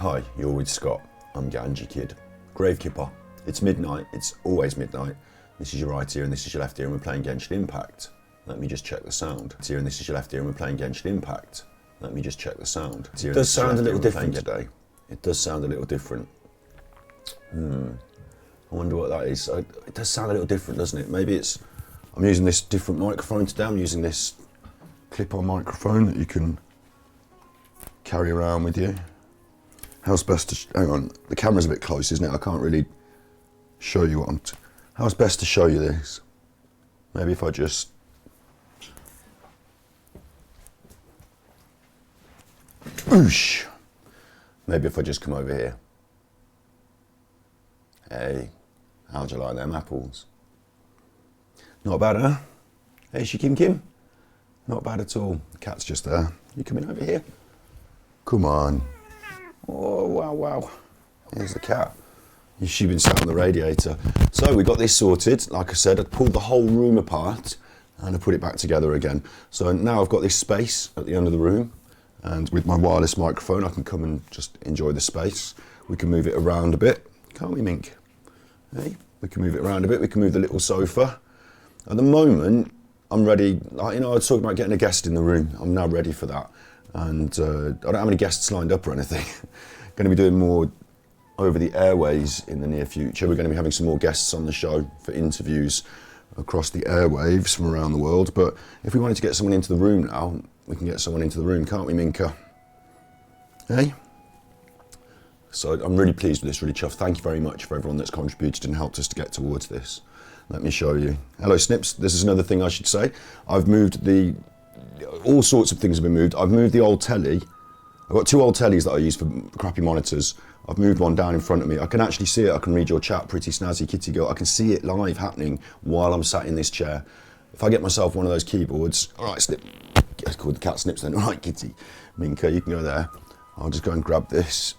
Hi, you're with Scott. I'm Ganji Kid. Gravekipper. It's midnight. It's always midnight. This is your right ear and this is your left ear and we're playing Genshin Impact. Let me just check the sound. Here and this is your left ear and we're playing Genshin Impact. Let me just check the sound. It does sound a little different today. It does sound a little different. I wonder what that is. It does sound a little different, doesn't it? Maybe it's... I'm using this different microphone today. I'm using this clip-on microphone that you can carry around with you. How's best to... hang on, the camera's a bit close, isn't it? I can't really show you what I'm... how's best to show you this? Maybe if I just... Oosh! Maybe if I just come over here. Hey, how'd you like them apples? Not bad, huh? Hey, Kim Kim? Not bad at all. The cat's just there. You coming over here? Come on. Oh, wow, wow. Here's the cat. She's been sat on the radiator. So we got this sorted. Like I said, I pulled the whole room apart and I put it back together again. So now I've got this space at the end of the room, and with my wireless microphone, I can come and just enjoy the space. We can move it around a bit, can't we, Mink? Hey, we can move it around a bit. We can move the little sofa. At the moment, I'm ready. Like, you know, I was talking about getting a guest in the room. I'm now ready for that. And I don't have any guests lined up or anything. Going to be doing more over the airways in the near future. We're going to be having some more guests on the show for interviews across the airwaves from around the world. But if we wanted to get someone into the room now, we can get someone into the room, can't we, Minka? Hey? So I'm really pleased with this, really chuffed. Thank you very much for everyone that's contributed and helped us to get towards this. Let me show you. Hello, Snips. This is another thing I should say. I've moved the... all sorts of things have been moved. I've moved the old telly. I've got two old tellies that I use for crappy monitors. I've moved one down in front of me. I can actually see it. I can read your chat, pretty snazzy kitty girl. I can see it live happening while I'm sat in this chair. If I get myself one of those keyboards, all right, Snip. It's called the cat Snips then. All right, kitty. Minka, you can go there. I'll just go and grab this.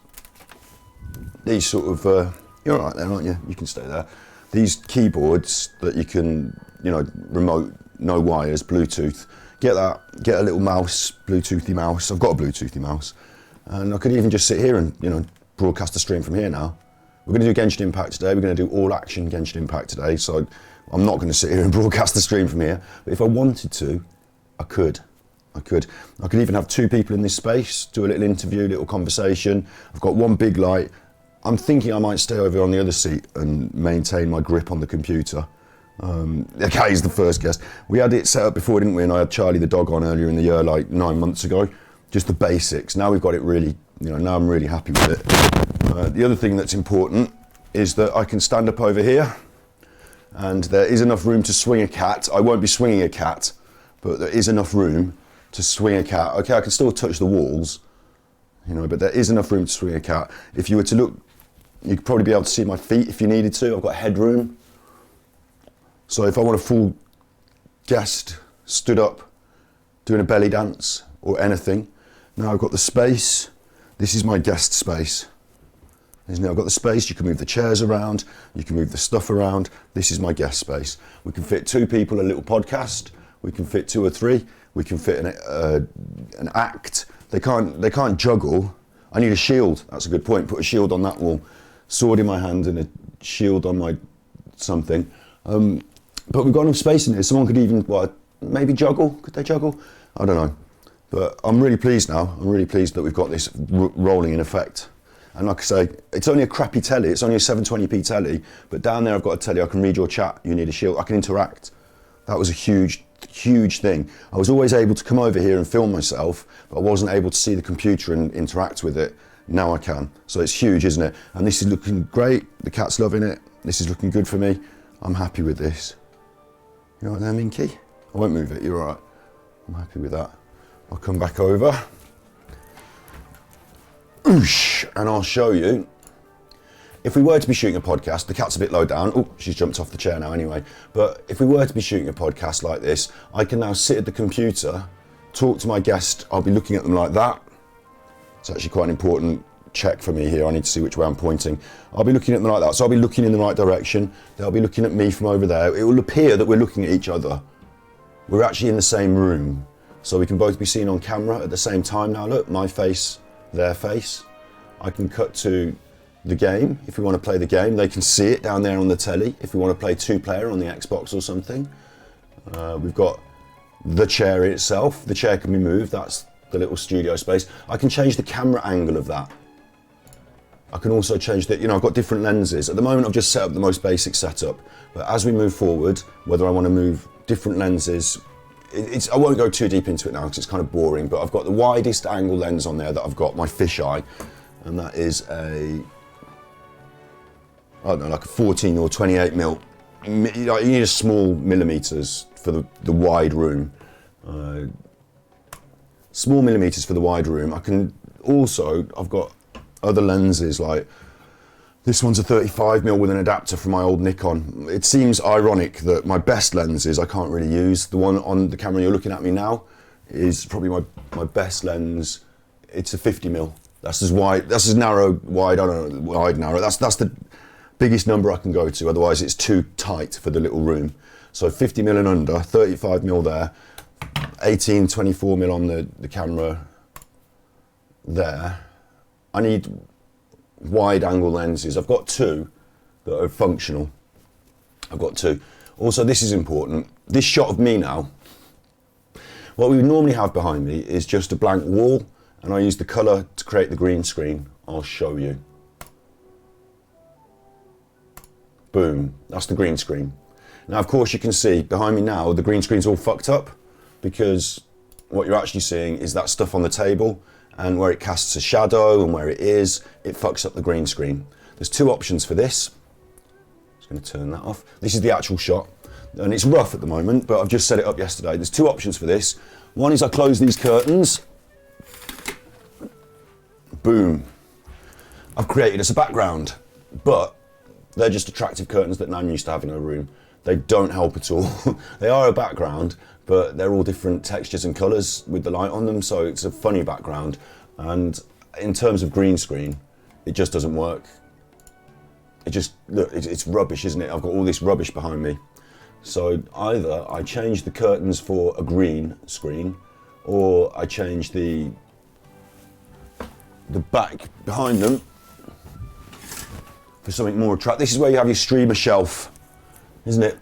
These sort of, you're all right there, aren't you? You can stay there. These keyboards that you can, you know, remote, no wires, Bluetooth. Get that, get a little mouse, Bluetoothy mouse. I've got a Bluetoothy mouse. And I could even just sit here and, you know, broadcast the stream from here now. We're going to do Genshin Impact today. We're going to do all action Genshin Impact today. So I'm not going to sit here and broadcast the stream from here. But if I wanted to, I could. I could even have two people in this space, do a little interview, little conversation. I've got one big light. I'm thinking I might stay over on the other seat and maintain my grip on the computer. Okay, he's the first guest. We had it set up before, didn't we? And I had Charlie the dog on earlier in the year, like 9 months ago. Just the basics. Now we've got it really, you know, now I'm really happy with it. The other thing that's important is that I can stand up over here and there is enough room to swing a cat. I won't be swinging a cat, but there is enough room to swing a cat. Okay, I can still touch the walls, you know, but there is enough room to swing a cat. If you were to look, you'd probably be able to see my feet if you needed to. I've got headroom. So if I want a full guest stood up doing a belly dance or anything, now I've got the space. This is my guest space. Isn't it? I've got the space. You can move the chairs around. You can move the stuff around. This is my guest space. We can fit two people, a little podcast. We can fit two or three. We can fit an act. They can't juggle. I need a shield. That's a good point. Put a shield on that wall. Sword in my hand and a shield on my something. But we've got enough space in here. Someone could even, maybe juggle? Could they juggle? I don't know. But I'm really pleased now. I'm really pleased that we've got this rolling in effect. And like I say, it's only a crappy telly. It's only a 720p telly. But down there I've got a telly. I can read your chat. You need a shield. I can interact. That was a huge, huge thing. I was always able to come over here and film myself, but I wasn't able to see the computer and interact with it. Now I can. So it's huge, isn't it? And this is looking great. The cat's loving it. This is looking good for me. I'm happy with this. You all right there, Minky? I won't move it, you're all right. I'm happy with that. I'll come back over. Oosh, and I'll show you. If we were to be shooting a podcast, the cat's a bit low down. Oh, she's jumped off the chair now anyway. But if we were to be shooting a podcast like this, I can now sit at the computer, talk to my guest. I'll be looking at them like that. It's actually quite an important check for me here. I need to see which way I'm pointing. I'll be looking at them like that. So I'll be looking in the right direction. They'll be looking at me from over there. It will appear that we're looking at each other. We're actually in the same room. So we can both be seen on camera at the same time now. Look, my face, their face. I can cut to the game. If we want to play the game, they can see it down there on the telly. If we want to play 2-player on the Xbox or something. We've got the chair itself. The chair can be moved. That's the little studio space. I can change the camera angle of that. I can also change the, I've got different lenses. At the moment, I've just set up the most basic setup. But as we move forward, whether I want to move different lenses, I won't go too deep into it now because it's kind of boring, but I've got the widest angle lens on there that I've got, my fisheye, and that is I don't know, like a 14 or 28 mil. You need a small millimeters for the wide room. Small millimeters for the wide room. I can also, I've got other lenses, like this one's a 35mm with an adapter from my old Nikon. It seems ironic that my best lenses I can't really use. The one on the camera you're looking at me now is probably my best lens. It's a 50mm. That's as wide, that's as narrow, wide, I don't know, wide, narrow. That's the biggest number I can go to, otherwise it's too tight for the little room. So 50mm and under, 35mm there, 18, 24mm on the camera there. I need wide angle lenses. I've got 2 that are functional. I've got 2. Also, this is important. This shot of me now, what we would normally have behind me is just a blank wall, and I use the colour to create the green screen. I'll show you. Boom, that's the green screen. Now, of course, you can see behind me now, the green screen's all fucked up because what you're actually seeing is that stuff on the table, and where it casts a shadow and where it is, it fucks up the green screen. There's 2 options for this. I'm just going to turn that off. This is the actual shot, and it's rough at the moment, but I've just set it up yesterday. There's 2 options for this. One is I close these curtains. Boom. I've created us a background, but they're just attractive curtains that Nan used to have in her room. They don't help at all. They are a background, but they're all different textures and colours with the light on them, so it's a funny background. And in terms of green screen, it just doesn't work. Look, it's rubbish, isn't it? I've got all this rubbish behind me. So either I change the curtains for a green screen, or I change the back behind them for something more attractive. This is where you have your streamer shelf, isn't it?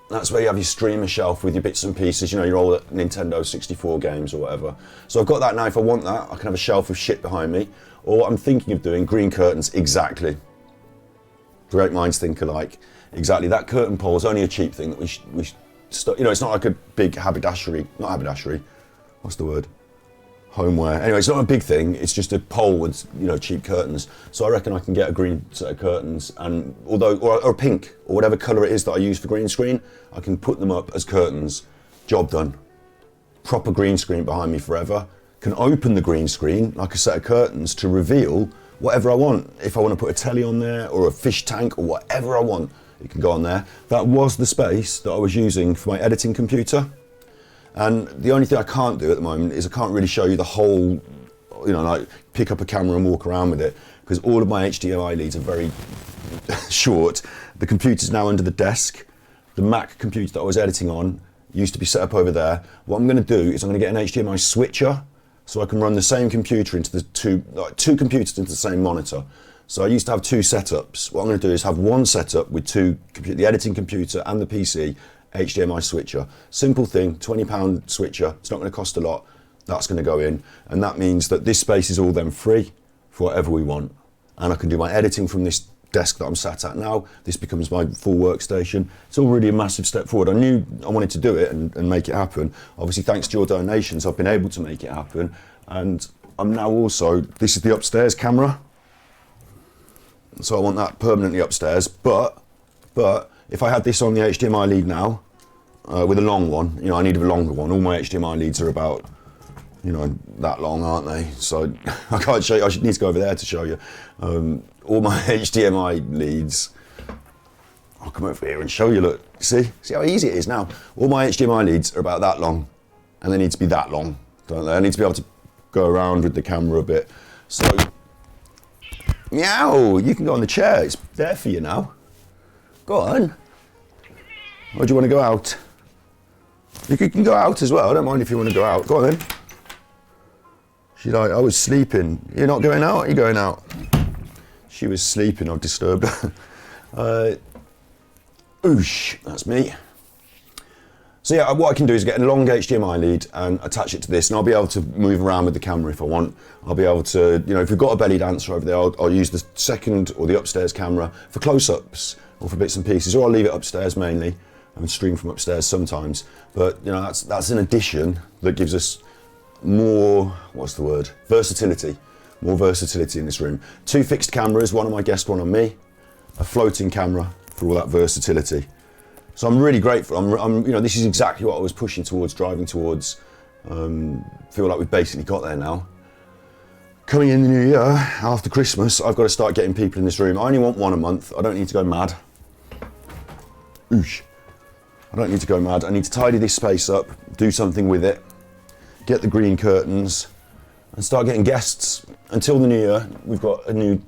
That's where you have your streamer shelf with your bits and pieces, your old Nintendo 64 games or whatever. So I've got that now. If I want that, I can have a shelf of shit behind me. Or I'm thinking of doing green curtains, exactly. Great minds think alike. Exactly, that curtain pole is only a cheap thing that we it's not like a big haberdashery, not haberdashery, what's the word? Homeware. Anyway, it's not a big thing, it's just a pole with, cheap curtains. So I reckon I can get a green set of curtains, and or a pink, or whatever colour it is that I use for green screen, I can put them up as curtains. Job done. Proper green screen behind me forever. Can open the green screen like a set of curtains to reveal whatever I want. If I want to put a telly on there, or a fish tank, or whatever I want, it can go on there. That was the space that I was using for my editing computer. And the only thing I can't do at the moment is I can't really show you the whole, like pick up a camera and walk around with it, because all of my HDMI leads are very short. The computer's now under the desk. The Mac computer that I was editing on used to be set up over there. What I'm going to do is I'm going to get an HDMI switcher so I can run the same computer into the two computers into the same monitor. So I used to have 2 setups. What I'm going to do is have one setup with the editing computer and the PC, HDMI switcher. Simple thing, £20 switcher. It's not going to cost a lot. That's going to go in. And that means that this space is all then free for whatever we want. And I can do my editing from this desk that I'm sat at now. This becomes my full workstation. It's already a massive step forward. I knew I wanted to do it and make it happen. Obviously, thanks to your donations, I've been able to make it happen. And I'm now also, this is the upstairs camera. So I want that permanently upstairs. But if I had this on the HDMI lead now, with a long one, I need a longer one. All my HDMI leads are about, that long, aren't they? So I can't show you, I need to go over there to show you. All my HDMI leads, I'll come over here and show you, look, see how easy it is now? All my HDMI leads are about that long, and they need to be that long, don't they? I need to be able to go around with the camera a bit. So, meow, you can go on the chair, it's there for you now. Go on. Or do you want to go out? You can go out as well, I don't mind if you want to go out. Go on then. She's like, I was sleeping. You're not going out? You're going out. She was sleeping, I've disturbed her. Oosh, that's me. So yeah, what I can do is get a long HDMI lead and attach it to this, and I'll be able to move around with the camera if I want. I'll be able to, you know, if we've got a belly dancer over there, I'll use the second or the upstairs camera for close-ups or for bits and pieces, or I'll leave it upstairs mainly and stream from upstairs sometimes. But you know, that's an addition that gives us more, what's the word? Versatility. More versatility in this room. 2 fixed cameras, one on my guest, one on me. A floating camera for all that versatility. So I'm really grateful. I'm you know, this is exactly what I was pushing towards, driving towards. Feel like we've basically got there now. Coming in the new year, after Christmas, I've got to start getting people in this room. I only want 1 a month. I don't need to go mad. Oosh. I don't need to go mad. I need to tidy this space up, do something with it, get the green curtains, and start getting guests. Until the new year, we've got a new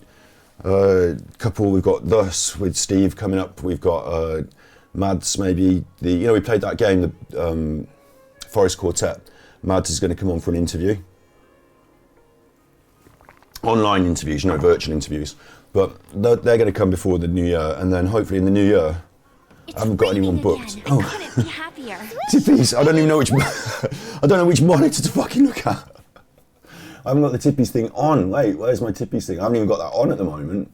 couple. We've got Thus with Steve coming up. We've got Mads, maybe. You know, we played that game, the Forest Quartet. Mads is going to come on for an interview. Online interviews, you know, virtual interviews. But they're going to come before the new year, and then hopefully in the new year, I haven't got anyone booked. Oh. I couldn't be happier. Tippies. I don't even know which. I don't know which monitor to fucking look at. I haven't got the Tippies thing on. Wait, where's my Tippies thing? I haven't even got that on at the moment.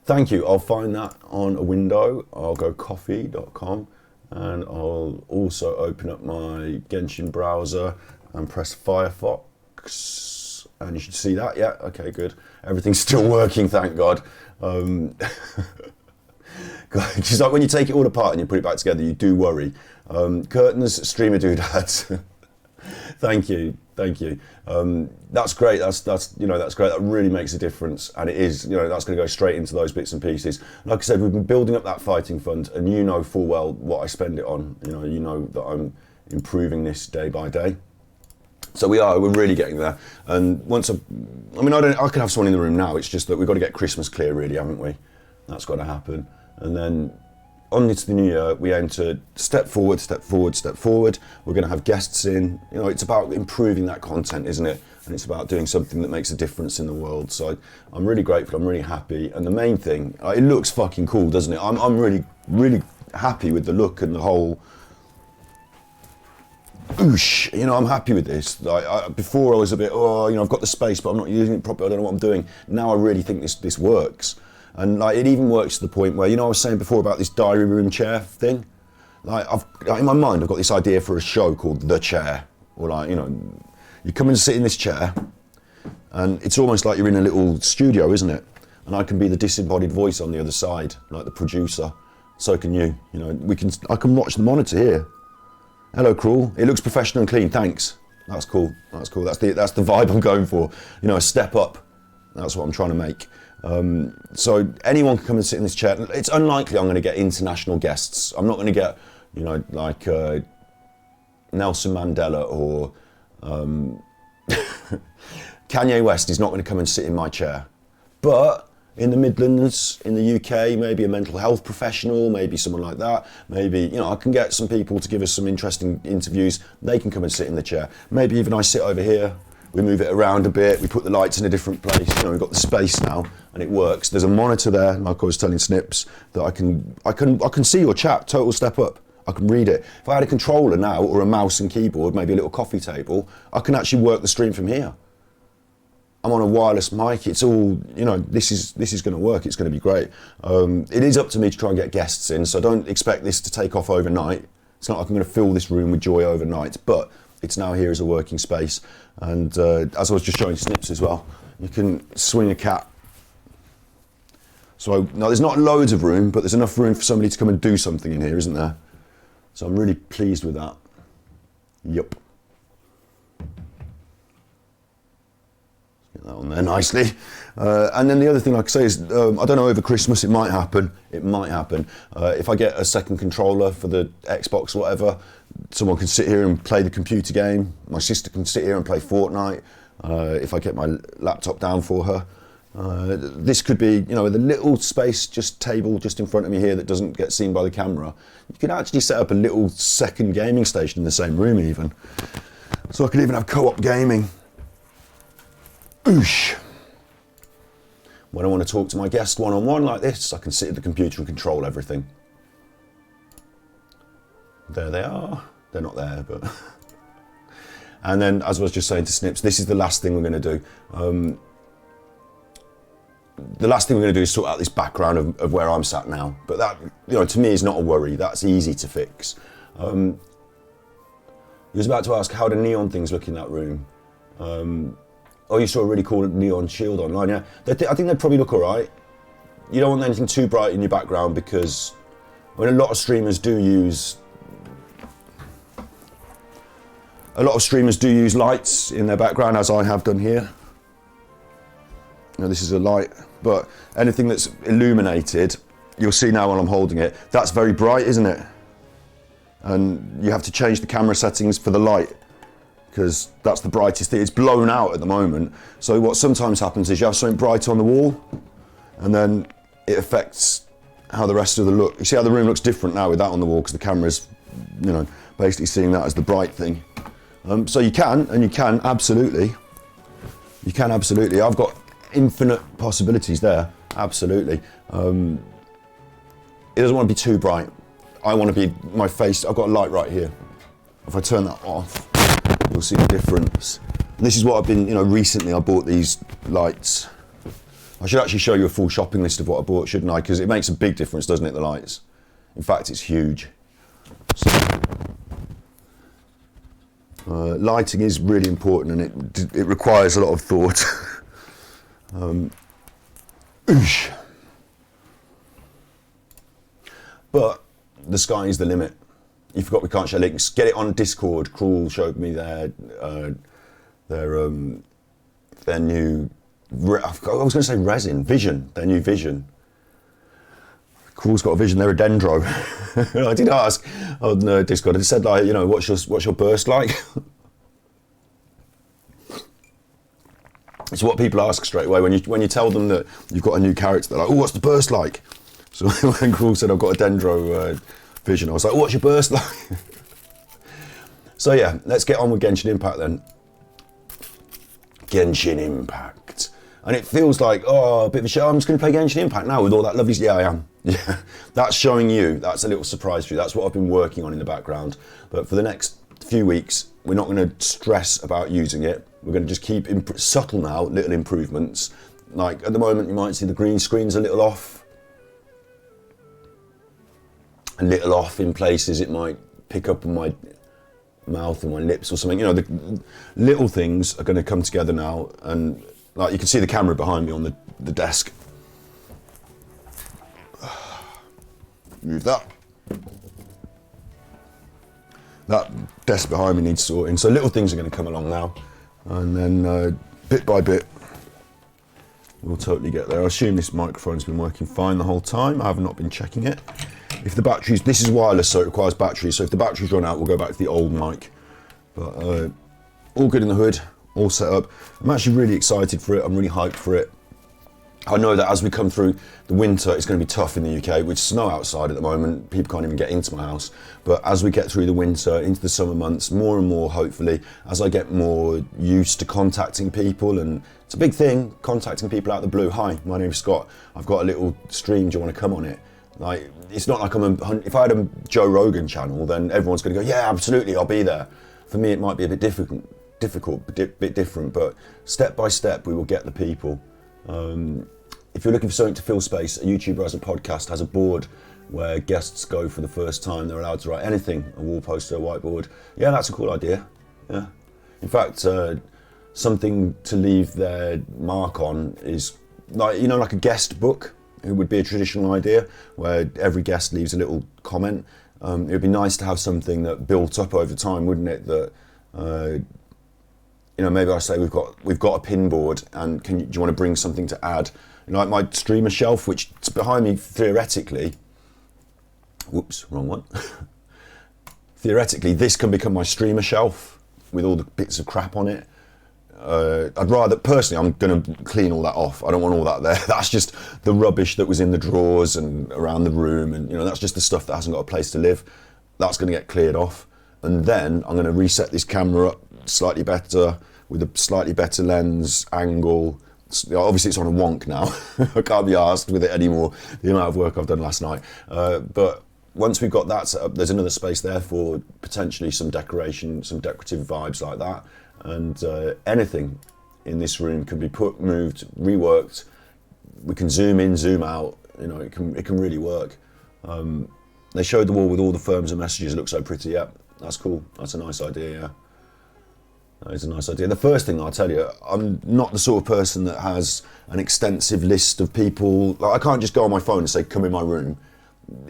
Thank you. I'll find that on a window. I'll go coffee.com and I'll also open up my Genshin browser and press Firefox. And you should see that. Yeah. Okay. Good. Everything's still working. Thank God. Just like when you take it all apart and you put it back together, you do worry. Curtains, streamer doodads. Thank you. That's great. That's you know, that's great. That really makes a difference, and it is. You know, that's going to go straight into those bits and pieces. Like I said, we've been building up that fighting fund, and you know full well what I spend it on. You know that I'm improving this day by day. So we're really getting there. And once I can have someone in the room now. It's just that we've got to get Christmas clear, really, haven't we? That's got to happen, and then on into the new year, we aim to step forward. We're going to have guests in. You know, it's about improving that content, isn't it? And it's about doing something that makes a difference in the world. So I'm really grateful. I'm really happy. And the main thing, it looks fucking cool, doesn't it? I'm really, really happy with the look and the whole. Oosh, you know, I'm happy with this. Before I was a bit, I've got the space, but I'm not using it properly. I don't know what I'm doing. Now I really think this works. And like, it even works to the point where, you know, I was saying before about this diary room chair thing. Like, in my mind, I've got this idea for a show called The Chair. Or like, you know, you come and sit in this chair, and it's almost like you're in a little studio, isn't it? And I can be the disembodied voice on the other side, like the producer. So can you. You know, I can watch the monitor here. Hello, Cruel. It looks professional and clean. Thanks. That's cool. That's the vibe I'm going for. You know, a step up. That's what I'm trying to make. So anyone can come and sit in this chair. It's unlikely I'm going to get international guests. I'm not going to get, you know, like Nelson Mandela or Kanye West is not going to come and sit in my chair. But in the Midlands, in the UK, maybe a mental health professional, maybe someone like that. Maybe, you know, I can get some people to give us some interesting interviews. They can come and sit in the chair. Maybe even I sit over here. We move it around a bit, we put the lights in a different place, you know, we've got the space now and it works. There's a monitor there, like I was telling Snips, that I can see your chat, total step up. I can read it. If I had a controller now or a mouse and keyboard, maybe a little coffee table, I can actually work the stream from here. I'm on a wireless mic, it's all, you know, this is going to work, it's going to be great. It is up to me to try and get guests in, so don't expect this to take off overnight. It's not like I'm going to fill this room with joy overnight, but it's now here as a working space. And as I was just showing Snips as well, you can swing a cat. So now there's not loads of room, but there's enough room for somebody to come and do something in here, isn't there? So I'm really pleased with that. Yup. Get that on there nicely. And then the other thing I could say is, I don't know, over Christmas it might happen. It might happen. If I get a second controller for the Xbox or whatever, someone can sit here and play the computer game. My sister can sit here and play Fortnite. If I get my laptop down for her. This could be, you know, with a little space, table just in front of me here that doesn't get seen by the camera. You could actually set up a little second gaming station in the same room even. So I could even have co-op gaming. Oosh. When I want to talk to my guest one-on-one like this, I can sit at the computer and control everything. There they are. They're not there, but... And then, as I was just saying to Snips, this is the last thing we're going to do. The last thing we're going to do is sort out this background of where I'm sat now. But that, to me is not a worry. That's easy to fix. He was about to ask how the neon things look in that room. You saw a really cool neon shield online. Yeah, I think they'd probably look all right. You don't want anything too bright in your background because a lot of streamers do use lights in their background, as I have done here. This is a light, but anything that's illuminated, you'll see now while I'm holding it, that's very bright, isn't it? And you have to change the camera settings for the light because that's the brightest thing. It's blown out at the moment. So what sometimes happens is you have something bright on the wall and then it affects how the rest of the look. You see how the room looks different now with that on the wall because the camera's, basically seeing that as the bright thing. So you can absolutely. I've got infinite possibilities there, absolutely. It doesn't want to be too bright. I want to be, my face, I've got a light right here. If I turn that off, you'll see the difference. And this is what I've been, recently I bought these lights. I should actually show you a full shopping list of what I bought, shouldn't I? Because it makes a big difference, doesn't it, the lights? In fact, it's huge. So, lighting is really important and it requires a lot of thought. But the sky is the limit. You forgot we can't share links. Get it on Discord. Cruel showed me their new. I was going to say resin, vision. Their new vision. Cruel's got a vision. They're a dendro. I did ask on Discord. I said what's your burst like? It's what people ask straight away when you tell them that you've got a new character. They're like, "Oh, what's the burst like?" So when Cruel said I've got a dendro vision, I was like, "What's your burst like?" So yeah, let's get on with Genshin Impact then. Genshin Impact, and it feels like a bit of a show. I'm just going to play Genshin Impact now with all that lovely. Yeah, I am. Yeah, that's showing you. That's a little surprise for you. That's what I've been working on in the background. But for the next few weeks, we're not going to stress about using it. We're going to just keep subtle now, little improvements. Like at the moment, you might see the green screen's a little off. A little off in places. It might pick up on my mouth or my lips or something. The little things are going to come together now. And like you can see the camera behind me on the desk. Move that. That desk behind me needs sorting. So little things are going to come along now. And then bit by bit, we'll totally get there. I assume this microphone's been working fine the whole time. I have not been checking it. If the batteries, this is wireless, so it requires batteries. So if the batteries run out, we'll go back to the old mic. But all good in the hood, all set up. I'm actually really excited for it. I'm really hyped for it. I know that as we come through the winter, it's going to be tough in the UK, with snow outside at the moment. People can't even get into my house. But as we get through the winter, into the summer months, more and more, hopefully, as I get more used to contacting people, and it's a big thing, contacting people out of the blue. Hi, my name's Scott. I've got a little stream. Do you want to come on it? Like, it's not like if I had a Joe Rogan channel, then everyone's going to go, yeah, absolutely, I'll be there. For me, it might be a bit difficult, bit different, but step by step, we will get the people. If you're looking for something to fill space, a YouTuber has a podcast, has a board where guests go for the first time. They're allowed to write anything, a wall poster, a whiteboard. Yeah, that's a cool idea. Yeah. In fact, something to leave their mark on is like a guest book. It would be a traditional idea where every guest leaves a little comment. It would be nice to have something that built up over time, wouldn't it? That maybe I say we've got a pin board, and do you want to bring something to add? Like my streamer shelf, which is behind me theoretically. Whoops, wrong one. Theoretically, this can become my streamer shelf with all the bits of crap on it. I'd rather, personally, I'm going to clean all that off. I don't want all that there. That's just the rubbish that was in the drawers and around the room, and that's just the stuff that hasn't got a place to live. That's going to get cleared off, and then I'm going to reset this camera up slightly better, with a slightly better lens angle. Obviously it's on a wonk now. I can't be asked with it anymore, the amount of work I've done last night. But once we've got that set up, there's another space there for potentially some decoration, some decorative vibes like that. And anything in this room can be put, moved, reworked. We can zoom in, zoom out. You know, it can really work. They showed the wall with all the firms and messages. It looks so pretty. Yeah, that's cool. That's a nice idea. Yeah. That is a nice idea. The first thing I'll tell you, I'm not the sort of person that has an extensive list of people. Like, I can't just go on my phone and say, come in my room.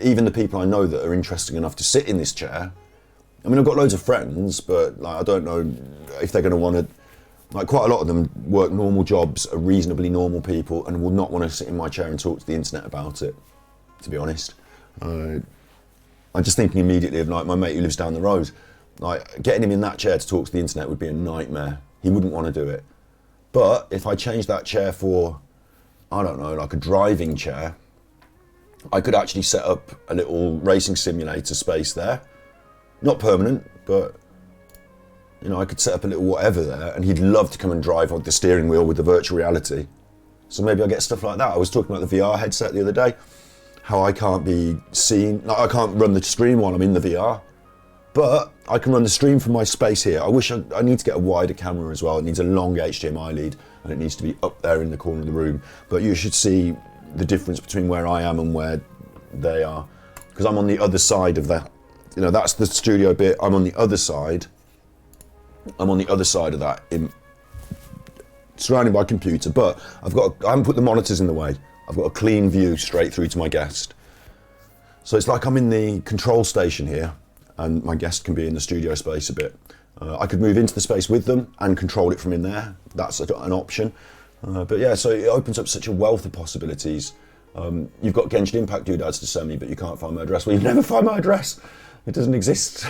Even the people I know that are interesting enough to sit in this chair. I mean, I've got loads of friends, but like, I don't know if they're going to want to, like, quite a lot of them work normal jobs, are reasonably normal people, and will not want to sit in my chair and talk to the internet about it, to be honest. I'm just thinking immediately of like my mate who lives down the road. Like, getting him in that chair to talk to the internet would be a nightmare. He wouldn't want to do it. But if I changed that chair for, I don't know, like a driving chair, I could actually set up a little racing simulator space there. Not permanent, but, you know, I could set up a little whatever there, and he'd love to come and drive on the steering wheel with the virtual reality. So maybe I'll get stuff like that. I was talking about the VR headset the other day, how I can't be seen, like I can't run the stream while I'm in the VR. But I can run the stream from my space here. I need to get a wider camera as well. It needs a long HDMI lead, and it needs to be up there in the corner of the room. But you should see the difference between where I am and where they are, because I'm on the other side of that. You know, that's the studio bit. I'm on the other side. I'm on the other side of that, surrounded by computer. But I haven't put the monitors in the way. I've got a clean view straight through to my guest. So it's like I'm in the control station here, and my guest can be in the studio space a bit. I could move into the space with them and control it from in there. That's an option. But yeah, so it opens up such a wealth of possibilities. You've got Genshin Impact doodads to send me, but you can't find my address. Well, you never find my address. It doesn't exist.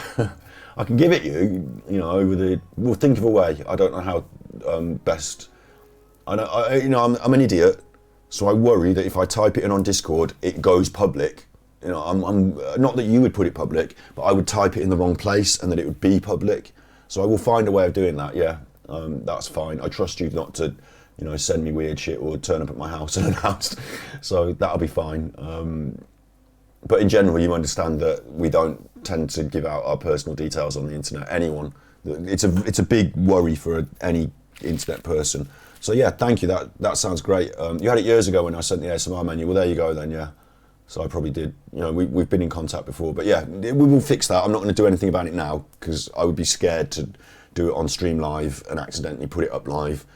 I can give it you know, we'll think of a way. I don't know how best. I'm an idiot, so I worry that if I type it in on Discord, it goes public. You know, I'm not that you would put it public, but I would type it in the wrong place and that it would be public. So I will find a way of doing that. Yeah, that's fine. I trust you not to, you know, send me weird shit or turn up at my house unannounced. So that'll be fine. But in general, you understand that we don't tend to give out our personal details on the internet. Anyone, it's a big worry for any internet person. So yeah, thank you. That sounds great. You had it years ago when I sent the ASMR menu. Well, there you go then. Yeah. So I probably did. You know, we've been in contact before. But yeah, we will fix that. I'm not going to do anything about it now because I would be scared to do it on stream live and accidentally put it up live.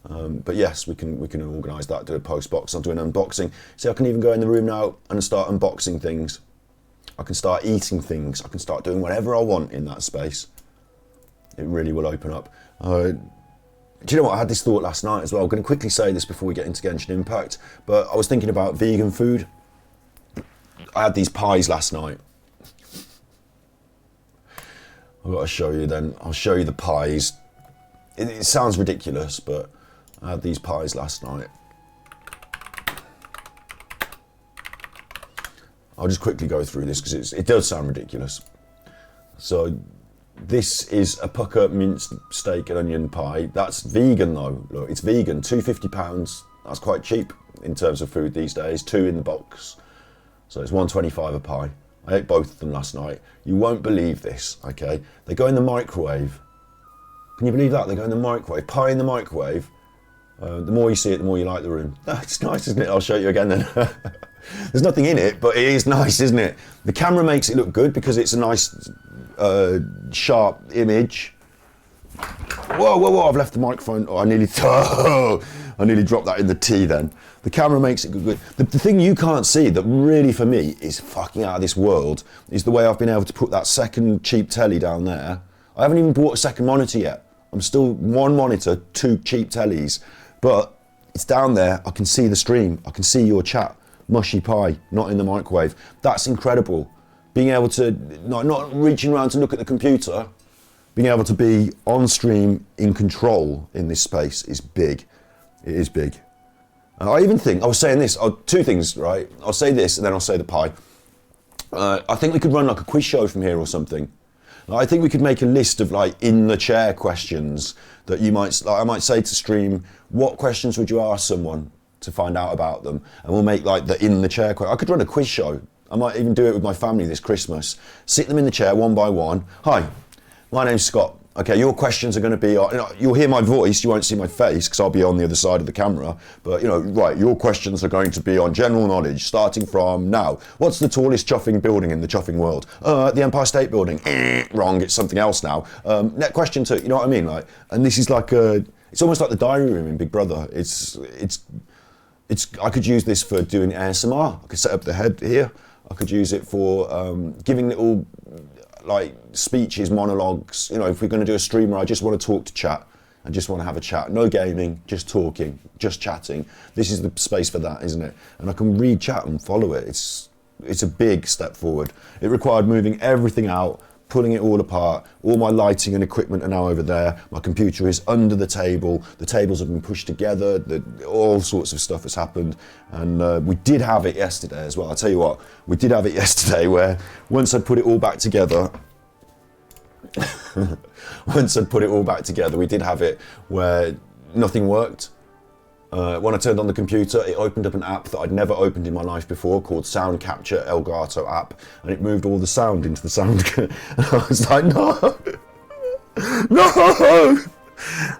But yes, we can organise that, do a post box. I'll do an unboxing. See, I can even go in the room now and start unboxing things. I can start eating things. I can start doing whatever I want in that space. It really will open up. Do you know what? I had this thought last night as well. I'm going to quickly say this before we get into Genshin Impact. But I was thinking about vegan food. I had these pies last night. I've got to show you then. I'll show you the pies. It sounds ridiculous, but I had these pies last night. I'll just quickly go through this because it does sound ridiculous. So this is a pucker minced steak and onion pie. That's vegan though. Look, it's vegan. £250. That's quite cheap in terms of food these days. 2 in the box. So it's £1.25 a pie. I ate both of them last night. You won't believe this, okay? They go in the microwave. Can you believe that? They go in the microwave. Pie in the microwave. The more you see it, the more you like the room. It's nice, isn't it? I'll show you again then. There's nothing in it, but it is nice, isn't it? The camera makes it look good because it's a nice, sharp image. Whoa, I've left the microphone. Oh, I nearly dropped that in the tea then. The camera makes it good. The thing you can't see that really for me is fucking out of this world is the way I've been able to put that second cheap telly down there. I haven't even bought a second monitor yet. I'm still 1 monitor, 2 cheap tellies, but it's down there. I can see the stream. I can see your chat. Mushy pie, not in the microwave. That's incredible. Being able to, not reaching around to look at the computer, being able to be on stream in control in this space is big. It is big. I even think, I was saying this, 2 things, right? I'll say this and then I'll say the pie. I think we could run like a quiz show from here or something. Like, I think we could make a list of like in the chair questions that you might, like, I might say to stream, what questions would you ask someone to find out about them? And we'll make like the in the chair question. I could run a quiz show. I might even do it with my family this Christmas. Sit them in the chair one by one. Hi, my name's Scott. Okay, your questions are going to be, you'll hear my voice, you won't see my face because I'll be on the other side of the camera. But, right, your questions are going to be on general knowledge, starting from now. What's the tallest chuffing building in the chuffing world? The Empire State Building. Wrong, it's something else now. Next question 2, you know what I mean? Like, and this is like it's almost like the diary room in Big Brother. I could use this for doing ASMR. I could set up the head here. I could use it for giving little like speeches, monologues. If we're going to do a stream where I just want to talk to chat, I just want to have a chat, no gaming, just talking, just chatting. This is the space for that, isn't it? And I can read chat and follow it. It's a big step forward. It required moving everything out, pulling it all apart. All my lighting and equipment are now over there. My computer is under the table. The tables have been pushed together. All sorts of stuff has happened. And we did have it yesterday as well. I'll tell you what, we did have it yesterday where once I put it all back together, we did have it where nothing worked. When I turned on the computer, it opened up an app that I'd never opened in my life before called Sound Capture Elgato app, and it moved all the sound into the sound. And I was like, no!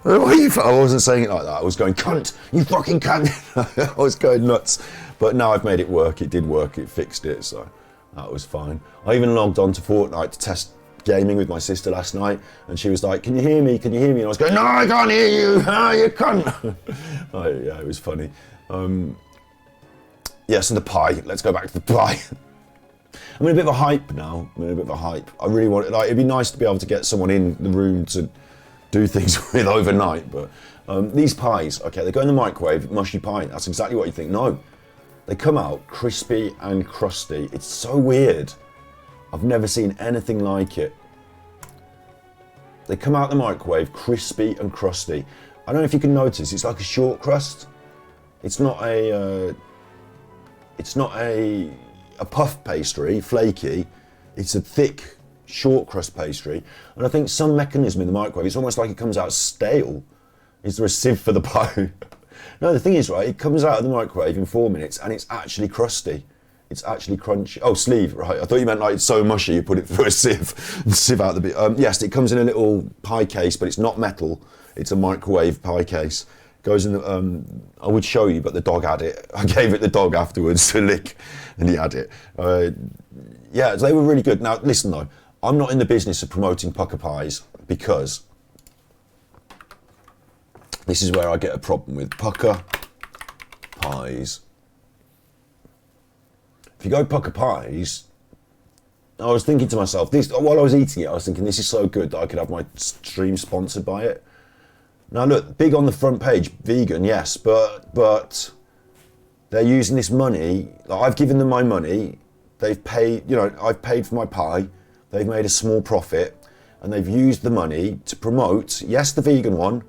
I wasn't saying it like that. I was going, cunt, you fucking cunt. I was going nuts. But now I've made it work. It did work. It fixed it, so that was fine. I even logged on to Fortnite to test gaming with my sister last night, and she was like, can you hear me? Can you hear me? And I was going, no, I can't hear you. Oh, you cunt. Yeah, it was funny. So the pie. Let's go back to the pie. I'm in a bit of a hype now. I really want it. Like, it'd be nice to be able to get someone in the room to do things with overnight, but these pies, okay, they go in the microwave, mushy pie. That's exactly what you think. No, they come out crispy and crusty. It's so weird. I've never seen anything like it. They come out the microwave crispy and crusty. I don't know if you can notice, it's like a short crust. It's not a puff pastry, flaky. It's a thick, short crust pastry. And I think some mechanism in the microwave, it's almost like it comes out stale. Is there a sieve for the pie? No, the thing is, right, it comes out of the microwave in 4 minutes and it's actually crusty. It's actually crunchy. Oh, sleeve, right. I thought you meant like it's so mushy you put it through a sieve and sieve out the bit. Yes, it comes in a little pie case, but it's not metal. It's a microwave pie case. Goes in the, I would show you, but the dog had it. I gave it the dog afterwards to lick and he had it. Yeah, they were really good. Now, listen though, I'm not in the business of promoting pucker pies because this is where I get a problem with pucker pies. If you go pucker pies, I was thinking to myself, while I was eating it, I was thinking this is so good that I could have my stream sponsored by it. Now look, big on the front page, vegan, yes, but they're using this money, like I've given them my money, they've paid, I've paid for my pie, they've made a small profit, and they've used the money to promote, yes, the vegan one,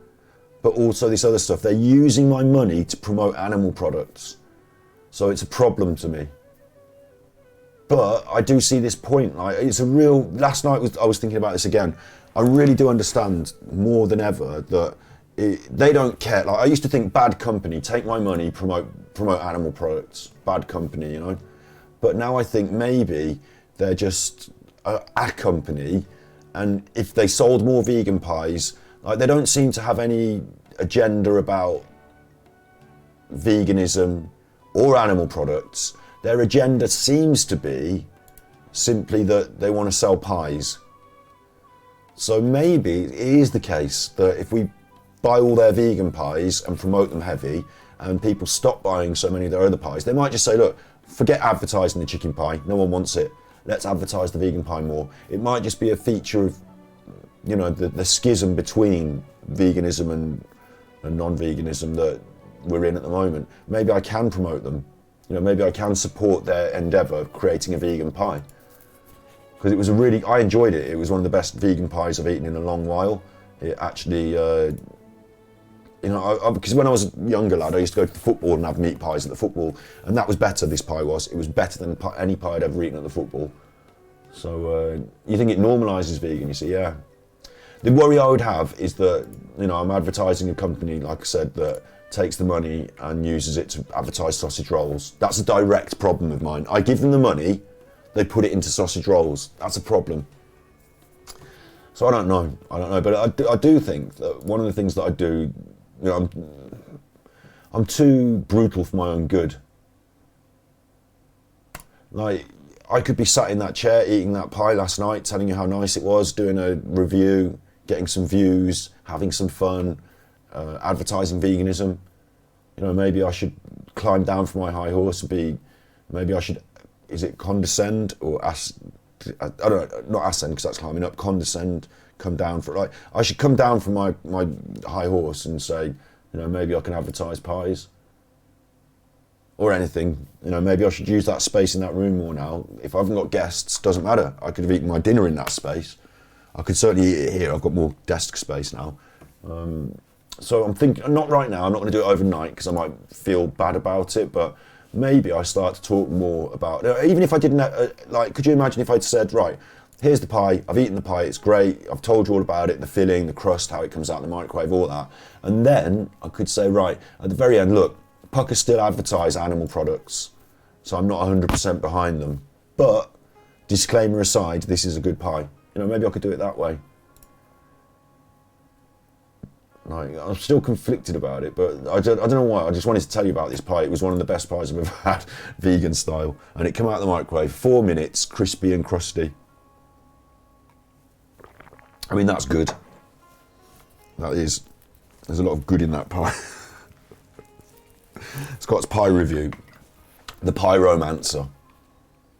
but also this other stuff. They're using my money to promote animal products. So it's a problem to me. But I do see this point, like it's a real, last night I was thinking about this again. I really do understand more than ever that they don't care. Like I used to think bad company, take my money, promote animal products, bad company, But now I think maybe they're just a company, and if they sold more vegan pies, like they don't seem to have any agenda about veganism or animal products. Their agenda seems to be simply that they want to sell pies. So maybe it is the case that if we buy all their vegan pies and promote them heavy and people stop buying so many of their other pies, they might just say, look, forget advertising the chicken pie, no one wants it. Let's advertise the vegan pie more. It might just be a feature of, the schism between veganism and non-veganism that we're in at the moment. Maybe I can promote them. Maybe I can support their endeavour of creating a vegan pie. Because I enjoyed it. It was one of the best vegan pies I've eaten in a long while. It actually, because when I was a younger lad, I used to go to the football and have meat pies at the football, and that was better, this pie was. It was better than any pie I'd ever eaten at the football. So you think it normalises vegan? You see, yeah. The worry I would have is that, I'm advertising a company, like I said, that takes the money and uses it to advertise sausage rolls. That's a direct problem of mine. I give them the money, they put it into sausage rolls. That's a problem. So I don't know, but I do think that one of the things that I do, I'm too brutal for my own good. Like, I could be sat in that chair eating that pie last night, telling you how nice it was, doing a review, getting some views, having some fun, advertising veganism. Maybe I should climb down from my high horse and is it condescend or I don't know, not ascend because that's climbing up, condescend, come down for it. Like, I should come down from my high horse and say, maybe I can advertise pies. Or anything, maybe I should use that space in that room more now. If I haven't got guests, doesn't matter. I could have eaten my dinner in that space. I could certainly eat it here. I've got more desk space now. So I'm thinking, not right now, I'm not going to do it overnight because I might feel bad about it, but maybe I start to talk more about, even if I didn't, could you imagine if I'd said, right, here's the pie, I've eaten the pie, it's great, I've told you all about it, the filling, the crust, how it comes out of the microwave, all that. And then I could say, right, at the very end, look, Pucker still advertise animal products, so I'm not 100% behind them. But, disclaimer aside, this is a good pie. Maybe I could do it that way. Like, I'm still conflicted about it, but I don't know why. I just wanted to tell you about this pie. It was one of the best pies I've ever had, vegan style. And it came out of the microwave, 4 minutes, crispy and crusty. I mean, that's good. That is. There's a lot of good in that pie. Scott's pie review. The Pyromancer.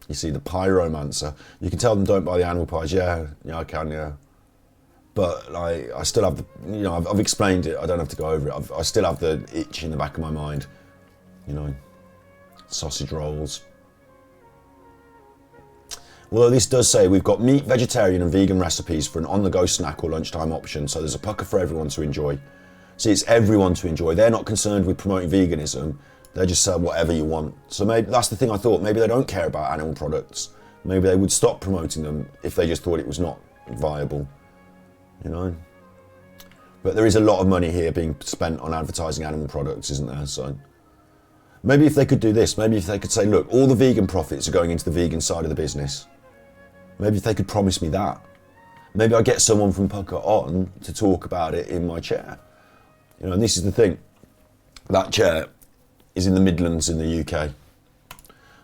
You see, the Pyromancer. You can tell them don't buy the animal pies. Yeah, I can, yeah. But like, I still have the, I've explained it. I don't have to go over it. I still have the itch in the back of my mind. Sausage rolls. Although this does say we've got meat, vegetarian and vegan recipes for an on-the-go snack or lunchtime option. So there's a pucker for everyone to enjoy. See, it's everyone to enjoy. They're not concerned with promoting veganism. They just sell whatever you want. So maybe that's the thing I thought. Maybe they don't care about animal products. Maybe they would stop promoting them if they just thought it was not viable. But there is a lot of money here being spent on advertising animal products, isn't there? So maybe if they could do this, maybe if they could say, look, all the vegan profits are going into the vegan side of the business. Maybe if they could promise me that. Maybe I get someone from Pucker on to talk about it in my chair. And this is the thing, that chair is in the Midlands in the UK.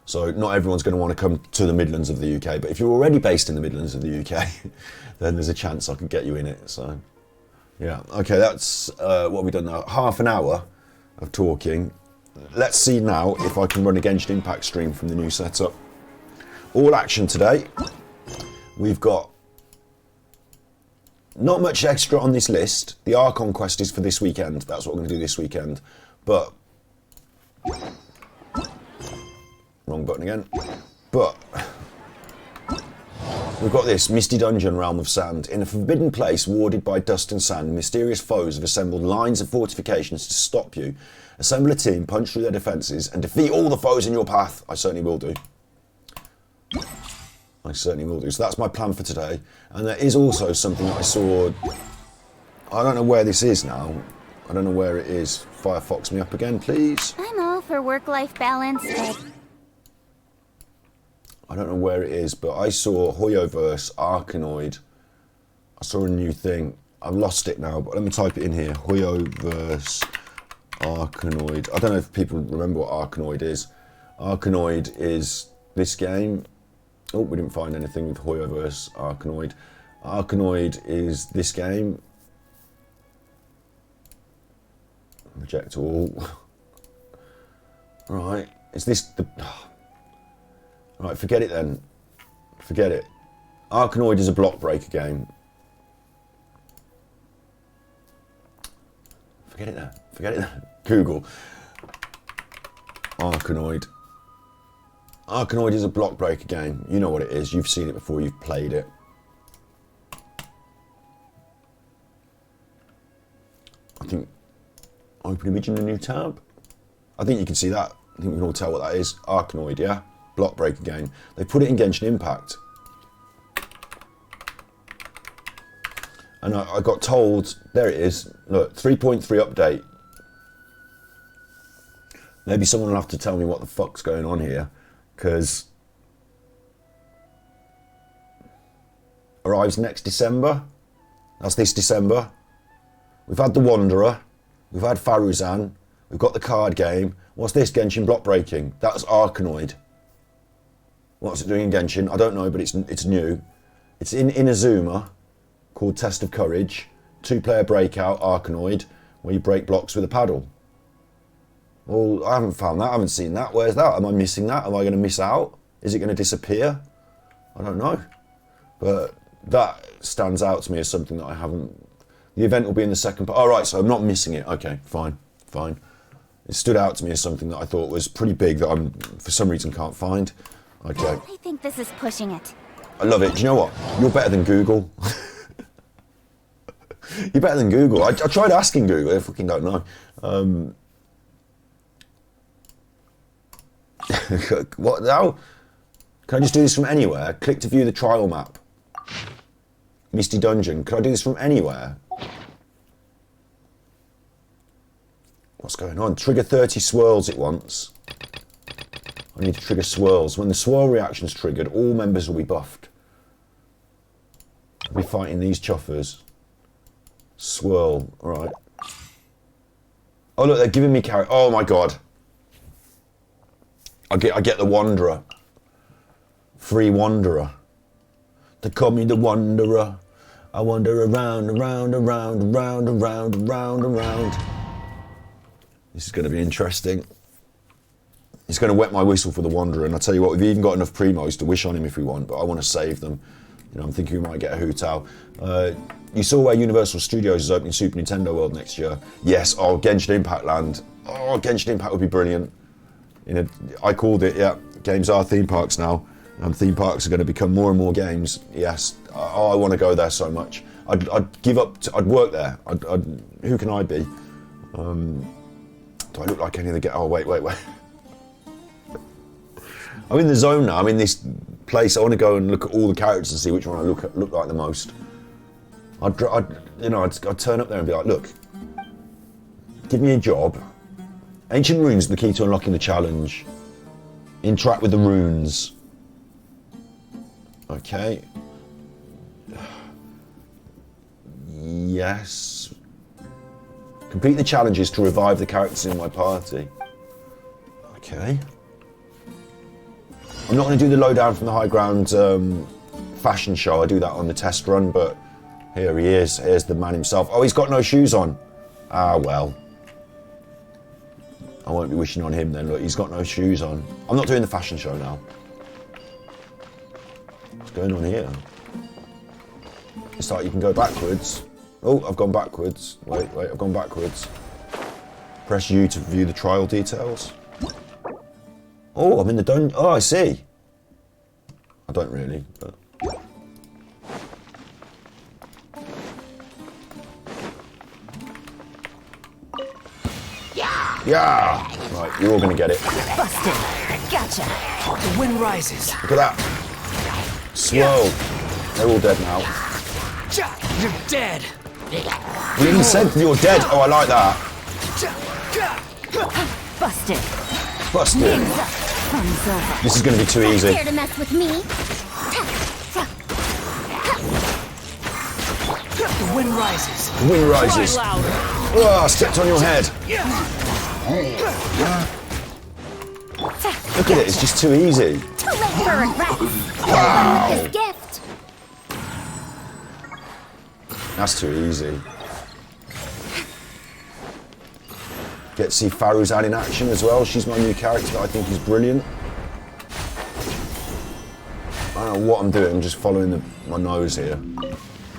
So not everyone's going to want to come to the Midlands of the UK, but if you're already based in the Midlands of the UK, then there's a chance I could get you in it. So, yeah, okay, that's what we've done now. Half an hour of talking. Let's see now if I can run a Genshin Impact stream from the new setup. All action today. We've got not much extra on this list. The Archon quest is for this weekend. That's what we're going to do this weekend. But wrong button again. But we've got this Misty Dungeon, Realm of Sand. In a forbidden place warded by dust and sand, mysterious foes have assembled lines of fortifications to stop you. Assemble a team, punch through their defences, and defeat all the foes in your path. I certainly will do. I certainly will do. So that's my plan for today. And there is also something that I saw. I don't know where this is now. I don't know where it is. Firefox me up again, please. I'm all for work-life balance, but I don't know where it is, but I saw Hoyoverse Arkanoid. I saw a new thing. I've lost it now, but let me type it in here. Hoyoverse Arkanoid. I don't know if people remember what Arkanoid is. Arkanoid is this game. Oh, we didn't find anything with Hoyoverse Arkanoid. Arkanoid is this game. Reject all. Right, is this the... Right, forget it then. Forget it. Arkanoid is a block breaker game. Forget it then. Forget it then. Google. Arkanoid. Arkanoid is a block breaker game. You know what it is. You've seen it before. You've played it. I think... Open image in a new tab. I think you can see that. I think we can all tell what that is. Arkanoid, yeah? Block breaker game. They put it in Genshin Impact. And I got told, there it is, look, 3.3 update. Maybe someone will have to tell me what the fuck's going on here, because arrives next December. That's this December. We've had the Wanderer, we've had Faruzan, we've got the card game. What's this, Genshin block breaking? That's Arkanoid. What's it doing in Genshin? I don't know, but it's new. It's in Inazuma, called Test of Courage. 2-player breakout, Arkanoid, where you break blocks with a paddle. Well, I haven't found that, I haven't seen that. Where's that? Am I missing that? Am I going to miss out? Is it going to disappear? I don't know. But that stands out to me as something that I haven't... The event will be in the second part. Oh, right, so I'm not missing it. Okay, fine. It stood out to me as something that I thought was pretty big that I'm, for some reason, can't find. Okay. I think this is pushing it. I love it. Do you know what? You're better than Google. You're better than Google. I tried asking Google. I fucking don't know. What now? Can I just do this from anywhere? Click to view the trial map. Misty Dungeon. Can I do this from anywhere? What's going on? Trigger 30 swirls at once. I need to trigger swirls. When the swirl reaction is triggered, all members will be buffed. I'll be fighting these chuffers. Swirl. Right. Oh look, they're giving me character. Oh my god. I get the Wanderer. Free Wanderer. They call me the Wanderer. I wander around, around, around, around, around, around, around. This is going to be interesting. It's going to wet my whistle for the Wanderer, and I tell you what, we've even got enough primos to wish on him if we want, but I want to save them. You know, I'm thinking we might get a Hu-Tao. You saw where Universal Studios is opening Super Nintendo World next year. Yes, oh, Genshin Impact Land. Oh, Genshin Impact would be brilliant. I called it, yeah. Games are theme parks now, and theme parks are going to become more and more games. Yes, I want to go there so much. I'd give up, I'd work there. Who can I be? Do I look like any of the oh, wait. I'm in the zone now. I'm in this place. I want to go and look at all the characters and see which one I look like the most. I'd turn up there and be like, look, give me a job. Ancient runes are the key to unlocking the challenge. Interact with the runes. Okay. Yes. Complete the challenges to revive the characters in my party. Okay. I'm not going to do the lowdown from the high ground fashion show. I do that on the test run, but here he is. Here's the man himself. Oh, he's got no shoes on. Ah, well. I won't be wishing on him then. Look, he's got no shoes on. I'm not doing the fashion show now. What's going on here? It's like you can go backwards. Oh, I've gone backwards. Wait, I've gone backwards. Press U to view the trial details. Oh, I'm in the dungeon. Oh, I see. I don't really, but... Yeah! Right, you're all gonna get it. Busted. Gotcha. The wind rises. Look at that. Swirl. They're all dead now. You're dead. You even said you're dead. Oh, I like that. Busted. Busted. This is going to be too easy. Care to mess with me? The wind rises. The wind rises. Oh, I stepped on your head. Look at it, it's just too easy. Too late for regret. Wow. His gift. That's too easy. Get to see Faruzan in action as well. She's my new character that I think is brilliant. I don't know what I'm doing, I'm just following my nose here.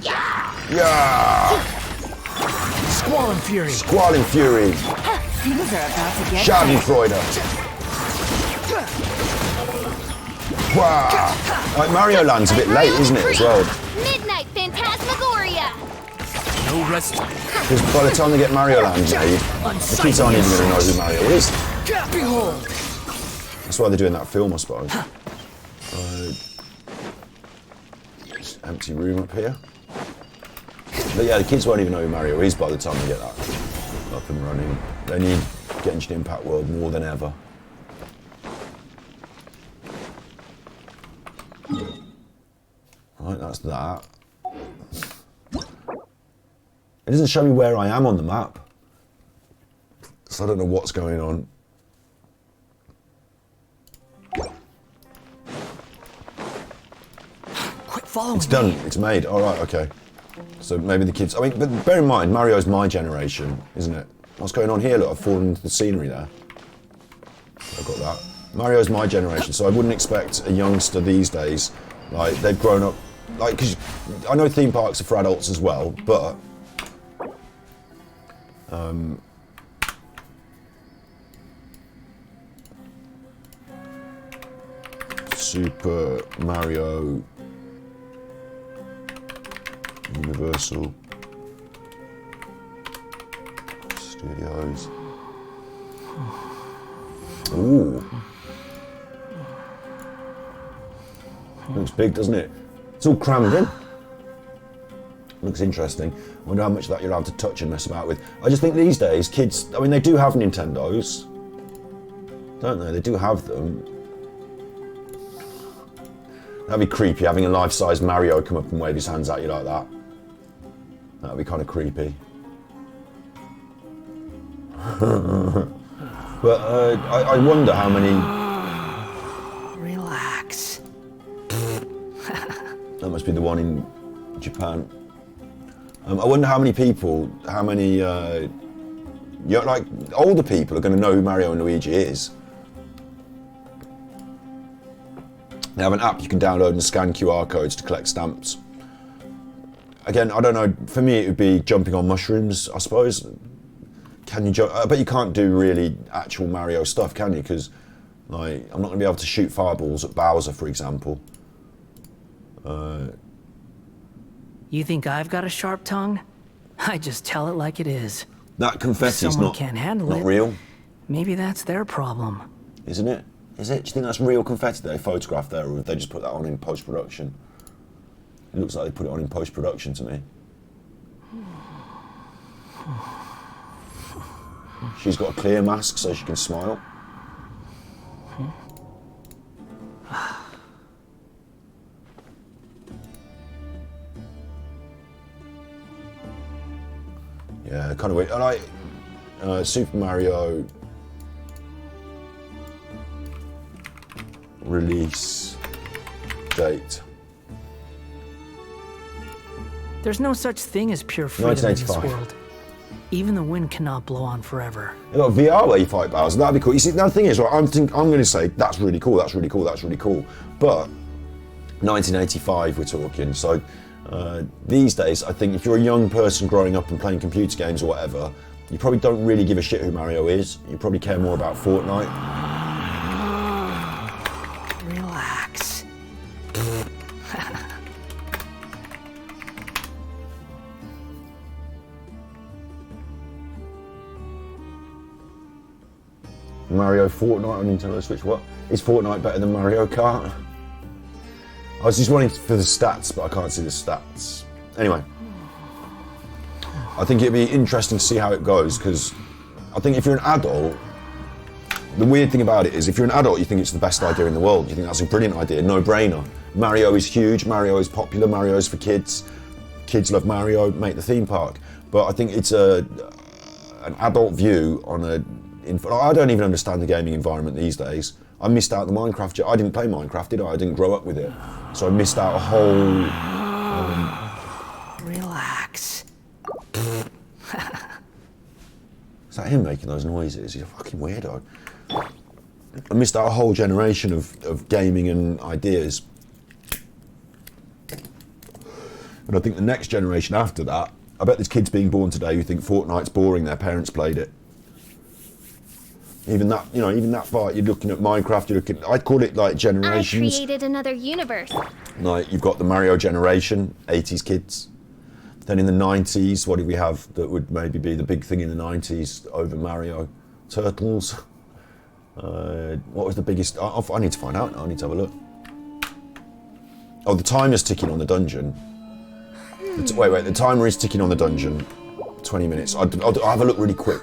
Yeah! Squall and Fury. Squall and Fury. Things are about to get Schadenfreude. Wow! Like Mario Land's a bit late, isn't it, as well? Midnight Phantasmagoria. no rest. Because by the time they get Mario Land made, the kids aren't even going to know who Mario is. Behold. That's why they're doing that film, I suppose. Just empty room up here. But yeah, the kids won't even know who Mario is by the time they get that up and running. They need Genshin Impact World more than ever. Right, that's that. It doesn't show me where I am on the map, so I don't know what's going on. Quit following It's done. me. It's made. All right. Okay. So maybe the kids. I mean, but bear in mind, Mario's my generation, isn't it? What's going on here? Look, I've fallen into the scenery there. I've got that. Mario's my generation, so I wouldn't expect a youngster these days, like they've grown up, like, because I know theme parks are for adults as well, but Super Mario Universal Studios. Ooh. Looks big, doesn't it? It's all crammed in. Looks interesting. I wonder how much of that you're allowed to touch and mess about with. I just think these days, kids, I mean, they do have Nintendos, don't they? They do have them. That'd be creepy, having a life-size Mario come up and wave his hands at you like that. That'd be kind of creepy. But I wonder how many... Relax. That must be the one in Japan. I wonder how many people, like older people are going to know who Mario and Luigi is. They have an app you can download and scan QR codes to collect stamps. Again, I don't know, for me it would be jumping on mushrooms, I suppose. Can you jump? I bet you can't do really actual Mario stuff, can you? Because like, I'm not going to be able to shoot fireballs at Bowser, for example. You think I've got a sharp tongue? I just tell it like it is. That confetti's Someone not, can't handle not it. real, Maybe that's their problem. isn't it? Is it? Do you think that's real confetti they photographed there, or have they just put that on in post-production? It looks like they put it on in post-production to me. She's got a clear mask so she can smile. Yeah, kind of weird. And Super Mario release date. There's no such thing as pure freedom in this 1985. world. Even the wind cannot blow on forever. You've got VR where you fight Bowser, that'd be cool. You see, now the thing is, right, I'm going to say, that's really cool, that's really cool, that's really cool. But 1985 we're talking, so these days, I think if you're a young person growing up and playing computer games or whatever, you probably don't really give a shit who Mario is. You probably care more about Fortnite. Relax. Mario Fortnite on Nintendo Switch, what? Is Fortnite better than Mario Kart? I was just wanting for the stats, but I can't see the stats. Anyway, I think it'd be interesting to see how it goes, because I think if you're an adult, the weird thing about it is if you're an adult, you think it's the best idea in the world. You think that's a brilliant idea, no-brainer. Mario is huge, Mario is popular, Mario's for kids. Kids love Mario, make the theme park. But I think it's an adult view on a... I don't even understand the gaming environment these days. I missed out the Minecraft. I didn't play Minecraft, did I? I didn't grow up with it. So I missed out a whole... Relax. Is that him making those noises? He's a fucking weirdo. I missed out a whole generation of gaming and ideas. And I think the next generation after that, I bet there's kids being born today who think Fortnite's boring, their parents played it. Even that, even that far, you're looking at Minecraft, I'd call it like generations. I created another universe. Like, you've got the Mario generation, 80s kids. Then in the 90s, what did we have that would maybe be the big thing in the 90s over Mario? Turtles. What was the biggest? I need to find out now, I need to have a look. Oh, the timer's ticking on the dungeon. Wait, the timer is ticking on the dungeon. 20 minutes. I'll have a look really quick.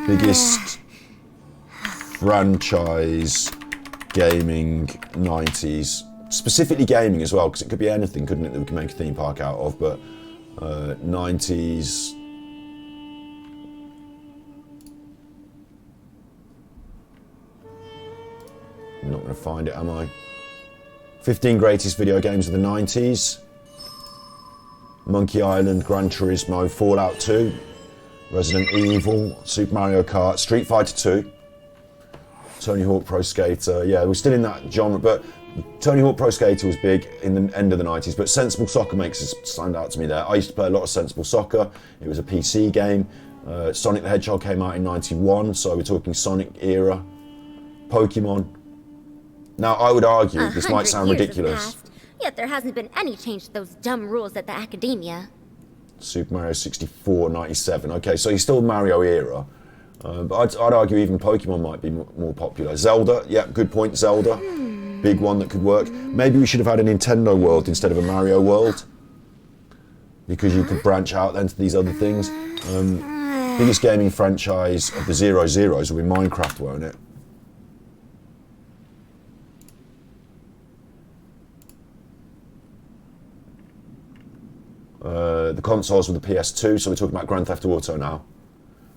Biggest franchise gaming 90s. Specifically gaming as well, because it could be anything, couldn't it, that we can make a theme park out of, but 90s. I'm not going to find it, am I? 15 greatest video games of the 90s. Monkey Island, Gran Turismo, Fallout 2, Resident Evil, Super Mario Kart, Street Fighter 2, Tony Hawk Pro Skater. Yeah, we're still in that genre, but Tony Hawk Pro Skater was big in the end of the 90s, but Sensible Soccer makes it stand out to me there. I used to play a lot of Sensible Soccer. It was a PC game. Sonic the Hedgehog came out in 91, so we're talking Sonic era. Pokemon. Now, I would argue, this might sound ridiculous. Yet there hasn't been any change to those dumb rules at the academia. Super Mario 64, 97. Okay, so he's still Mario era. But I'd argue even Pokemon might be more popular. Zelda, yeah, good point, Zelda. Big one that could work. Maybe we should have had a Nintendo world instead of a Mario world. Because you could branch out then to these other things. Biggest gaming franchise of the 00s will be Minecraft, won't it? The consoles were the PS2, so we're talking about Grand Theft Auto now.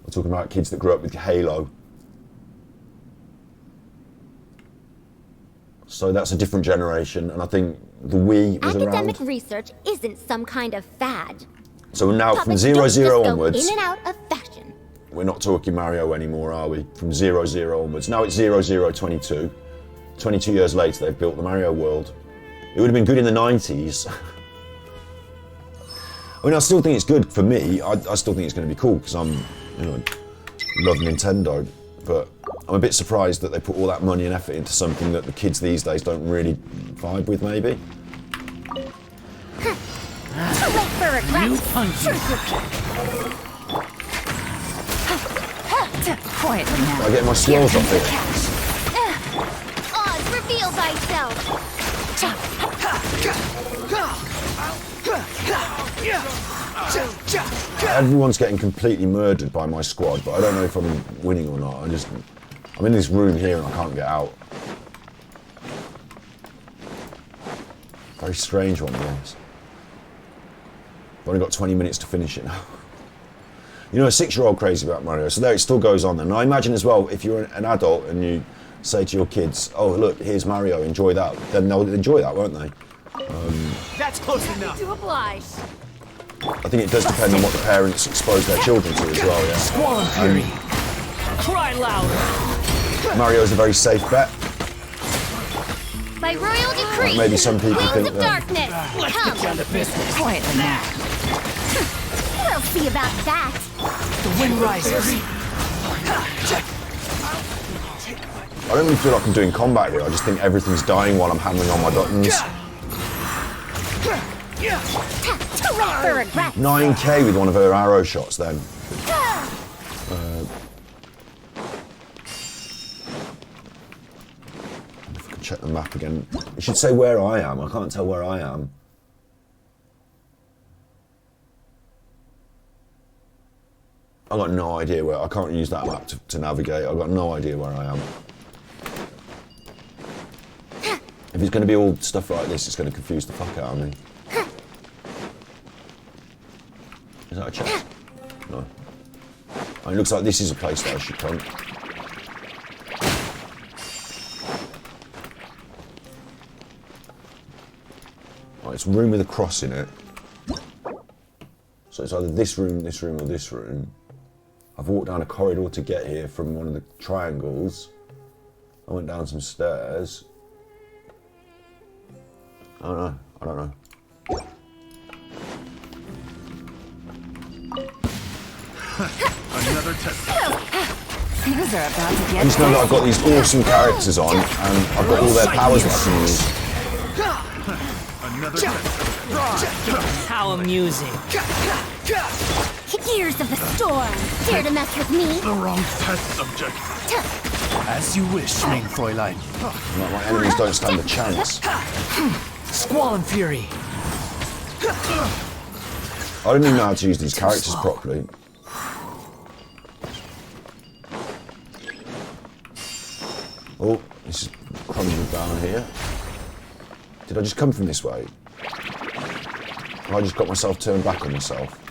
We're talking about kids that grew up with Halo. So that's a different generation, and I think the Wii was Academic around. research isn't some kind of fad. So now from Topics don't 00 just go onwards, in and out of fashion. we're not talking Mario anymore, are we? From 00 onwards. Now it's 0022. 22 years later, they've built the Mario world. It would have been good in the 90s. I mean, I still think it's good for me. I still think it's going to be cool because I'm, love Nintendo. But I'm a bit surprised that they put all that money and effort into something that the kids these days don't really vibe with, maybe. Quietly now. I get my swirls off here. Oz, reveal thyself. Everyone's getting completely murdered by my squad, but I don't know if I'm winning or not. I'm in this room here and I can't get out. Very strange one, this. I've only got 20 minutes to finish it now. You know, a 6-year-old crazy about Mario, so there it still goes on. And I imagine as well, if you're an adult and you say to your kids, oh look, here's Mario, enjoy that, then they'll enjoy that, won't they? That's close enough. To oblige. I think it does depend on what the parents expose their children to as well, yeah. Squall Fury. Cry louder. Mario's a very safe bet. By royal decree. Maybe some people Wings think of that. darkness. Let's Come. get down to business. Quietly now. We'll see about that. The wind rises. I don't really feel like I'm doing combat here, I just think everything's dying while I'm hammering on my buttons. Too late for regret. 9k with one of her arrow shots then. If I can check the map again. It should say where I am, I can't tell where I am. I've got no idea where, I can't use that map to navigate, I've got no idea where I am. If it's going to be all stuff like this, it's going to confuse the fuck out of me. Is that a chest? No. Oh, it looks like this is a place that I should come. Right, it's a room with a cross in it. So it's either this room, or this room. I've walked down a corridor to get here from one of the triangles. I went down some stairs. I don't know. Another test. Things are about to I get just know that I've got these awesome characters on, and I've got all their powers that I can use. Another test. How amusing. Gears of the storm. Dare to mess with me? The wrong test subject. As you wish, main Fräulein. Like my enemies don't stand a chance. Squall and fury. I don't even know how to use these characters properly. Oh, this is crumbling down here. Did I just come from this way? Or I just got myself turned back on myself?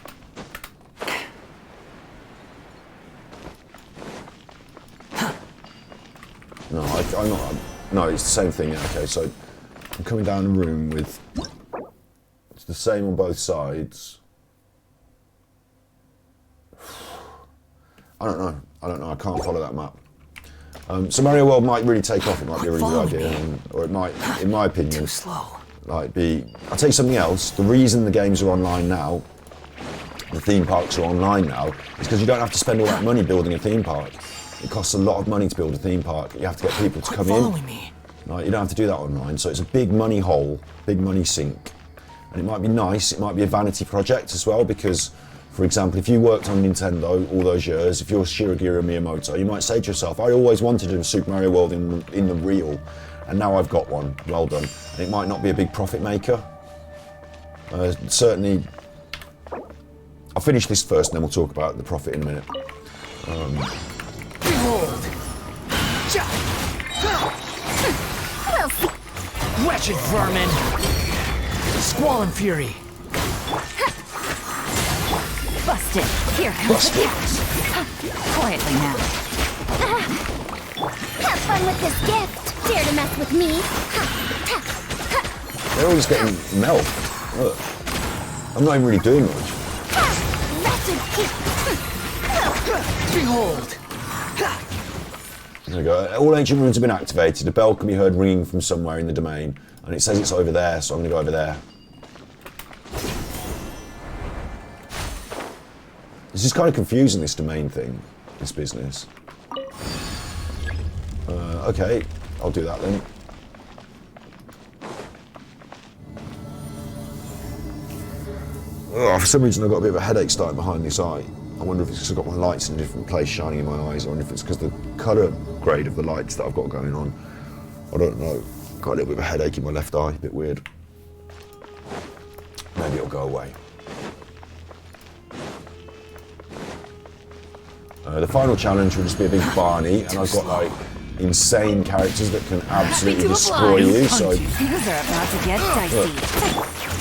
No, I'm not. No, it's the same thing. Yeah, okay, so I'm coming down a room with. It's the same on both sides. I don't know. I can't follow that map. So Mario World might really take off. It might be a really good idea, or it might, in my opinion, Too slow. like be. I'll tell you something else. The reason the games are online now, the theme parks are online now, is because you don't have to spend all that money building a theme park. It costs a lot of money to build a theme park. You have to get people to come in. Me. Right, you don't have to do that online, so it's a big money hole, big money sink. And it might be nice, it might be a vanity project as well, because, for example, if you worked on Nintendo all those years, if you're Shigeru Miyamoto, you might say to yourself, I always wanted a Super Mario World in the real, and now I've got one, well done. And it might not be a big profit maker. Certainly, I'll finish this first and then we'll talk about the profit in a minute. Behold! We'll see. Wretched vermin! Squall and fury! Busted. Here comes Busted. the catch. Quietly now. Have fun with this gift. Dare to mess with me? They're always getting melt. Look. I'm not even really doing much. Behold! There we go. All ancient runes have been activated. A bell can be heard ringing from somewhere in the domain. And it says it's over there, so I'm going to go over there. This is kind of confusing, this domain thing. This business. Okay, I'll do that then. Oh, for some reason I've got a bit of a headache starting behind this eye. I wonder if it's because I've got my lights in a different place shining in my eyes. I wonder if it's because the colour grade of the lights that I've got going on. I don't know. Got a little bit of a headache in my left eye, a bit weird. Maybe it'll go away. The final challenge will just be a big Barney, and I've got like insane characters that can absolutely destroy you. So Things are about to get dicey.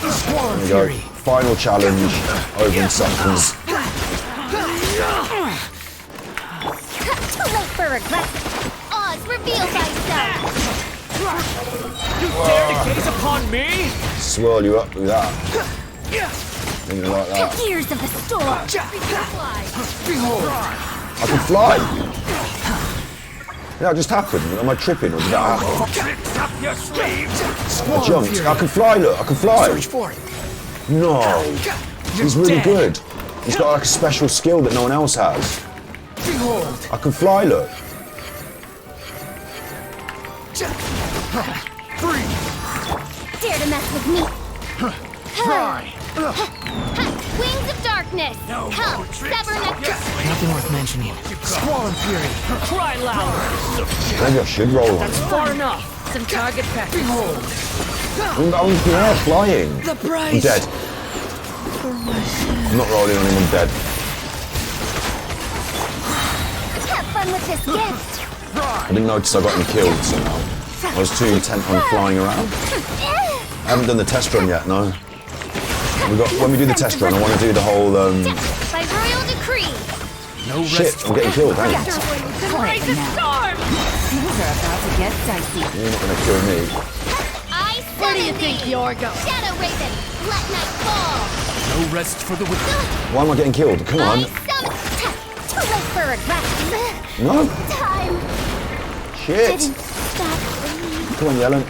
Squall there and we go. fury! Final challenge over in seconds. Too late for regret. Oz, reveal thyself. You dare to gaze upon me? Swirl you up with that. Something like that. Gears of the storm. Behold! I can fly! Yeah, it just happened. Am I tripping or did that happen? Tricks up your sleeves. I Squall and jumped. fury! I can fly, look. I can fly. Search for it! No. He's really dead. good. He's got like a special skill that no one else has. Behold! I can fly, look. Dare to mess with me? Try. Wings of darkness. Come, sever neck. Nothing worth mentioning. Squall and fury! Cry louder! Maybe I should roll on That's it. far enough! Some target practice. Behold! I'm in the air flying. The I'm price! dead. I'm not rolling on him, I'm dead. Have fun with this gift. I didn't notice I got him killed somehow. I was too intent on flying around. I haven't done the test run yet, no. When we do the test run, I want to do the whole, By royal decree. No shit, rest I'm getting killed, hang on. Quietly now. Things are about to get dicey. You're not going to kill me. I summon Where do you think you're going? Shadow Raven, let night fall. no rest for the wicked. Why am I getting killed? Come I on. summon. Too late for regret. No. Time Shit. didn't stop for me. Come on, Yellen.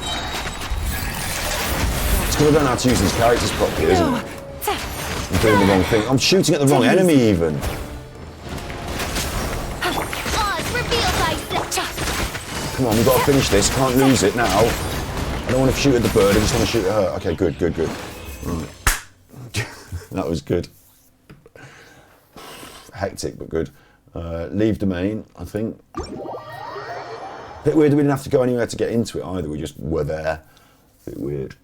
It's because I don't know how to use these characters properly, isn't it? I'm doing the wrong thing. I'm shooting at the wrong enemy even. Oz, reveal thyself. Come on, we've got to finish this. Can't lose it now. I don't want to shoot at the bird, I just want to shoot at her. Okay, good. Right. That was good. hectic but good. Leave domain, I think. Bit weird, we didn't have to go anywhere to get into it either, we just were there. Bit weird.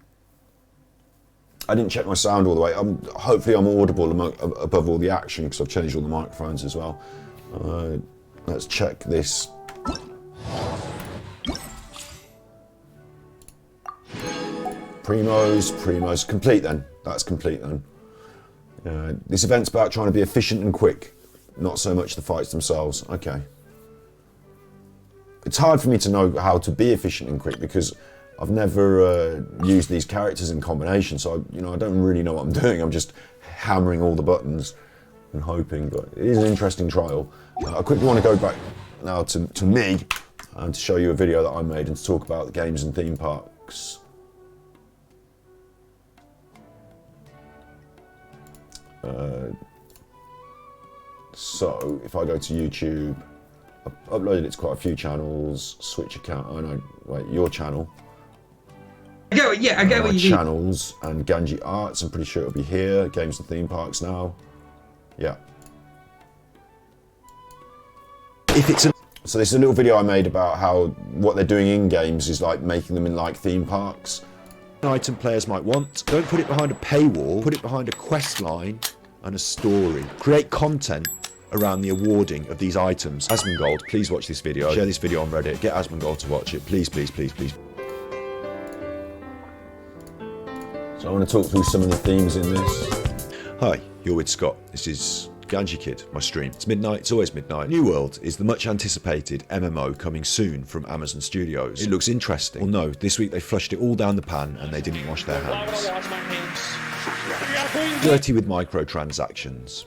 I didn't check my sound all the way. Hopefully I'm audible above all the action because I've changed all the microphones as well. Let's check this. Primos, complete then. That's complete then. This event's about trying to be efficient and quick, not so much the fights themselves. Okay. It's hard for me to know how to be efficient and quick because I've never used these characters in combination, so I don't really know what I'm doing. I'm just hammering all the buttons and hoping, but it is an interesting trial. I quickly want to go back now to me and to show you a video that I made and to talk about the games and theme parks. So if I go to YouTube, I've uploaded it to quite a few channels, Switch account, oh no, wait, your channel. I get what you mean. Channels and Ganji Arts, I'm pretty sure it'll be here. Games and theme parks now. Yeah. So this is a little video I made about how what they're doing in games is like making them in like theme parks. An item players might want. Don't put it behind a paywall, put it behind a quest line and a story. Create content around the awarding of these items. Asmongold, please watch this video. Share this video on Reddit. Get Asmongold to watch it. Please, please, please, please. So I want to talk through some of the themes in this. Hi, you're with Scott. This is Ganji Kid, my stream. It's midnight, it's always midnight. New World is the much anticipated MMO coming soon from Amazon Studios. It looks interesting. Well no, this week they flushed it all down the pan and they didn't wash their hands. Dirty with microtransactions.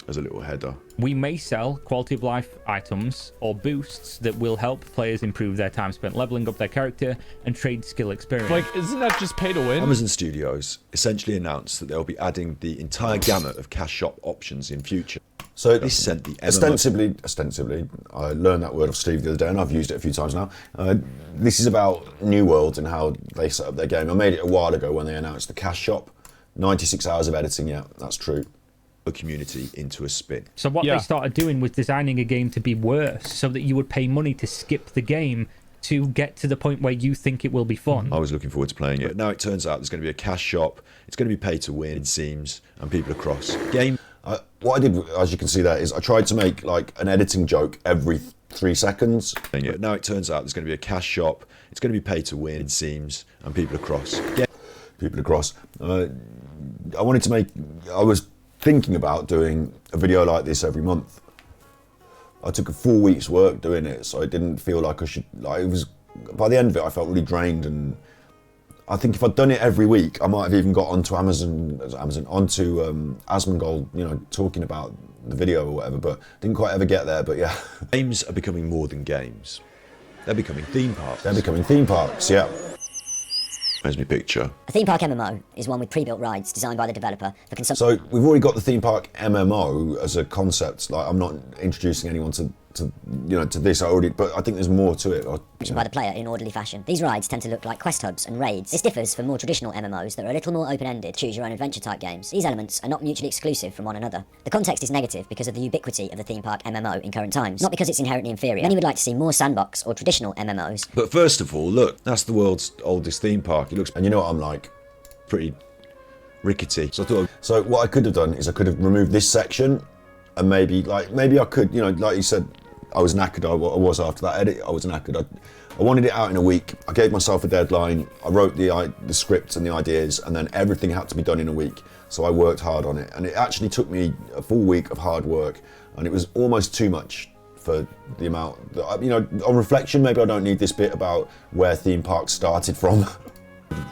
As a little header. We may sell quality of life items or boosts that will help players improve their time spent leveling up their character and trade skill experience. Like, isn't that just pay to win? Amazon Studios essentially announced that they'll be adding the entire gamut of cash shop options in future. So this sent the ostensibly, I learned that word off Steve the other day and I've used it a few times now. This is about New World and how they set up their game. I made it a while ago when they announced the cash shop. 96 hours of editing, yeah, that's true. A community into a spin. So what they started doing was designing a game to be worse so that you would pay money to skip the game to get to the point where you think it will be fun. I was looking forward to playing it. But now it turns out there's going to be a cash shop. It's going to be pay to win, it seems, and people are cross. Game. What I did, as you can see there, is I tried to make like an editing joke every 3 seconds. But now it turns out there's going to be a cash shop. It's going to be pay to win, it seems, and people are cross. People are cross. I wanted to make. I was thinking about doing a video like this every month. I took a full week's work doing it, so I didn't feel like I should. Like, it was by the end of it, I felt really drained, and I think if I'd done it every week, I might have even got onto onto Asmongold, talking about the video or whatever. But didn't quite ever get there. But yeah, games are becoming more than games. They're becoming theme parks. They're becoming theme parks. Yeah. There's my picture. A theme park MMO is one with pre-built rides designed by the developer for consumption. So we've already got the theme park MMO as a concept. Like, I'm not introducing anyone to this already, but I think there's more to it. By the player in orderly fashion. These rides tend to look like quest hubs and raids. This differs from more traditional MMOs that are a little more open-ended, choose your own adventure type games. These elements are not mutually exclusive from one another. The context is negative because of the ubiquity of the theme park MMO in current times, not because it's inherently inferior. Many would like to see more sandbox or traditional MMOs. But first of all, look, that's the world's oldest theme park. It looks, and you know what I'm like, pretty rickety. So what I could have done is I could have removed this section, and maybe I could, like you said, I was knackered. I was after that edit. I was knackered. I wanted it out in a week. I gave myself a deadline. I wrote the scripts and the ideas, and then everything had to be done in a week. So I worked hard on it, and it actually took me a full week of hard work, and it was almost too much for the amount that, on reflection, maybe I don't need this bit about where theme parks started from.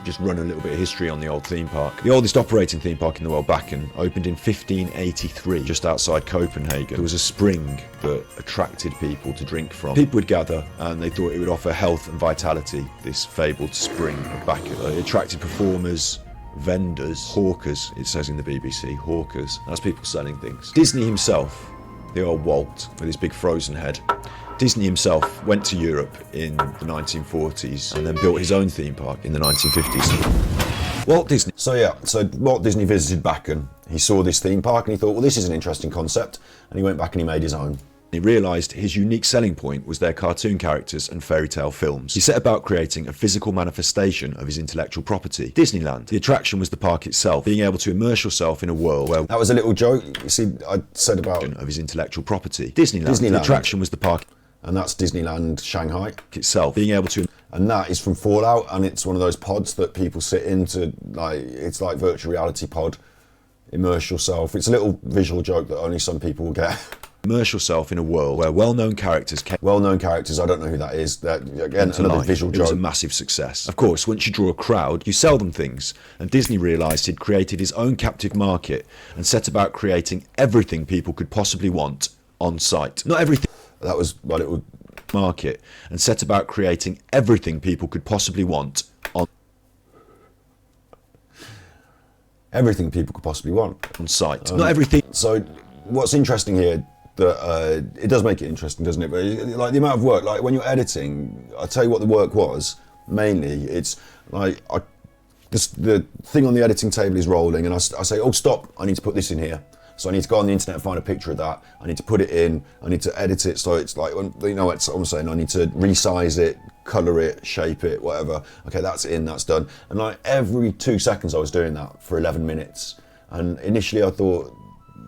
Just run a little bit of history on the old theme park. The oldest operating theme park in the world, Bakken, opened in 1583, just outside Copenhagen. There was a spring that attracted people to drink from. People would gather, and they thought it would offer health and vitality, this fabled spring of Bakken. It attracted performers, vendors, hawkers, it says in the BBC, hawkers. That's people selling things. Disney himself, the old Walt with his big frozen head, Disney himself went to Europe in the 1940s and then built his own theme park in the 1950s. Walt Disney. So Walt Disney visited Bakken. He saw this theme park and he thought, well, this is an interesting concept. And he went back and he made his own. He realised his unique selling point was their cartoon characters and fairy tale films. He set about creating a physical manifestation of his intellectual property. Disneyland. The attraction was the park itself, being able to immerse yourself in a world where... That was a little joke, you see, I said about... ...of his intellectual property. Disneyland. The attraction was the park... And that's Disneyland Shanghai itself, being able to... And that is from Fallout, and it's one of those pods that people sit into, like, it's like virtual reality pod. Immerse yourself. It's a little visual joke that only some people will get. Immerse yourself in a world where well-known characters came... Well-known characters, I don't know who that is. That, again, another visual joke. It was a massive success. Of course, once you draw a crowd, you sell them things. And Disney realised he'd created his own captive market and set about creating everything people could possibly want on site. Not everything... That was what it would... Market. And set about creating everything people could possibly want on... Everything people could possibly want. On site. Not everything... So, what's interesting here... That it does make it interesting, doesn't it? But like the amount of work, like when you're editing, I'll tell you what the work was. Mainly, it's like the thing on the editing table is rolling, and I say, "Oh, stop! I need to put this in here." So I need to go on the internet and find a picture of that. I need to put it in. I need to edit it. So it's like, you know, it's what I'm saying. I need to resize it, color it, shape it, whatever. Okay, that's in. That's done. And like every 2 seconds, I was doing that for 11 minutes. And initially, I thought,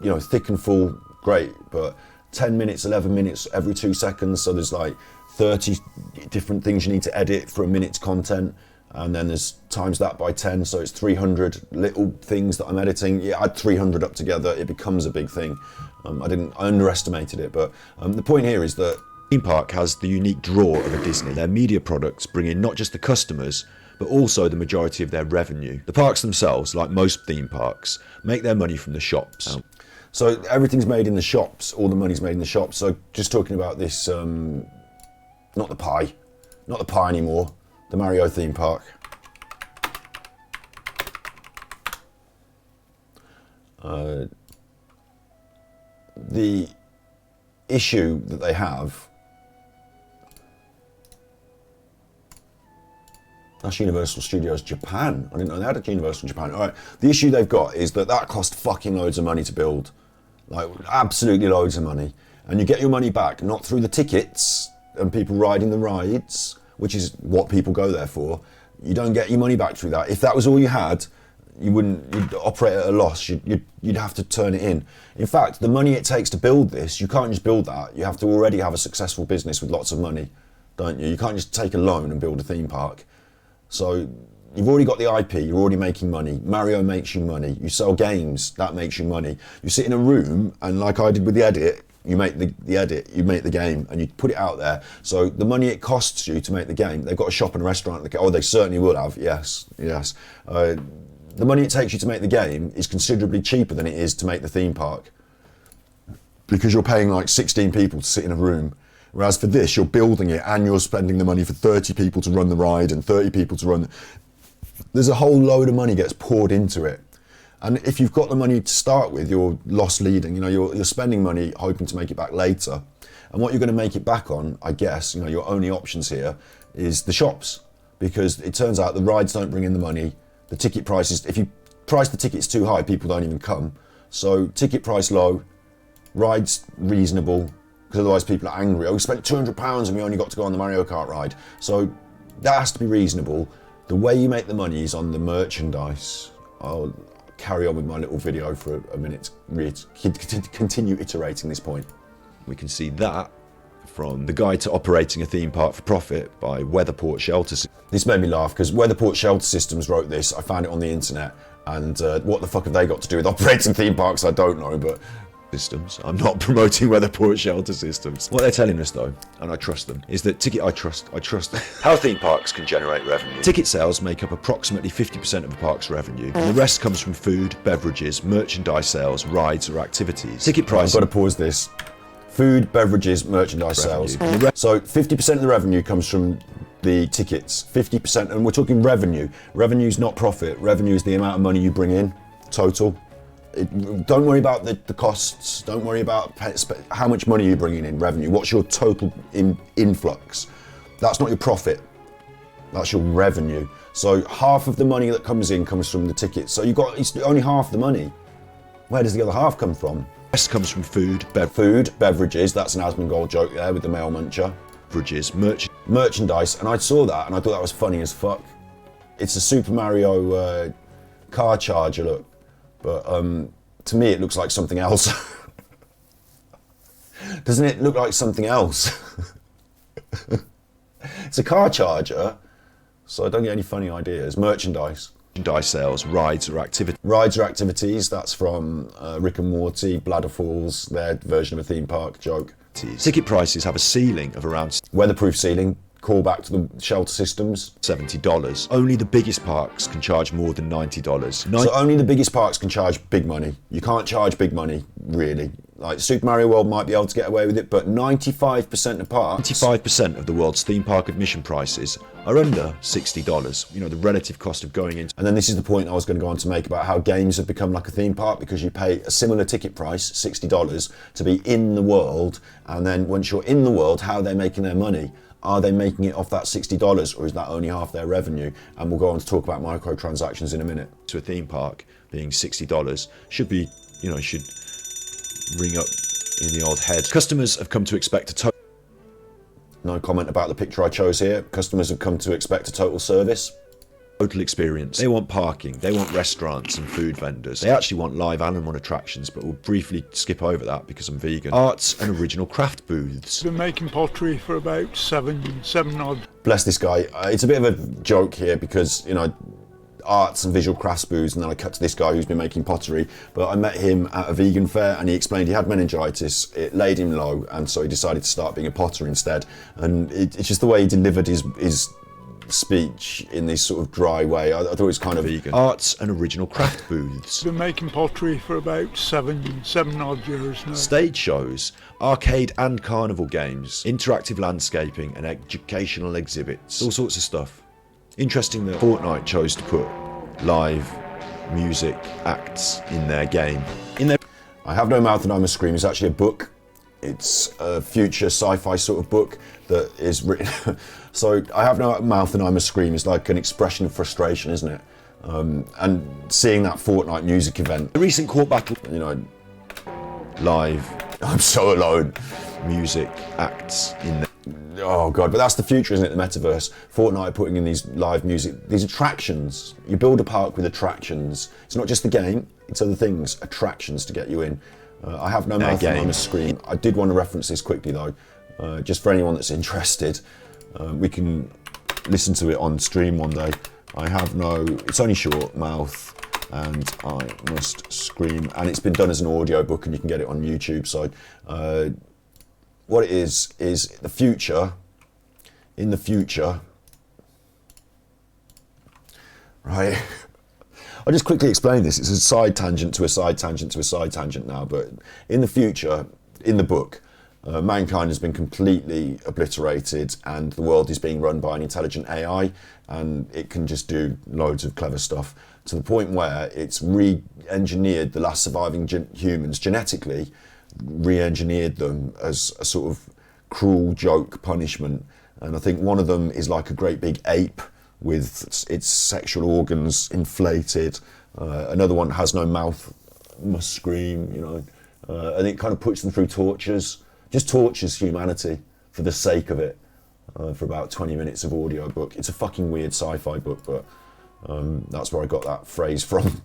you know, thick and full. Great, but 10 minutes, 11 minutes every 2 seconds, so there's like 30 different things you need to edit for a minute's content, and then there's times that by 10, so it's 300 little things that I'm editing. Yeah, add 300 up together, it becomes a big thing. I underestimated it, but the point here is that theme park has the unique draw of a Disney. Their media products bring in not just the customers, but also the majority of their revenue. The parks themselves, like most theme parks, make their money from the shops. So everything's made in the shops, all the money's made in the shops. So just talking about this, not the pie anymore, the Mario theme park. The issue that they have, that's Universal Studios Japan. I didn't know they had a Universal Japan. All right, the issue they've got is that cost fucking loads of money to build. Like, absolutely loads of money. And you get your money back, not through the tickets and people riding the rides, which is what people go there for. You don't get your money back through that. If that was all you had, you'd operate at a loss. You'd have to turn it in. In fact, the money it takes to build this, you can't just build that. You have to already have a successful business with lots of money, don't you? You can't just take a loan and build a theme park. So you've already got the IP, you're already making money. Mario makes you money. You sell games, that makes you money. You sit in a room, and like I did with the edit, you make the edit, you make the game, and you put it out there. So the money it costs you to make the game, they've got a shop and a restaurant. Oh, they certainly will have, yes. The money it takes you to make the game is considerably cheaper than it is to make the theme park. Because you're paying like 16 people to sit in a room. Whereas for this, you're building it and you're spending the money for 30 people to run the ride and 30 people to run. There's a whole load of money gets poured into it. And if you've got the money to start with, you're loss leading. You know, you're spending money hoping to make it back later. And what you're going to make it back on, I guess, you know, your only options here is the shops. Because it turns out the rides don't bring in the money. The ticket prices, if you price the tickets too high, people don't even come. So ticket price low, rides reasonable, because otherwise people are angry. Oh, we spent £200 and we only got to go on the Mario Kart ride. So that has to be reasonable. The way you make the money is on the merchandise. I'll carry on with my little video for a minute, continue iterating this point. We can see that from the Guide to Operating a Theme Park for Profit by Weatherport Shelter Systems. This made me laugh because Weatherport Shelter Systems wrote this. I found it on the internet, and what the fuck have they got to do with operating theme parks? I don't know, but systems. I'm not promoting Weatherport Shelter Systems. What they're telling us though, and I trust them, is that I trust how theme parks can generate revenue. Ticket sales make up approximately 50% of a park's revenue, and the rest comes from food, beverages, merchandise sales, rides or activities. Ticket price. I've got to pause this. Food, beverages, merchandise sales. So 50% of the revenue comes from the tickets. 50%, and we're talking revenue. Revenue's not profit. Revenue is the amount of money you bring in, total. Don't worry about the costs. Don't worry about how much money you're bringing in revenue. What's your total influx? That's not your profit. That's your revenue. So half of the money that comes in comes from the tickets. So it's only half the money. Where does the other half come from? The rest comes from food, beverages. That's an Asmongold joke there with the male muncher. beverages, merchandise. And I saw that and I thought that was funny as fuck. It's a Super Mario car charger look, but to me it looks like something else. Doesn't it look like something else? It's a car charger, so I don't get any funny ideas. Merchandise sales, rides or activities. That's from Rick and Morty, Bladder Falls, their version of a theme park joke. Ticket prices have a ceiling of around weatherproof ceiling. Call back to the shelter systems. $70. Only the biggest parks can charge more than $90. So only the biggest parks can charge big money. You can't charge big money, really. Like Super Mario World might be able to get away with it, but 95% of parks... 95% of the world's theme park admission prices are under $60. You know, the relative cost of going into... And then this is the point I was going to go on to make about how games have become like a theme park because you pay a similar ticket price, $60, to be in the world. And then once you're in the world, how are they making their money? Are they making it off that $60 or is that only half their revenue? And we'll go on to talk about microtransactions in a minute. To a theme park being $60 should be, you know, should ring up in the old head. Customers have come to expect a total... No comment about the picture I chose here. Customers have come to expect a total service. Total experience. They want parking, they want restaurants and food vendors. They actually want live animal attractions, but we'll briefly skip over that because I'm vegan. Arts and original craft booths. Been making pottery for about seven odd. Bless this guy. It's a bit of a joke here because, you know, arts and visual crafts booths, and then I cut to this guy who's been making pottery. But I met him at a vegan fair and he explained he had meningitis. It laid him low, and so he decided to start being a potter instead. And it's just the way he delivered his speech in this sort of dry way. I thought it was kind of vegan. Arts and original craft booths. Been making pottery for about seven odd years now. Stage shows, arcade and carnival games, interactive landscaping and educational exhibits, all sorts of stuff. Interesting that Fortnite chose to put live music acts in their game. I Have No Mouth and I Must Scream is actually a book. It's a future sci-fi sort of book that is written. So I Have No Mouth and I Must Scream is like an expression of frustration, isn't it? And seeing that Fortnite music event. The recent court battle, you know, live. I'm so alone. Music acts in there. Oh god, but that's the future, isn't it? The metaverse. Fortnite putting in these live music, these attractions. You build a park with attractions. It's not just the game, it's other things, attractions to get you in. I Have No Mouth and I Must Scream. I did want to reference this quickly though, just for anyone that's interested. We can listen to it on stream one day. It's only short, Mouth and I Must Scream, and it's been done as an audio book and you can get it on YouTube. So what it is the future, in the future, right? I'll just quickly explain this. It's a side tangent to a side tangent to a side tangent now, but in the future, in the book, mankind has been completely obliterated and the world is being run by an intelligent AI and it can just do loads of clever stuff to the point where it's re-engineered the last surviving humans genetically, re-engineered them as a sort of cruel joke punishment. And I think one of them is like a great big ape with its sexual organs inflated. Another one has no mouth, must scream, you know. And it kind of puts them through tortures, just tortures humanity for the sake of it, for about 20 minutes of audio book. It's a fucking weird sci-fi book, but that's where I got that phrase from.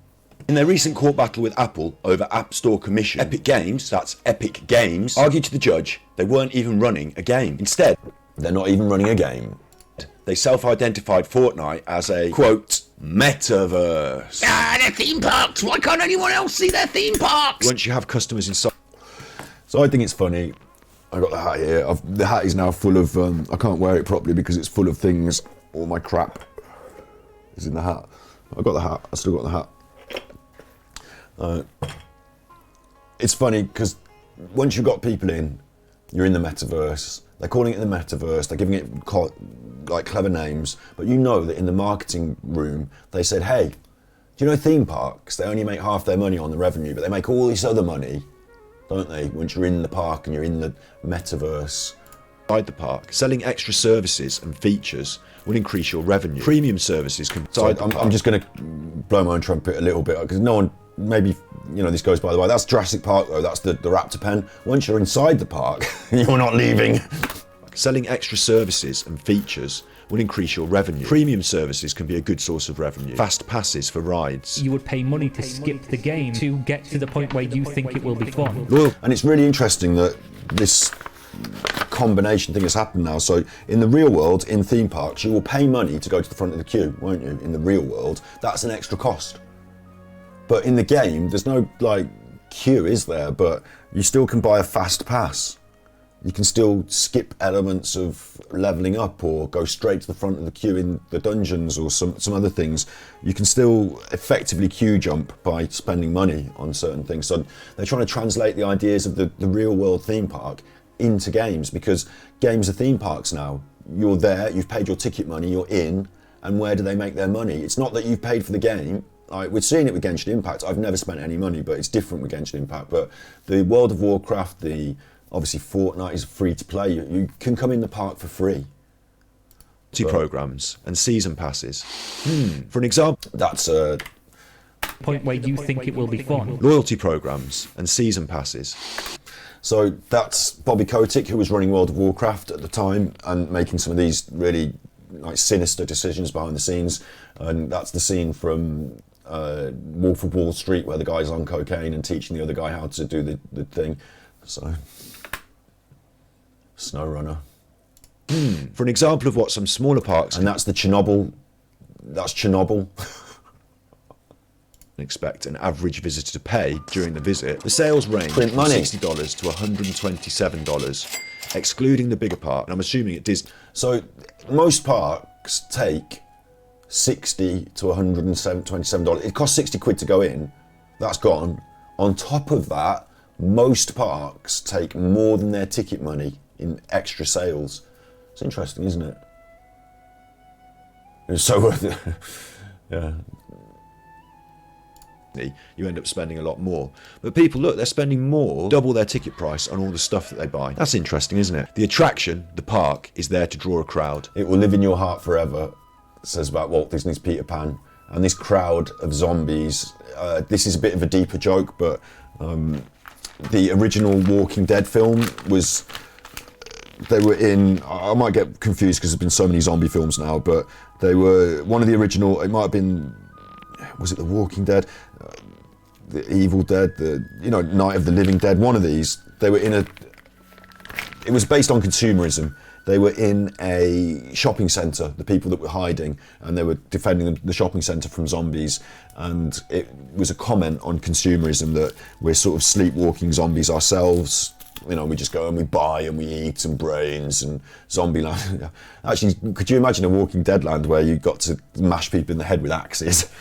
In their recent court battle with Apple over App Store Commission, Epic Games, that's Epic Games, argued to the judge they weren't even running a game. Instead, they're not even running a game. They self-identified Fortnite as a, quote, metaverse. Ah, they're theme parks! Why can't anyone else see their theme parks? Once you have customers inside... So I think it's funny. I got the hat here. The hat is now full of... I can't wear it properly because it's full of things. All my crap is in the hat. I got the hat. I still got the hat. It's funny because once you've got people in, you're in the metaverse. They're calling it the metaverse. They're giving it like clever names, but you know that in the marketing room they said, "Hey, do you know theme parks? They only make half their money on the revenue, but they make all this other money, don't they? Once you're in the park and you're in the metaverse." inside the park. Selling extra services and features will increase your revenue. Premium services can... So I'm just going to blow my own trumpet a little bit, because no one, maybe, you know, this goes by the way, that's Jurassic Park though, that's the raptor pen. Once you're inside the park, you're not leaving. Selling extra services and features will increase your revenue. Premium services can be a good source of revenue. Fast passes for rides. You would pay money to skip the game to get to the point where you think it will be fun. And it's really interesting that this combination thing has happened now. So in the real world, in theme parks, you will pay money to go to the front of the queue, won't you? In the real world, that's an extra cost. But in the game, there's no like queue, is there? But you still can buy a fast pass. You can still skip elements of leveling up or go straight to the front of the queue in the dungeons or some other things. You can still effectively queue jump by spending money on certain things. So they're trying to translate the ideas of the real world theme park into games, because games are theme parks now. You're there, you've paid your ticket money, you're in, and where do they make their money? It's not that you've paid for the game. We're seeing it with Genshin Impact. I've never spent any money, but it's different with Genshin Impact. But the World of Warcraft, obviously Fortnite is free to play. You can come in the park for free. Programs and season passes. For an example, that's a point where you think it will be fun. Loyalty programs and season passes. So that's Bobby Kotick, who was running World of Warcraft at the time and making some of these really like sinister decisions behind the scenes. And that's the scene from Wolf of Wall Street, where the guy's on cocaine and teaching the other guy how to do the thing. So, SnowRunner. For an example of what some smaller parks... And that's the Chernobyl. That's Chernobyl. Expect an average visitor to pay during the visit. The sales range from $60 to $127, excluding the bigger park. And I'm assuming it is. So most parks take $60 to $127. It costs 60 quid to go in. That's gone. On top of that, most parks take more than their ticket money in extra sales. It's interesting, isn't it? It's so worth it. Yeah. You end up spending a lot more. But people, look, they're spending more, double their ticket price on all the stuff that they buy. That's interesting, isn't it? The attraction, the park, is there to draw a crowd. It will live in your heart forever, it says about Walt Disney's Peter Pan. And this crowd of zombies, this is a bit of a deeper joke, but the original Walking Dead film was... They were in, I might get confused because there's been so many zombie films now, but they were one of the original, it might have been, was it The Walking Dead, The Evil Dead, Night of the Living Dead, one of these. They were in it was based on consumerism. They were in a shopping centre, the people that were hiding, and they were defending the shopping centre from zombies. And it was a comment on consumerism that we're sort of sleepwalking zombies ourselves. You know, we just go and we buy and we eat and brains and zombie land. Actually, could you imagine a Walking Dead land where you got to mash people in the head with axes?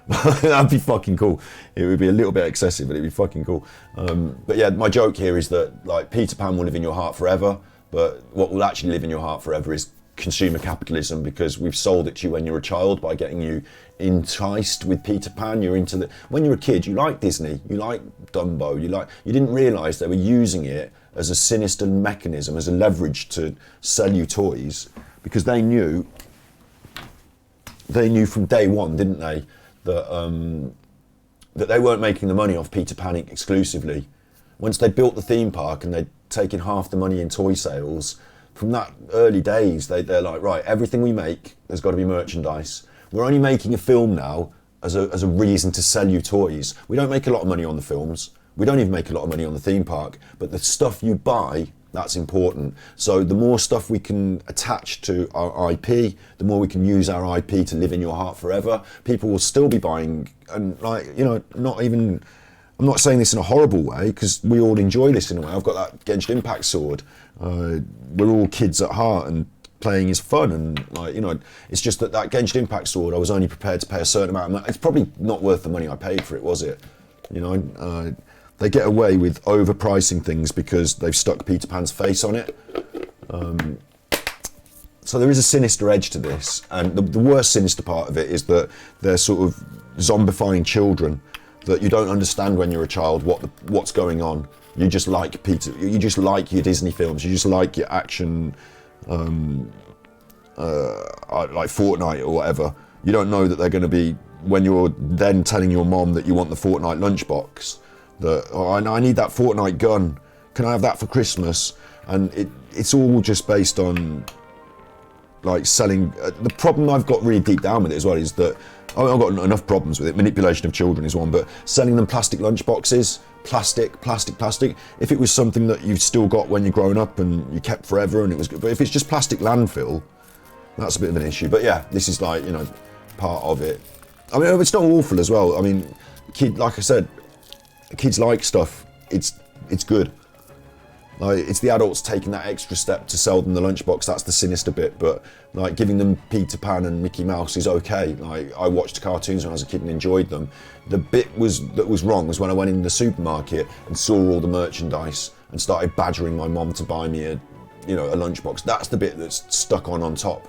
That'd be fucking cool. It would be a little bit excessive, but it'd be fucking cool. But yeah, my joke here is that like Peter Pan will live in your heart forever, but what will actually live in your heart forever is consumer capitalism, because we've sold it to you when you're a child by getting you enticed with Peter Pan. You're into when you're a kid, you like Disney, you like Dumbo, you didn't realise they were using it as a sinister mechanism, as a leverage to sell you toys, because they knew from day one, didn't they, that they weren't making the money off Peter Pan exclusively. Once they built the theme park and they'd taken half the money in toy sales, from that early days, they're like, right, everything we make, there's got to be merchandise. We're only making a film now as a reason to sell you toys. We don't make a lot of money on the films. We don't even make a lot of money on the theme park, but the stuff you buy, that's important. So the more stuff we can attach to our IP, the more we can use our IP to live in your heart forever. People will still be buying, and I'm not saying this in a horrible way, because we all enjoy this in a way. I've got that Genshin Impact sword. We're all kids at heart, and playing is fun, and it's just that Genshin Impact sword, I was only prepared to pay a certain amount of money. It's probably not worth the money I paid for it, was it? They get away with overpricing things because they've stuck Peter Pan's face on it. So there is a sinister edge to this, and the worst sinister part of it is that they're sort of zombifying children, that you don't understand when you're a child what's going on. You just like Peter. You just like your Disney films. You just like your action, like Fortnite or whatever. You don't know that they're going to be, when you're then telling your mom that you want the Fortnite lunchbox, that, oh, I need that Fortnite gun. Can I have that for Christmas? And it's all just based on like selling. The problem I've got really deep down with it as well is that I've got enough problems with it. Manipulation of children is one, but selling them plastic lunchboxes, plastic. If it was something that you've still got when you're growing up and you kept forever and it was good, but if it's just plastic landfill, that's a bit of an issue. But yeah, this is like, you know, part of it. I mean, it's not awful as well. I mean, like I said, kids like stuff. It's good. Like, it's the adults taking that extra step to sell them the lunchbox. That's the sinister bit. But like giving them Peter Pan and Mickey Mouse is okay. Like, I watched cartoons when I was a kid and enjoyed them. The bit that was wrong was when I went in the supermarket and saw all the merchandise and started badgering my mom to buy me a lunchbox. That's the bit that's stuck on top,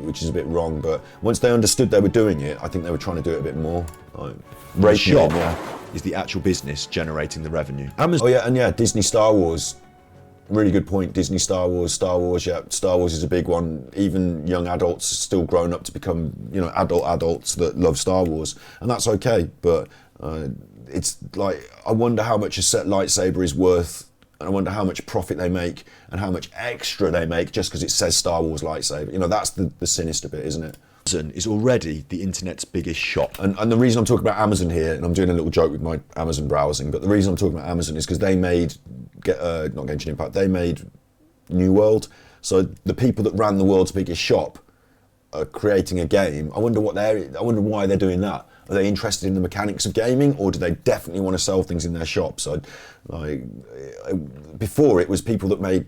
which is a bit wrong. But once they understood they were doing it, I think they were trying to do it a bit more. Like, the shop is the actual business generating the revenue. Amazon. Oh yeah, and yeah, Disney Star Wars. Really good point. Disney Star Wars, yeah. Star Wars is a big one. Even young adults are still growing up to become, adults that love Star Wars, and that's okay. But it's like, I wonder how much a set lightsaber is worth, and I wonder how much profit they make and how much extra they make just because it says Star Wars lightsaber. That's the sinister bit, isn't it? Amazon is already the internet's biggest shop. And the reason I'm talking about Amazon here, and I'm doing a little joke with my Amazon browsing, but the reason I'm talking about Amazon is because they made, not Genshin Impact, they made New World. So the people that ran the world's biggest shop are creating a game. I wonder why they're doing that. Are they interested in the mechanics of gaming, or do they definitely want to sell things in their shop? So, before it was people that made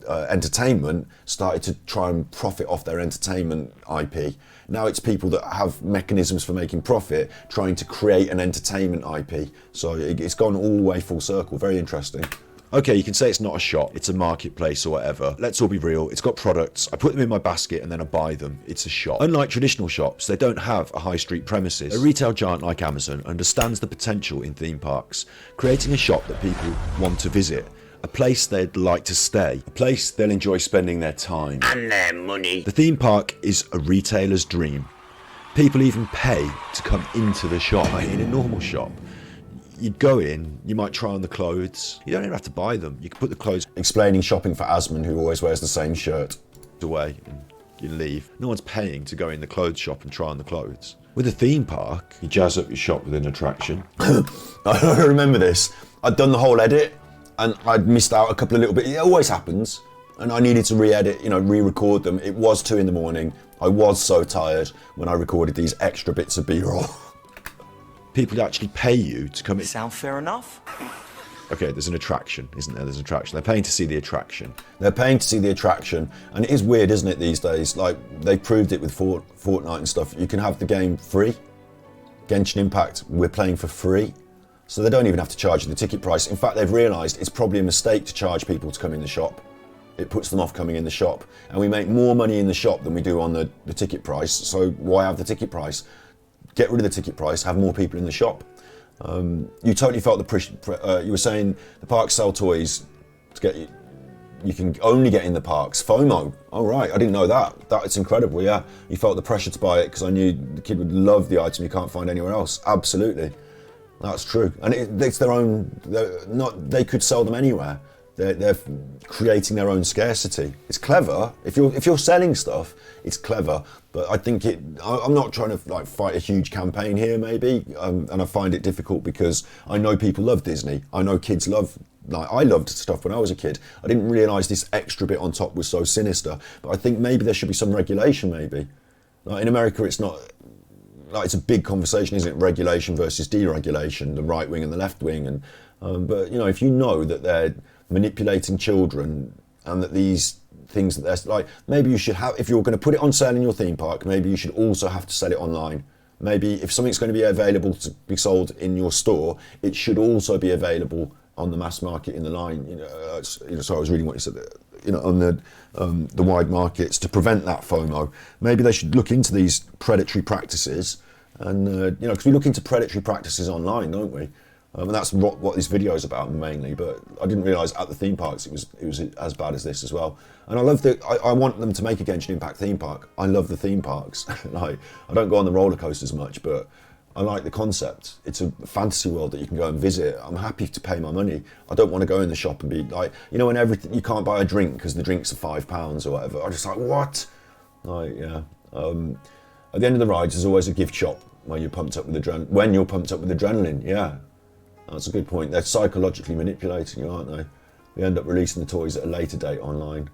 entertainment started to try and profit off their entertainment IP. Now it's people that have mechanisms for making profit trying to create an entertainment IP. So it's gone all the way full circle. Very interesting. Okay, you can say it's not a shop, it's a marketplace or whatever. Let's all be real, it's got products, I put them in my basket and then I buy them. It's a shop. Unlike traditional shops, they don't have a high street premises. A retail giant like Amazon understands the potential in theme parks, creating a shop that people want to visit, a place they'd like to stay, a place they'll enjoy spending their time and their money. The theme park is a retailer's dream. People even pay to come into the shop. In a normal shop, you'd go in, you might try on the clothes. You don't even have to buy them. You can put the clothes... Explaining shopping for Asman, who always wears the same shirt. ...away and you leave. No one's paying to go in the clothes shop and try on the clothes. With a theme park, you jazz up your shop with an attraction. I remember this. I'd done the whole edit and I'd missed out a couple of little bits. It always happens. And I needed to re-edit, re-record them. It was 2 a.m. I was so tired when I recorded these extra bits of B-roll. People actually pay you to come in. Sound fair enough? Okay, there's an attraction, isn't there? There's an attraction. They're paying to see the attraction. They're paying to see the attraction. And it is weird, isn't it, these days? Like, they proved it with Fortnite and stuff. You can have the game free. Genshin Impact, we're playing for free. So they don't even have to charge you the ticket price. In fact, they've realised it's probably a mistake to charge people to come in the shop. It puts them off coming in the shop. And we make more money in the shop than we do on the ticket price. So why have the ticket price? Get rid of the ticket price, have more people in the shop. You totally felt the pressure. You were saying the parks sell toys to get you. You can only get in the parks. FOMO. Oh right, I didn't know that. It's incredible. Yeah, you felt the pressure to buy it because I knew the kid would love the item you can't find anywhere else. Absolutely, that's true. And it's their own. They could sell them anywhere. They're creating their own scarcity. It's clever. If you're selling stuff, it's clever. But I think I'm not trying to fight a huge campaign here, maybe. And I find it difficult because I know people love Disney. I know kids love. I loved stuff when I was a kid. I didn't realise this extra bit on top was so sinister. But I think maybe there should be some regulation. Maybe. In America, it's not. It's a big conversation, isn't it? Regulation versus deregulation, the right wing and the left wing, and but if you know that they're manipulating children and that these things that they're maybe you should have, if you're going to put it on sale in your theme park, maybe you should also have to sell it online. Maybe if something's going to be available to be sold in your store, it should also be available on the mass market in the line. So I was reading what you said there, on the wide markets to prevent that FOMO. Maybe they should look into these predatory practices, and because we look into predatory practices online, don't we? And that's what this video is about mainly, but I didn't realise at the theme parks it was as bad as this as well. And I love I want them to make a Genshin Impact theme park. I love the theme parks. Like, I don't go on the roller coasters much, but I like the concept. It's a fantasy world that you can go and visit. I'm happy to pay my money. I don't want to go in the shop and be like, you know, when everything, you can't buy a drink because the drinks are £5 or whatever. I'm just like, what? Like, yeah. At the end of the rides, there's always a gift shop when you're pumped up with adrenaline. Yeah. That's a good point. They're psychologically manipulating you, aren't they? They end up releasing the toys at a later date online.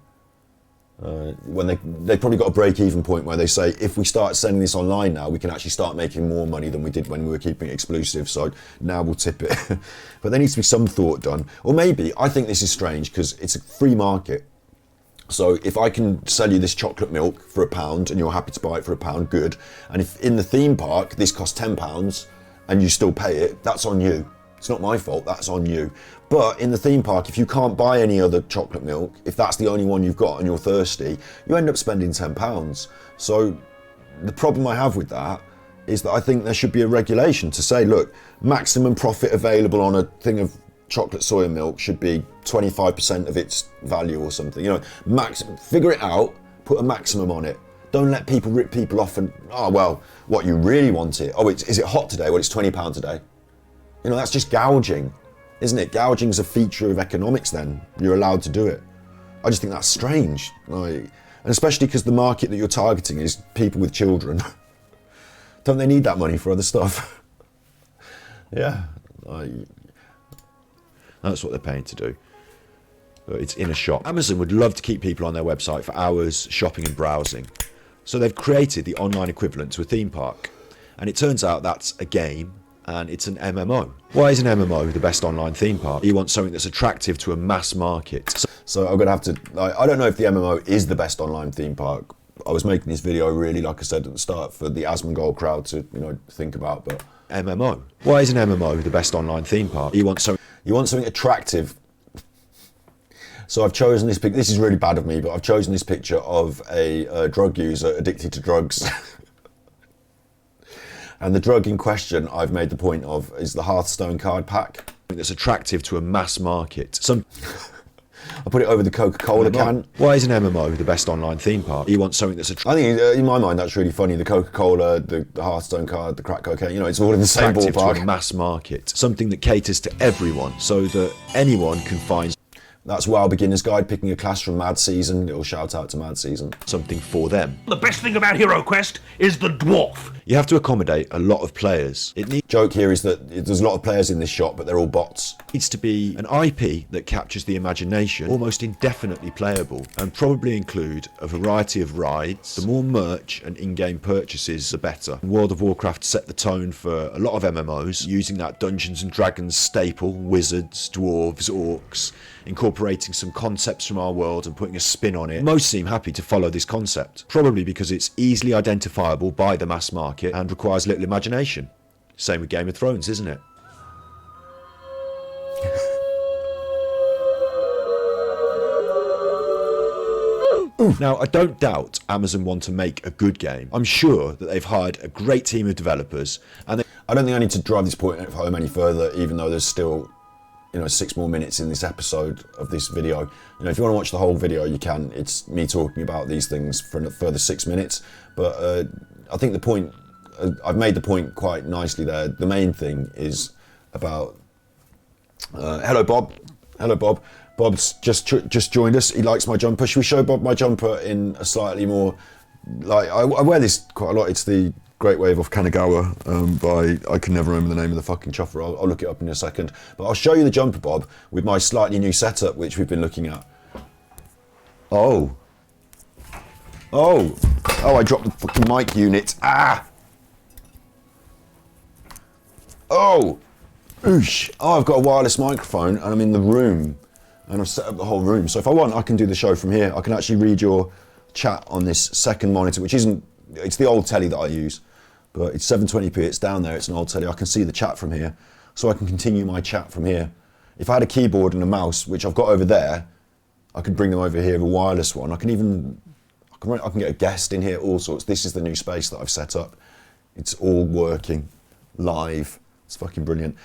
When they've probably got a break-even point where they say, if we start sending this online now, we can actually start making more money than we did when we were keeping it exclusive, so now we'll tip it. But there needs to be some thought done. Or maybe, I think this is strange, because it's a free market. So if I can sell you this chocolate milk for £1 and you're happy to buy it for £1, good. And if in the theme park this costs £10 and you still pay it, that's on you. It's not my fault, that's on you. But in the theme park, if you can't buy any other chocolate milk, if that's the only one you've got and you're thirsty, you end up spending £10. So the problem I have with that is that I think there should be a regulation to say, look, maximum profit available on a thing of chocolate soya milk should be 25% of its value or something. You know, figure it out, put a maximum on it. Don't let people rip people off and, oh, well, what, you really want it? Oh, is it hot today? Well, it's £20 a day. You know, that's just gouging, isn't it? Gouging is a feature of economics then. You're allowed to do it. I just think that's strange. Like, and especially because the market that you're targeting is people with children. Don't they need that money for other stuff? Yeah. That's what they're paying to do. But it's in a shop. Amazon would love to keep people on their website for hours shopping and browsing. So they've created the online equivalent to a theme park. And it turns out that's a game, and it's an MMO. Why is an MMO the best online theme park? You want something that's attractive to a mass market. So I'm gonna have to, I don't know if the MMO is the best online theme park. I was making this video really, like I said at the start, for the Asmongold crowd to, you know, think about, but... MMO. Why is an MMO the best online theme park? You want something attractive. So I've chosen this picture, this is really bad of me, but I've chosen this picture of a drug user addicted to drugs. And the drug in question, I've made the point of, is the Hearthstone card pack. That's attractive to a mass market. I put it over the Coca-Cola can. Why is an MMO the best online theme park? You want something that's I think, in my mind, that's really funny. The Coca-Cola, the Hearthstone card, the crack cocaine, you know, it's all in the same attractive ballpark. to a mass market. Something that caters to everyone, so that anyone can find... That's WoW Beginner's Guide, picking a class from Mad Season. Little shout out to Mad Season. Something for them. The best thing about Hero Quest is the dwarf. You have to accommodate a lot of players. Joke here is that there's a lot of players in this shop, but they're all bots. It needs to be an IP that captures the imagination, almost indefinitely playable, and probably include a variety of rides. The more merch and in-game purchases, the better. World of Warcraft set the tone for a lot of MMOs, using that Dungeons and Dragons staple, wizards, dwarves, orcs, incorporating some concepts from our world and putting a spin on it. Most seem happy to follow this concept, probably because it's easily identifiable by the mass market and requires little imagination. Same with Game of Thrones, isn't it? Now, I don't doubt Amazon want to make a good game. I'm sure that they've hired a great team of developers, and I don't think I need to drive this point home any further, even though there's still, you know, 6 more minutes in this episode of this video. You know, if you want to watch the whole video, you can. It's me talking about these things for a further 6 minutes. But I think the point, I've made the point quite nicely there. The main thing is about, hello Bob. Hello Bob. Bob's just joined us. He likes my jumper. Should we show Bob my jumper in a slightly more, like, I wear this quite a lot. It's the Great Wave of Kanagawa by, I can never remember the name of the fucking chopper. I'll look it up in a second. But I'll show you the jumper, Bob, with my slightly new setup, which we've been looking at. Oh, I dropped the fucking mic unit. Ah! Oh! Oosh! Oh, I've got a wireless microphone and I'm in the room. And I've set up the whole room. So if I want, I can do the show from here. I can actually read your chat on this second monitor, which isn't, it's the old telly that I use. But it's 720p, it's down there, it's an old telly. I can see the chat from here. So I can continue my chat from here. If I had a keyboard and a mouse, which I've got over there, I could bring them over here, a wireless one. I can get a guest in here, all sorts. This is the new space that I've set up. It's all working live. It's fucking brilliant.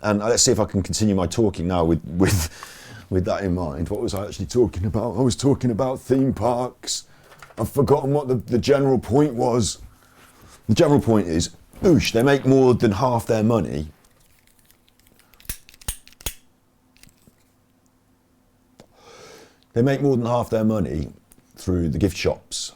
And let's see if I can continue my talking now with that in mind. What was I actually talking about? I was talking about theme parks. I've forgotten what the general point was. The general point is, oosh, they make more than half their money. They make more than half their money through the gift shops.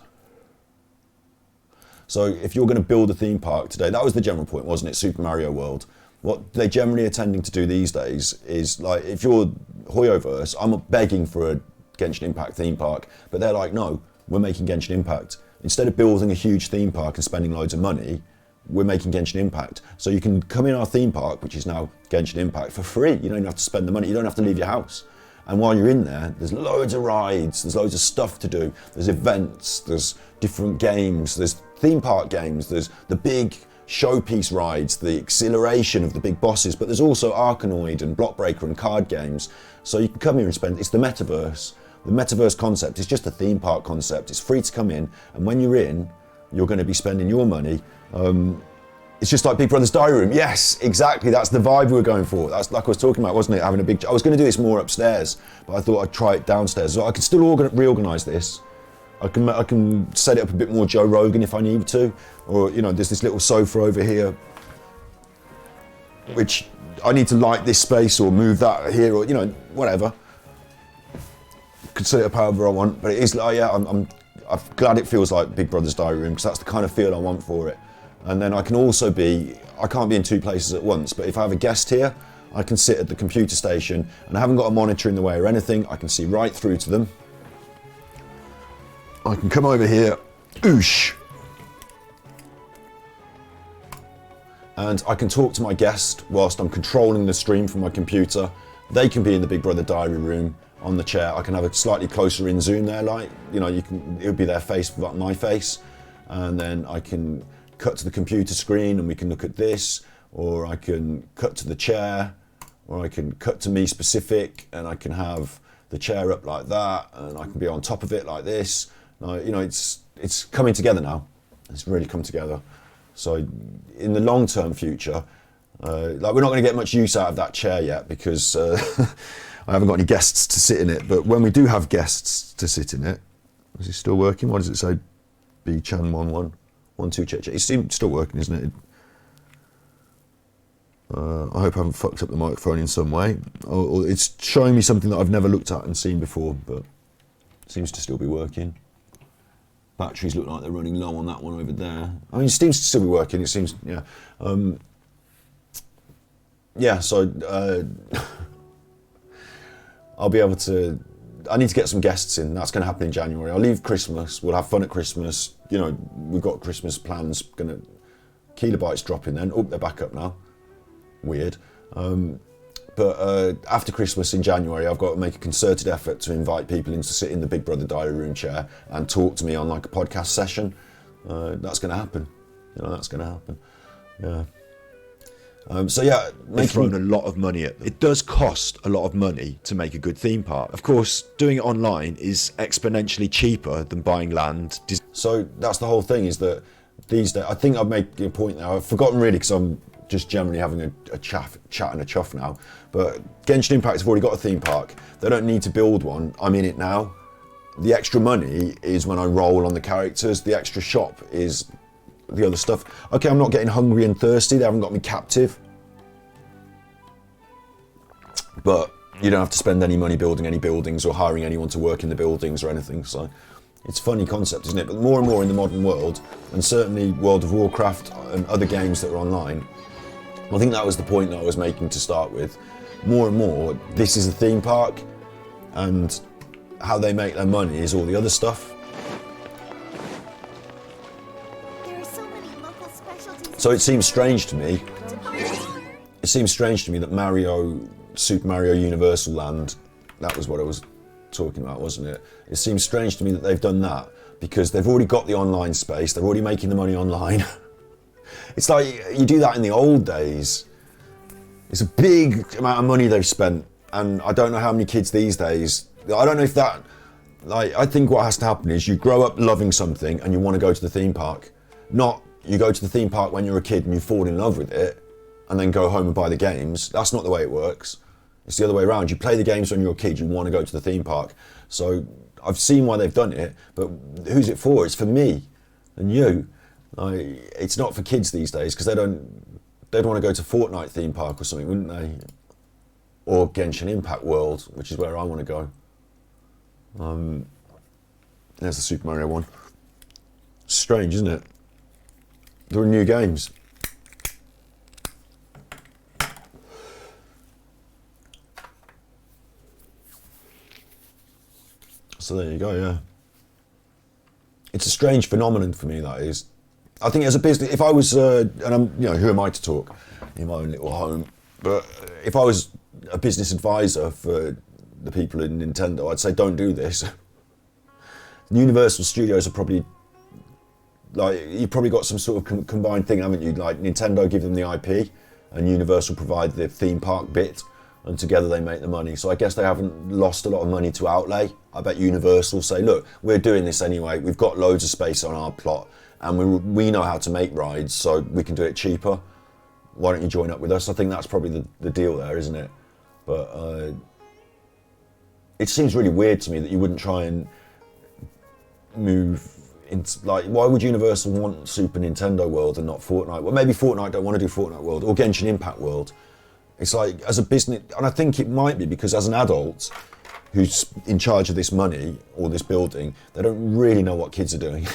So if you're going to build a theme park today, that was the general point, wasn't it? Super Mario World. What they generally are tending to do these days is, like, if you're Hoyoverse, I'm begging for a Genshin Impact theme park, but they're like, no, we're making Genshin Impact. Instead of building a huge theme park and spending loads of money, we're making Genshin Impact. So you can come in our theme park, which is now Genshin Impact, for free. You don't even have to spend the money. You don't have to leave your house. And while you're in there, there's loads of rides, there's loads of stuff to do. There's events, there's different games, there's theme park games, there's the big showpiece rides, the exhilaration of the big bosses, but there's also Arkanoid and Block Breaker and card games. So you can come here and spend, it's the metaverse. The metaverse concept is just a theme park concept. It's free to come in, and when you're in, you're going to be spending your money. It's just like Big Brother's Diary Room. Yes, exactly, that's the vibe we were going for. That's like I was talking about, wasn't it? Having a big, I was going to do this more upstairs, but I thought I'd try it downstairs. So I can still reorganise this. I can set it up a bit more Joe Rogan if I need to, or, you know, there's this little sofa over here, which I need to light this space or move that here, or, you know, whatever. Could set it up however I want, but it is like, yeah, I'm glad it feels like Big Brother's Diary Room, because that's the kind of feel I want for it. And then I can also be, I can't be in two places at once, but if I have a guest here, I can sit at the computer station, and I haven't got a monitor in the way or anything. I can see right through to them. I can come over here, oosh, and I can talk to my guest whilst I'm controlling the stream from my computer. They can be in the Big Brother Diary Room on the chair. I can have a slightly closer in zoom there, like, you know, it would be their face, like my face, and then I can cut to the computer screen and we can look at this, or I can cut to the chair, or I can cut to me specific, and I can have the chair up like that, and I can be on top of it like this. You know, it's coming together now. It's really come together. So in the long-term future, like, we're not going to get much use out of that chair yet, because I haven't got any guests to sit in it. But when we do have guests to sit in it, is it still working? What does it say? B-Chan11, 12 check. It's still working, isn't it? I hope I haven't fucked up the microphone in some way. Or it's showing me something that I've never looked at and seen before, but it seems to still be working. Batteries look like they're running low on that one over there. I mean, it seems to still be working. It seems, yeah. Yeah, so I'll be able to, I need to get some guests in. That's going to happen in January. I'll leave Christmas. We'll have fun at Christmas. You know, we've got Christmas plans. Gonna, Kilobytes dropping then. Oh, they're back up now. Weird. But after Christmas in January, I've got to make a concerted effort to invite people in to sit in the Big Brother Diary Room chair and talk to me on, like, a podcast session. That's going to happen. You know, that's going to happen. Yeah. So yeah, They've thrown a lot of money at them. It does cost a lot of money to make a good theme park. Of course, doing it online is exponentially cheaper than buying land. So that's the whole thing, is that these days, I think I've made a point now. I've forgotten really, because I'm just generally having a chat and a chuff now. But Genshin Impact have already got a theme park. They don't need to build one. I'm in it now. The extra money is when I roll on the characters. The extra shop is the other stuff. Okay, I'm not getting hungry and thirsty. They haven't got me captive. But you don't have to spend any money building any buildings or hiring anyone to work in the buildings or anything. So it's a funny concept, isn't it? But more and more in the modern world, and certainly World of Warcraft and other games that are online, I think that was the point that I was making to start with. More and more, this is a theme park, and how they make their money is all the other stuff. There are so many local specialties. So it seems strange to me. It seems strange to me that Super Mario Universal Land, that was what I was talking about, wasn't it? It seems strange to me that they've done that, because they've already got the online space, they're already making the money online. It's like you do that in the old days. It's a big amount of money they've spent, and I don't know how many kids these days, I don't know if that, like, I think what has to happen is you grow up loving something and you want to go to the theme park. Not you go to the theme park when you're a kid and you fall in love with it and then go home and buy the games. That's not the way it works. It's the other way around. You play the games when you're a kid, you want to go to the theme park. So I've seen why they've done it, but who's it for? It's for me and you. It's not for kids these days, because they'd want to go to Fortnite theme park or something, wouldn't they? Or Genshin Impact World, which is where I want to go. There's the Super Mario one. Strange, isn't it? There are new games. So there you go, yeah. It's a strange phenomenon for me, that is. I think as a business, if I was, and I'm, who am I to talk in my own little home? But if I was a business advisor for the people in Nintendo, I'd say don't do this. Universal Studios are probably, you've probably got some sort of combined thing, haven't you? Like Nintendo give them the IP, and Universal provide the theme park bit, and together they make the money. So I guess they haven't lost a lot of money to outlay. I bet Universal say, look, we're doing this anyway. We've got loads of space on our plot, and we know how to make rides, so we can do it cheaper. Why don't you join up with us? I think that's probably the deal there, isn't it? But it seems really weird to me that you wouldn't try and move into, why would Universal want Super Nintendo World and not Fortnite? Well, maybe Fortnite don't want to do Fortnite World, or Genshin Impact World. It's like, as a business, and I think it might be because as an adult who's in charge of this money or this building, they don't really know what kids are doing.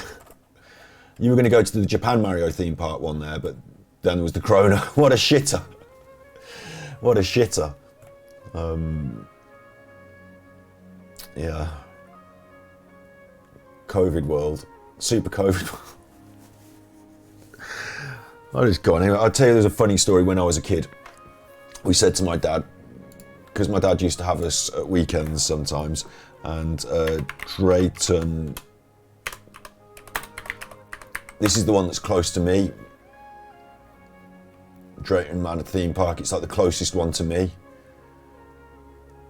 You were going to go to the Japan Mario theme park one there, but then there was the Corona. What a shitter. What a shitter. Yeah. COVID world. Super COVID world. I just go on. Anyway, I'll tell you, there's a funny story. When I was a kid, we said to my dad, because my dad used to have us at weekends sometimes, and Drayton, this is the one that's close to me, Drayton Manor theme park. It's like the closest one to me.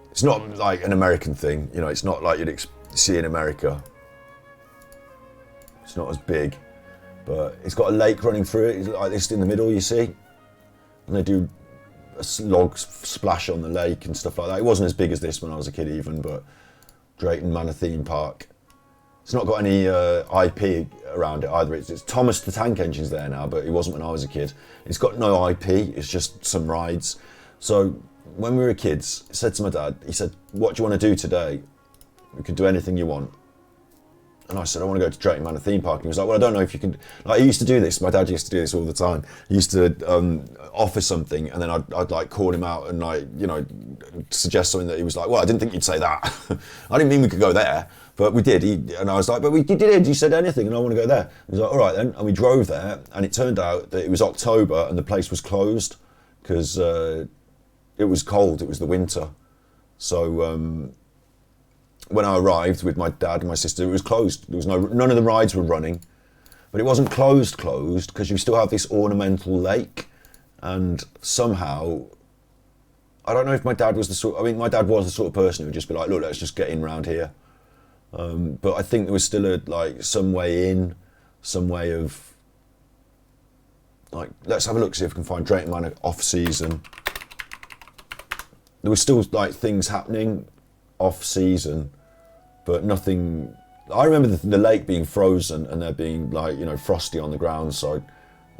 It's not like an American thing, it's not like you'd see in America. It's not as big, but it's got a lake running through it. It's like this in the middle, you see, and they do a log splash on the lake and stuff like that. It wasn't as big as this when I was a kid even, but Drayton Manor theme park. It's not got any IP around it either. It's Thomas the Tank Engine's there now, but it wasn't when I was a kid. It's got no IP, it's just some rides. So when we were kids, I said to my dad, he said, what do you want to do today? We could do anything you want. And I said, I want to go to Drayton Manor theme park. And he was like, well, I don't know if you can. He used to do this. My dad used to do this all the time. He used to offer something, and then I'd call him out and suggest something that he was like, well, I didn't think you'd say that. I didn't mean we could go there, but we did. And I was like, but you did. You said anything, and I want to go there. He was like, all right then. And we drove there, and it turned out that it was October, and the place was closed because it was cold. It was the winter. So when I arrived with my dad and my sister, it was closed. There was none of the rides were running, but it wasn't closed because you still have this ornamental lake, and somehow, I don't know if my dad was my dad was the sort of person who would just be like, look, let's just get in round here. But I think there was still some way in, some way of, let's have a look, see if we can find Drayton Manor off season. There was still things happening off season, but nothing. I remember the lake being frozen and there being frosty on the ground, so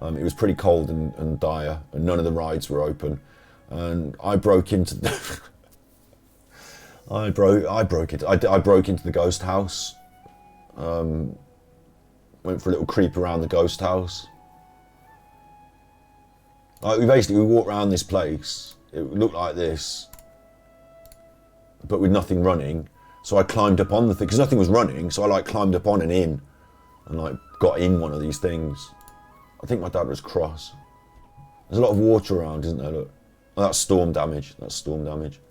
it was pretty cold and dire, and none of the rides were open. And I broke into I broke into the ghost house. Went for a little creep around the ghost house. We walked around this place. It looked like this, but with nothing running. So I climbed up on the thing, because nothing was running, so I climbed up on and in, and got in one of these things. I think my dad was cross. There's a lot of water around, isn't there? Look. Oh, that's storm damage. That's storm damage.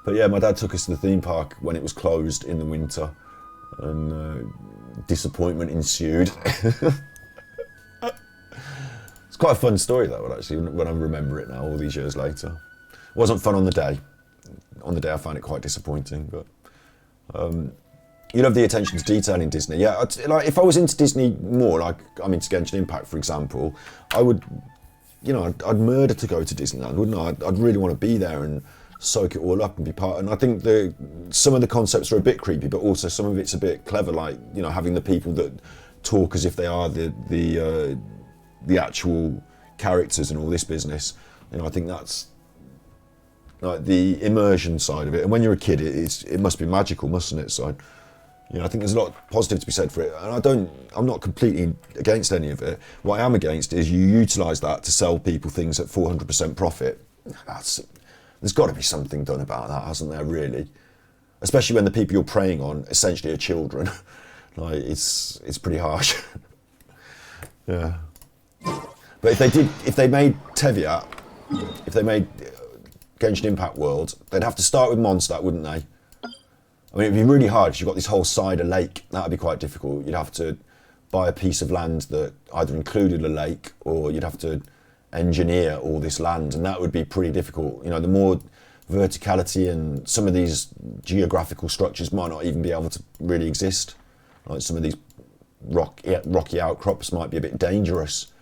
But yeah, my dad took us to the theme park when it was closed in the winter, and disappointment ensued. It's quite a fun story though, actually, when I remember it now, all these years later. It wasn't fun on the day. On the day I found it quite disappointing, but You love the attention to detail in Disney. Yeah, like if I was into Disney more, like I'm into Genshin Impact, for example, I would, you know, I'd murder to go to Disneyland, wouldn't I? I'd really want to be there and soak it all up and be part. And I think some of the concepts are a bit creepy, but also some of it's a bit clever, like, you know, having the people that talk as if they are the actual characters and all this business. You know, I think that's like the immersion side of it. And when you're a kid, it must be magical, mustn't it? So, you know, I think there's a lot positive to be said for it. And I'm not completely against any of it. What I am against is you utilise that to sell people things at 400% profit. There's got to be something done about that, hasn't there, really? Especially when the people you're preying on essentially are children. Like, it's pretty harsh. Yeah. But if they made Teviat, if they made Genshin Impact World, they'd have to start with Mondstadt, wouldn't they? I mean, it'd be really hard because you've got this whole side of lake. That would be quite difficult. You'd have to buy a piece of land that either included a lake, or you'd have to engineer all this land, and that would be pretty difficult. You know, the more verticality and some of these geographical structures might not even be able to really exist. Like some of these rocky outcrops might be a bit dangerous.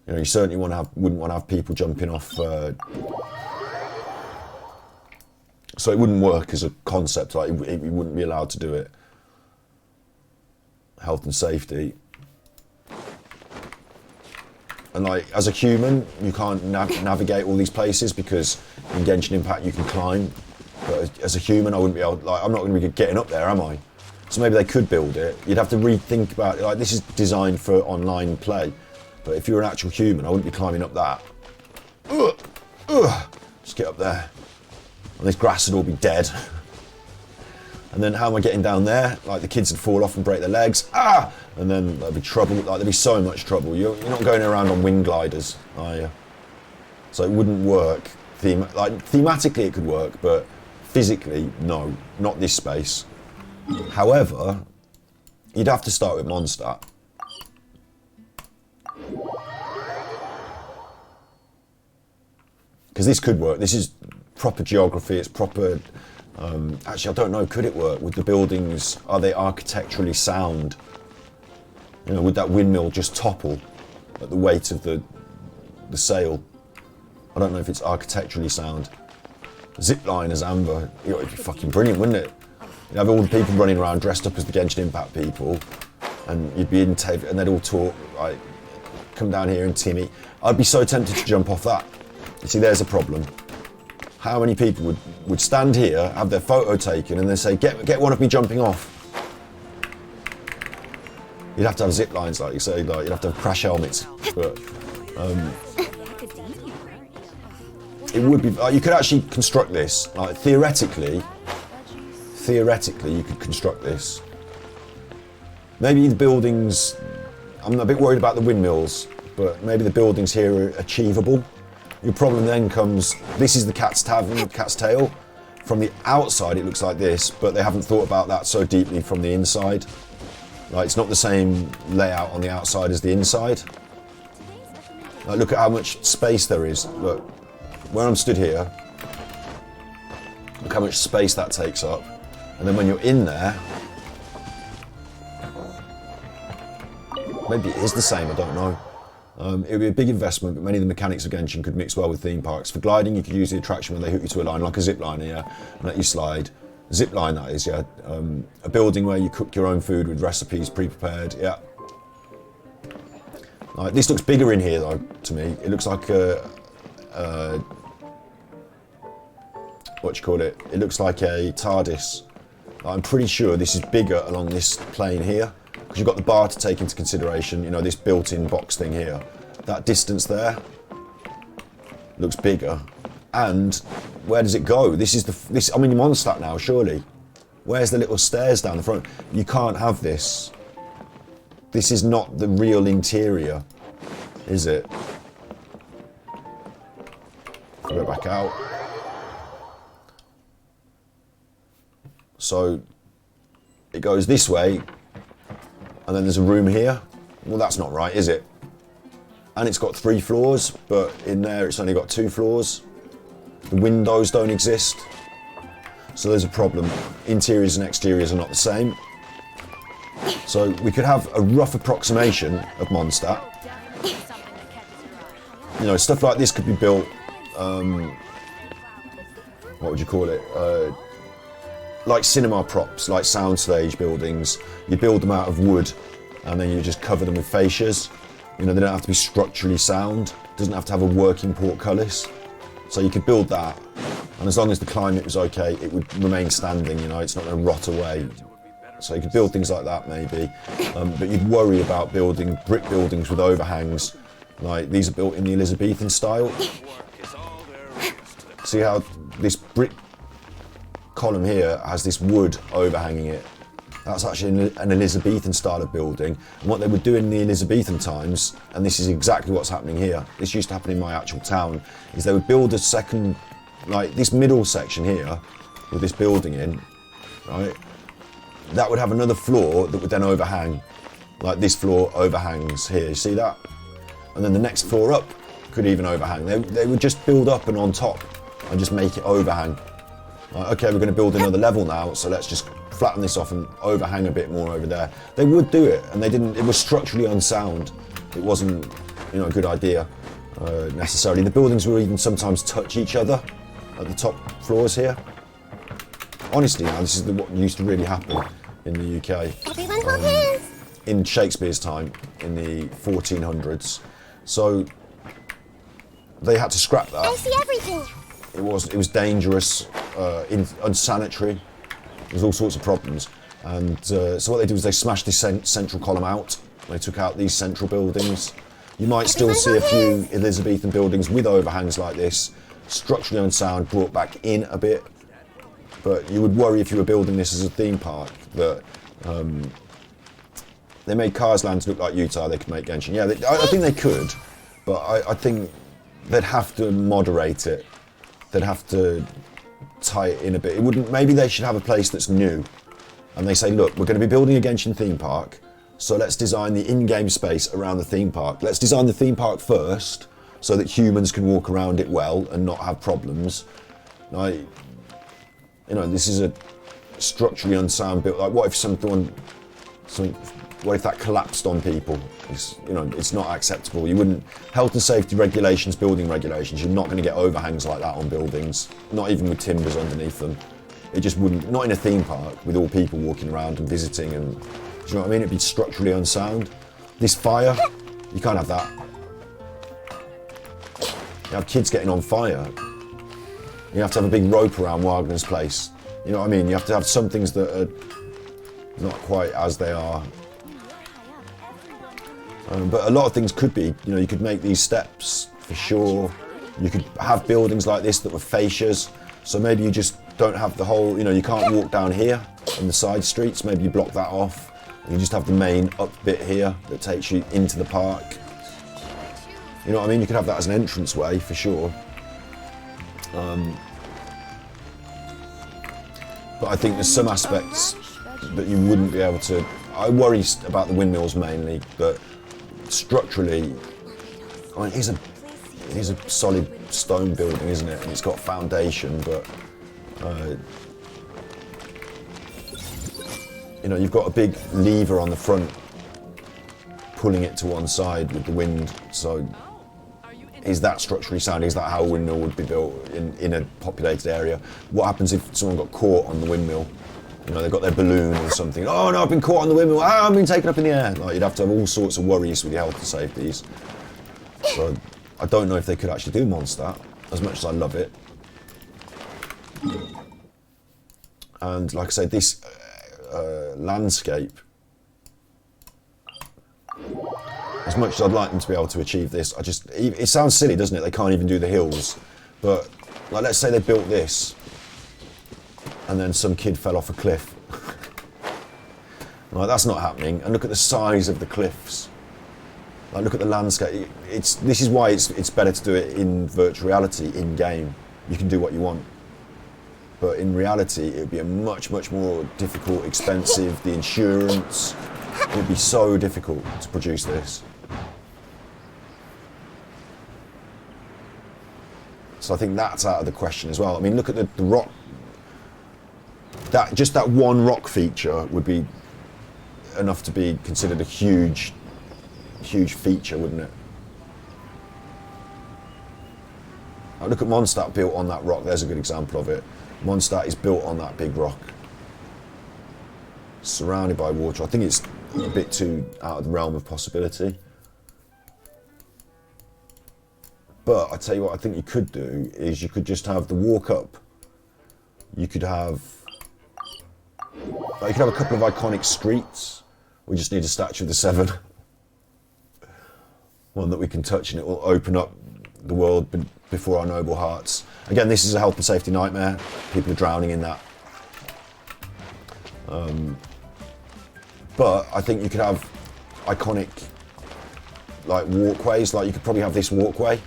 You know, you certainly wouldn't want to have people jumping off. So it wouldn't work as a concept. Like it wouldn't be allowed to do it. Health and safety. And like as a human, you can't navigate all these places because in Genshin Impact you can climb. But as a human, I wouldn't be able. Like I'm not going to be getting up there, am I? So maybe they could build it. You'd have to rethink about it. Like this is designed for online play, but if you're an actual human, I wouldn't be climbing up that. Just get up there. And this grass would all be dead. And then how am I getting down there? Like the kids would fall off and break their legs. And then there'd be trouble. Like there'd be so much trouble. You're not going around on wind gliders, are you? So it wouldn't work. Thematically it could work, but physically, no, not this space. However, you'd have to start with Mondstadt. Because this could work. This is proper geography, it's proper... actually, I don't know, could it work? With the buildings, are they architecturally sound? You know, would that windmill just topple at the weight of the sail? I don't know if it's architecturally sound. Zipline as Amber, it would be fucking brilliant, wouldn't it? You'd have all the people running around dressed up as the Genshin Impact people, and you'd be in Tev, and they'd all talk, like, come down here and Timmy. I'd be so tempted to jump off that. You see, there's a problem. How many people would stand here, have their photo taken, and then say, get one of me jumping off? You'd have to have zip lines, like you say, like you'd have to have crash helmets. But it would be. You could actually construct this. Like theoretically, you could construct this. Maybe the buildings. I'm a bit worried about the windmills, but maybe the buildings here are achievable. Your problem then comes, this is the Cat's Tavern, Cat's Tail. From the outside it looks like this, but they haven't thought about that so deeply from the inside. Like, it's not the same layout on the outside as the inside. Like, look at how much space there is. Look, where I'm stood here, look how much space that takes up. And then when you're in there, maybe it is the same, I don't know. It would be a big investment, but many of the mechanics of Genshin could mix well with theme parks. For gliding, you could use the attraction when they hook you to a line, like a zip line, yeah, and let you slide. Zip line, that is, yeah. A building where you cook your own food with recipes pre-prepared, yeah. This looks bigger in here, though, to me. It looks like what do you call it? It looks like a TARDIS. I'm pretty sure this is bigger along this plane here. Because you've got the bar to take into consideration, you know, this built-in box thing here. That distance there looks bigger. And where does it go? I'm in Mondstadt now, surely. Where's the little stairs down the front? You can't have this. This is not the real interior, is it? Go back out. So it goes this way. And then there's a room here. Well, that's not right, is it? And it's got 3 floors, but in there it's only got 2 floors. The windows don't exist. So there's a problem. Interiors and exteriors are not the same. So we could have a rough approximation of Mondstadt. You know, stuff like this could be built, what would you call it? Like cinema props, like soundstage buildings. You build them out of wood and then you just cover them with fascias. You know, they don't have to be structurally sound. It doesn't have to have a working portcullis. So you could build that, and as long as the climate was okay, it would remain standing, you know, it's not going to rot away. So you could build things like that maybe, but you'd worry about building brick buildings with overhangs. Like, these are built in the Elizabethan style. See how this brick column here has this wood overhanging it? That's actually an Elizabethan style of building. And what they would do in the Elizabethan times, and this is exactly what's happening here, this used to happen in my actual town, is they would build a second, like this middle section here, with this building in, right? That would have another floor that would then overhang. Like this floor overhangs here, you see that? And then the next floor up could even overhang. They would just build up and on top and just make it overhang. Like, okay, we're going to build another level now, so let's just flatten this off and overhang a bit more over there. They would do it, and they didn't. It was structurally unsound. It wasn't, you know, a good idea necessarily. The buildings would even sometimes touch each other at the top floors here. Honestly, now this is what used to really happen in the UK. Everyone hold hands. In Shakespeare's time, in the 1400s. So they had to scrap that. I see everything. It was dangerous, unsanitary. There's all sorts of problems. And so what they did was they smashed this central column out. They took out these central buildings. You might still see a few Elizabethan buildings with overhangs like this, structurally unsound, brought back in a bit. But you would worry if you were building this as a theme park that they made Cars Land look like Utah. They could make Genshin. Yeah, I think they could, but I think they'd have to moderate it. They'd have to tie it in a bit. It wouldn't. Maybe they should have a place that's new, and they say, look, we're going to be building a Genshin theme park, so let's design the in-game space around the theme park. Let's design the theme park first, so that humans can walk around it well and not have problems. Like, you know, this is a structurally unsound build. Like, what if what if that collapsed on people? You know, it's not acceptable. You wouldn't. Health and safety regulations, building regulations. You're not going to get overhangs like that on buildings. Not even with timbers underneath them. It just wouldn't. Not in a theme park with all people walking around and visiting. And do you know what I mean? It'd be structurally unsound. This fire, you can't have that. You have kids getting on fire. You have to have a big rope around Wagner's place. You know what I mean? You have to have some things that are not quite as they are. But a lot of things could be, you know, you could make these steps for sure. You could have buildings like this that were fascias. So maybe you just don't have the whole, you know, you can't walk down here in the side streets. Maybe you block that off. You just have the main up bit here that takes you into the park. You know what I mean? You could have that as an entranceway for sure. But I think there's some aspects that you wouldn't be able to. I worry about the windmills mainly, but structurally, I mean, it is a solid stone building, isn't it? And it's got foundation, but you know, you've got a big lever on the front pulling it to one side with the wind. So is that structurally sound? Is that how a windmill would be built in a populated area? What happens if someone got caught on the windmill? You know, they've got their balloon or something. Oh no, I've been caught on the windmill. Ah, I've been taken up in the air. Like, you'd have to have all sorts of worries with your health and safeties. So I don't know if they could actually do Mondstadt, as much as I love it. And like I say, this landscape, as much as I'd like them to be able to achieve this, it sounds silly, doesn't it? They can't even do the hills. But like, let's say they built this, and then some kid fell off a cliff. Like, that's not happening. And look at the size of the cliffs. Like, look at the landscape. This is why it's better to do it in virtual reality, in game. You can do what you want. But in reality, it would be a much, much more difficult, expensive. The insurance, it would be so difficult to produce this. So I think that's out of the question as well. I mean, look at the rock. that just that one rock feature would be enough to be considered a huge feature, wouldn't it? Like, look at Mondstadt built on that rock. There's a good example of it. Mondstadt is built on that big rock, surrounded by water. I think it's a bit too out of the realm of possibility. But I tell you what, I think you could do is you could just have the walk up. You could have a couple of iconic streets. We just need a statue of the Seven. One that we can touch and it will open up the world before our noble hearts. Again, this is a health and safety nightmare. People are drowning in that. But I think you could have iconic like walkways. Like you could probably have this walkway.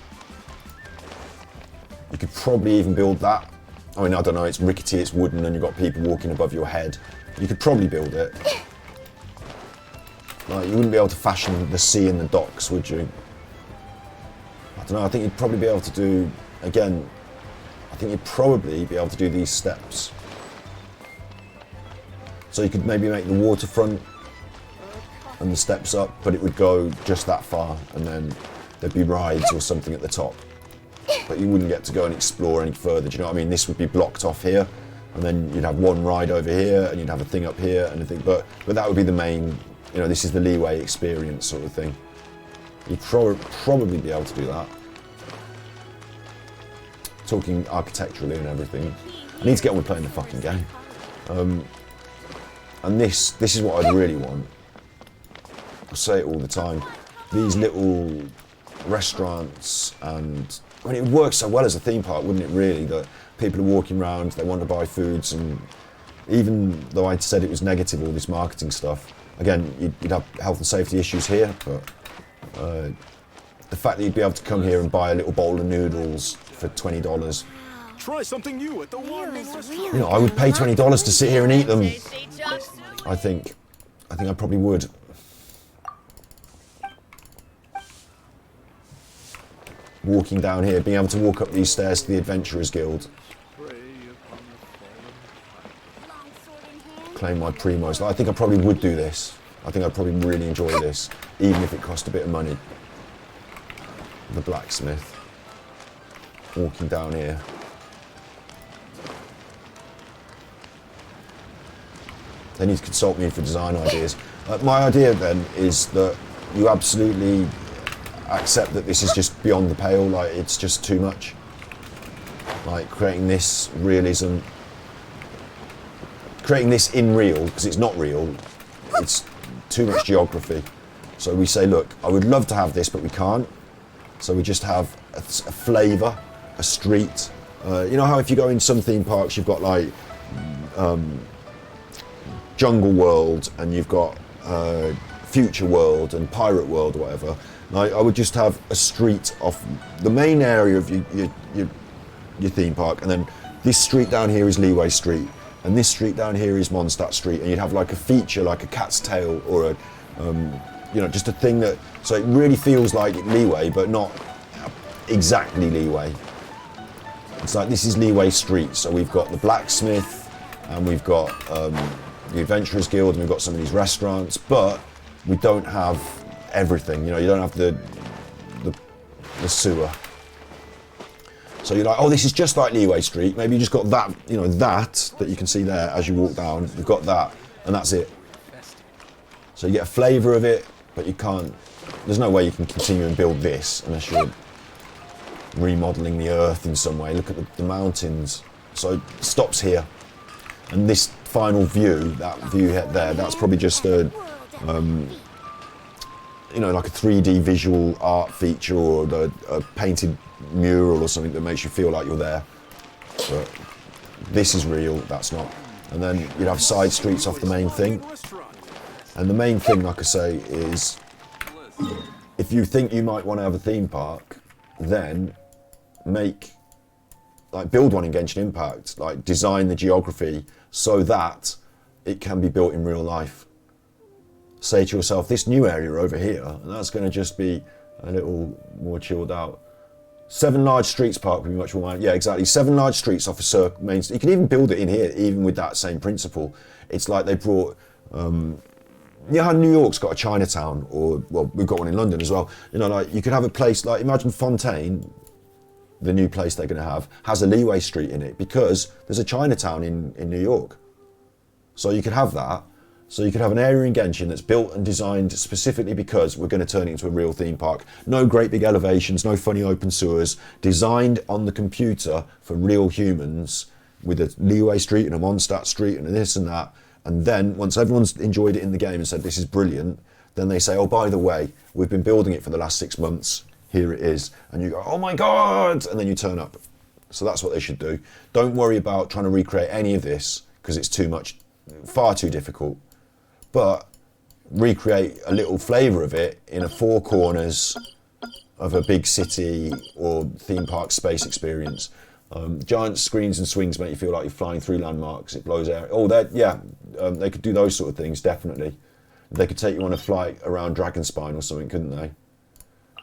You could probably even build that. I mean, I don't know, it's rickety, it's wooden, and you've got people walking above your head. You could probably build it. Like, you wouldn't be able to fashion the sea and the docks, would you? I don't know, I think you'd probably be able to do, again, I think you'd probably be able to do these steps. So you could maybe make the waterfront and the steps up, but it would go just that far, and then there'd be rides or something at the top. But you wouldn't get to go and explore any further, do you know what I mean? This would be blocked off here, and then you'd have one ride over here, and you'd have a thing up here, and a thing, but that would be the main, you know, this is the Leeway experience sort of thing. You'd probably be able to do that. Talking architecturally and everything. I need to get on with playing the fucking game. And this is what I'd really want. I say it all the time. These little restaurants, and I mean, it would work so well as a theme park, wouldn't it really, that people are walking around, they want to buy foods, and even though I'd said it was negative, all this marketing stuff, again, you'd have health and safety issues here, but the fact that you'd be able to come here and buy a little bowl of noodles for $20. Try something new at the one. You know, I would pay $20 to sit here and eat them. I think I probably would. Walking down here, being able to walk up these stairs to the Adventurers Guild. Claim my primos. I think I probably would do this. I think I'd probably really enjoy this, even if it cost a bit of money. The blacksmith. Walking down here. They need to consult me for design ideas. My idea then is that you absolutely accept that this is just beyond the pale, like it's just too much. Like creating this realism, creating this in real, because it's not real, it's too much geography. So we say, look, I would love to have this, but we can't. So we just have a flavour, a street. You know how if you go in some theme parks, you've got like Jungle World, and you've got Future World and Pirate World or whatever. I would just have a street off the main area of your theme park, and then this street down here is Leeway Street, and this street down here is Mondstadt Street, and you'd have like a feature, like a cat's tail, or a, you know, just a thing that, so it really feels like Leeway, but not exactly Leeway. It's like, this is Leeway Street, so we've got the blacksmith, and we've got the Adventurers Guild, and we've got some of these restaurants, but we don't have everything, you know, you don't have the sewer. So you're like, oh, this is just like Leeway Street. Maybe you just got that, you know, that you can see there as you walk down. You've got that, and that's it. So you get a flavour of it, but you can't, there's no way you can continue and build this unless you're remodelling the earth in some way. Look at the mountains. So it stops here. And this final view, that view there, that's probably just a, you know, like a 3D visual art feature, or a painted mural or something that makes you feel like you're there. But this is real, that's not. And then you'd have side streets off the main thing. And the main thing, like I say, is if you think you might want to have a theme park, then build one in Genshin Impact, like design the geography so that it can be built in real life. Say to yourself, this new area over here, and that's going to just be a little more chilled out. 7 large streets park would be much more. Yeah, exactly. 7 large streets off a main. You can even build it in here, even with that same principle. It's like they brought. You know how New York's got a Chinatown, or well, we've got one in London as well. You know, like you could have a place like imagine Fontaine, the new place they're going to have, has a Leeway Street in it because there's a Chinatown in New York. So you could have that. So you could have an area in Genshin that's built and designed specifically because we're going to turn it into a real theme park. No great big elevations, no funny open sewers, designed on the computer for real humans with a Leeway Street and a Mondstadt Street and this and that. And then once everyone's enjoyed it in the game and said this is brilliant, then they say, oh, by the way, we've been building it for the last 6 months. Here it is. And you go, oh my God! And then you turn up. So that's what they should do. Don't worry about trying to recreate any of this because it's too much, far too difficult. But recreate a little flavour of it in a 4 corners of a big city or theme park space experience. Giant screens and swings make you feel like you're flying through landmarks. It blows air. Oh, they could do those sort of things, definitely. They could take you on a flight around Dragonspine or something, couldn't they?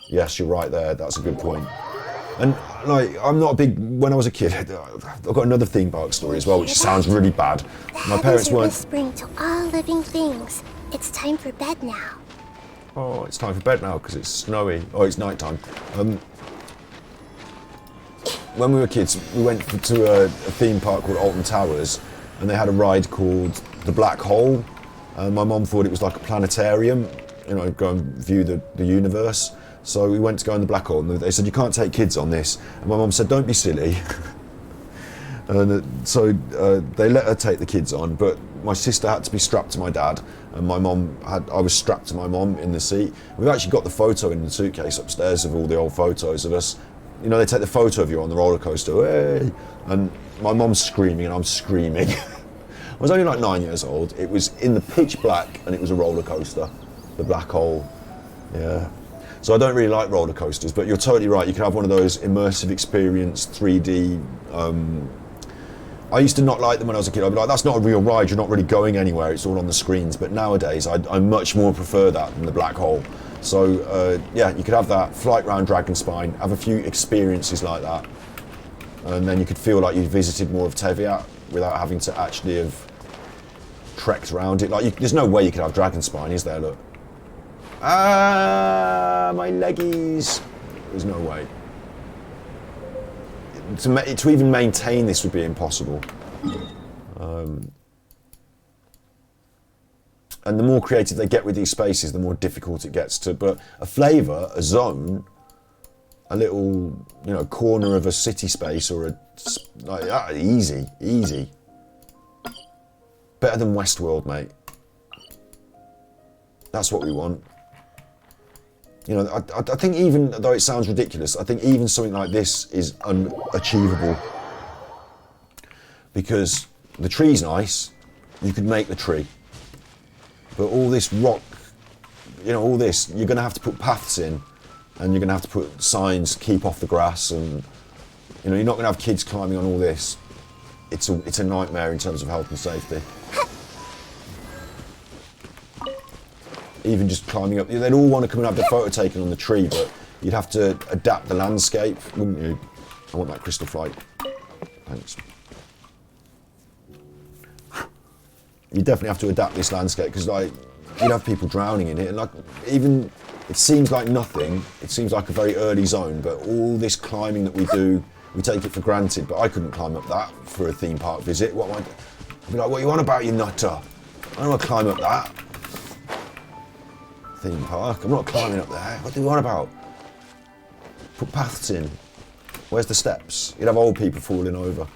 Yes, you're right there. That's a good point. And like, I'm not a big. When I was a kid, I've got another theme park story as well, which sounds really bad. My parents weren't. Whispering to all living things. It's time for bed now. Oh, it's time for bed now because it's snowy. Oh, it's night time. When we were kids, we went to a theme park called Alton Towers, and they had a ride called the Black Hole. And my mum thought it was like a planetarium, you know, go and view the universe. So we went to go in the black hole, and they said, you can't take kids on this. And my mum said, don't be silly. And so they let her take the kids on, but my sister had to be strapped to my dad, and I was strapped to my mum in the seat. We've actually got the photo in the suitcase upstairs of all the old photos of us. You know, they take the photo of you on the roller coaster, hey! And my mum's screaming and I'm screaming. I was only like 9 years old. It was in the pitch black and it was a roller coaster, the Black Hole, yeah. So I don't really like roller coasters, but you're totally right. You can have one of those immersive experience, 3D. I used to not like them when I was a kid. I'd be like, that's not a real ride. You're not really going anywhere. It's all on the screens. But nowadays, I much more prefer that than the Black Hole. So yeah, you could have that flight round Dragonspine, have a few experiences like that, and then you could feel like you visited more of Teviat without having to actually have trekked around it. Like, there's no way you could have Dragonspine, is there? Look. Ah, my leggies. There's no way. To even maintain this would be impossible. And the more creative they get with these spaces, the more difficult it gets to. But a flavour, a zone, a little, you know, corner of a city space or easy. Better than Westworld, mate. That's what we want. You know, I think even though it sounds ridiculous, I think even something like this is unachievable. Because the tree's nice, you could make the tree. But all this rock, you know, all this, you're going to have to put paths in, and you're going to have to put signs, keep off the grass, and, you know, you're not going to have kids climbing on all this. It's a nightmare in terms of health and safety. Even just climbing up, they'd all want to come and have their photo taken on the tree, but you'd have to adapt the landscape, wouldn't you? I want that crystal flight. Thanks. You definitely have to adapt this landscape because, like, you'd have people drowning in it, and like, even it seems like nothing. It seems like a very early zone, but all this climbing that we do, we take it for granted. But I couldn't climb up that for a theme park visit. What am I'd be like, what are you on about, you nutter? I don't want to climb up that theme park. I'm not climbing up there. What do you want about? Put paths in. Where's the steps? You'd have old people falling over.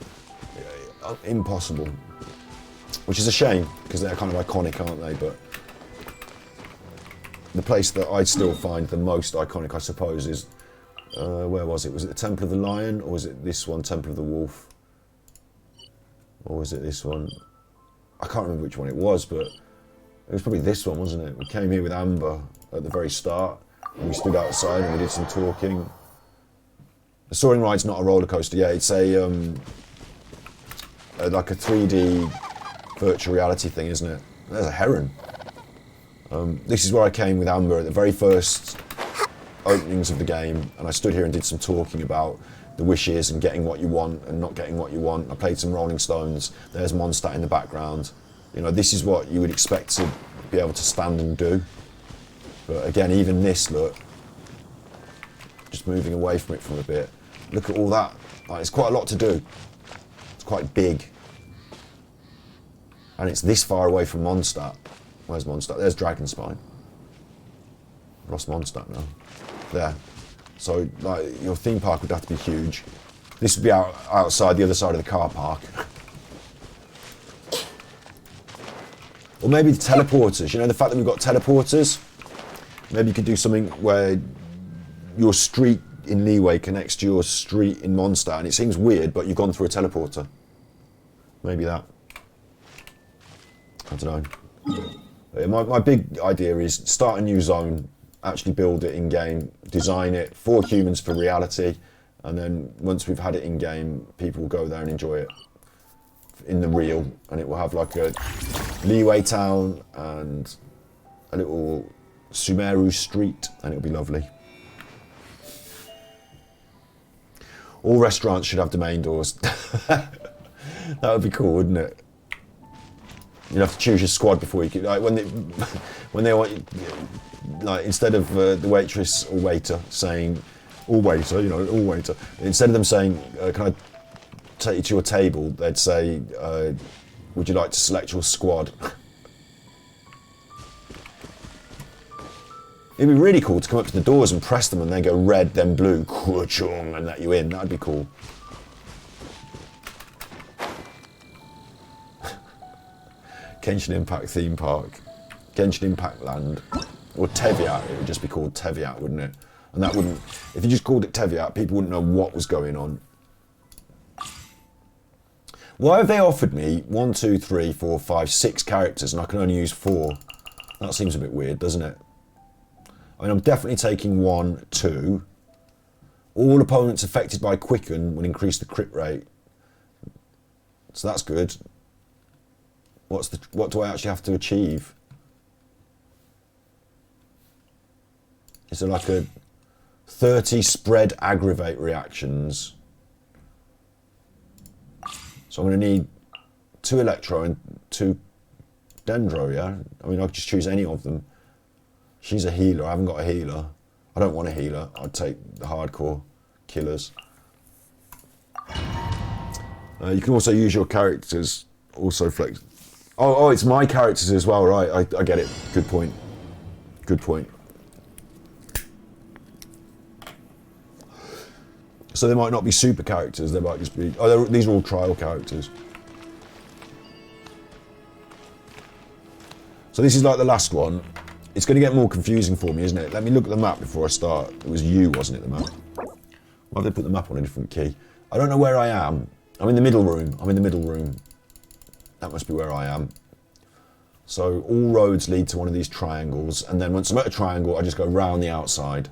Impossible. Which is a shame, because they're kind of iconic, aren't they? But the place that I'd still find the most iconic, I suppose, is, where was it? Was it the Temple of the Lion, or was it this one, Temple of the Wolf? Or was it this one? I can't remember which one it was, but it was probably this one, wasn't it? We came here with Amber at the very start, and we stood outside and we did some talking. The Soaring Ride's not a roller coaster, yeah, it's a like a 3D virtual reality thing, isn't it? There's a heron. This is where I came with Amber at the very first openings of the game, and I stood here and did some talking about the wishes and getting what you want and not getting what you want. I played some Rolling Stones. There's Mondstadt in the background. You know, this is what you would expect to be able to stand and do. But again, even this, look, just moving away from it for a bit. Look at all that. Like, it's quite a lot to do. It's quite big. And it's this far away from Mondstadt. Where's Mondstadt? There's Dragonspine. Lost Mondstadt now. There. So, like, your theme park would have to be huge. This would be outside the other side of the car park. Or maybe the teleporters. You know, the fact that we've got teleporters? Maybe you could do something where your street in Leeway connects to your street in Mondstadt, and it seems weird, but you've gone through a teleporter. Maybe that. I don't know. My big idea is start a new zone, actually build it in-game, design it for humans for reality, and then once we've had it in-game, people will go there and enjoy it in the real, and it will have like a Leeway town and a little Sumeru street, and it'll be lovely. All restaurants should have domain doors. That would be cool, wouldn't it? You'd have to choose your squad before you could, like when they want, like instead of the waitress or waiter saying, or waiter, you know, or waiter, instead of them saying, can I take you to your table, they'd say, would you like to select your squad? It'd be really cool to come up to the doors and press them and they go red, then blue, and let you in. That'd be cool. Genshin Impact theme park, Genshin Impact land, or Teviat. It would just be called Teviat, wouldn't it? And that wouldn't, if you just called it Teviat, people wouldn't know what was going on. Why have they offered me 1, 2, 3, 4, 5, 6 characters and I can only use 4? That seems a bit weird, doesn't it? I mean, I'm definitely taking 1, 2. All opponents affected by Quicken will increase the crit rate. So that's good. What do I actually have to achieve? Is there like a 30 spread aggravate reactions? So I'm going to need 2 Electro and 2 Dendro, yeah? I mean, I could just choose any of them. She's a healer. I haven't got a healer. I don't want a healer. I'd take the hardcore killers. You can also use your characters. Also flex. Oh, it's my characters as well, right? I get it. Good point. Good point. So they might not be super characters. They might just be. Oh, these are all trial characters. So this is like the last one. It's going to get more confusing for me, isn't it? Let me look at the map before I start. It was you, wasn't it, the map? Why have they put the map on a different key? I don't know where I am. I'm in the middle room. I'm in the middle room. That must be where I am. So all roads lead to one of these triangles, and then once I'm at a triangle, I just go round the outside.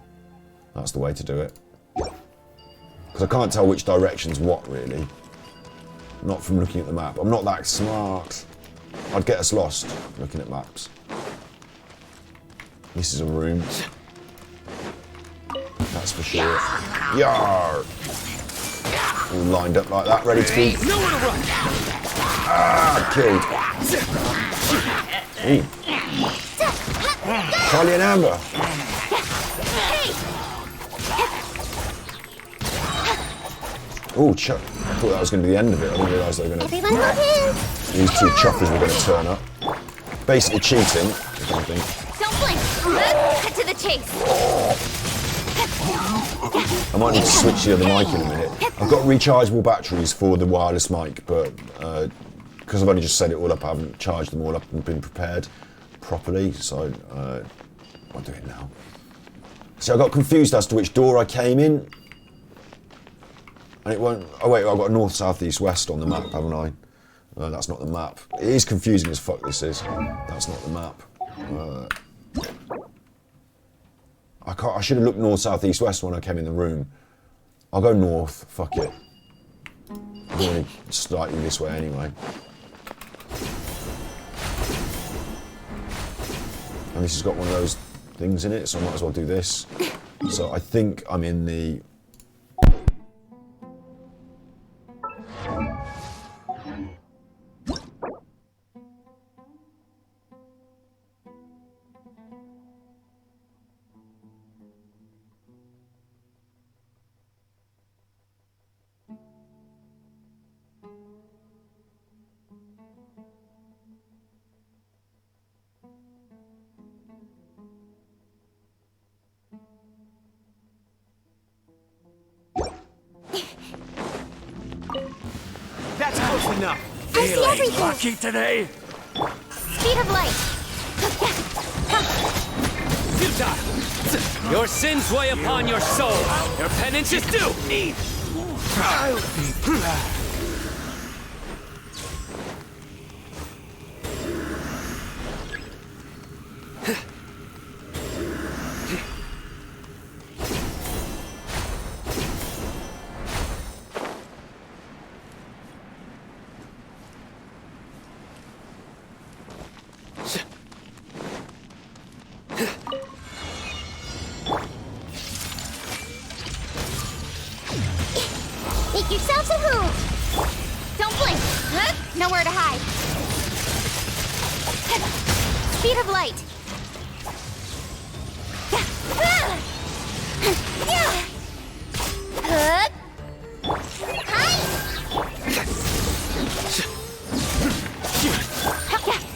That's the way to do it. Because I can't tell which direction's what, really. Not from looking at the map. I'm not that smart. I'd get us lost looking at maps. This is a room. That's for sure. Yarr! All lined up like that, ready to be... Nowhere to run! Ah, killed. Ooh. Charlie and Amber. Oh, Chuck. I thought that was going to be the end of it. I didn't realise they were going to... Everyone move in! These 2 chuffers were going to turn up. Basically cheating, if anything. Don't blink! Cut to the chase! I might need to switch the other mic in a minute. I've got rechargeable batteries for the wireless mic, but because I've only just set it all up, I haven't charged them all up and been prepared properly, so I'll do it now. See, I got confused as to which door I came in. And it won't... Oh wait, I've got north, south, east, west on the map, haven't I? That's not the map. It is confusing as fuck, this is. That's not the map. I should have looked north, south, east, west when I came in the room. I'll go north, fuck it. I'm only slightly this way anyway. And this has got one of those things in it, so I might as well do this. So I think I'm in the... That's close enough. I see everything. Lucky today. Speed of light. Futile. Your sins weigh upon your soul. Your penance is due. I'll be glad. Make yourselves a move. Don't blink. Nowhere to hide. Speed of light.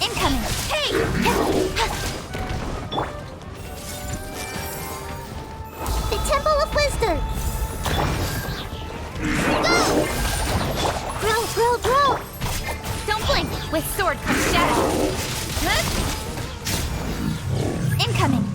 Incoming. Hey! The Temple of Wisdom. Go! Grow! Don't blink. With sword comes shadow. Incoming.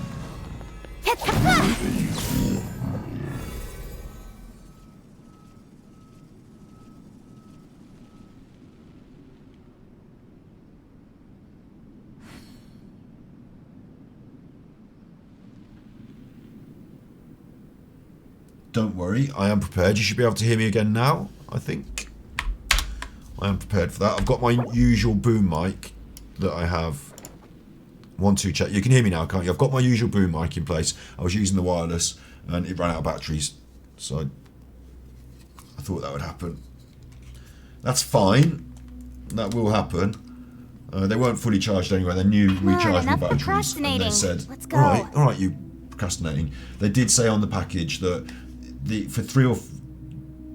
Don't worry, I am prepared. You should be able to hear me again now, I think. I am prepared for that. I've got my usual boom mic that I have. 1, 2, check. You can hear me now, can't you? I've got my usual boom mic in place. I was using the wireless and it ran out of batteries. So I thought that would happen. That's fine. That will happen. They weren't fully charged anyway. They're new rechargeable batteries. And they said, let's go. All right, you procrastinating. They did say on the package that for 3 or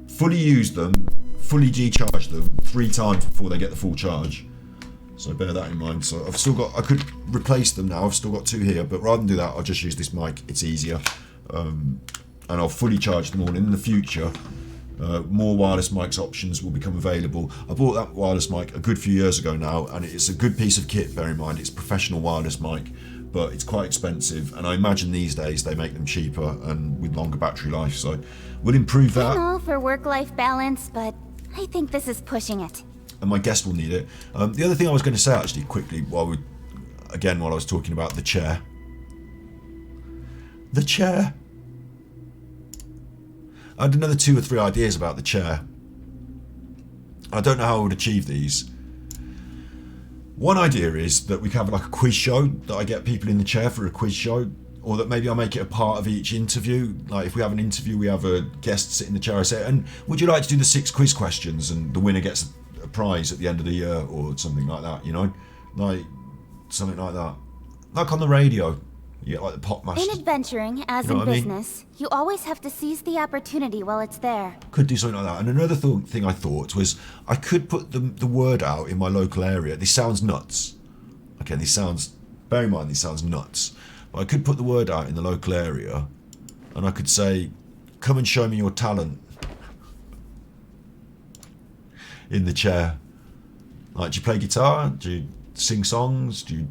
fully use them, fully decharge them 3 times before they get the full charge. So bear that in mind. So I've still got, I could replace them now. I've still got 2 here, but rather than do that, I'll just use this mic. It's easier. And I'll fully charge them all. And in the future, more wireless mics options will become available. I bought that wireless mic a good few years ago now, and it's a good piece of kit, bear in mind. It's a professional wireless mic, but it's quite expensive. And I imagine these days they make them cheaper and with longer battery life. So we'll improve that. I'm all for work-life balance, but I think this is pushing it. And my guest will need it. The other thing I was going to say actually quickly while I was talking about the chair. The chair. I had another 2 or 3 ideas about the chair. I don't know how I would achieve these. One idea is that we can have like a quiz show, that I get people in the chair for a quiz show, or that maybe I make it a part of each interview. Like if we have an interview, we have a guest sit in the chair. I say, and would you like to do the 6 quiz questions, and the winner gets a prize at the end of the year, or something like that, you know? Like something like that. Like on the radio. You get like the pop master. In adventuring, as in business, you always have to seize the opportunity while it's there. Could do something like that. And another thing I thought was I could put the word out in my local area. This sounds nuts. Okay, bear in mind, this sounds nuts. But I could put the word out in the local area and I could say, come and show me your talent. In the chair. Like, do you play guitar? Do you sing songs? Do you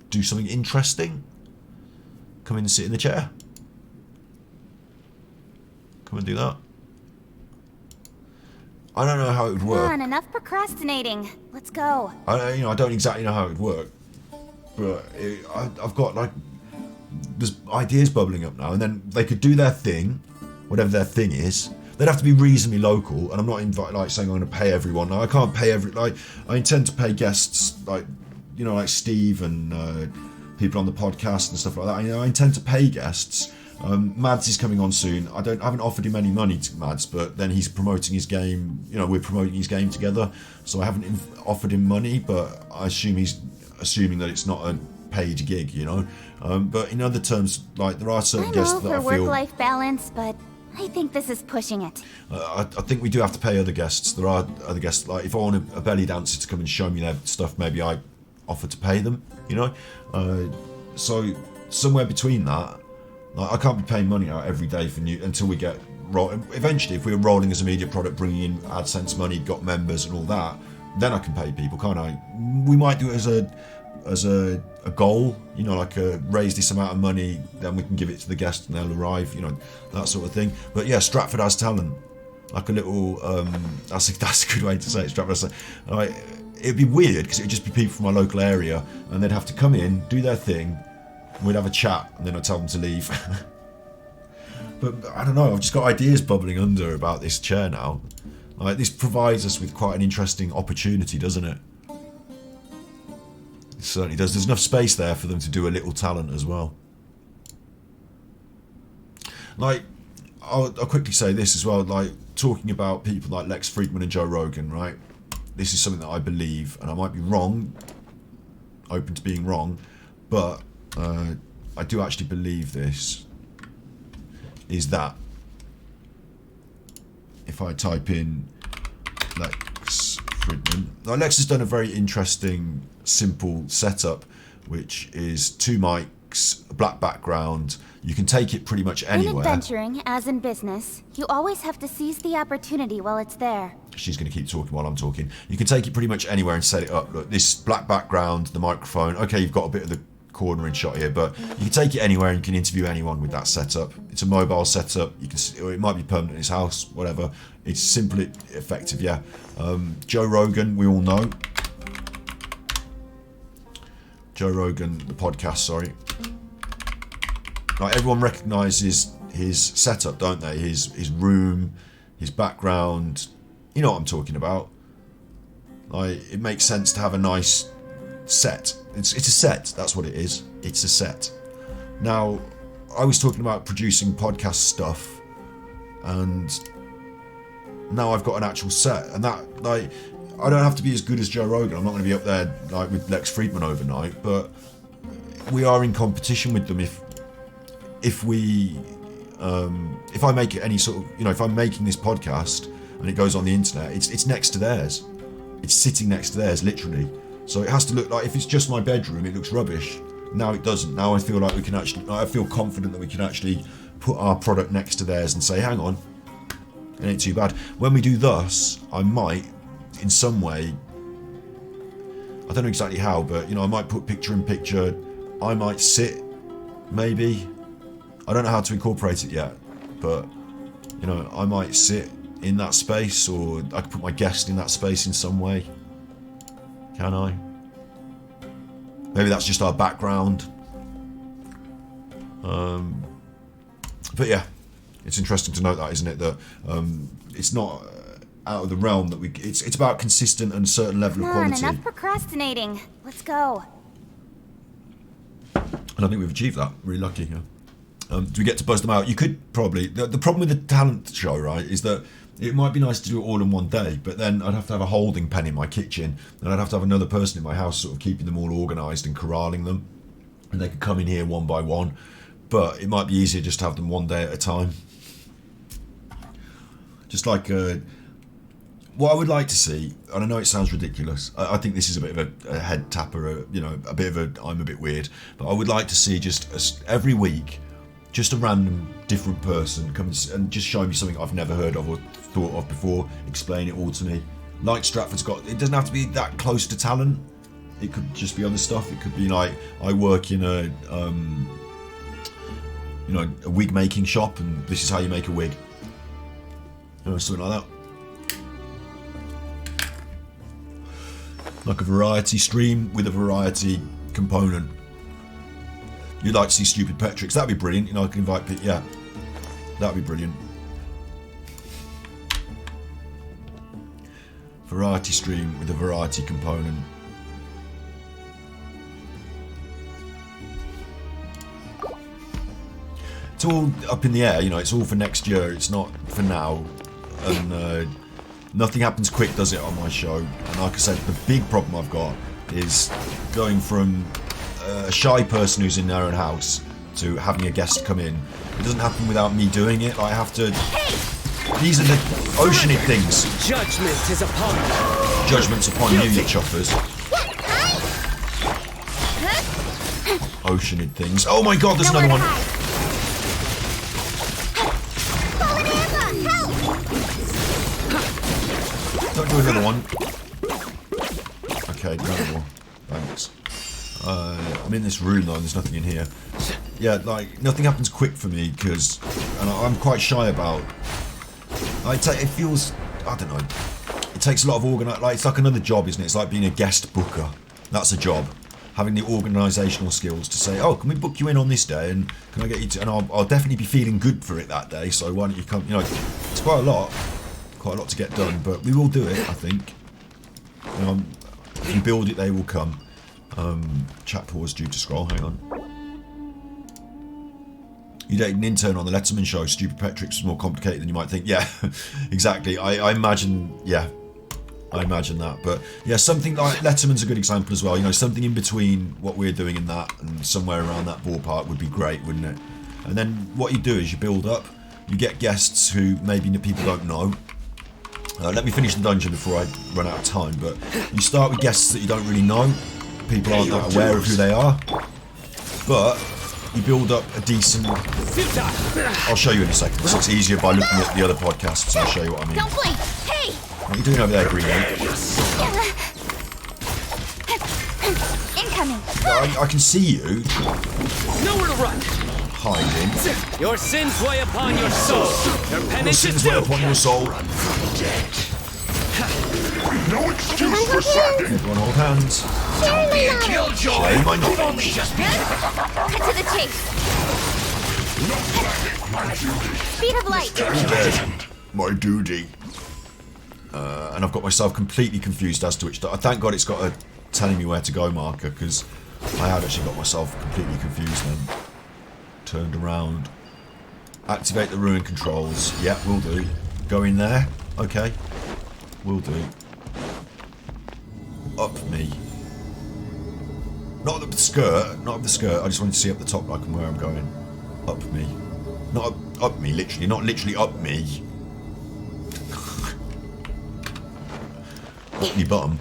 do something interesting? Come in and sit in the chair. Come and do that. I don't know how it would work. Come on, enough procrastinating. Let's go. I don't exactly know how it would work, but I've got like there's ideas bubbling up now, and then they could do their thing, whatever their thing is. They'd have to be reasonably local, and I'm not saying I'm going to pay everyone. Now, I can't pay I intend to pay guests like Steve and people on the podcast and stuff like that. I intend to pay guests, Mads is coming on soon. I haven't offered him any money to Mads, but then he's promoting his game. You know, we're promoting his game together, so I haven't offered him money, but I assume he's assuming that it's not a paid gig, you know. But in other terms, like there are certain guests that I feel work-life balance, but I think this is pushing it. I think we do have to pay other guests. There are other guests, like if I want a belly dancer to come and show me their stuff, maybe I offer to pay them, you know. So somewhere between that, like I can't be paying money out every day for new until we get eventually, if we're rolling as a media product, bringing in AdSense money, got members and all that, then I can pay people, can't I? We might do it as a goal, you know, like raise this amount of money, then we can give it to the guests and they'll arrive, you know, that sort of thing. But yeah, Stratford has talent, like a little. That's a good way to say it. Stratford has talent. It'd be weird because it'd just be people from our local area, and they'd have to come in, do their thing, we'd have a chat, and then I'd tell them to leave. But I don't know, I've just got ideas bubbling under about this chair now. Like, this provides us with quite an interesting opportunity, doesn't it? It certainly does. There's enough space there for them to do a little talent as well. Like, I'll quickly say this as well, like, talking about people like Lex Friedman and Joe Rogan, right? This is something that I believe, and I might be wrong, open to being wrong, but I do actually believe this, is that if I type in Lex Friedman, now Lex has done a very interesting, simple setup, which is 2 mics, a black background. You can take it pretty much anywhere. In adventuring, as in business, you always have to seize the opportunity while it's there. She's going to keep talking while I'm talking. You can take it pretty much anywhere and set it up. Look, this black background, the microphone. Okay, you've got a bit of the cornering shot here, but you can take it anywhere and you can interview anyone with that setup. It's a mobile setup. You can, or it might be permanent in his house, whatever. It's simple, effective. Yeah. Joe Rogan, we all know. Joe Rogan, the podcast. Sorry. Like, everyone recognises his setup, don't they? His room, his background. You know what I'm talking about. Like, it makes sense to have a nice set. It's a set. That's what it is. It's a set. Now, I was talking about producing podcast stuff, and now I've got an actual set, and that, like, I don't have to be as good as Joe Rogan. I'm not going to be up there like with Lex Friedman overnight, but we are in competition with them if I make any sort of, you know, if I'm making this podcast and it goes on the internet, it's next to theirs. It's sitting next to theirs, literally. So it has to look like, if it's just my bedroom, it looks rubbish. Now it doesn't. Now I feel like we can actually, I feel confident that we can actually put our product next to theirs and say, hang on, it ain't too bad. When we do thus, I might, in some way, I don't know exactly how, but, you know, I might put picture in picture. I might sit, maybe. I don't know how to incorporate it yet, but, you know, I might sit in that space, or I could put my guest in that space in some way. Can I? Maybe that's just our background. But yeah, it's interesting to note that, isn't it? That it's not out of the realm that we. It's about consistent and certain level of quality. Enough procrastinating. Let's go. And I think we've achieved that. Really lucky. Yeah. Do we get to buzz them out? You could probably. The problem with the talent show, right, is that it might be nice to do it all in one day, but then I'd have to have a holding pen in my kitchen, and I'd have to have another person in my house sort of keeping them all organised and corralling them, and they could come in here one by one. But it might be easier just to have them one day at a time. Just like what I would like to see, and I know it sounds ridiculous, I think this is a bit of a head tapper, you know, a bit of a I'm a bit weird, but I would like to see just every week, just a random different person come and just show me something I've never heard of or thought of before, explain it all to me. Like Stratford's got, it doesn't have to be that close to talent. It could just be other stuff. It could be like, I work in a, you know, a wig making shop, and this is how you make a wig. You know, something like that. Like a variety stream with a variety component. You'd like to see Stupid Petrix, that'd be brilliant. You know, I can invite people, yeah. That'd be brilliant. Variety stream with a variety component. it's all up in the air, you know, it's all for next year, it's not for now. And nothing happens quick, does it, on my show? And like I said, the big problem I've got is going from a shy person who's in their own house to having a guest come in. It doesn't happen without me doing it. I have to... These are the oceanic things. Judgment is upon you. Judgment's upon you, you choppers. Oceanid things. Oh my god, there's another one. Don't do another one. Okay, no more. Thanks. I'm in this room though, and there's nothing in here. Yeah, like, nothing happens quick for me, because... And I'm quite shy about... it feels... I don't know. It takes a lot of it's like another job, isn't it? It's like being a guest booker. That's a job. Having the organisational skills to say, oh, can we book you in on this day, and can I get you to... And I'll definitely be feeling good for it that day, so why don't you come... You know, it's quite a lot to get done, but we will do it, I think. You know, if you build it, they will come. Chat pause due to scroll, hang on. You dated an intern on the Letterman show, Stupid Pet Tricks was more complicated than you might think. Yeah, exactly. I imagine, yeah, I imagine that. But yeah, something like Letterman's a good example as well. You know, something in between what we're doing and that, and somewhere around that ballpark would be great, wouldn't it? And then what you do is you build up, you get guests who maybe people don't know. Let me finish the dungeon before I run out of time, but you start with guests that you don't really know. People aren't that aware of who they are. But you build up a decent... I'll show you in a second. So it's easier by looking at the other podcasts. I'll show you what I mean. Don't blink! Hey! What are you doing over there, Green Egg? Incoming! I can see you. Nowhere to run! Hiding. Your sins weigh upon your soul. Your penance is due. Upon your soul. No excuse for slacking. Everyone hold hands. Share my knowledge. Cut to the chase! Speed of light! Dead. My duty. And I've got myself completely confused as to which... Thank God it's got a telling me where to go marker, because I had actually got myself completely confused then. Turned around. Activate the ruin controls. Yeah, will do. Go in there. Okay. Will do. Up me. Not up the skirt. Not up the skirt. I just wanted to see up the top like where I'm going. Up me. Not up me, literally. Not literally up me. Up me bottom.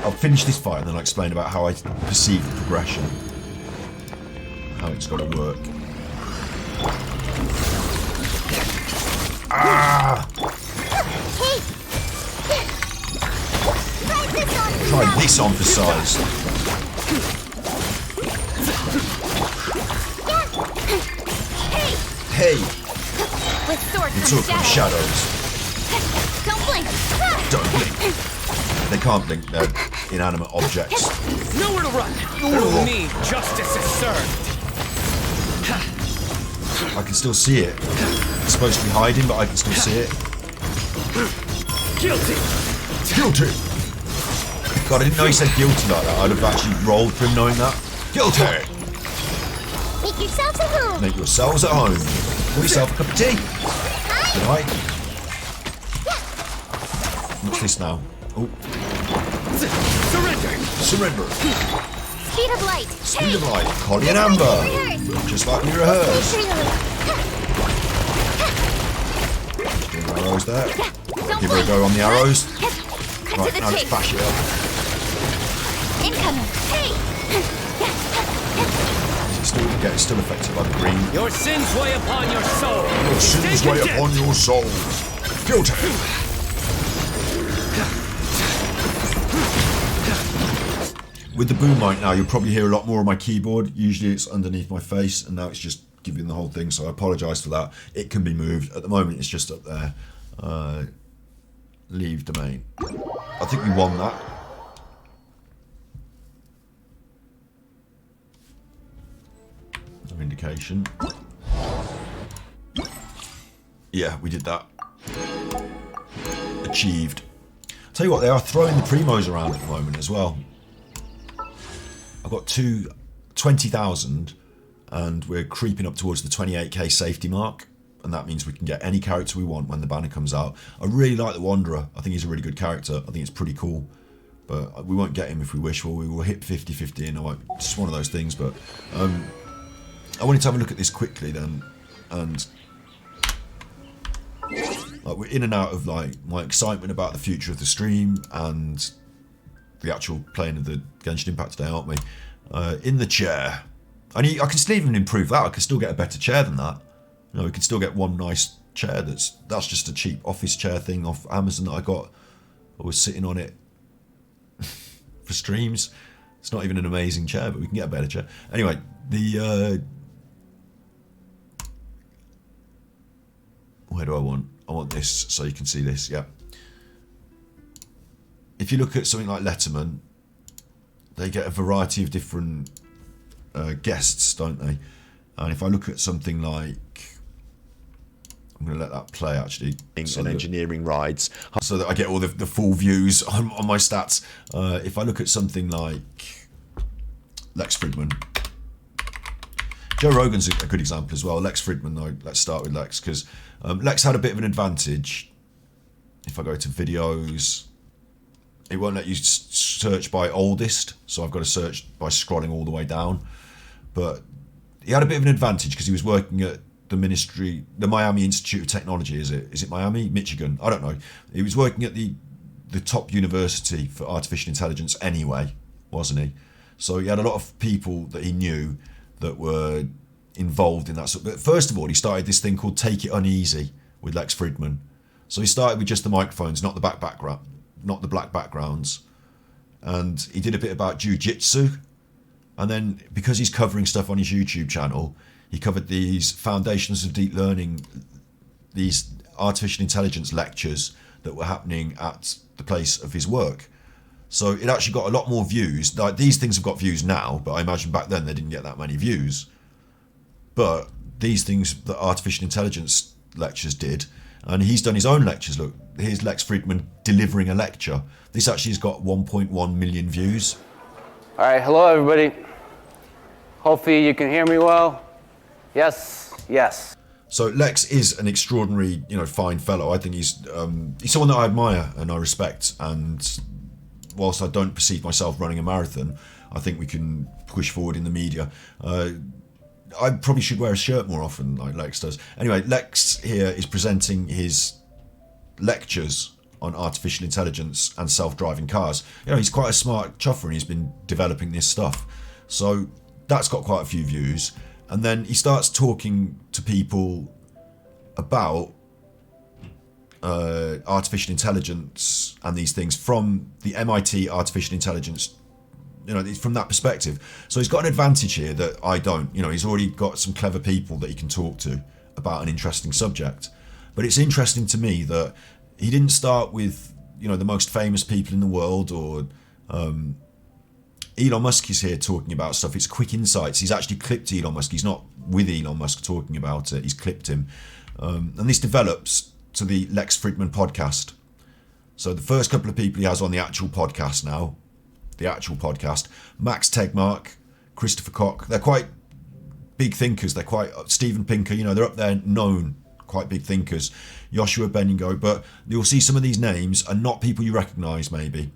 I'll finish this fight and then I'll explain about how I perceive the progression. How it's got to work. Ah! Try this on for size. Hey! With sword It's all from shadows. Don't blink! Don't blink. They can't blink, they're inanimate objects. Nowhere to run! Through me, justice is served! I can still see it. It's supposed to be hiding, but I can still see it. Guilty! Guilty! God, I didn't know he said guilty like that. I'd have actually rolled for him knowing that. Guilty! Make yourselves at home! Make yourselves at home. Pour yourself a cup of tea. Good night. What's this now? Oh. Surrender! Surrender. Speed of light! Speed of light. Collie and Amber. Just like we rehearsed. Doing arrows there. Give her a go on the arrows. Right, now let's bash it up. Incoming! Hey! It's still affected by the green. Your sins weigh upon your soul. Your sins weigh upon your soul. Guilty. With the boom mic now, you'll probably hear a lot more of my keyboard. Usually it's underneath my face, and now it's just giving the whole thing, so I apologise for that. It can be moved. At the moment, it's just up there. Leave domain. I think we won that. No indication. Yeah, we did that. Achieved. Tell you what, they are throwing the primos around at the moment as well. I've got two 20,000, and we're creeping up towards the 28k safety mark, and that means we can get any character we want when the banner comes out. I really like the Wanderer. I think he's a really good character. I think it's pretty cool, but we won't get him if we wish. Well, we will hit 50-50, and it's just one of those things. But I wanted to have a look at this quickly then, and like, we're in and out of like my excitement about the future of the stream and the actual playing of the Genshin Impact today, aren't we? In the chair, and I can still even improve that. I can still get a better chair than that. You know, we can still get one nice chair that's just a cheap office chair thing off Amazon that I got. I was sitting on it for streams. It's not even an amazing chair, but we can get a better chair. Anyway, where do I want? I want this so you can see this, yeah. If you look at something like Letterman, they get a variety of different guests, don't they? And if I look at something like, I'm going to let that play actually. And engineering rides. So that I get all the full views on my stats. If I look at something like Lex Fridman. Joe Rogan's a good example as well. Lex Fridman though, let's start with Lex, because Lex had a bit of an advantage. If I go to videos, it won't let you search by oldest, so I've got to search by scrolling all the way down. But he had a bit of an advantage because he was working at the Miami Institute of Technology, is it Miami? Michigan? I don't know. He was working at the top university for artificial intelligence anyway, wasn't he? So he had a lot of people that he knew that were involved in that. But first of all, he started this thing called Take It Uneasy with Lex Fridman. So he started with just the microphones, not the black backgrounds. And he did a bit about jiu-jitsu. And then because he's covering stuff on his YouTube channel, he covered these foundations of deep learning, these artificial intelligence lectures that were happening at the place of his work. So it actually got a lot more views. Like, these things have got views now, but I imagine back then they didn't get that many views. But these things that artificial intelligence lectures did, and he's done his own lectures. Look, here's Lex Fridman delivering a lecture. This actually has got 1.1 million views. All right, hello everybody. Hopefully you can hear me well. Yes, yes. So Lex is an extraordinary, fine fellow. I think he's someone that I admire and I respect. And whilst I don't perceive myself running a marathon, I think we can push forward in the media. I probably should wear a shirt more often, like Lex does. Anyway, Lex here is presenting his lectures on artificial intelligence and self-driving cars. He's quite a smart chuffer and he's been developing this stuff. So that's got quite a few views. And then he starts talking to people about artificial intelligence and these things from the MIT artificial intelligence, from that perspective. So he's got an advantage here that I don't. He's already got some clever people that he can talk to about an interesting subject. But it's interesting to me that he didn't start with, the most famous people in the world, or Elon Musk is here talking about stuff. It's quick insights. He's actually clipped Elon Musk. He's not with Elon Musk talking about it. He's clipped him. And this develops to the Lex Fridman podcast. So the first couple of people he has on the actual podcast now, Max Tegmark, Christopher Koch, they're quite big thinkers. They're quite, Steven Pinker, they're up there known, quite big thinkers. Joshua Benningo, but you'll see some of these names are not people you recognise maybe.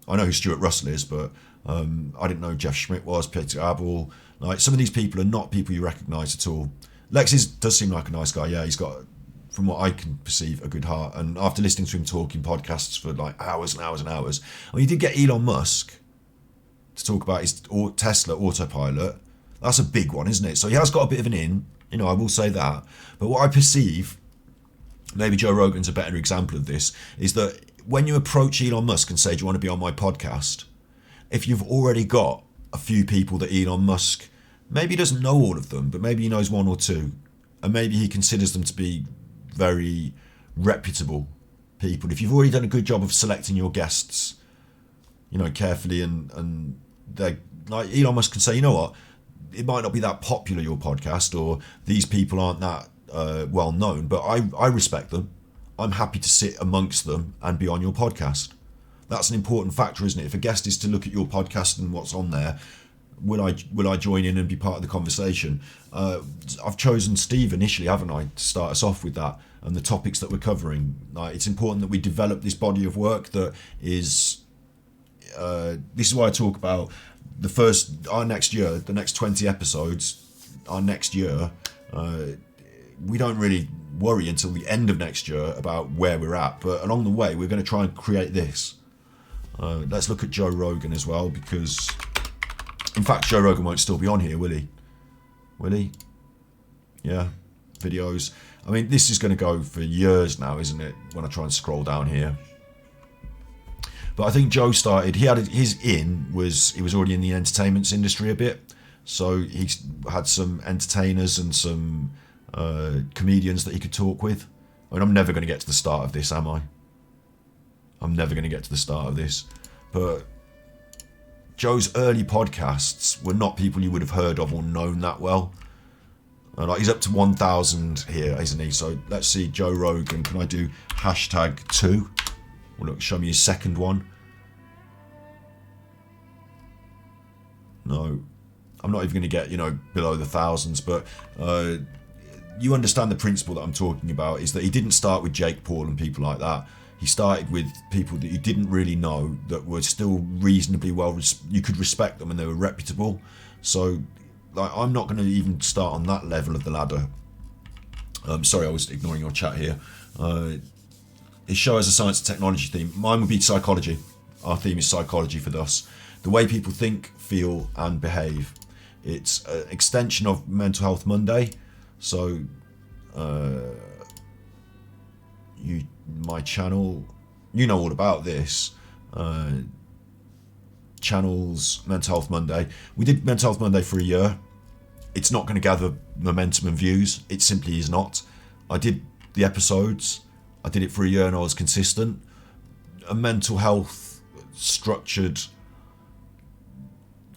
I know who Stuart Russell is, but I didn't know Jeff Schmidt was, Peter Abel. Like, some of these people are not people you recognise at all. Lex does seem like a nice guy. Yeah, he's got, from what I can perceive, a good heart. And after listening to him talking podcasts for like hours and hours and hours, he did get Elon Musk to talk about his Tesla autopilot. That's a big one, isn't it? So he has got a bit of an in, I will say that. But what I perceive, maybe Joe Rogan's a better example of this, is that when you approach Elon Musk and say, do you want to be on my podcast? If you've already got a few people that Elon Musk, maybe he doesn't know all of them, but maybe he knows one or two, and maybe he considers them to be very reputable people. If you've already done a good job of selecting your guests, carefully, and they, like, Elon Musk can say, you know what, it might not be that popular, your podcast, or these people aren't that well known, but I respect them. I'm happy to sit amongst them and be on your podcast. That's an important factor, isn't it? If a guest is to look at your podcast and what's on there, will I join in and be part of the conversation? I've chosen Steve initially, haven't I, to start us off with that and the topics that we're covering. Like, it's important that we develop this body of work that is. This is why I talk about our next year, the next 20 episodes, our next year. We don't really worry until the end of next year about where we're at, but along the way we're going to try and create this. Let's look at Joe Rogan as well, because in fact Joe Rogan won't still be on here, will he? Will he? Yeah, videos. I mean, this is going to go for years now, isn't it, when I try and scroll down here. But I think Joe started, he was already in the entertainment industry a bit, so he had some entertainers and some comedians that he could talk with. I mean, I'm never going to get to the start of this, am I? I'm never going to get to the start of this. But Joe's early podcasts were not people you would have heard of or known that well. Like, he's up to 1,000 here, isn't he? So let's see, Joe Rogan. Can I do #2? Well, look, show me his second one. No, I'm not even going to get, below the thousands, but you understand the principle that I'm talking about, is that he didn't start with Jake Paul and people like that. He started with people that you didn't really know, that were still reasonably you could respect them and they were reputable. So, like, I'm not going to even start on that level of the ladder. Sorry, I was ignoring your chat here. His show has a science and technology theme. Mine would be psychology. Our theme is psychology for thus. The way people think, feel and behave. It's an extension of Mental Health Monday. So, my channel, you know all about this. Channel's Mental Health Monday. We did Mental Health Monday for a year. It's not going to gather momentum and views. It simply is not. I did the episodes. I did it for a year and I was consistent. A mental health structured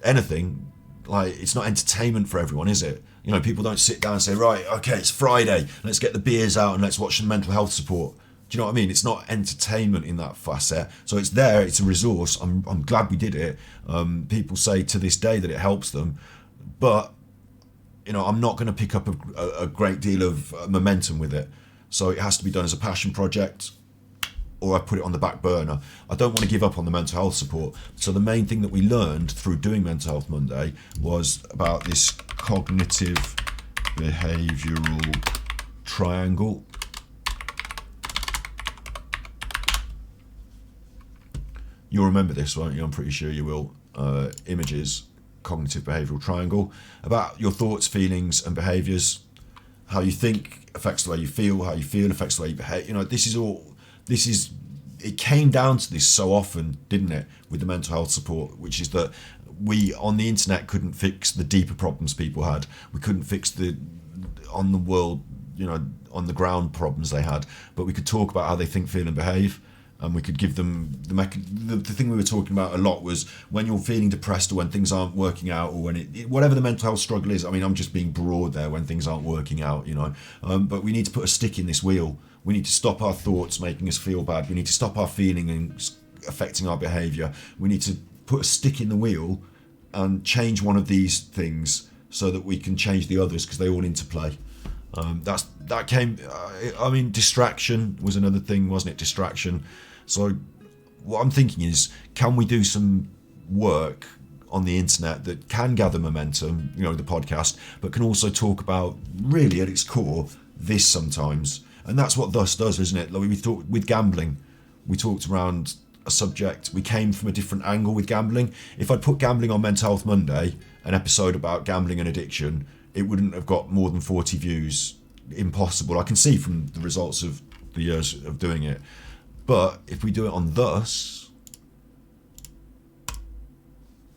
anything, like, it's not entertainment for everyone, is it? People don't sit down and say, right, okay, it's Friday, let's get the beers out and let's watch some mental health support. Do you know what I mean? It's not entertainment in that facet. So it's there, it's a resource. I'm glad we did it. People say to this day that it helps them, but I'm not going to pick up a great deal of momentum with it. So it has to be done as a passion project, or I put it on the back burner. I don't want to give up on the mental health support. So the main thing that we learned through doing Mental Health Monday was about this cognitive behavioural triangle. You'll remember this, won't you? I'm pretty sure you will. Images, cognitive behavioural triangle, about your thoughts, feelings and behaviours. How you think affects the way you feel, how you feel affects the way you behave. It came down to this so often, didn't it, with the mental health support, which is that we on the internet couldn't fix the deeper problems people had. We couldn't fix the on the ground problems they had, but we could talk about how they think, feel and behave. And we could give them the thing we were talking about a lot was when you're feeling depressed or when things aren't working out, or when whatever the mental health struggle is. I mean, I'm just being broad there, when things aren't working out, but we need to put a stick in this wheel. We need to stop our thoughts making us feel bad. We need to stop our feeling and affecting our behaviour. We need to put a stick in the wheel and change one of these things so that we can change the others, because they all interplay. Distraction was another thing, wasn't it? Distraction. So what I'm thinking is, can we do some work on the internet that can gather momentum, the podcast, but can also talk about, really at its core, this sometimes. And that's what Thus does, isn't it? Like, we talked with gambling, we talked around a subject, we came from a different angle with gambling. If I'd put gambling on Mental Health Monday, an episode about gambling and addiction, it wouldn't have got more than 40 views. Impossible. I can see from the results of the years of doing it. But if we do it on Thus,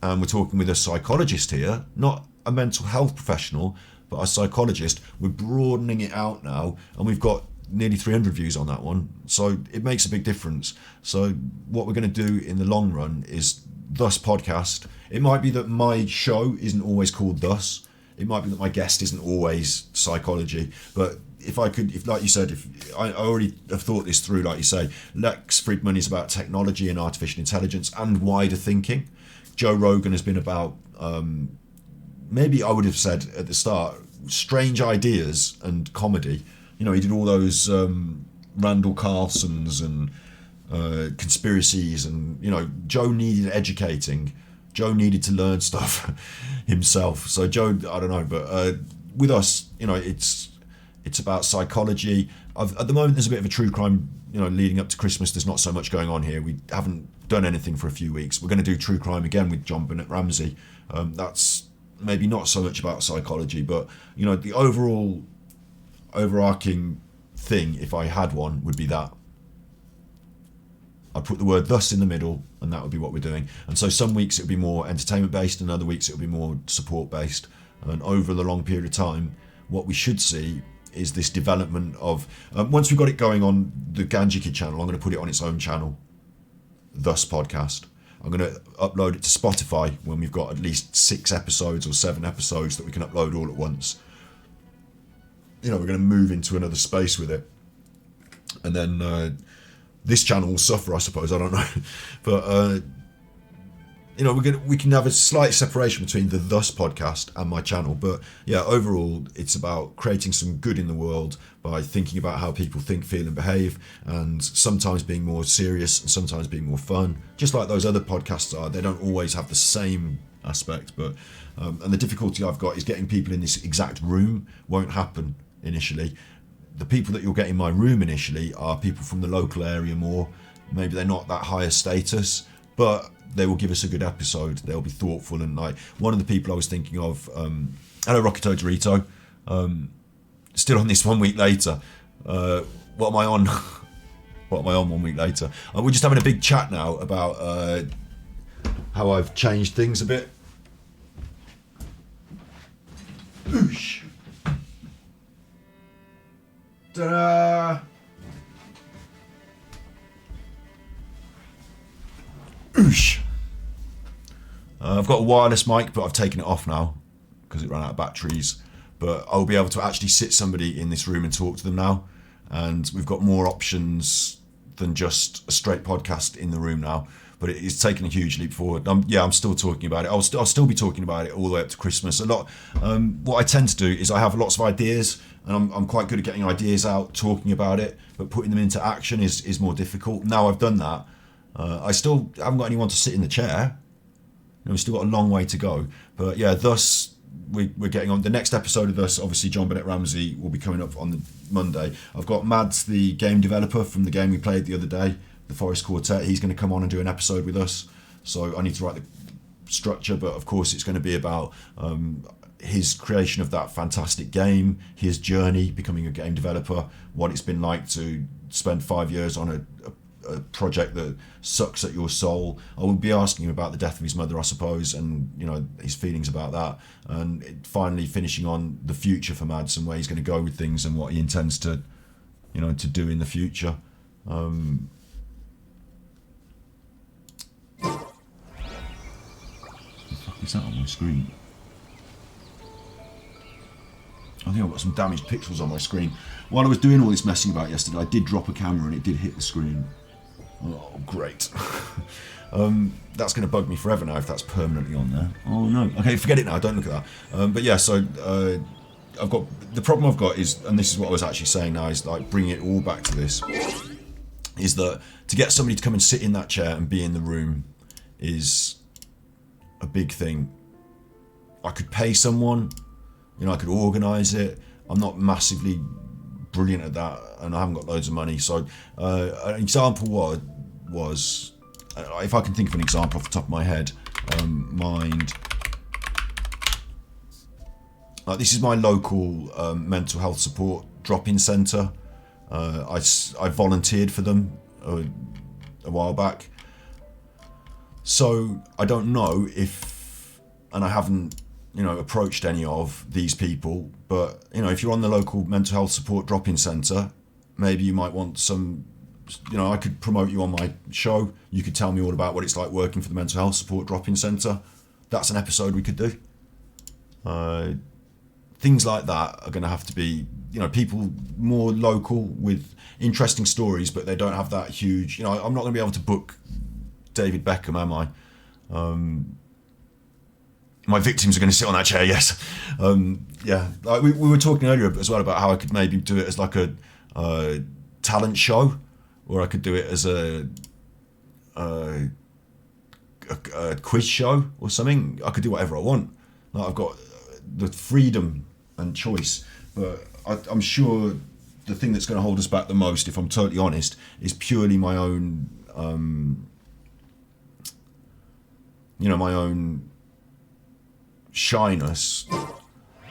and we're talking with a psychologist here, not a mental health professional, but a psychologist, we're broadening it out now, and we've got nearly 300 views on that one. So it makes a big difference. So what we're going to do in the long run is Thus podcast. It might be that my show isn't always called Thus. it might be that my guest isn't always psychology, but if like you said, if I already have thought this through, like you say, Lex Fridman is about technology and artificial intelligence and wider thinking. Joe Rogan has been about, maybe I would have said at the start, strange ideas and comedy. You know, he did all those Randall Carlsons and conspiracies, and you know, Joe needed educating. Joe needed to learn stuff himself. So Joe, I don't know, but with us, you know, it's about psychology. At the moment, there's a bit of a true crime. You know, leading up to Christmas, there's not so much going on here. We haven't done anything for a few weeks. We're going to do true crime again with John Bennett Ramsey. That's maybe not so much about psychology, but you know, the overarching thing, if I had one, would be that. I'd put the word thus in the middle, and that would be what we're doing. And so some weeks it would be more entertainment based, and other weeks it would be more support based. And over the long period of time, what we should see is this development of, once we've got it going on the Ganji Kid channel, I'm going to put it on its own channel, Thus Podcast. I'm going to upload it to Spotify when we've got at least 6 episodes or 7 episodes that we can upload all at once. You know, we're going to move into another space with it. And then this channel will suffer, I suppose, I don't know. But, you know, we can have a slight separation between the Thus Podcast and my channel. But yeah, overall, it's about creating some good in the world by thinking about how people think, feel and behave, and sometimes being more serious and sometimes being more fun. Just like those other podcasts are, they don't always have the same aspect. But and the difficulty I've got is getting people in this exact room won't happen initially. The people that you'll get in my room initially are people from the local area more. Maybe they're not that higher status, but they will give us a good episode. They'll be thoughtful, and like one of the people I was thinking of, hello Rockito Dorito, still on this 1 week later. What am I on? What am I on 1 week later? We're just having a big chat now about how I've changed things a bit. Oosh. Ta-da! Oosh. I've got a wireless mic, but I've taken it off now because it ran out of batteries. But I'll be able to actually sit somebody in this room and talk to them now. And we've got more options than just a straight podcast in the room now. But it's taken a huge leap forward. I'm still talking about it. I'll still be talking about it all the way up to Christmas. A lot. What I tend to do is I have lots of ideas, and I'm quite good at getting ideas out, talking about it. But putting them into action is more difficult. Now I've done that. I still haven't got anyone to sit in the chair. We've still got a long way to go. But yeah, thus we're getting on. The next episode of Thus, obviously John Bennett Ramsey will be coming up on the Monday. I've got Mads, the game developer from the game we played the other day, the Forest Quartet. He's going to come on and do an episode with us. So I need to write the structure, but of course it's going to be about his creation of that fantastic game, his journey becoming a game developer, what it's been like to spend 5 years on a project that sucks at your soul. I will be asking him about the death of his mother, I suppose, and you know, his feelings about that, and finally finishing on the future for Mads and where he's going to go with things and what he intends to, you know, to do in the future. What the fuck is that on my screen? I think I've got some damaged pixels on my screen. While I was doing all this messing about yesterday, I did drop a camera and it did hit the screen. Oh, great. That's going to bug me forever now if that's permanently on there. Oh, no. Okay, forget it now. Don't look at that. But yeah, so I've got... The problem I've got is, and this is what I was actually saying now, is like bringing it all back to this, is that to get somebody to come and sit in that chair and be in the room is a big thing. I could pay someone, you know, I could organise it. I'm not massively brilliant at that, and I haven't got loads of money. So an example was if I can think of an example off the top of my head, mind. This is my local mental health support drop-in centre. I volunteered for them a while back. So I don't know if, and I haven't, you know, approached any of these people, but you know, if you're on the local mental health support drop-in centre, maybe you might want some, you know, I could promote you on my show. You could tell me all about what it's like working for the mental health support drop-in centre. That's an episode we could do. things like that are going to have to be, you know, people more local with interesting stories, but they don't have that huge, you know, I'm not going to be able to book David Beckham, am I? My victims are going to sit on that chair, yes. Yeah, like we were talking earlier as well about how I could maybe do it as like a talent show, or I could do it as a quiz show or something. I could do whatever I want. Like I've got the freedom and choice, but I'm sure the thing that's going to hold us back the most, if I'm totally honest, is purely my own, you know, my own shyness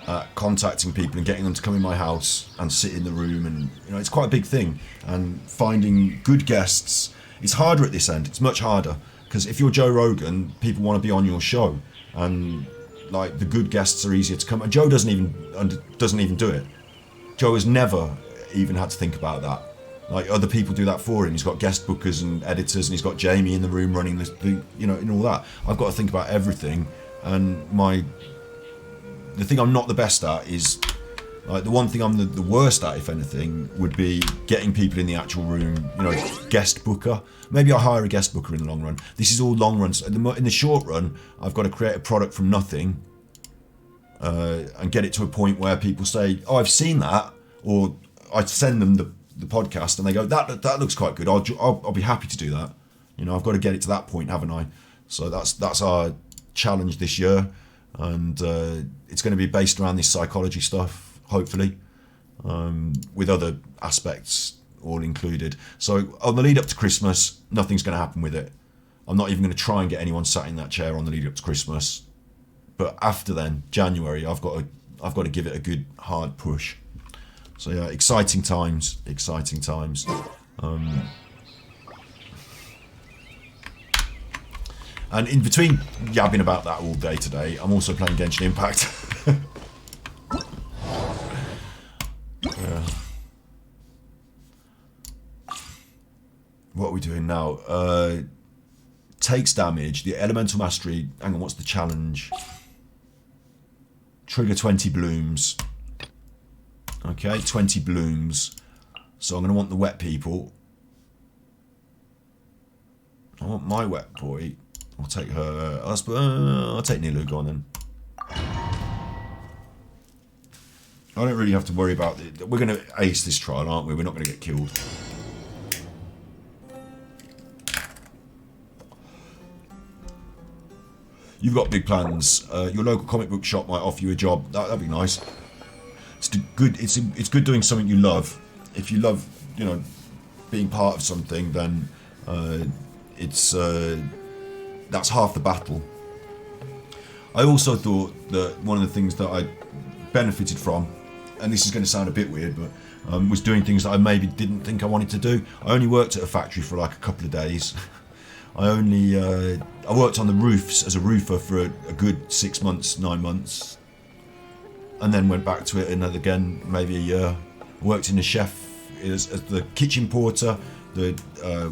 at contacting people and getting them to come in my house and sit in the room, and you know, it's quite a big thing. And finding good guests, it's harder at this end. It's much harder because if you're Joe Rogan, people want to be on your show, and like the good guests are easier to come. And Joe doesn't even do it. Joe has never even had to think about that. Like other people do that for him. He's got guest bookers and editors, and he's got Jamie in the room running the you know, and all that. I've got to think about everything, and the thing I'm not the best at is, like, the one thing I'm the worst at, if anything, would be getting people in the actual room, you know, guest booker. Maybe I hire a guest booker in the long run. This is all long runs. In the short run, I've got to create a product from nothing and get it to a point where people say, oh, I've seen that, or I send them the podcast and they go, that looks quite good. I'll be happy to do that. You know, I've got to get it to that point, haven't I? So that's our challenge this year. And it's going to be based around this psychology stuff, hopefully, with other aspects all included. So on the lead up to Christmas, nothing's going to happen with it. I'm not even going to try and get anyone sat in that chair on the lead up to Christmas. But after then, January, I've got to give it a good hard push. So yeah, exciting times. And in between yabbing about that all day today, I'm also playing Genshin Impact. Yeah. What are we doing now? Takes damage. The Elemental Mastery. Hang on, what's the challenge? Trigger 20 blooms. Okay, 20 blooms. So I'm going to want the wet people. I want my wet boy. I'll take her. I'll take Nilu. Go on then. I don't really have to worry about it. We're going to ace this trial, aren't we? We're not going to get killed. You've got big plans. Your local comic book shop might offer you a job. That'd be nice. It's good. It's good doing something you love. If you love, you know, being part of something, then it's. That's half the battle. I also thought that one of the things that I benefited from, and this is going to sound a bit weird, but was doing things that I maybe didn't think I wanted to do. I only worked at a factory for like a couple of days. I worked on the roofs as a roofer for a good 6 months, 9 months, and then went back to it another again, maybe a year. Worked in a chef as the kitchen porter, the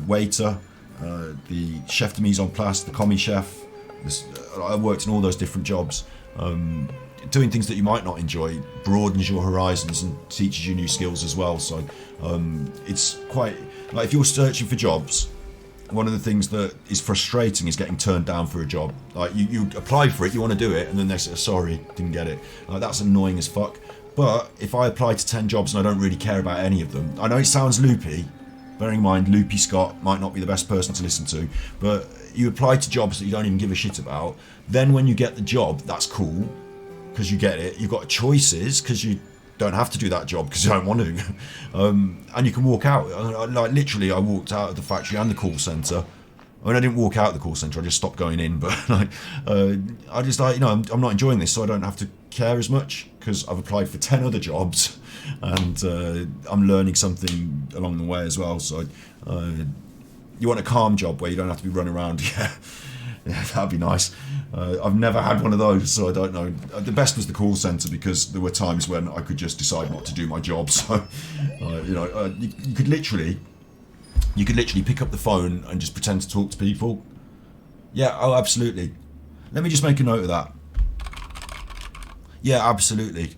waiter. The chef de mise en place, the commis chef. I worked in all those different jobs. Doing things that you might not enjoy broadens your horizons and teaches you new skills as well. So it's quite like, if you're searching for jobs, one of the things that is frustrating is getting turned down for a job. Like you apply for it, you want to do it, and then they say, sorry, didn't get it. Like, that's annoying as fuck. But if I apply to 10 jobs and I don't really care about any of them, I know it sounds loopy. Bearing in mind, Loopy Scott might not be the best person to listen to, but you apply to jobs that you don't even give a shit about. Then when you get the job, that's cool, because you get it. You've got choices, because you don't have to do that job because you don't want to. And you can walk out. Like, literally, I walked out of the factory and the call centre. I mean, I didn't walk out of the call centre, I just stopped going in. But like, I just, like, you know, I'm not enjoying this, so I don't have to care as much, because I've applied for 10 other jobs. And I'm learning something along the way as well. So you want a calm job where you don't have to be running around. Yeah, that'd be nice. I've never had one of those, so I don't know. The best was the call centre, because there were times when I could just decide not to do my job. So you know, you could literally pick up the phone and just pretend to talk to people. Yeah, oh, absolutely. Let me just make a note of that. Yeah, absolutely.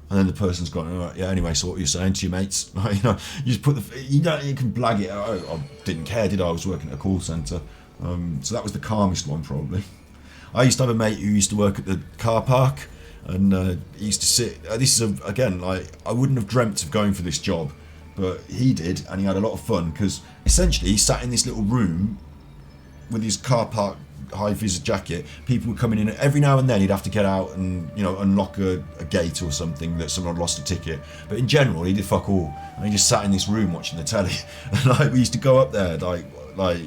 And then the person's gone, all right, yeah, anyway, so what were you saying to your mates? Like, you know, you just put you can blag it out. I didn't care, did I? I was working at a call centre. So that was the calmest one, probably. I used to have a mate who used to work at the car park, and he used to sit, this is, again, like, I wouldn't have dreamt of going for this job, but he did, and he had a lot of fun, because essentially he sat in this little room with his car park high-vis jacket. People were coming in every now and then. He'd have to get out and, you know, unlock a gate or something that someone had lost a ticket, but in general he did fuck all, and he just sat in this room watching the telly. And like, we used to go up there, like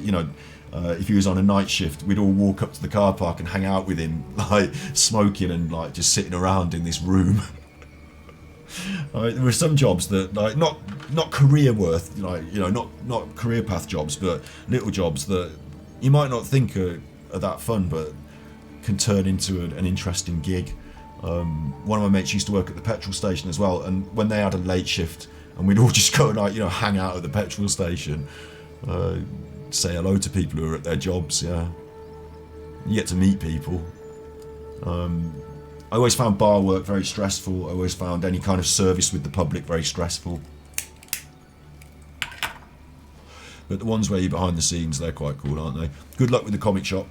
you know, if he was on a night shift, we'd all walk up to the car park and hang out with him, like smoking and like just sitting around in this room. There were some jobs that, like, not career worth, like, you know, not career path jobs, but little jobs that you might not think are that fun, but can turn into an interesting gig. One of my mates used to work at the petrol station as well, and when they had a late shift, and we'd all just go and, like, you know, hang out at the petrol station, say hello to people who are at their jobs. Yeah, you get to meet people. I always found bar work very stressful. I always found any kind of service with the public very stressful. But the ones where you're behind the scenes, they're quite cool, aren't they? Good luck with the comic shop.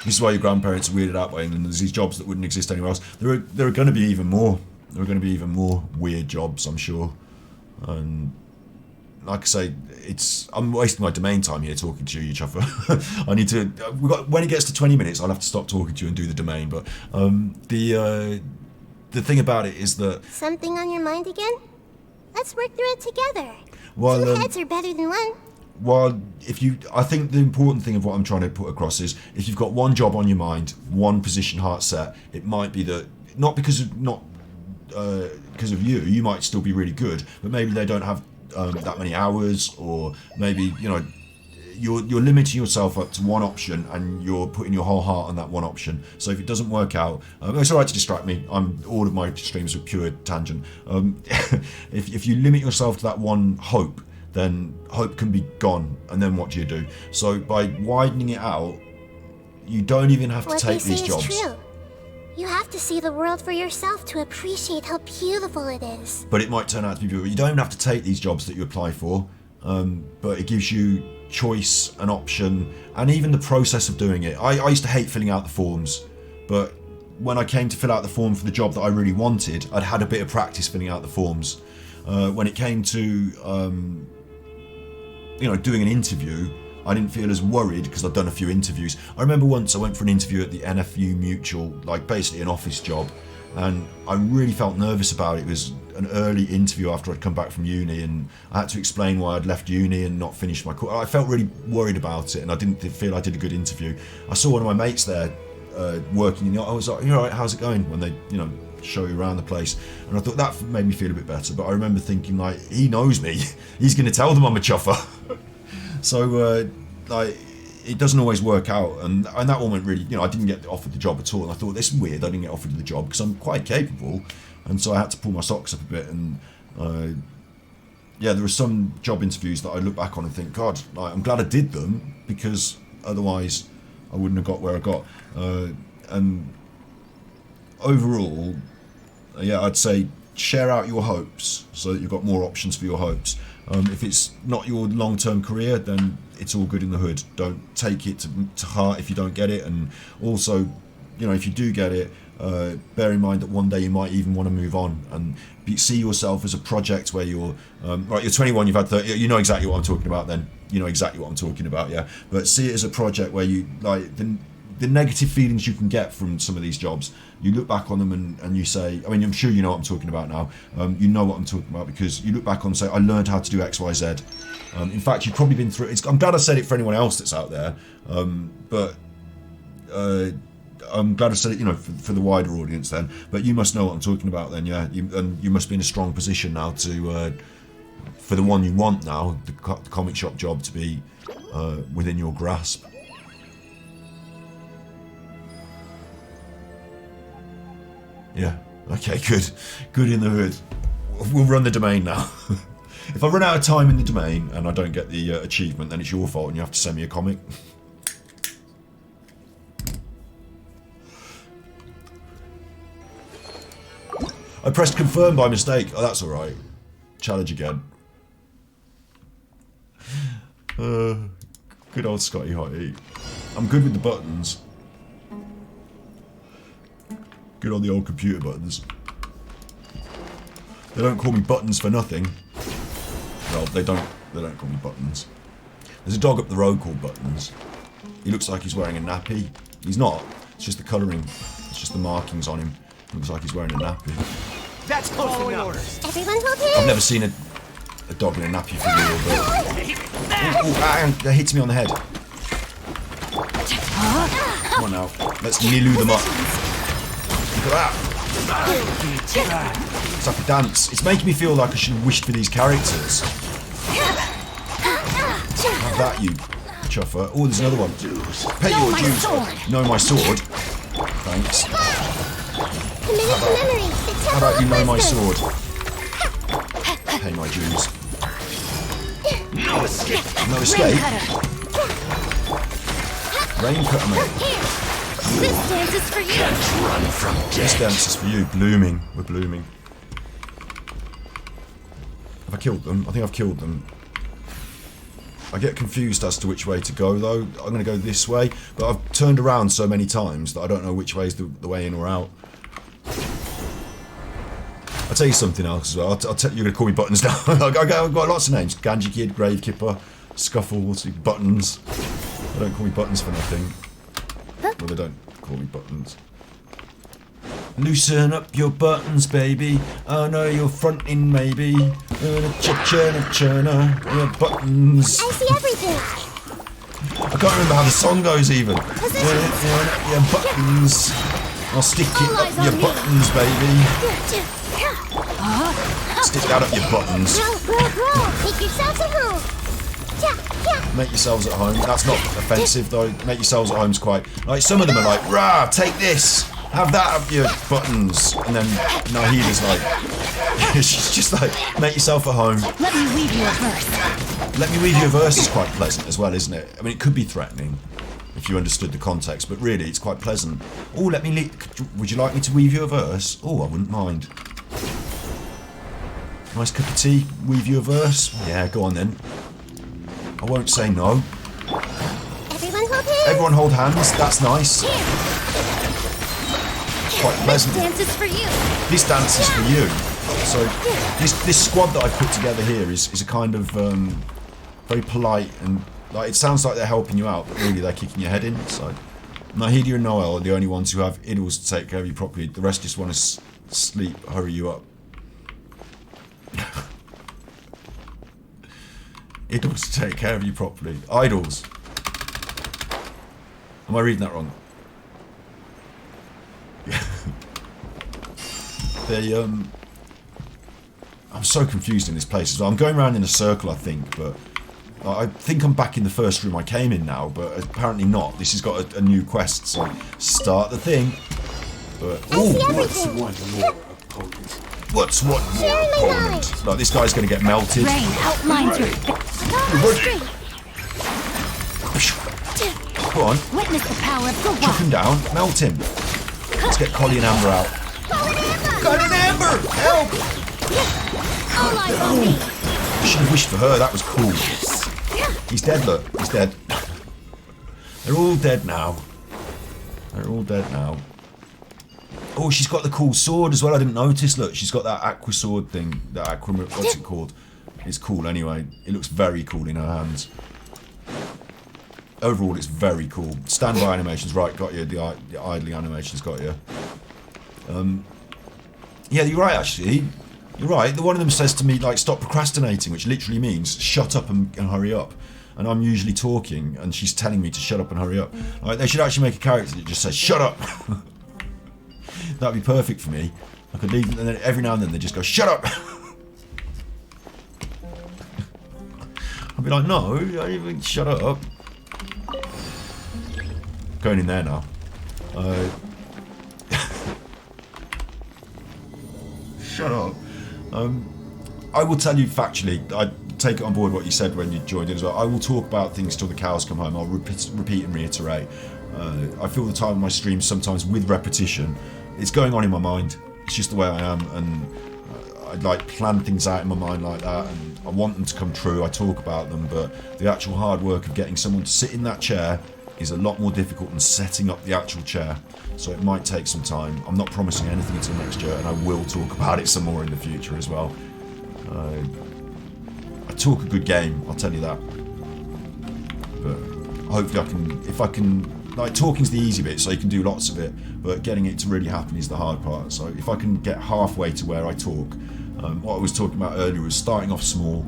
This is why your grandparents are weirded out by England. There's these jobs that wouldn't exist anywhere else. There are going to be even more. There are going to be even more weird jobs, I'm sure. And like I say, I'm wasting my domain time here talking to you, Chuffer. I need to. When it gets to 20 minutes, I'll have to stop talking to you and do the domain. But the thing about it is that Something on your mind again? Let's work through it together. Well, Two heads are better than one. Well, I think the important thing of what I'm trying to put across is, if you've got one job on your mind, one position heart set, it might be that not because of you might still be really good, but maybe they don't have that many hours, or maybe, you know, you're limiting yourself up to one option and you're putting your whole heart on that one option. So if it doesn't work out, it's alright to distract me. All of my streams are pure tangent. If you limit yourself to that one hope, then hope can be gone, and then what do you do? So by widening it out, you don't even have to take these jobs. What they say is true. You have to see the world for yourself to appreciate how beautiful it is. But it might turn out to be beautiful. You don't even have to take these jobs that you apply for, but it gives you choice, an option, and even the process of doing it. I used to hate filling out the forms, but when I came to fill out the form for the job that I really wanted, I'd had a bit of practice filling out the forms. When it came to doing an interview, I didn't feel as worried because I'd done a few interviews. I remember once I went for an interview at the NFU Mutual, like basically an office job, and I really felt nervous about it. It was an early interview after I'd come back from uni, and I had to explain why I'd left uni and not finished my course. I felt really worried about it, and I didn't feel I did a good interview. I saw one of my mates there working in the office. I was like, "You all right? How's it going?" When they, show you around the place, and I thought that made me feel a bit better. But I remember thinking, like, he knows me. He's going to tell them I'm a chuffer. So, it doesn't always work out, and that one went really, I didn't get offered the job at all, and I thought, this is weird, I didn't get offered the job, because I'm quite capable, and so I had to pull my socks up a bit, and there were some job interviews that I look back on and think, God, I'm glad I did them, because otherwise I wouldn't have got where I got. And overall, I'd say share out your hopes so that you've got more options for your hopes. If it's not your long-term career, then it's all good in the hood. Don't take it to heart if you don't get it, and also, if you do get it, bear in mind that one day you might even want to move on, and see yourself as a project where you're you're 21, you've had 30, you know exactly what I'm talking about then. You know exactly what I'm talking about, yeah. But see it as a project where you, like, the negative feelings you can get from some of these jobs, you look back on them and you say, I'm sure you know what I'm talking about now. You know what I'm talking about because you look back on and say, I learned how to do X, Y, Z. In fact, you've probably been through it. I'm glad I said it for anyone else that's out there, but I'm glad I said it, for the wider audience then. But you must know what I'm talking about then, yeah. You must be in a strong position now to, for the one you want now, the comic shop job, to be within your grasp. Yeah, okay, good. Good in the hood. We'll run the domain now. If I run out of time in the domain and I don't get the achievement, then it's your fault and you have to send me a comic. I pressed confirm by mistake. Oh, that's alright. Challenge again. Good old Scotty Hottie. I'm good with the buttons. Good on the old computer buttons. They don't call me buttons for nothing. Well, they don't call me buttons. There's a dog up the road called Buttons. He looks like he's wearing a nappy. He's not. It's just the colouring. It's just the markings on him. Looks like he's wearing a nappy. That's close enough. Everyone hold hands. I've never seen a dog in a nappy for real, but... that hits me on the head. Come on now. Let's Nilu them up. Look at that. It's like a dance. It's making me feel like I should have wished for these characters. Have that, you chuffer. Oh, there's another one. Pay your dues. Know my sword. Thanks. How about you know my sword? Pay my dues. No escape. No escape. Rain cutter, mate. This dance is for you. Can't run from death. This dance is for you. Blooming. We're blooming. Have I killed them? I think I've killed them. I get confused as to which way to go, though. I'm going to go this way, but I've turned around so many times that I don't know which way is the way in or out. I'll tell you something else as well. I'll tell you, you're going to call me Buttons now. I've got lots of names. Ganji Kid, Grave Kipper, Scuffle, Buttons. They don't call me Buttons for nothing. Well, they don't call me Buttons. Loosen up your buttons, baby. Oh no, you're fronting, maybe. Churner, your buttons. I see everything. I can't remember how the song goes even. Your buttons. I'll stick it up your buttons, baby. Stick that up your buttons. Make yourselves at home. Make yourselves at home. That's not offensive though. Make yourselves at home's quite like some of them are like, rah, take this. Have that up your buttons. And then Nahida's like, she's just like, make yourself at home. Let me weave you a verse. Let me weave you a verse is quite pleasant as well, isn't it? I mean, it could be threatening if you understood the context, but really, it's quite pleasant. Oh, would you like me to weave you a verse? Oh, I wouldn't mind. Nice cup of tea, weave you a verse? Yeah, go on then. I won't say no. Everyone hold hands. Everyone hold hands, that's nice. Quite pleasant. This dance is for you. This dance is for you. So this squad that I've put together here is a kind of very polite and like it sounds like they're helping you out, but really they're kicking your head in. So Nahida and Noel are the only ones who have idols to take care of you properly. The rest just want to sleep, hurry you up. Idols to take care of you properly. Idols. Am I reading that wrong? I'm so confused in this place as well. I'm going around in a circle, I think, but I think I'm back in the first room I came in now, but apparently not. This has got a new quest, so start the thing. But what's one more opponent? What's one more opponent? Like this guy's going to get melted. Rain outlines your Go on. Witness the power of the Chop him down. Melt him. Let's get Collie and Amber out. Collie and Amber! Help! All eyes on me. I should have wished for her. That was cool. He's dead, look. He's dead. They're all dead now. They're all dead now. Oh, she's got the cool sword as well. I didn't notice. Look, she's got that aqua sword thing. That aqua... What's it called? It's cool anyway. It looks very cool in her hands. Overall, it's very cool. Standby animations, right, got you. The idling animations got you. Yeah, you're right, actually. You're right. The one of them says to me, like, stop procrastinating, which literally means shut up and hurry up. And I'm usually talking, and she's telling me to shut up and hurry up. Like, they should actually make a character that just says, shut up! That'd be perfect for me. I could leave, and then every now and then they just go, shut up! I'd be like, no, I don't even shut up. Going in there now. Shut up. I will tell you factually, I take it on board what you said when you joined in as well. I will talk about things till the cows come home. I'll repeat and reiterate. I feel the time on my streams sometimes with repetition. It's going on in my mind. It's just the way I am, and I like plan things out in my mind like that, and I want them to come true. I talk about them, but the actual hard work of getting someone to sit in that chair is a lot more difficult than setting up the actual chair. So it might take some time. I'm not promising anything until next year, and I will talk about it some more in the future as well. I talk a good game, I'll tell you that. But hopefully if I can, like, talking's the easy bit, so you can do lots of it, but getting it to really happen is the hard part. So if I can get halfway to where I talk, what I was talking about earlier was starting off small,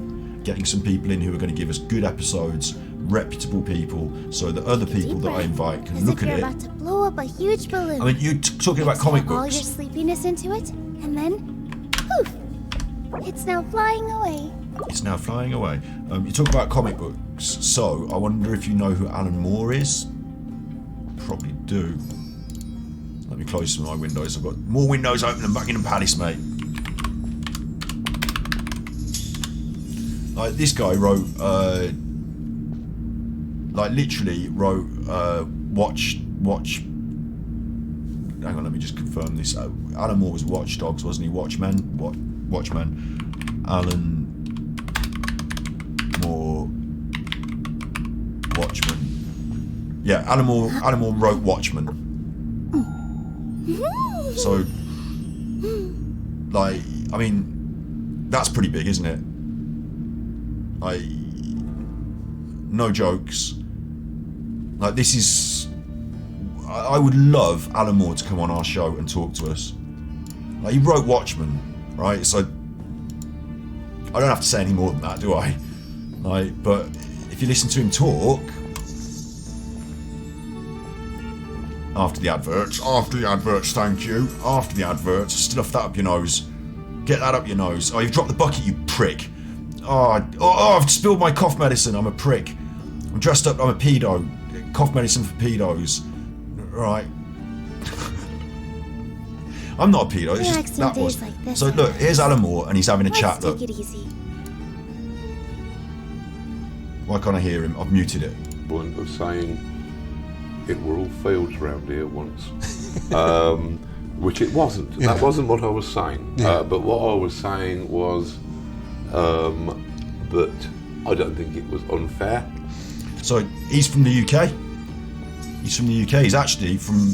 getting some people in who are going to give us good episodes, reputable people, so that other people that I invite can look at it. About to blow up a huge balloon. I mean, you're talking about comic Exhale all books. your sleepiness into it, and then poof! It's now flying away. It's now flying away. You talk about comic books, so I wonder if you know who Alan Moore is? Probably do. Let me close some of my windows. I've got more windows open than Buckingham Palace, mate. Like, this guy wrote, like, literally wrote, watch. Hang on, let me just confirm this. Alan Moore was Watch Dogs, wasn't he? Watchmen. Alan Moore, Watchmen. Yeah, Alan Moore wrote Watchmen. So, like, I mean, that's pretty big, isn't it? Like, no jokes. Like, this is... I would love Alan Moore to come on our show and talk to us. Like, he wrote Watchmen, right? So, I don't have to say any more than that, do I? Like, but if you listen to him talk... After the adverts, thank you. After the adverts, stuff that up your nose. Get that up your nose. Oh, you've dropped the bucket, you prick. Oh, I've spilled my cough medicine, I'm a prick. I'm dressed up, I'm a pedo. Cough medicine for pedos. Right. I'm not a pedo, it's just that was. Like this, so look, here's Alan Moore, and he's having a chat, look. Take it easy. Why can't I hear him? I've muted it. Point of saying it were all fields around here once. Which it wasn't. Yeah. That wasn't what I was saying. Yeah. But what I was saying was that I don't think it was unfair. So he's from the UK. He's from the UK. He's actually from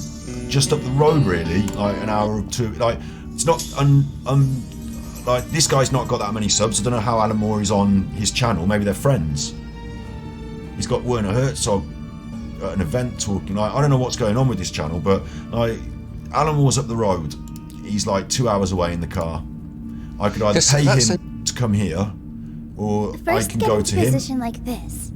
just up the road, really, like an hour or two. Like, it's not like, this guy's not got that many subs. I don't know how Alan Moore is on his channel. Maybe they're friends. He's got Werner Herzog at an event talking. Like, I don't know what's going on with this channel, but like, Alan Moore's up the road. He's like 2 hours away in the car. I could either pay him to come here, or I can go to him. Position like this,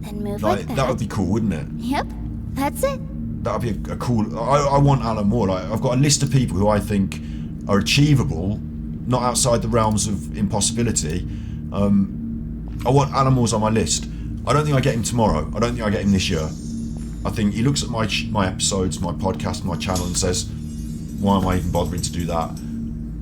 then move like that. That would be cool, wouldn't it? Yep, that's it. That would be a cool... I want Alan Moore. Like, I've got a list of people who I think are achievable, not outside the realms of impossibility. I want Alan Moore's on my list. I don't think I get him tomorrow. I don't think I get him this year. I think he looks at my episodes, my podcast, my channel, and says, why am I even bothering to do that?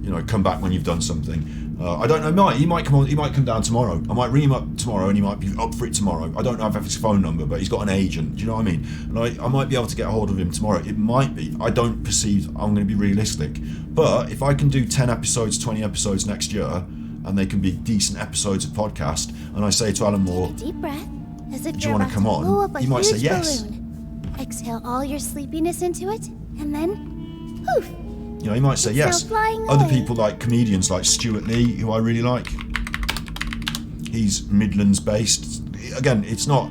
You know, come back when you've done something. I don't know, he might come on. He might come down tomorrow. I might ring him up tomorrow, and he might be up for it tomorrow. I don't know if I have his phone number, but he's got an agent. Do you know what I mean? And I might be able to get a hold of him tomorrow. It might be. I don't perceive I'm going to be realistic. But if I can do 10 episodes, 20 episodes next year, and they can be decent episodes of podcast, and I say to Alan Moore, Deep breath, as if do you want to come on? He might say yes. Balloon. Exhale all your sleepiness into it, and then poof. You know, he might say yes. Other people, like comedians like Stuart Lee, who I really like. He's Midlands based. Again, it's not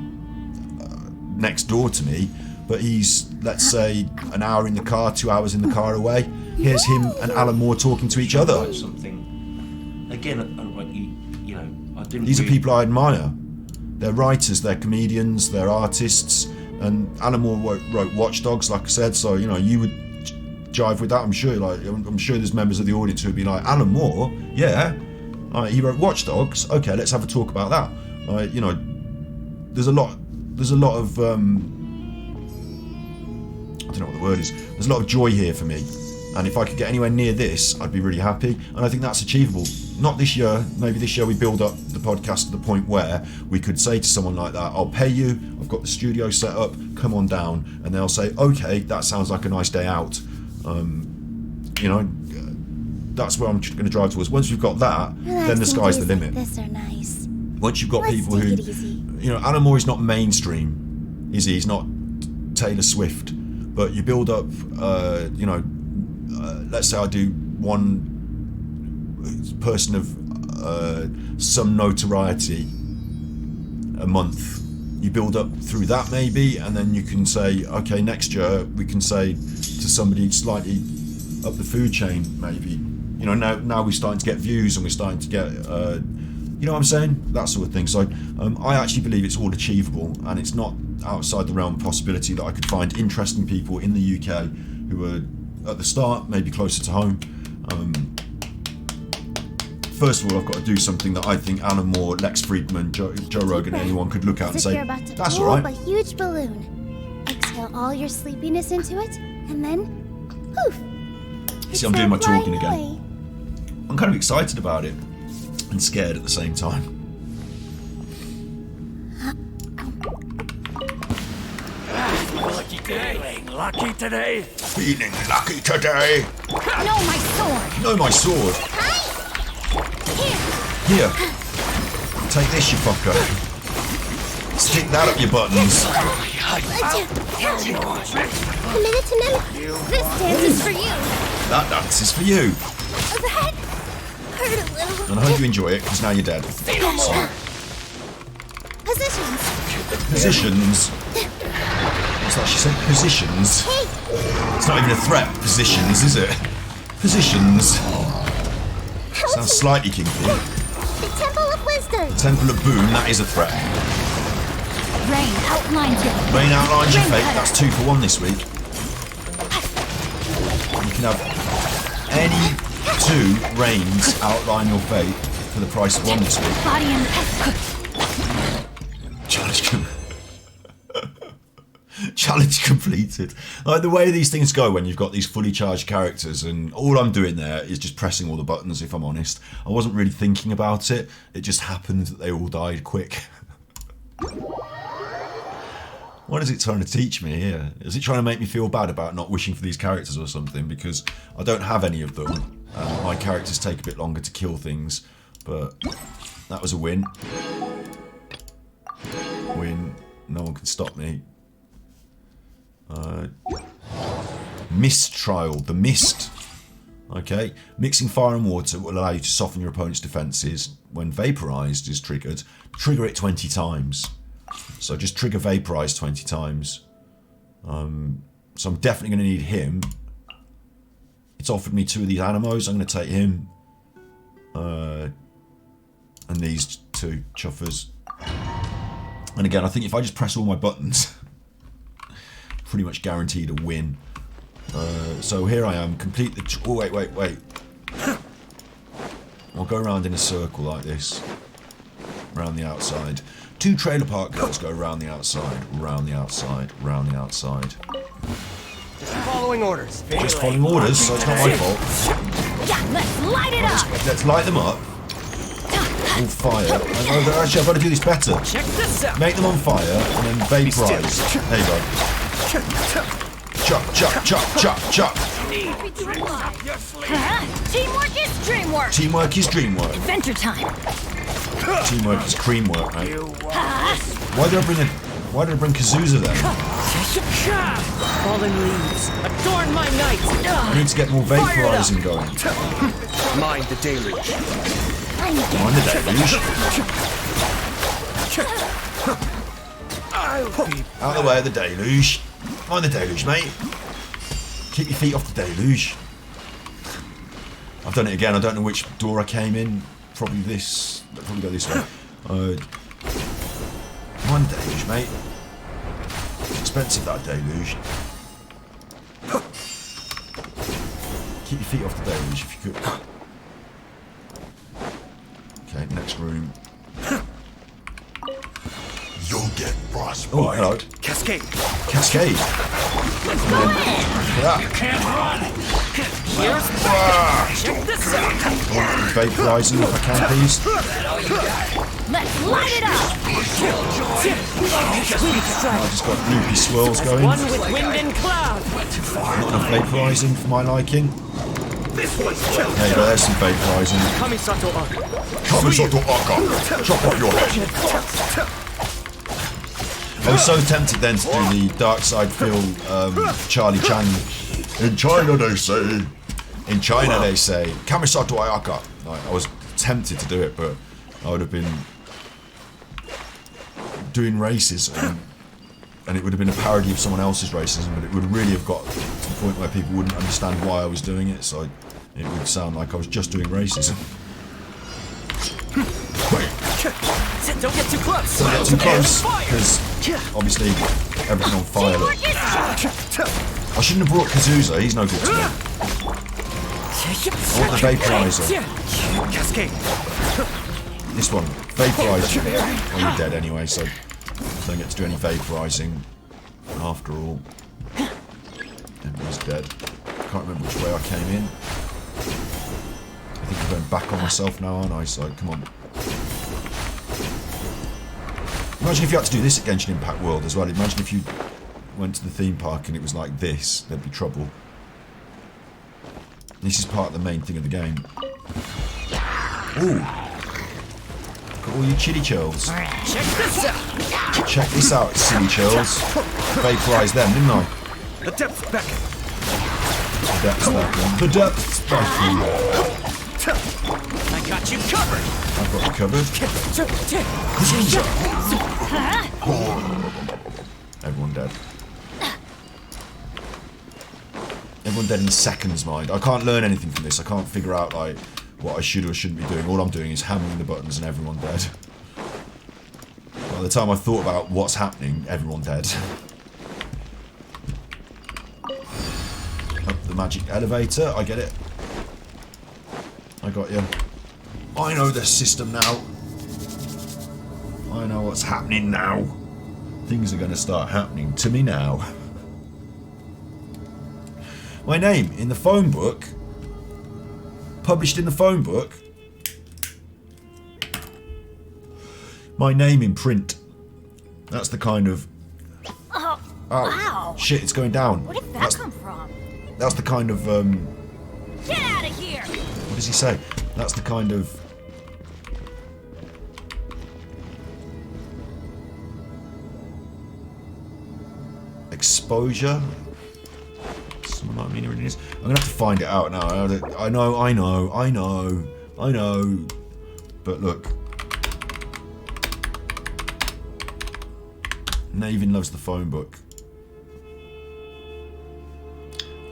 next door to me, but he's, let's say, an hour in the car, 2 hours in the car away. Here's him and Alan Moore talking to each other. Something. Again, you know, I didn't. These are people I admire. They're writers, they're comedians, they're artists. And Alan Moore wrote Watch Dogs, like I said, so, you know, you would jive with that, I'm sure. Like, I'm sure there's members of the audience who would be like, Alan Moore, yeah, he wrote Watch Dogs. Okay, let's have a talk about that. You know, there's a lot of I don't know what the word is. There's a lot of joy here for me, and if I could get anywhere near this, I'd be really happy. And I think that's achievable. Not this year. Maybe this year we build up the podcast to the point where we could say to someone like that, I'll pay you, I've got the studio set up, come on down, and they'll say, okay, that sounds like a nice day out. You know, that's where I'm going to drive towards. Once we've got that, then the Relaxing sky's the days limit. Like this are nice. Once you've got Let's people take who, it easy. you know, Alan Moore is not mainstream, is he? He's not Taylor Swift, but you build up, you know, let's say I do one person of some notoriety a month. You build up through that maybe, and then you can say, okay, next year we can say to somebody slightly up the food chain maybe. You know, now we're starting to get views and we're starting to get, you know what I'm saying? That sort of thing. So I actually believe it's all achievable, and it's not outside the realm of possibility that I could find interesting people in the UK who are at the start, maybe closer to home. First of all, I've got to do something that I think Alan Moore, Lex Friedman, Joe Rogan, anyone could look at and As if say, you're about to that's blow all up a right. huge balloon. Exhale all your sleepiness into it, and then poof. See, I'm doing my Flying talking again. away. I'm kind of excited about it and scared at the same time. Lucky today. Lucky today. Feeling lucky today. No, my sword. No, my sword. Here. Take this, you fucker. Stick that up your buttons. Committed to memory. This dance is for you. That dance is for you. That hurt a little. And I hope you enjoy it, because now you're dead. So, Positions. positions. What's that she said? Positions. Hey, It's not even a threat. Positions, is it? Positions. Sounds slightly kinky. the Temple of Wisdom. Temple of Boom, that is a threat. Rain outlines your Rain outlines your fate. That's 2 for 1 this week. You can have any 2 rains outline your fate for the price of 1 this week. body and Challenge completed. Like the way these things go when you've got these fully charged characters, and all I'm doing there is just pressing all the buttons, if I'm honest. I wasn't really thinking about it. It just happened that they all died quick. What is it trying to teach me here? Is it trying to make me feel bad about not wishing for these characters or something? Because I don't have any of them. My characters take a bit longer to kill things, but that was a win. Win. No one can stop me. Mist trial, the mist. Okay, mixing fire and water will allow you to soften your opponent's defenses. When vaporized is triggered, trigger it 20 times. So just trigger vaporize 20 times. So I'm definitely going to need him. It's offered me 2 of these animos. I'm going to take him. And these 2 chuffers. And again, I think if I just press all my buttons, pretty much guaranteed a win. So here I am, complete the... Oh, wait. I'll go around in a circle like this. Around the outside. 2 trailer park girls go around the outside, round the outside, round the outside. Just following orders. Just following orders, so it's not my fault. Yeah, let's light it up. Let's light them up. All fire. Actually, I've got to do this better. Check this out. Make them on fire and then vaporize. There you go. Chop. Teamwork is dreamwork. Teamwork is dreamwork. Adventure time. Teamwork is cream work, mate. Why did I bring Kazuza then? Fallen leaves. Adorn my night. I need to get more vaporizing going. Mind the deluge. Mind the deluge. Out of the way of the deluge. Mind the deluge, mate. Keep your feet off the deluge. I've done it again. I don't know which door I came in. Probably this. I'll probably go this way. Mind the deluge, mate. It's expensive, that deluge. Keep your feet off the deluge if you could. Okay, next room. You'll get frostbite. Oh, hello. Cascade. Cascade. You can't run. Here's check this out. Vaporizing if I can, please. Let's light it up. I've just got loopy swirls going. One with wind and cloud. Not enough vaporizing for my liking. There you go, there's some vaporizing. Kamisato Aka. Kamisato Aka! Chop off your head! I was so tempted then to do the Dark Side Phil Charlie Chan. In China they say, Kamisato Ayaka. Like, I was tempted to do it, but I would have been doing racism, and it would have been a parody of someone else's racism, but it would really have got to the point where people wouldn't understand why I was doing it, so it would sound like I was just doing racism. Don't get too close. Don't get too close, because obviously everything on fire. I shouldn't have brought Kazuza, he's no good to me. I want the vaporizer. Cascade. This one, vaporizer. Oh, you're dead anyway, so don't get to do any vaporizing after all. Everybody's dead. Can't remember which way I came in. I think I'm going back on myself now, aren't I? So come on. Imagine if you had to do this at Genshin Impact World as well. Imagine if you went to the theme park and it was like this. There'd be trouble. This is part of the main thing of the game. Ooh. Got all your chili chills. Check this out. Check this out, silly chills. Vaporise them, didn't I? The depth's back. The depth's back. The depth's back. I got you covered. I've got you covered. Everyone dead. Everyone dead in seconds, mind. I can't learn anything from this. I can't figure out like what I should or shouldn't be doing. All I'm doing is hammering the buttons and everyone dead. By the time I thought about what's happening, everyone dead. Up the magic elevator. I get it. I got you. I know the system now. I know what's happening now. Things are going to start happening to me now. My name in the phone book, published in the phone book. My name in print. That's the kind of... Oh, wow. Shit, it's going down. Where did that come from? That's the kind of... Get out of here! What does he say? That's the kind of... exposure? Someone might mean it is. I'm gonna have to find it out now. I know. But look. Navin loves the phone book.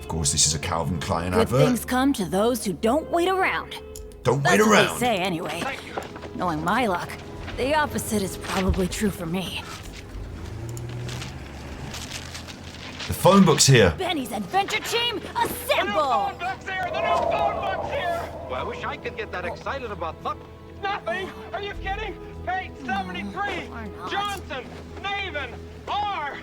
Of course, this is a Calvin Klein Good advert. things come to those who don't wait around. Don't That's wait what around. they say anyway. Knowing my luck, the opposite is probably true for me. The phone book's here. Benny's adventure team, assemble! Well, I wish I could get that excited about nothing. Are you kidding? Page 73. Johnson, Naven, R.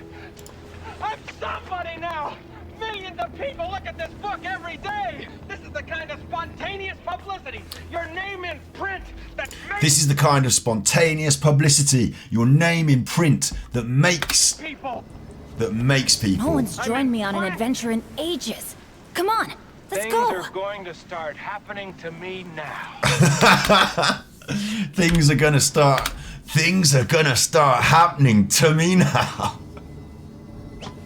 I'm somebody now. Millions of people look at this book every day. This is the kind of spontaneous publicity. Your name in print that makes This is the kind of spontaneous publicity. Your name in print that makes people. No one's joined me on an adventure in ages. Come on, let's go. Things are going to start happening to me now. Things are gonna start happening to me now.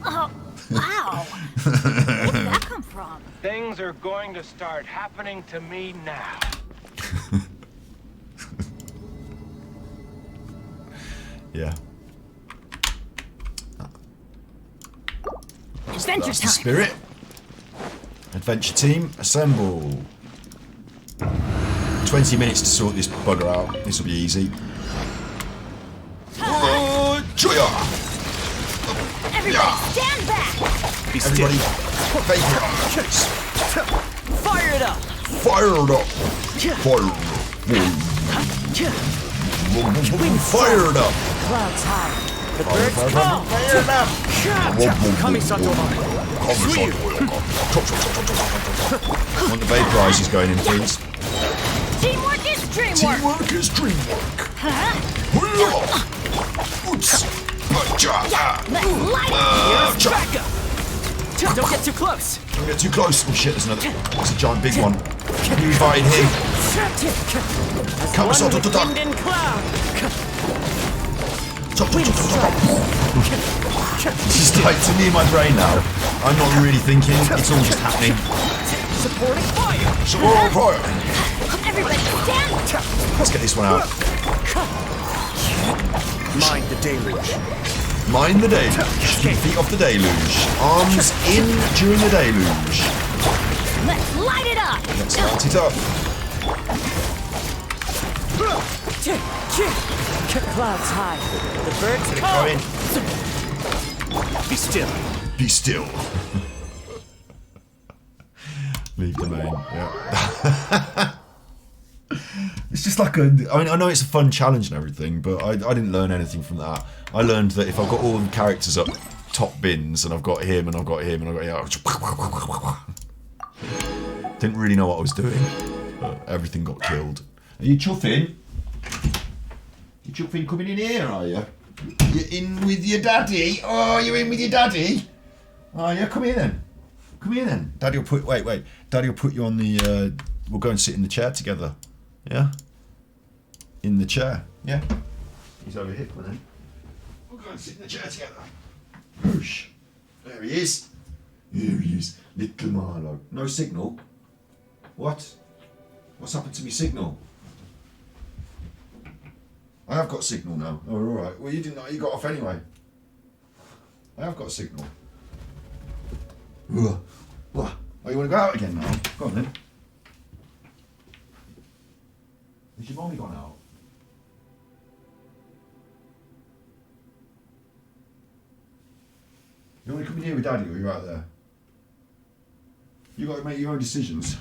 Oh, wow. Where did that come from? Things are going to start happening to me now. Yeah. Adventure That's the time. spirit. Adventure team, assemble. 20 minutes to sort this bugger out. This will be easy. Everybody, stand back! Everybody, vaporize. Fire it up! Fire it up. Fire it up. Clouds high. The birds come! Fire it up. Kamisato Want the vaporizers going in, please. Teamwork is dreamwork! Teamwork is dreamwork. Let's light it! Don't get too close. Don't get too close. Oh shit, there's a giant big one. You invited him. Come on, Wind and cloud. This is like to me in my brain now. I'm not really thinking. It's all just happening. Supporting fire. Supporting fire. Everybody stand! Let's get this one out. Mind the deluge. Mind the deluge. Keep feet off the deluge. Arms in during the deluge. Let's light it up! Let's light it up. Clouds high. The birds Get it come. Be still. Be still. Leave the main. Yeah. It's just like I know it's a fun challenge and everything, but I didn't learn anything from that. I learned that if I've got all the characters up top bins and I've got him and I've got him and I've got him, didn't really know what I was doing, but everything got killed. Are you chuffing? You chuffing coming in here, are you? You're in with your daddy? Oh, you're in with your daddy? Oh yeah, come here then. Come here then. Daddy will put, wait. Daddy will put you on the, we'll go and sit in the chair together. Yeah? In the chair. Yeah? He's over here, come on then. We'll go and sit in the chair together. Whoosh. There he is. Here he is. Little Marlowe. No signal? What? What's happened to me signal? I have got signal now. Oh, alright. Well, you didn't know. You got off anyway. I have got signal. What? Oh, you want to go out again now? Go on then. Has your mommy gone out? You want to come in here with Daddy or you're out there? You got to make your own decisions.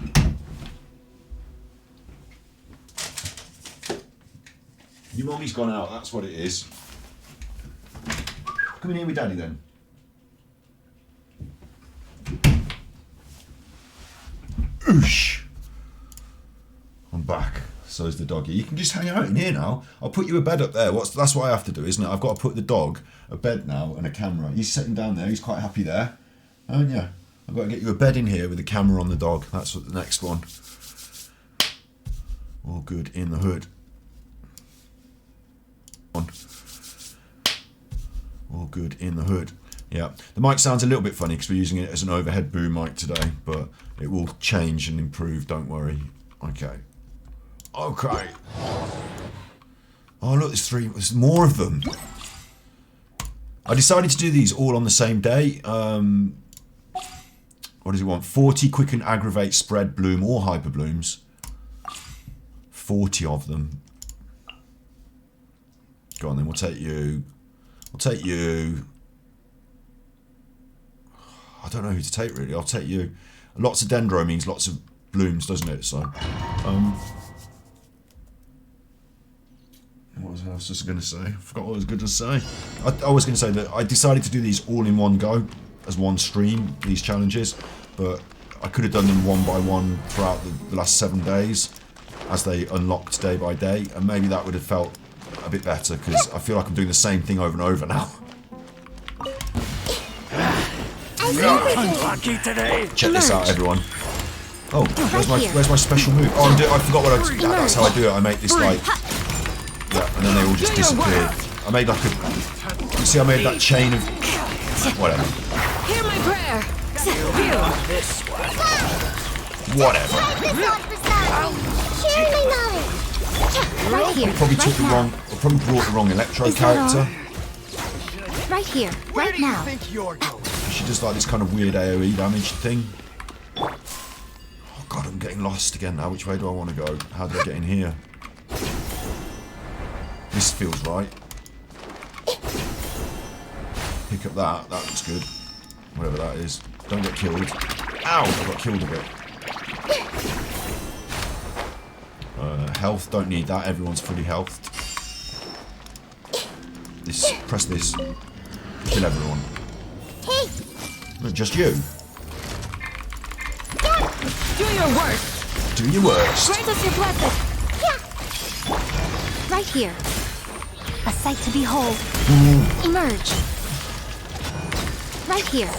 Your mommy's gone out, that's what it is. Come in here with Daddy then. Oosh! I'm back. So is the doggy. You can just hang out in here now. I'll put you a bed up there. That's what I have to do, isn't it? I've got to put the dog a bed now and a camera. He's sitting down there. He's quite happy there. And yeah, I've got to get you a bed in here with a camera on the dog. That's what the next one. All good in the hood. All good in the hood. Yeah, the mic sounds a little bit funny because we're using it as an overhead boom mic today, but it will change and improve, don't worry. Okay. Okay. Oh look, there's more of them. I decided to do these all on the same day. What does it want? 40 quick and aggravate spread bloom or hyper blooms. 40 of them. Go on then, we'll take you. We'll take you. I don't know who to take really. I'll take you. Lots of dendro means lots of blooms, doesn't it? So, what was I just going to say? I forgot what I was going to say. I was going to say that I decided to do these all in one go, as one stream, these challenges, but I could have done them one by one throughout the last 7 days, as they unlocked day by day, and maybe that would have felt a bit better, because I feel like I'm doing the same thing over and over now. Unlucky today. Check this out, everyone. Oh, where's my special move? Oh, I forgot what that's how I do it. I make this like, yeah, and then they all just disappear. I made like a, you see, I made that chain of, whatever. Hear my prayer. Whatever. Right here. Probably took the wrong, or probably brought the wrong electro character. Right here, right now. She does like this kind of weird AoE damage thing. Oh god, I'm getting lost again now. Which way do I want to go? How do I get in here? This feels right. Pick up that. That looks good. Whatever that is. Don't get killed. Ow! I got killed a bit. Health. Don't need that. Everyone's fully healthed. This. Press this. Kill everyone. Hey! Not just you. Do your worst. Do your worst. Grant us your blessing. Right here. A sight to behold. Emerge. Right here.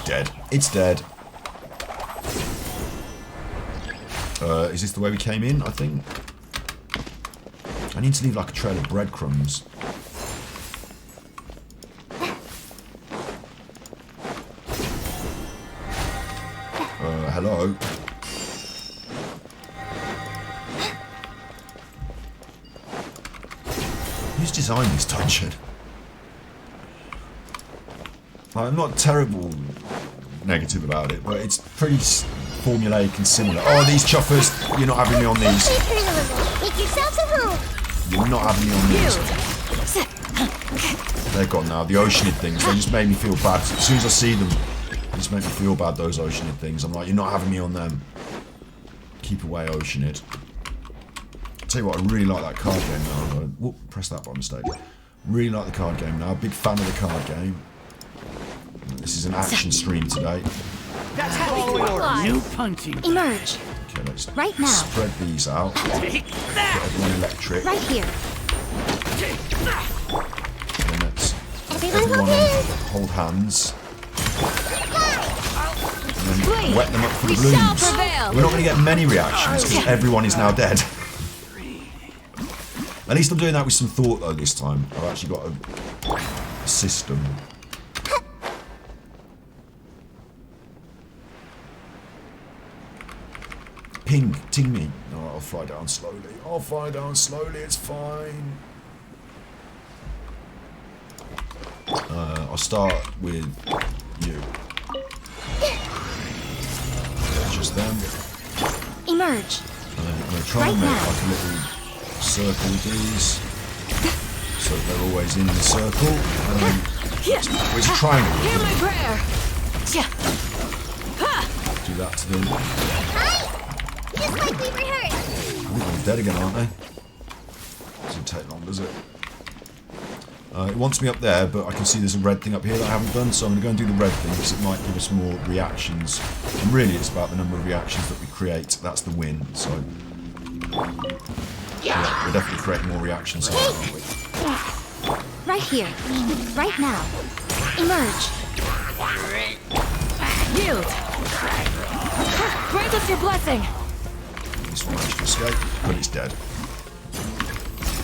dead. It's dead. Is this the way we came in, I think? I need to leave like a trail of breadcrumbs. Hello? Who's designed this dungeon? I'm not terrible negative about it, but it's pretty formulaic and similar. Oh, these chuffers! You're not having me on these. Make yourselves at home. You're not having me on these. They're gone now. The oceanid things, they just made me feel bad. As soon as I see them, they just make me feel bad, those oceanid things. I'm like, you're not having me on them. Keep away, oceanid. I'll tell you what, I really like that card game now. Whoop, press that by mistake. Really like the card game now. Big fan of the card game. This is an action stream today. That's how New punching. Emerge. Okay, let's Right now. spread these out. Take that. Get everyone electric. Right here. And then let's Everyone hold hands. And then Please. wet them up for the We shall balloons. prevail. We're not going to get many reactions because everyone is now dead. At least I'm doing that with some thought though this time. I've actually got a system. Ping, ting me. No, I'll fly down slowly. I'll fly down slowly, it's fine. I'll start with you. Just them. Emerge. And then I'm going to try and make like a little circle with these. So they're always in the circle. It's a triangle. Hear my prayer. Do that to them. Just like we rehearsed. I think they're dead again, aren't they? Doesn't take long, does it? It wants me up there, but I can see there's a red thing up here that I haven't done, so I'm going to go and do the red thing because it might give us more reactions. And really, it's about the number of reactions that we create. That's the win. So yeah, we're definitely creating more reactions, aren't we? Right here. Right now. Emerge. Yield. Grant us your blessing. This one managed to escape, but it's dead.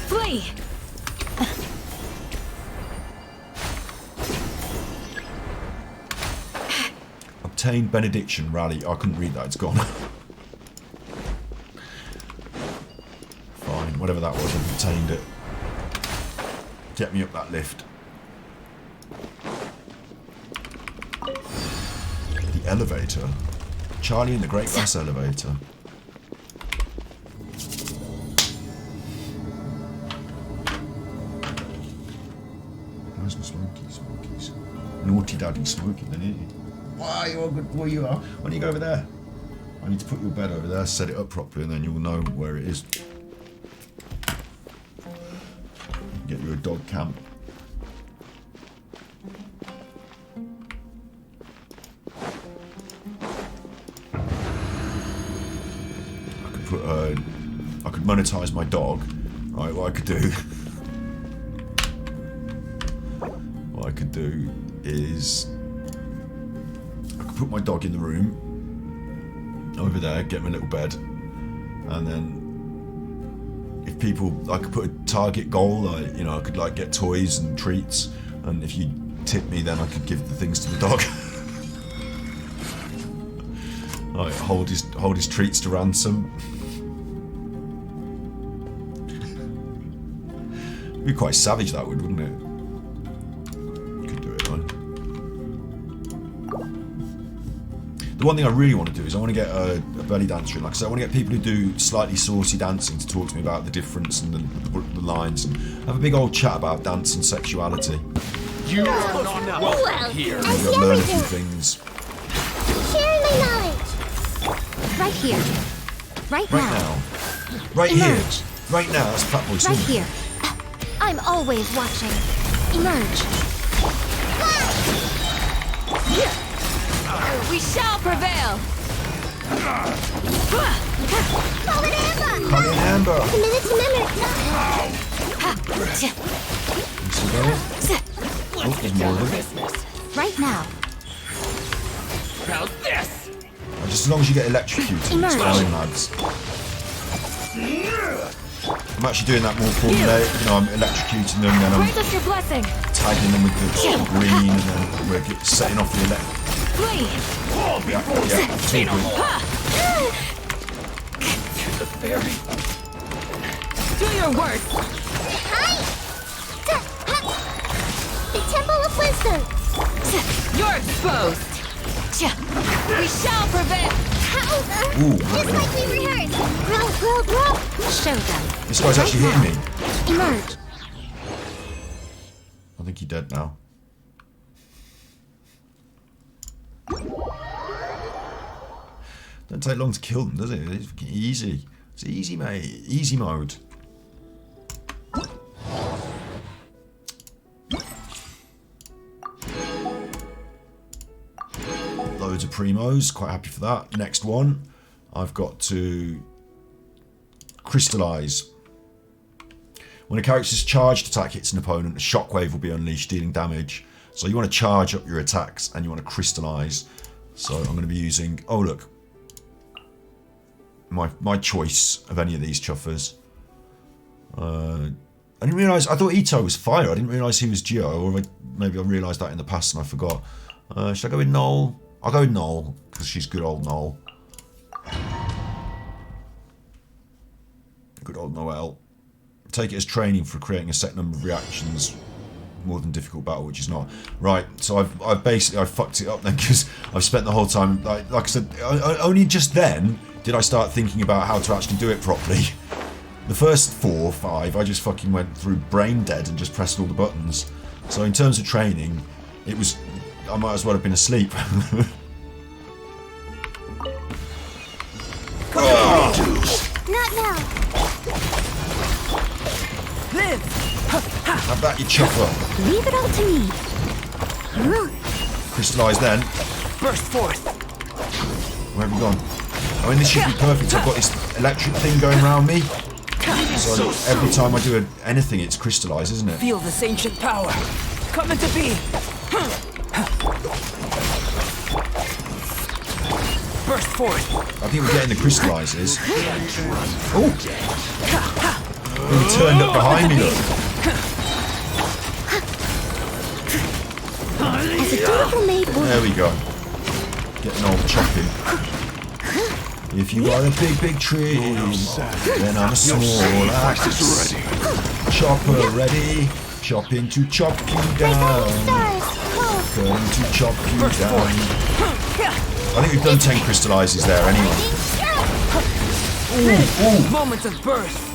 Flee. Obtain benediction rally. I couldn't read that, it's gone. Fine, whatever that was, I've obtained it. Get me up that lift. The elevator. Charlie and the Great Glass Elevator. Where's my smokies? Naughty daddy Smokey, then, isn't he? Wow, you're a good boy, you are. Why don't you go over there? I need to put your bed over there, set it up properly, and then you'll know where it is. Get you a dog camp. I could monetize my dog. Right, what I could do is I could put my dog in the room over there, get my little bed, and then if people, I could put a target goal, like, you know, I could like get toys and treats, and if you tip me, then I could give the things to the dog. Like hold his treats to ransom. It'd be quite savage, that would, wouldn't it? You could do it, right? The one thing I really want to do is I want to get a belly dancer in. Like I said, I want to get people who do slightly saucy dancing to talk to me about the difference and the lines, and have a big old chat about dance and sexuality. You are not welcome here. I see Learn a few everything. things. Sharing my knowledge. Right here. Right Right now. now. Right Emerge. here. Right now. That's Fat Boy Right singing. here. I'm always watching. Emerge. We shall prevail. Call it Amber. Call it Amber. A minute to memory. You see that? Oh, there's more of them. Right now. How's this? Just as long as you get electrocuted, it's Emerge. fine, lads. I'm actually doing that more formally. You know, I'm electrocuting them, then I'm Grant us your blessing. tagging them with the green, and then we're setting off the Flee. Yeah, it's all good. The fairy. Do your worst. Hi! The Temple of Wisdom! You're exposed. We shall prevent. Ooh, Just like we rehearsed! Grow, grow, grow! Show them. this guy's actually hitting me. Emerge. I think he's dead now. Don't take long to kill them, does it? It's fucking easy. It's easy, mate. Easy mode. Loads of primos. Quite happy for that. Next one. I've got to crystallize. When a character's charged attack hits an opponent, a shockwave will be unleashed, dealing damage. So you want to charge up your attacks and you want to crystallize. So I'm going to be using, oh look, my choice of any of these chuffers. I didn't realise, I thought Ito was fire. I didn't realise he was Geo, or maybe I realised that in the past and I forgot. Should I go with Noel? I'll go with Noel, because she's good old Noel. Good old Noel. Take it as training for creating a set number of reactions more than difficult battle, which is not. Right, so I've basically fucked it up then, because I've spent the whole time, like I said, only just then did I start thinking about how to actually do it properly. The first 4 or 5, I just fucking went through brain dead and just pressed all the buttons. So in terms of training, it was, I might as well have been asleep. Not now. Live. Have that, you chopper. Leave it all to me. Crystallise then. Burst forth. Where have we gone? I mean, this should be perfect. I've got this electric thing going around me. So every time I do anything, it's crystallised, isn't it? Feel this ancient power. Come into being. Burst forth. I think we're getting the crystallizers. Oh! He turned up behind me, look. As a dutiful maid would. There we go. Getting all chopping. If you got a big tree, then I'm a small axe. Chopper ready. Chopping to chop you down. Going to chop you down. I think we've done 10 crystallizes there anyway. Ooh. Moments of birth.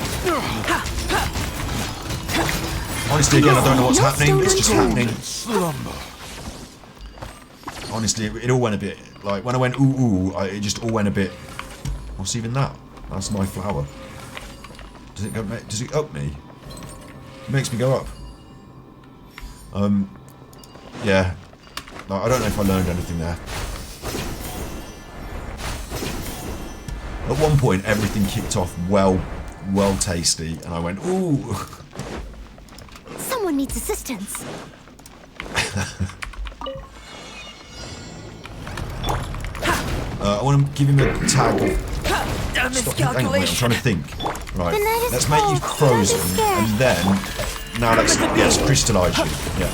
Honestly, again, I don't know what's happening. It's just happening. Honestly, it all went a bit, like, when I went ooh, it just all went a bit, what's even that? That's my flower. Does it up me? It makes me go up. Yeah. No, I don't know if I learned anything there. At one point, everything kicked off well tasty, and I went, ooh. Someone needs assistance. I want to give him a tag of... Stop, hang on, wait, I'm trying to think. Right, let's make you frozen, and then... Now let's crystallise you. Yeah.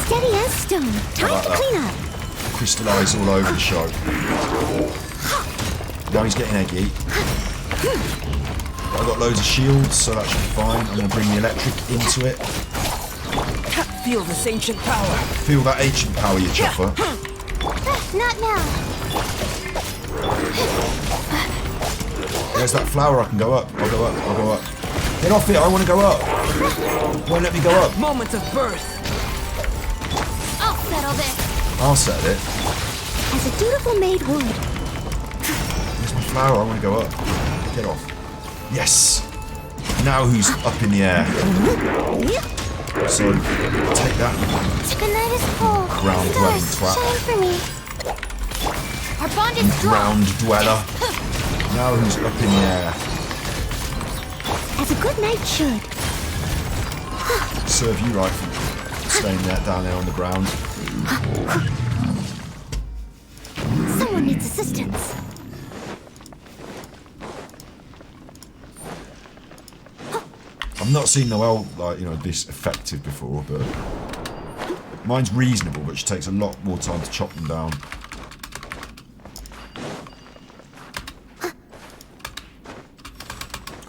Steady as stone. Time to clean up. Crystallise all over the show. Now he's getting eggy. I've got loads of shields, so that should be fine. I'm going to bring the electric into it. Feel this ancient power. Feel that ancient power, you chopper. Not now. There's that flower, I can go up. I'll go up. Get off it, I want to go up. Won't let me go up. Moments of birth. I'll settle this. I'll set it. As a dutiful maid would. Where's my flower? I want to go up. Get off. Yes! Now who's up in the air? So, take that. Good night is cold. Ground dwelling Stars, twat. shine for me. Our bond is strong. Ground dweller. Now who's up in the air? As a good knight should. Serve you right. staying there, down there on the ground. Someone needs assistance. I've not seen Noelle, like, you know, this effective before, but mine's reasonable, but she takes a lot more time to chop them down.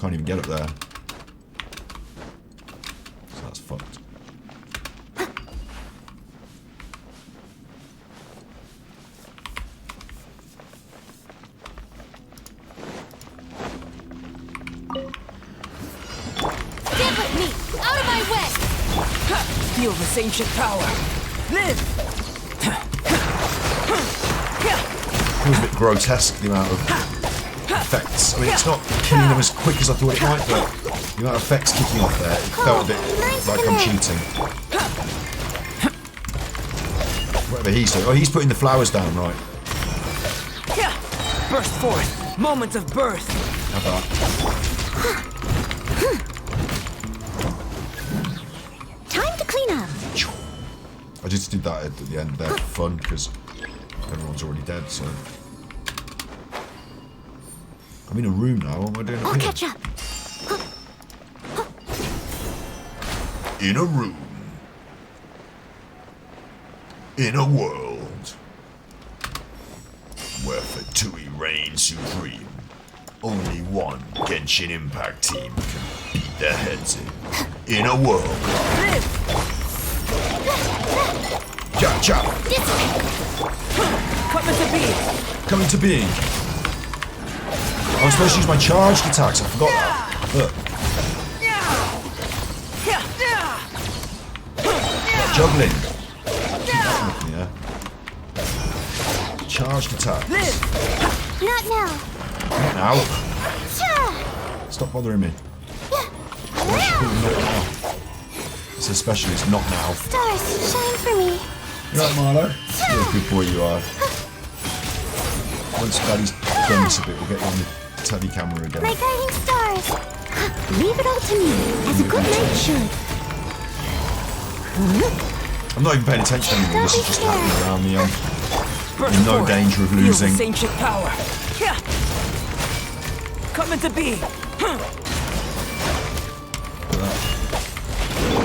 Can't even get up there. So that's fucked. Get with me! Out of my way! Feel this ancient power. Live! Feels a bit grotesque, the amount of effects. I mean, it's not killing them as quick as I thought it might, but the amount of effects kicking off there, it felt a bit like I'm cheating. Whatever he's doing. Oh, he's putting the flowers down, right. Burst forth. Moment of birth. Have that. Time to clean up. I just did that at the end there for fun, because everyone's already dead, so... I'm in a room now, what am I doing up here? Catch up. In a room. In a world. Where Fatui reigns supreme. Only one Genshin Impact team can beat their heads in. In a world. Chop chop. Coming to being. Coming to being. I was supposed to use my charged attacks, I forgot that. Look. Juggling. Keep that looking, yeah. Charged attacks. Not now. Not now. Stop bothering me. Not now. It's especially, it's not now. Stars, shine for me. You right, Marlo? You're a good boy, you are. Once Daddy's done this a bit, we'll get you on the telly camera again. My guiding stars. Leave it all to me, as a good knight should. I'm not even paying attention anymore. This is just happening around me. I'm in no danger of losing. Feel this ancient power. Coming to be.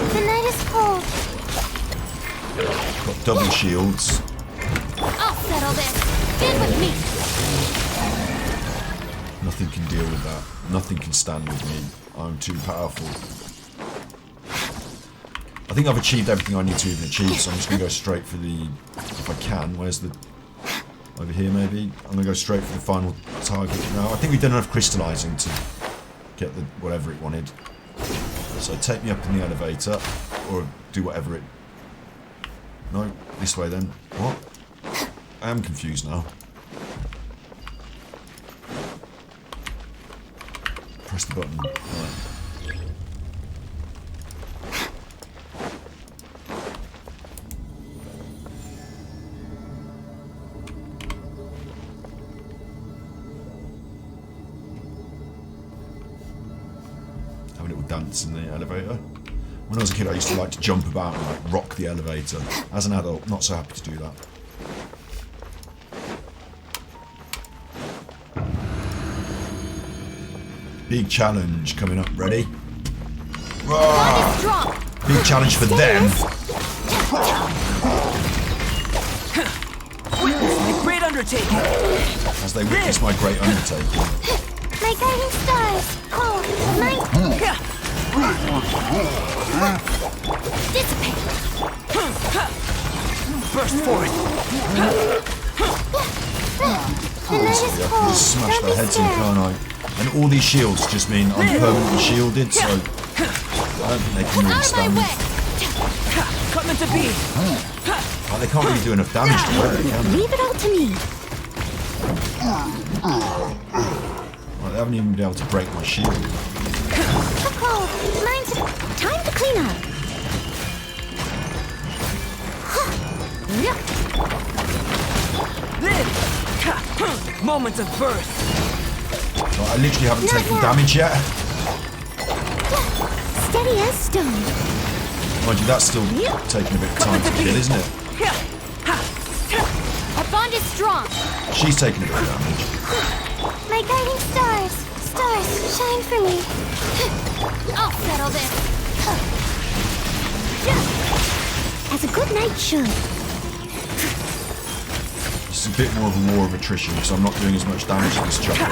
The night is cold. Got double shields. I'll settle this. Get with me. Nothing can deal with that. Nothing can stand with me. I'm too powerful. I think I've achieved everything I need to even achieve, so I'm just going to go straight for the... If I can, where's the... Over here, maybe? I'm going to go straight for the final target now. I think we've done enough crystallizing to get the whatever it wanted. So take me up in the elevator, or do whatever it... No, this way then. What? I am confused now. Press the button. Right. Have a little dance in the elevator. When I was a kid, I used to like to jump about and like rock the elevator. As an adult, not so happy to do that. Big challenge coming up. Ready? Roar! Big challenge for them. Witness my great undertaking. As they witness my great undertaking. My guiding stars. Cold. Night. Dissipate. Burst forth. The night is cold. Just smash their heads in, can't I? And all these shields just mean I'm permanently shielded, so I don't think they can really stand. Coming to be. Like, they can't really do enough damage to it, can they? Leave it all to me. Like, they haven't even been able to break my shield. Cold. Mine's time to clean up. Live. Moment of birth. Like, I literally haven't taken damage yet. Steady as stone. Mind you, that's still taking a bit of time to kill, isn't it? Our bond is strong. She's taking a bit of damage. My guiding stars. Stars, shine for me. I'll settle this. As a good knight should. It's a bit more of a war of attrition because I'm not doing as much damage to this chopper.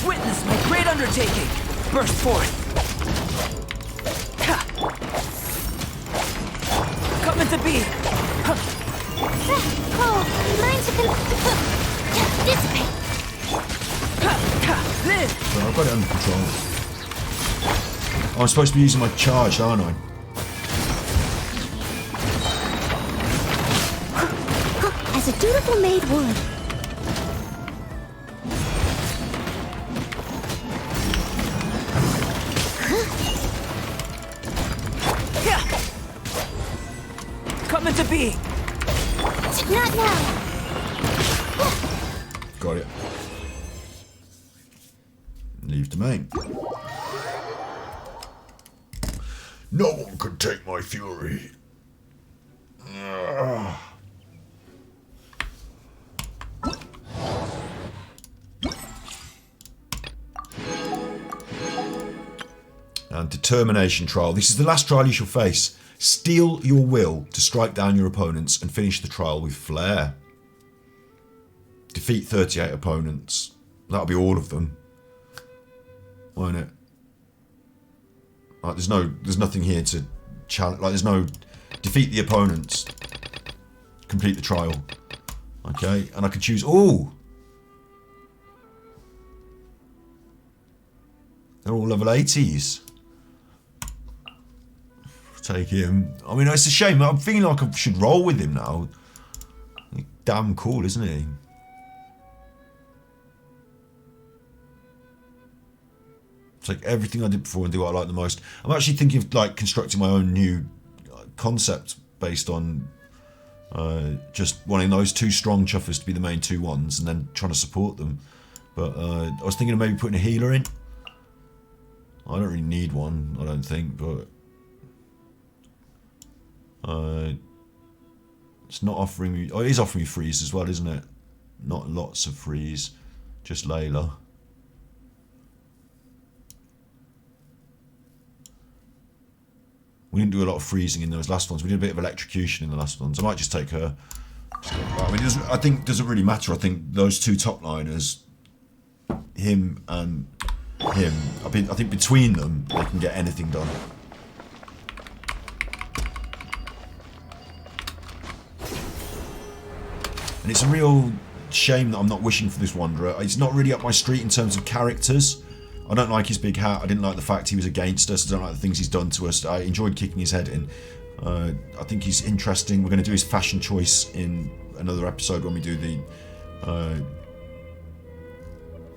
Witness my great undertaking. Burst forth. Coming to be. Oh, mine's a dissipate. But I've got it under control. I'm supposed to be using my charge, aren't I? As a dutiful maid would. Coming to be. Not now. Got it. Leave domain. No one could take my fury. And determination trial. This is the last trial you shall face. Steel your will to strike down your opponents and finish the trial with flair. Defeat 38 opponents. That'll be all of them. Won't it? Like, there's nothing here to challenge. Like, there's no defeat the opponents. Complete the trial. Okay, and I can choose. Oh, they're all level 80s. Take him. I mean, it's a shame. I'm feeling like I should roll with him now. Damn cool, isn't he? It's like everything I did before and do what I like the most. I'm actually thinking of like constructing my own new concept based on just wanting those two strong chuffers to be the main two ones and then trying to support them. But I was thinking of maybe putting a healer in. I don't really need one, I don't think, but it's not offering me. Oh, it is offering me freeze as well, isn't it? Not lots of freeze, just Layla. We didn't do a lot of freezing in those last ones. We did a bit of electrocution in the last ones. I might just take her. I mean, I think it doesn't really matter. I think those two top liners, him and him, I think between them they can get anything done. And it's a real shame that I'm not wishing for this Wanderer. It's not really up my street in terms of characters. I don't like his big hat. I didn't like the fact he was against us. I don't like the things he's done to us. I enjoyed kicking his head in. I think he's interesting. We're going to do his fashion choice in another episode when we do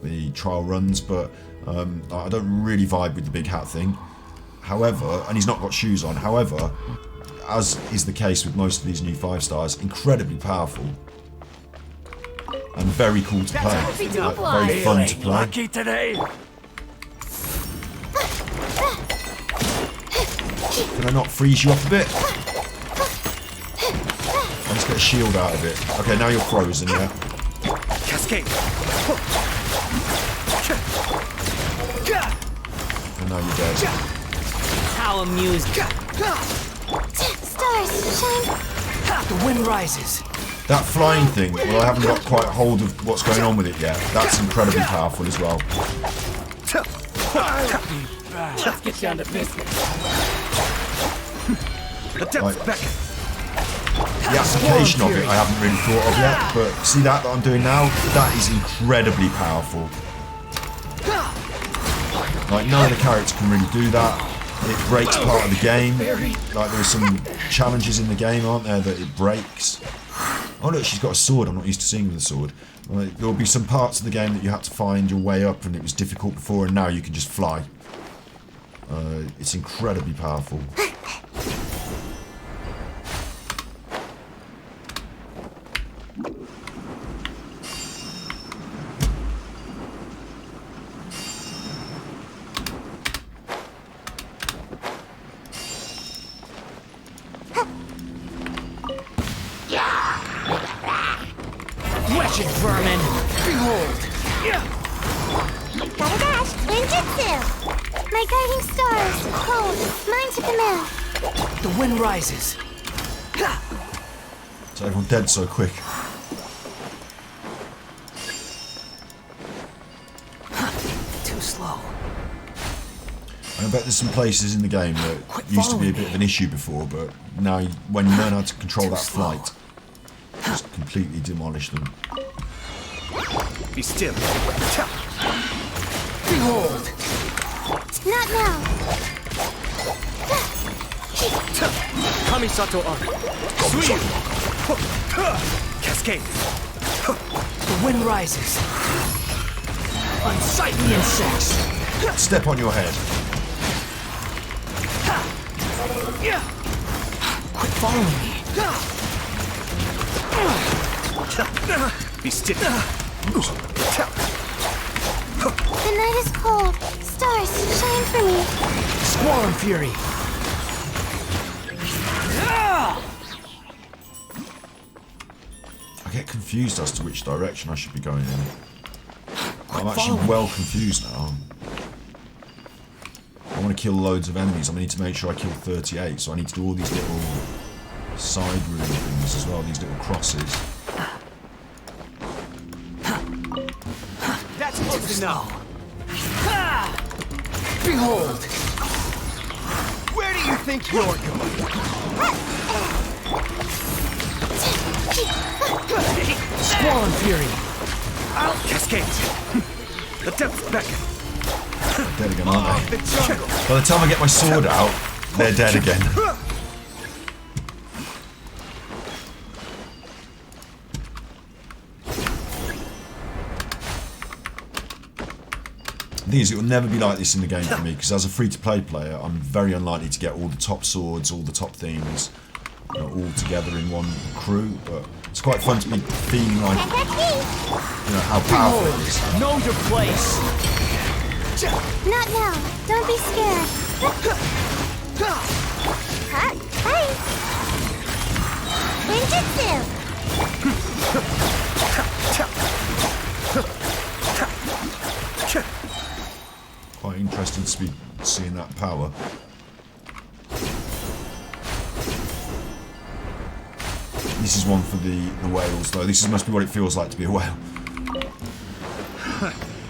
the trial runs, but I don't really vibe with the big hat thing. However, and he's not got shoes on. However, as is the case with most of these new 5 stars, incredibly powerful. And very cool to play. Very fun to play. Lucky today. Can I not freeze you up a bit? I'll just get a shield out of it. Okay, now you're frozen, yeah? Cascade. And now you're dead. How amusing. Stars, shine. The wind rises. That flying thing, well, I haven't got quite hold of what's going on with it yet. That's incredibly powerful as well. Let's get down to business. Like, the application of it I haven't really thought of yet, but see that I'm doing now? That is incredibly powerful. Like, none of the characters can really do that. It breaks part of the game. Like, there's some challenges in the game, aren't there, that it breaks. Oh look, she's got a sword. I'm not used to seeing with a sword. Like, there'll be some parts of the game that you had to find your way up and it was difficult before, and now you can just fly. It's incredibly powerful. wretched vermin! Behold! Gotta dash! Ninjutsu! My guiding stars! Cold! Mine to command! The wind rises. So everyone dead so quick. Too slow. I bet there's some places in the game that used to be a bit of an issue before, but now when you learn how to control that flight, just completely demolish them. Be still. Behold! Not now! Kamisato on. Suyu. Cascade. The wind rises. Unsightly insects. Step on your head. Quit following me. Be still. The night is cold. Stars, shine for me. Squall and fury. I get confused as to which direction I should be going in. I'm actually well confused now. I want to kill loads of enemies. I need to make sure I kill 38, so I need to do all these little side room things as well, these little crosses. That's close enough. Behold! Where do you think you're going? Squall and fury. Cascade. The depths beckon. They're dead again, aren't they? By the time I get my sword out, they're dead again. The thing is, it will never be like this in the game for me, because as a free-to-play player, I'm very unlikely to get all the top swords, all the top things, you know, all together in one crew, but it's quite fun to be feeling like, you know, how powerful it is. Know your place. Not now. Don't be scared. Hi. Ninjutsu. Quite interesting to be seeing that power. This is one for the whales, though. This must be what it feels like to be a whale.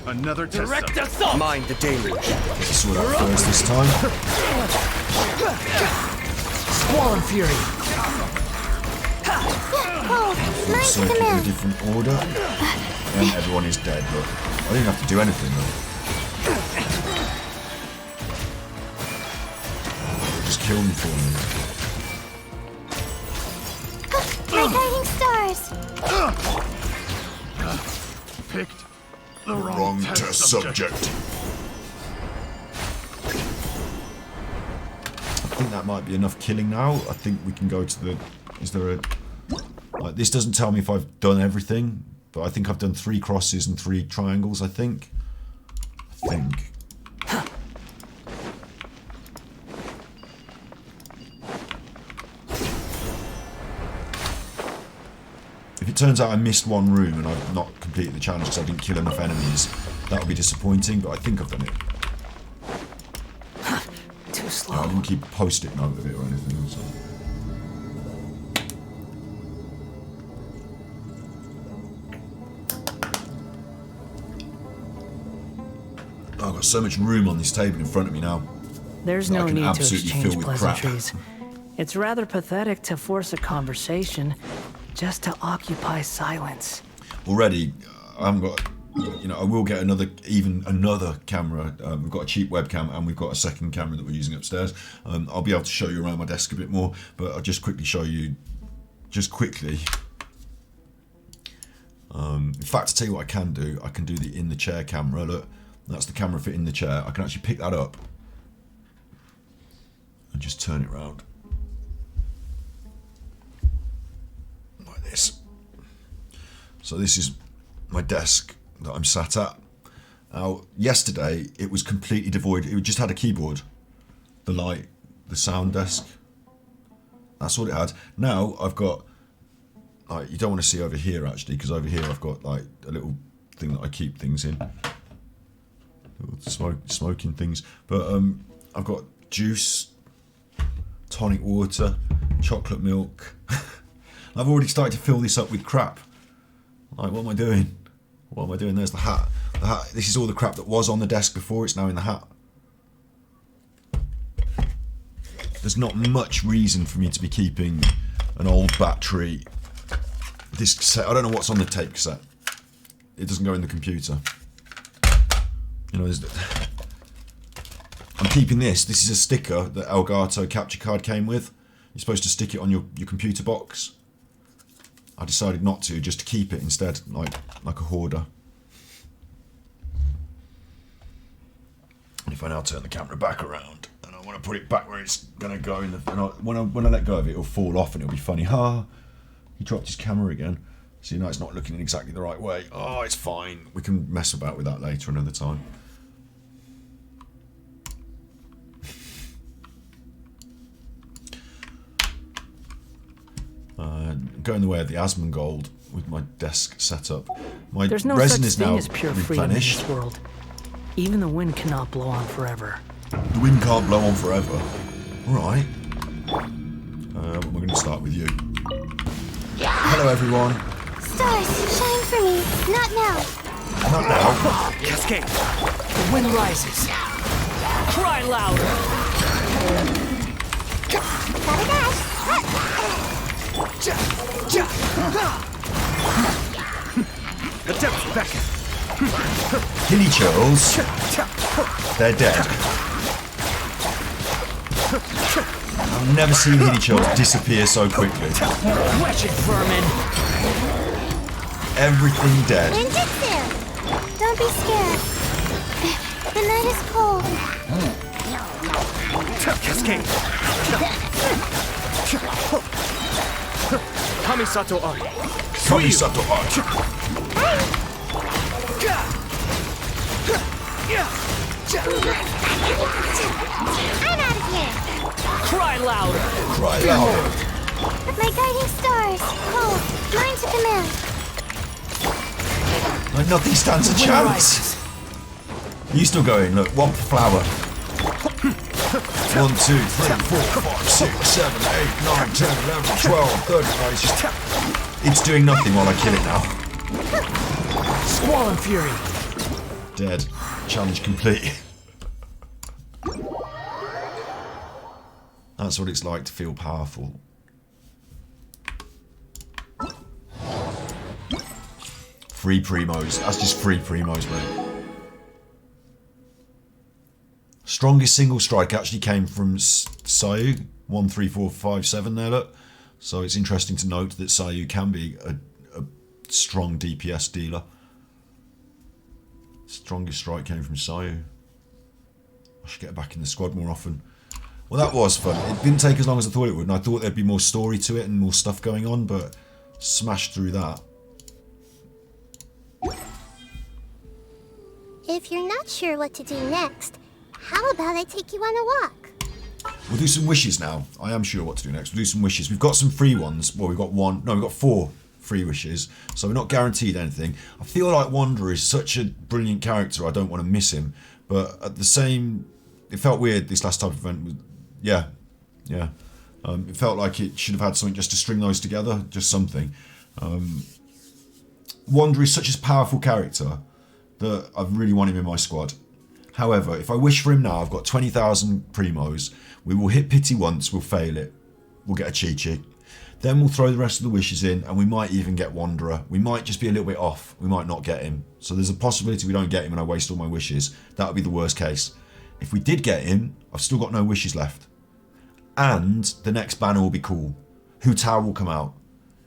Another direct assault. Mind the deluge. Get the sword out first this time. Squall and fury. Circuit in a different order, and everyone is dead. Look, I didn't have to do anything though. Just kill them for me. My guiding stars. Picked the wrong test subject. I think that might be enough killing now. I think we can go to the... Is there a... Like, this doesn't tell me if I've done everything, but I think I've done 3 crosses and 3 triangles, I think. If it turns out I missed one room and I've not completed the challenge because I didn't kill enough enemies, that'll be disappointing, but I think I've done it. Too slow. I didn't keep a post-it note of it or anything, so... I've got so much room on this table in front of me now. There's no need to absolutely exchange fill with crap. pleasantries. It's rather pathetic to force a conversation just to occupy silence. Already, I haven't got... You know, I will get another camera. We've got a cheap webcam and we've got a second camera that we're using upstairs. I'll be able to show you around my desk a bit more, but I'll just quickly show you... in fact, to tell you what I can do the in the chair camera. Look, that's the camera for in the chair. I can actually pick that up and just turn it around like this. So this is my desk that I'm sat at. Now, yesterday it was completely devoid. It just had a keyboard, the light, the sound desk. That's all it had. Now I've got like, you don't want to see over here actually, because over here I've got like a little thing that I keep things in, little smoking things. But I've got juice, tonic water, chocolate milk. I've already started to fill this up with crap. Like, what am I doing? What am I doing? There's the hat. The hat. This is all the crap that was on the desk before. It's now in the hat. There's not much reason for me to be keeping an old battery. This cassette, I don't know what's on the tape cassette. It doesn't go in the computer. You know, I'm keeping this. This is a sticker that Elgato capture card came with. You're supposed to stick it on your computer box. I decided not to, just to keep it instead, like a hoarder. And if I now turn the camera back around and I want to put it back where it's gonna go, when I let go of it, it'll fall off and it'll be funny. Ha! He dropped his camera again. So you know it's not looking in exactly the right way. Oh, it's fine. We can mess about with that later another time. Going the way of the Asmongold with my desk set up. My There's no resin such is thing now as pure freedom in replenished. this world. Even the wind cannot blow on forever. The wind can't blow on forever. Alright. We're going to start with you. Hello, everyone. Stars, shine for me. Not now. Not now. Cascade. The wind rises. Cry louder. Gotta dash. Attempt back. Hilly chills. They're dead. I've never seen hilly chills disappear so quickly. Wretched vermin. Everything dead. Ninjutsu. Don't be scared. The night is cold. Cascade. Kamisato Ari. Kamisato Ari. I'm out of here. Cry louder. Cry louder. My guiding stars. Cold. Mine to command. Like nothing stands a chance. You still going? Look, one flower. 1, 2, 3, 4, 5, 6, 7, 8, 9, 10, 11, 12, 13. It's doing nothing while I kill it now. Squall and fury. Dead. Challenge complete. That's what it's like to feel powerful. Free primos. That's just free primos, mate. Strongest single strike actually came from Sayu. 13457 there, look. So it's interesting to note that Sayu can be a strong DPS dealer. Strongest strike came from Sayu. I should get her back in the squad more often. Well, that was fun. It didn't take as long as I thought it would, and I thought there'd be more story to it and more stuff going on, but smashed through that. If you're not sure what to do next, how about I take you on a walk? We'll do some wishes now. I am sure what to do next. We'll do some wishes. We've got some free ones. Well, we've got 4 free wishes, so we're not guaranteed anything. I feel like Wanderer is such a brilliant character, I don't want to miss him, but at the same, it felt weird this last type of event. Yeah. It felt like it should have had something just to string those together, just something. Wanderer is such a powerful character that I really want him in my squad. However, if I wish for him now, I've got 20,000 primos. We will hit pity once, we'll fail it. We'll get a Chi-Chi. Then we'll throw the rest of the wishes in, and we might even get Wanderer. We might just be a little bit off. We might not get him. So there's a possibility we don't get him and I waste all my wishes. That would be the worst case. If we did get him, I've still got no wishes left. And the next banner will be cool. Hu Tao will come out.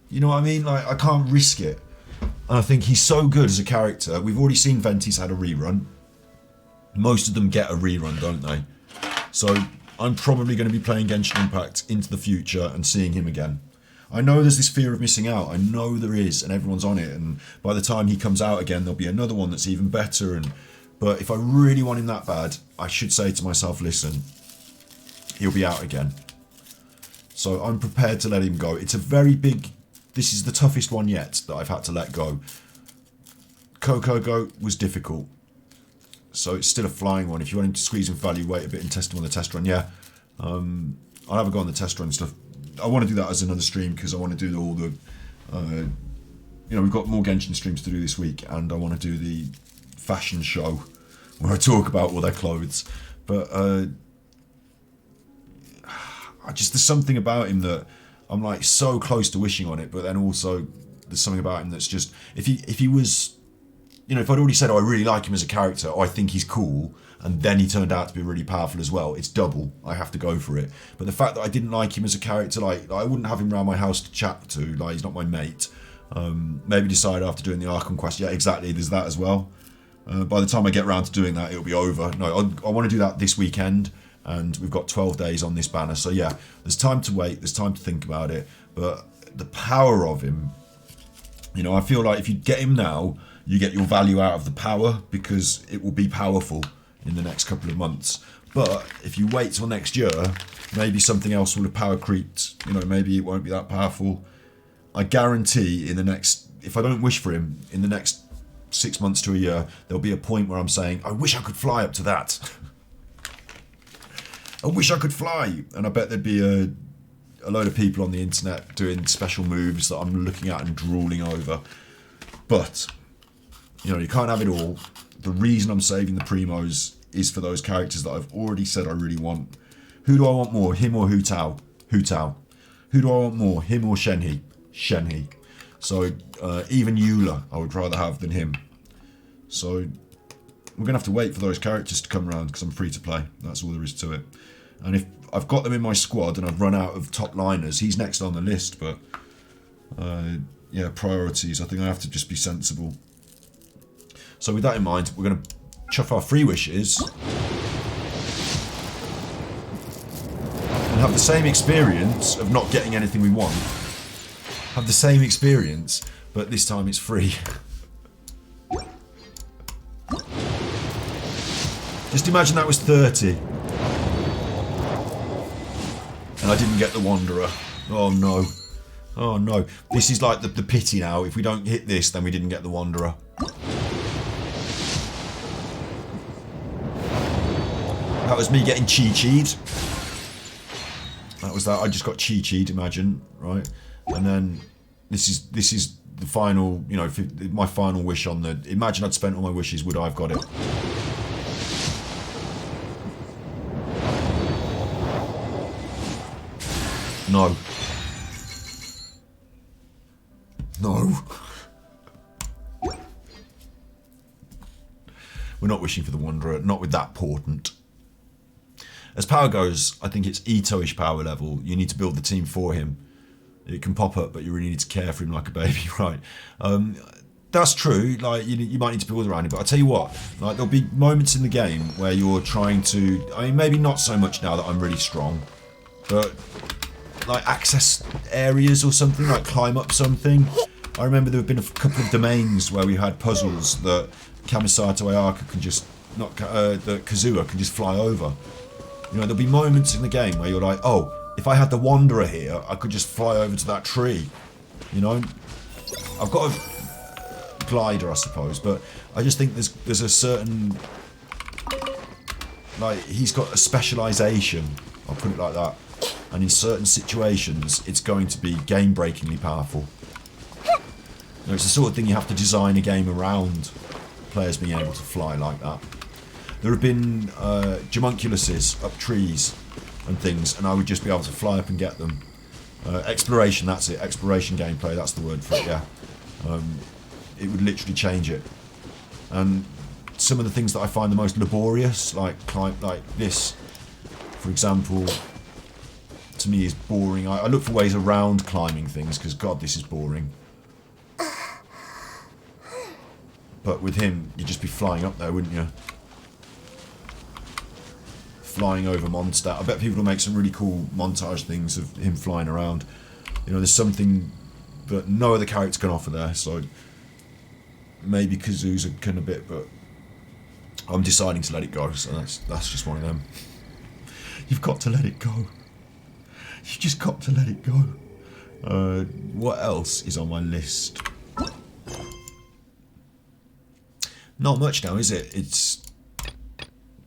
You know what I mean? Like, I can't risk it. And I think he's so good as a character. We've already seen Venti's had a rerun. Most of them get a rerun, don't they? So I'm probably going to be playing Genshin Impact into the future and seeing him again. I know there's this fear of missing out. I know there is, and everyone's on it. And by the time he comes out again, there'll be another one that's even better. But if I really want him that bad, I should say to myself, listen, he'll be out again. So I'm prepared to let him go. It's a very big this is the toughest one yet that I've had to let go. Coco Go was difficult. So it's still a flying one. If you want him to squeeze in value, wait a bit and test him on the test run. Yeah, I'll have a go on the test run stuff. I want to do that as another stream because I want to do all the, you know, we've got more Genshin streams to do this week, and I want to do the fashion show where I talk about all their clothes. But there's something about him that I'm like so close to wishing on it, but then also there's something about him that's just, if he was, you know, if I'd already said, oh, I really like him as a character, oh, I think he's cool, and then he turned out to be really powerful as well, it's double. I have to go for it. But the fact that I didn't like him as a character, like I wouldn't have him around my house to chat to, like he's not my mate. Maybe decide after doing the Archon quest, yeah, exactly, there's that as well. By the time I get around to doing that, it'll be over. No, I want to do that this weekend, and we've got 12 days on this banner. So yeah, there's time to wait, there's time to think about it. But the power of him, you know, I feel like if you get him now, you get your value out of the power because it will be powerful in the next couple of months. But if you wait till next year, maybe something else will have power creeped. You know, maybe it won't be that powerful. I guarantee in the next, if I don't wish for him, in the next 6 months to a year, there'll be a point where I'm saying, I wish I could fly up to that. I wish I could fly. And I bet there'd be a load of people on the internet doing special moves that I'm looking at and drooling over. But, you know, you can't have it all. The reason I'm saving the primos is for those characters that I've already said I really want. Who do I want more, him or Hu Tao? Hu Tao. Who do I want more, him or Shenhe? Shenhe. So even Eula I would rather have than him. So we're going to have to wait for those characters to come around because I'm free to play. That's all there is to it. And if I've got them in my squad and I've run out of top liners, he's next on the list. But yeah, priorities. I think I have to just be sensible. So with that in mind, we're going to chuff our free wishes and have the same experience of not getting anything we want. Have the same experience, but this time it's free. Just imagine that was 30. And I didn't get the Wanderer. Oh no. Oh no. This is like the pity now. If we don't hit this, then we didn't get the Wanderer. That was me getting Chi-Chi'd. That was that. I just got Chi-Chi'd, imagine, right? And then this is the final, you know, my final wish on the... Imagine I'd spent all my wishes, would I have got it? No. No. We're not wishing for the Wanderer, not with that portent. As power goes, I think it's Ito-ish power level. You need to build the team for him. It can pop up, but you really need to care for him like a baby, right? That's true. Like you might need to build around him, but I tell you what, like there'll be moments in the game where you're trying to. I mean, maybe not so much now that I'm really strong, but like access areas or something, like climb up something. I remember there have been a couple of domains where we had puzzles that Kamisato Ayaka can just that Kazuha can just fly over. You know, there'll be moments in the game where you're like, oh. If I had the Wanderer here, I could just fly over to that tree. You know? I've got a glider, I suppose, but I just think there's a certain... Like, he's got a specialisation, I'll put it like that. And in certain situations, it's going to be game-breakingly powerful. You know, it's the sort of thing you have to design a game around players being able to fly like that. There have been homunculuses up trees and things, and I would just be able to fly up and get them. Exploration, that's it. Exploration gameplay, that's the word for it, yeah. It would literally change it. And some of the things that I find the most laborious, like this, for example, to me is boring. I look for ways around climbing things, because God, this is boring. But with him, you'd just be flying up there, wouldn't you? Flying over Mondstadt. I bet people will make some really cool montage things of him flying around. You know, there's something that no other character can offer there, so maybe Kazuza can a bit, but I'm deciding to let it go, so that's just one of them. You've got to let it go. You've just got to let it go. What else is on my list? Not much now, is it? It's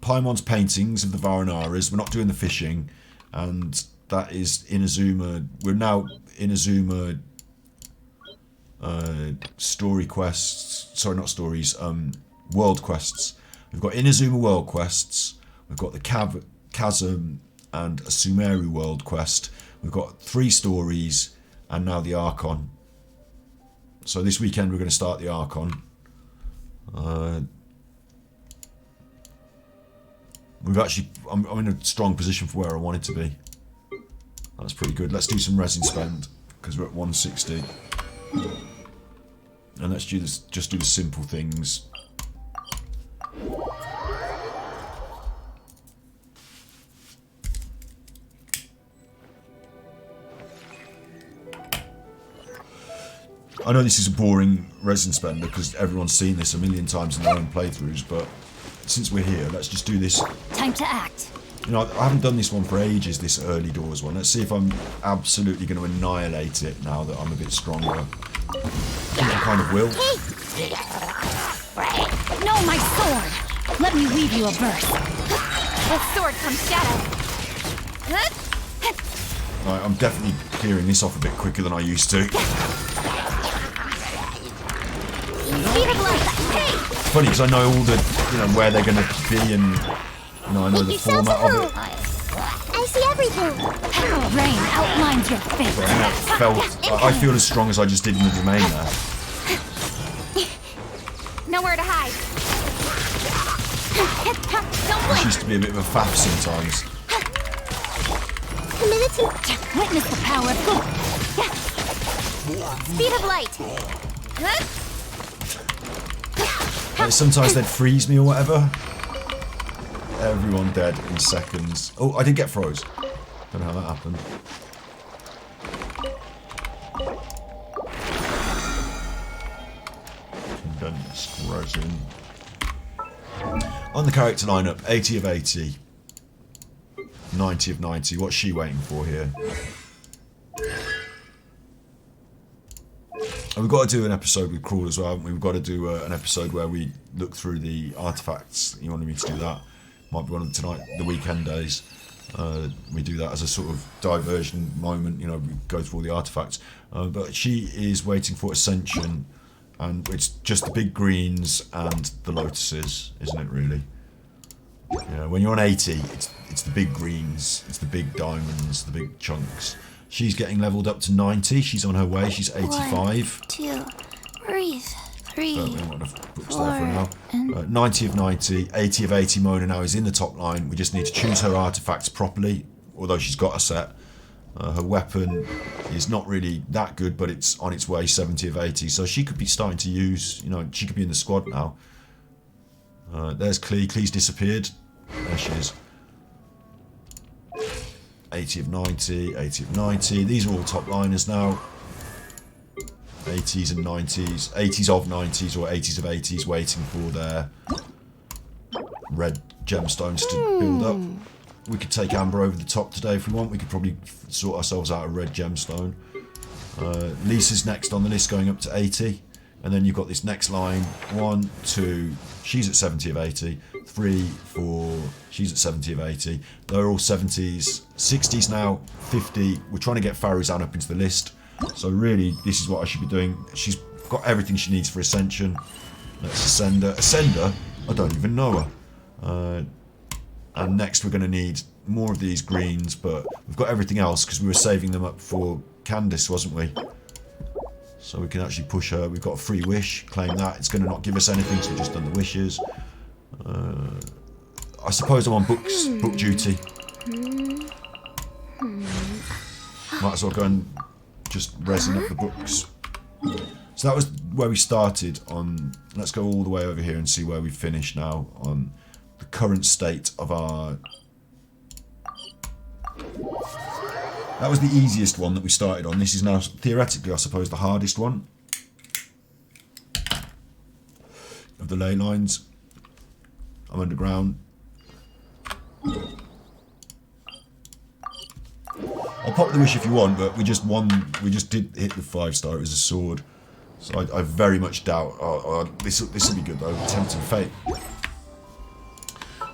Paimon's paintings of the Varanaras. We're not doing the fishing, and that is Inazuma. We're now Inazuma story quests. Sorry, not stories. World quests. We've got Inazuma world quests. We've got the Chasm and a Sumeru world quest. We've got 3 stories, and now the Archon. So this weekend we're going to start the Archon. We've actually, I'm in a strong position for where I wanted to be. That's pretty good. Let's do some resin spend because we're at 160, and let's do this. Just do the simple things. I know this is a boring resin spender because everyone's seen this a million times in their own playthroughs, but since we're here, let's just do this. Time to act. You know, I haven't done this one for ages, this early doors one. Let's see if I'm absolutely going to annihilate it now that I'm a bit stronger. I think I kind of will. No, my sword! Let me weave you a verse. With sword comes shadow. Right, I'm definitely clearing this off a bit quicker than I used to. It's funny because I know all the, you know, where they're going to be, and you know, I know the format of it. I see everything. Rain outlines your fate. I feel as strong as I just did in the domain there. Nowhere to hide. This used to be a bit of a faff sometimes. Witness the power of Speed of light. Like sometimes they'd freeze me or whatever. Everyone dead in seconds. Oh, I did get froze. Don't know how that happened. Condensed resin. On the character lineup, 80 of 80. 90 of 90. What's she waiting for here? And we've got to do an episode with Crawl as well, haven't we? We've got to do an episode where we look through the artifacts. You wanted me to do that. Might be one of the weekend days. We do that as a sort of diversion moment. You know, we go through all the artifacts. But she is waiting for Ascension, and it's just the big greens and the lotuses, isn't it? Really. Yeah. When you're on 80, it's the big greens, it's the big diamonds, the big chunks. She's getting leveled up to 90. She's on her way. She's 85. 1, 2, breathe. 3, But we don't want to books there for now. 90 of 90, 80 of 80. Mona now is in the top line. We just need to choose her artifacts properly, although she's got a set. Her weapon is not really that good, but it's on its way, 70 of 80. So she could be starting to use, you know, she could be in the squad now. There's Clee. Clee's disappeared. There she is. 80 of 90, 80 of 90. These are all top liners now. 80s and 90s. 80s of 90s or 80s of 80s waiting for their red gemstones to build up. We could take Amber over the top today if we want. We could probably sort ourselves out a red gemstone. Lisa's next on the list going up to 80. And then you've got this next line. 1, 2, she's at 70 of 80. 3, 4, she's at 70 of 80. They're all 70s, 60s now, 50. We're trying to get Faruzan up into the list. So really, this is what I should be doing. She's got everything she needs for Ascension. Let's ascend her. Ascend her? I don't even know her. And next we're going to need more of these greens, but we've got everything else because we were saving them up for Candice, wasn't we? So we can actually push her. We've got a free wish. Claim that. It's going to not give us anything, so we've just done the wishes. I suppose I'm on book duty. Might as well go and just resin up the books. So that was where we started on. Let's go all the way over here and see where we finished now on the current state of our. That was the easiest one that we started on. This is now theoretically, I suppose, the hardest one of the ley lines. I'm underground. I'll pop the wish if you want, but we just did hit the 5-star. It was a sword. So I very much doubt... this will be good, though. Tempting Fate.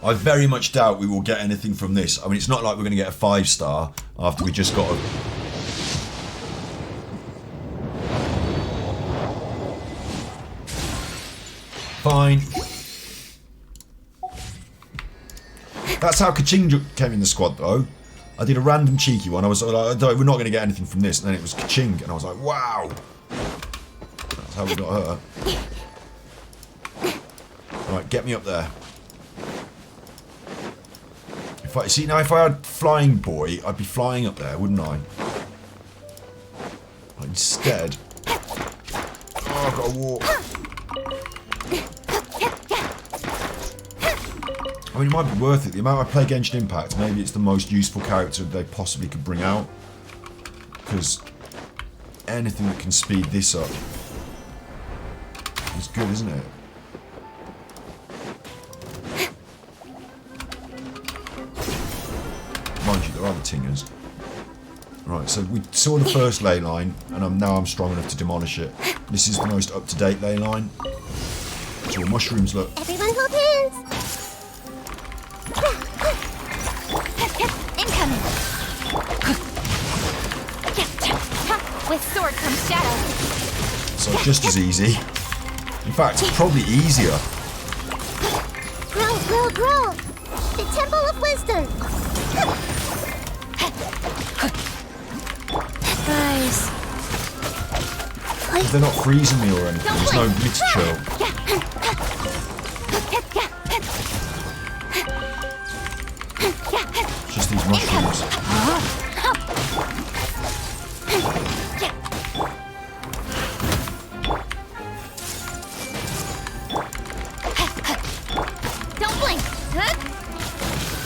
I very much doubt we will get anything from this. I mean, it's not like we're going to get a 5-star after we just got a... Fine. That's how Kaching came in the squad, though. I did a random cheeky one. I was like, we're not going to get anything from this. And then it was Kaching, and I was like, wow. That's how we got her. Right, get me up there. If I had Flying Boy, I'd be flying up there, wouldn't I? But instead... Oh, I've got to walk. I mean, it might be worth it. The amount I play Genshin Impact, maybe it's the most useful character they possibly could bring out. Because anything that can speed this up is good, isn't it? Mind you, there are the tingers. Right, so we saw the first ley line, and now I'm strong enough to demolish it. This is the most up-to-date ley line. That's all mushrooms, look. Everyone hold hands! Incoming! With sword comes shadow. So just as easy. In fact, probably easier. Grow, grow, grow! The Temple of Wisdom! Guys. They're not freezing me or anything. There's no glitch chill. It's just these mushrooms. Don't blink.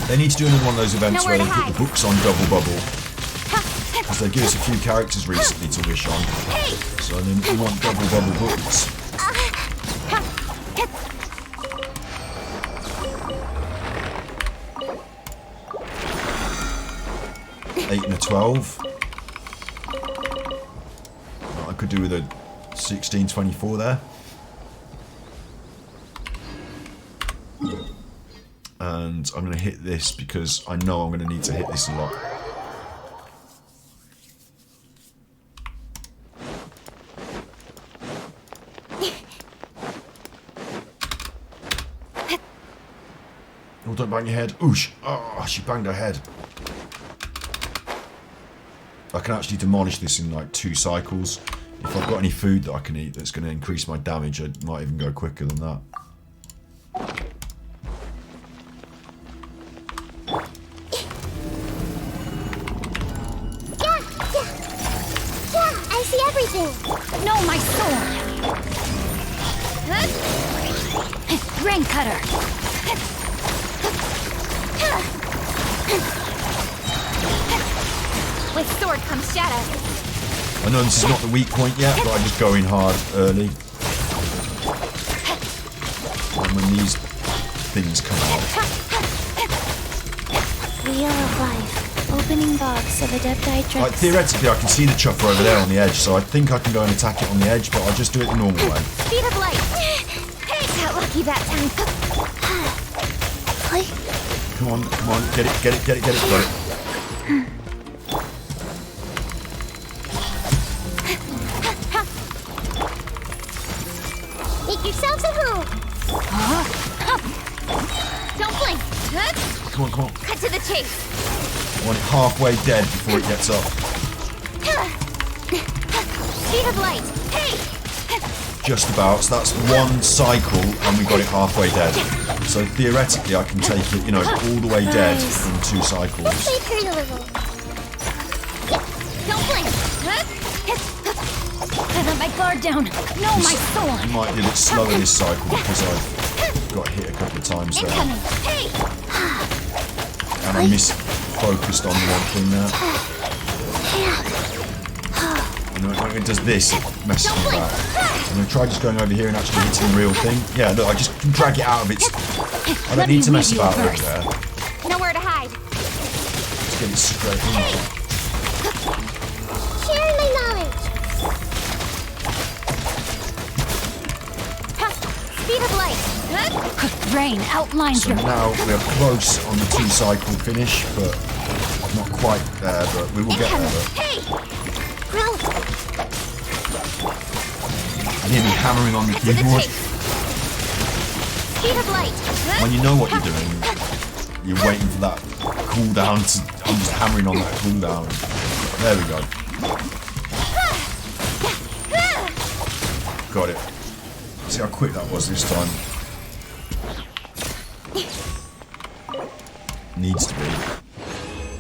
They need to do another one of those events where they put the books on Double Bubble. Because they give us a few characters recently to wish on. So then we want Double Bubble books. Eight and a 12. I could do with a 16-24 there. And I'm going to hit this because I know I'm going to need to hit this a lot. Oh, don't bang your head. Oosh. Oh, she banged her head. I can actually demolish this in like 2 cycles. If I've got any food that I can eat that's going to increase my damage, I might even go quicker than that. Yeah, I see everything! No, my sword! Rain cutter! With sword comes shadow. I know this is not the weak point yet, but I just go in hard early. And when these things come out. Wheel of Life. Opening box of Adepti Like, theoretically, I can see the chopper over there on the edge, so I think I can go and attack it on the edge, but I'll just do it the normal way. Speed of light. Hey, got lucky that time. Come on, get it, got it. Make yourselves at home! Don't blink. Come on. Cut to the chase. I want it halfway dead before it gets up. Speed of light. Hey! Just about, so that's 1 cycle, and we got it halfway dead. So theoretically, I can take it, you know, all the way dead in 2 cycles. Let's turn a little. Don't blink. I let my guard down. No, my sword. I might do it slower this cycle because I've got hit a couple of times there. Incoming. Hey! And I misfocused on the one thing there. You know, when it does this, it messes me about. I'm going to try just going over here and actually hitting the real thing. Yeah, look, I just can drag it out of its... I don't need to mess about over there. Nowhere to hide. Just get it straight in. drain outlines So your... now we are close on the 2-cycle finish, but not quite there, but we will get there. Hey! Bro! And hear me hammering on the keyboard. Speed of light! When you know what you're doing, you're waiting for that cooldown to... I'm just hammering on that cooldown. There we go. Got it. See how quick that was this time. Needs to be.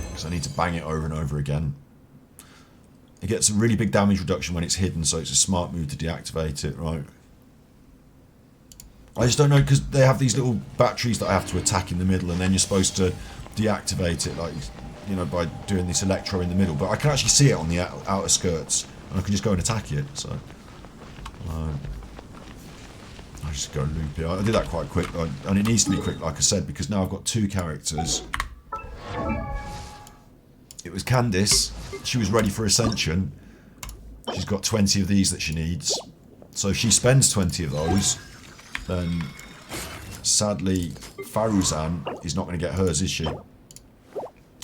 Because I need to bang it over and over again. It gets a really big damage reduction when it's hidden, so it's a smart move to deactivate it, right? I just don't know, because they have these little batteries that I have to attack in the middle, and then you're supposed to deactivate it, like, you know, by doing this electro in the middle. But I can actually see it on the outer skirts, and I can just go and attack it, so... I just go loopy. I did that quite quick, and it needs to be quick, like I said, because now I've got 2 characters. It was Candice. She was ready for Ascension. She's got 20 of these that she needs. So if she spends 20 of those, then sadly Faruzan is not going to get hers, is she?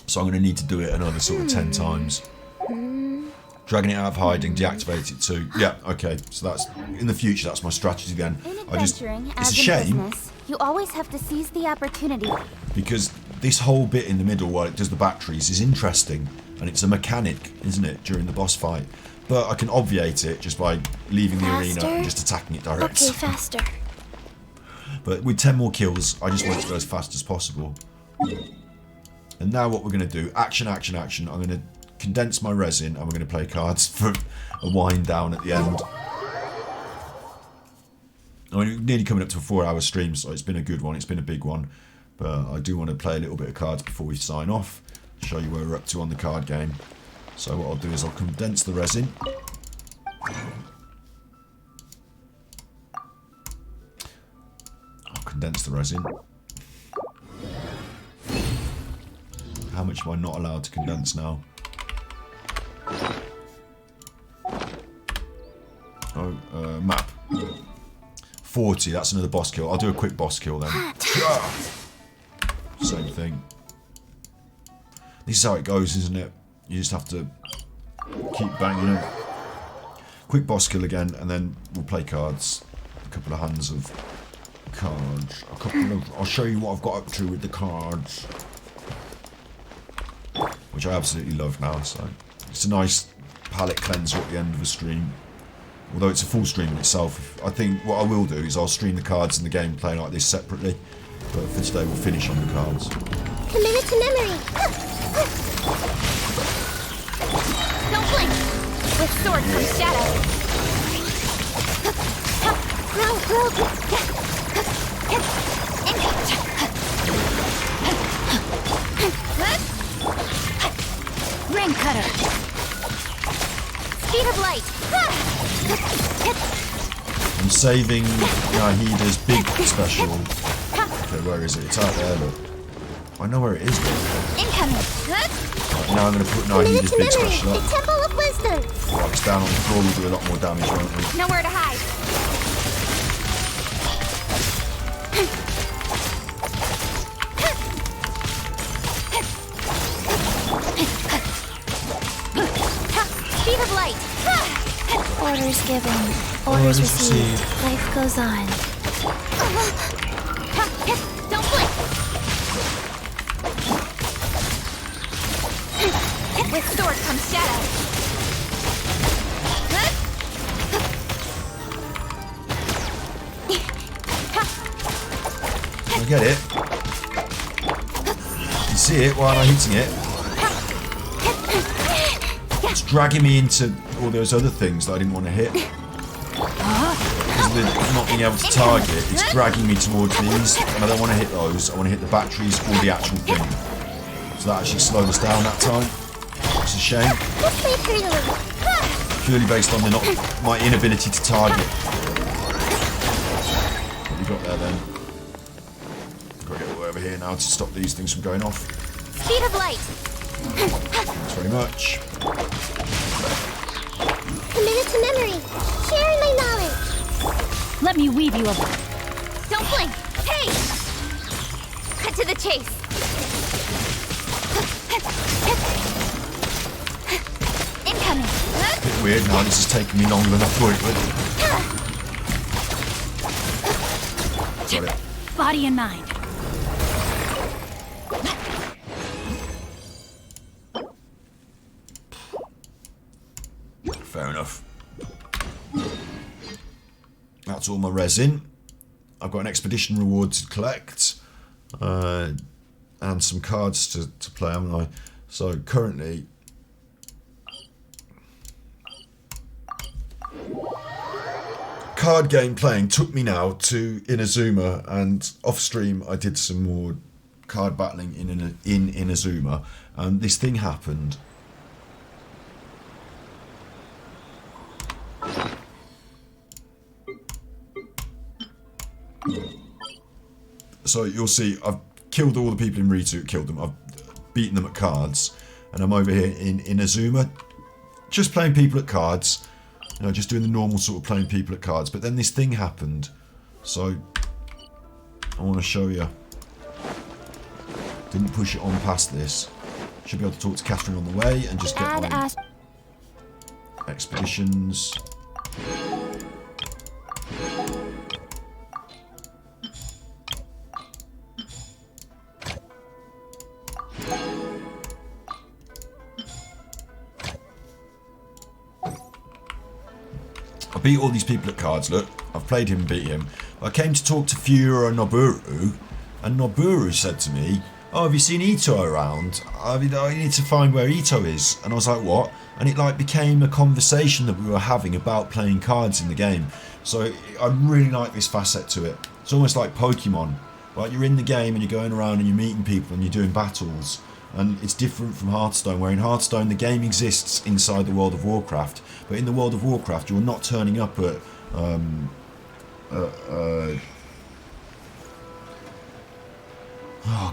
So I'm going to need to do it another sort of 10 times. Dragging it out of hiding, deactivate it too. Yeah, okay. So that's in the future. That's my strategy again. It's a shame you always have to seize the opportunity. because this whole bit in the middle while it does the batteries is interesting, and it's a mechanic, isn't it, during the boss fight? But I can obviate it just by leaving the arena and just attacking it direct. Okay, faster. But with 10 more kills, I just want to go as fast as possible. And now what we're going to do, action, action, action. I'm going to condense my resin, and we're going to play cards for a wind down at the end. I mean, we're nearly coming up to a 4-hour stream, so it's been a good one, it's been a big one. But I do want to play a little bit of cards before we sign off, show you where we're up to on the card game. So what I'll do is I'll condense the resin. How much am I not allowed to condense now? Oh, map. 40, that's another boss kill. I'll do a quick boss kill then. Same thing. This is how it goes, isn't it? You just have to keep banging it. Quick boss kill again, and then we'll play cards. A couple of hands of cards. I'll show you what I've got up to with the cards. Which I absolutely love now, so it's a nice palate cleanser at the end of a stream. Although it's a full stream in itself. I think what I will do is I'll stream the cards and the gameplay like this separately. But for today we'll finish on the cards. Commit it to memory. Don't blink. With sword comes shadow. Ring cutter. Speed of light. I'm saving Nahida's big special. Okay, where is it? It's out there, look. I know where it is, though. Incoming. Right, now I'm going to put Nahida's big special up. The Temple of Wisdom. While it's down on the floor, we'll do a lot more damage, won't we? Nowhere to hide. Speed of light. Orders given. Orders received. Life goes on. Don't blink. With sword comes shadow. I get it. You can see it while I'm hitting it. It's dragging me into all those other things that I didn't want to hit. Because of the not being able to target, it's dragging me towards these, and I don't want to hit those. I want to hit the batteries or the actual thing. So that actually slowed us down that time. It's a shame. Purely based on my inability to target. What we got there then? Got to get over here now to stop these things from going off. Speed of light. Thanks very much. Committed to memory. Sharing my knowledge. Let me weave you a... Don't blink. Hey! cut to the chase. Incoming. Bit weird now, this is taking me longer than I thought it would. Got it. Body in mind. Fair enough. That's all my resin. I've got an expedition reward to collect. And some cards to play, haven't I? So currently... card game playing took me now to Inazuma, and off stream I did some more card battling in Inazuma, and this thing happened. So you'll see I've killed all the people in Ritu, killed them, I've beaten them at cards, and I'm over here in Inazuma just playing people at cards. You know, just doing the normal sort of playing people at cards. But then this thing happened. So, I want to show you. Didn't push it on past this. Should be able to talk to Catherine on the way and just get my expeditions. I beat all these people at cards, look. I've played him and beat him. I came to talk to Fura Noburu, and Noburu said to me, "Oh, have you seen Ito around? I need to find where Ito is." And I was like, "What?" And it like became a conversation that we were having about playing cards in the game. So I really like this facet to it. It's almost like Pokemon. Right? You're in the game and you're going around and you're meeting people and you're doing battles. And it's different from Hearthstone, where in Hearthstone the game exists inside the World of Warcraft, but in the World of Warcraft you're not turning up at I've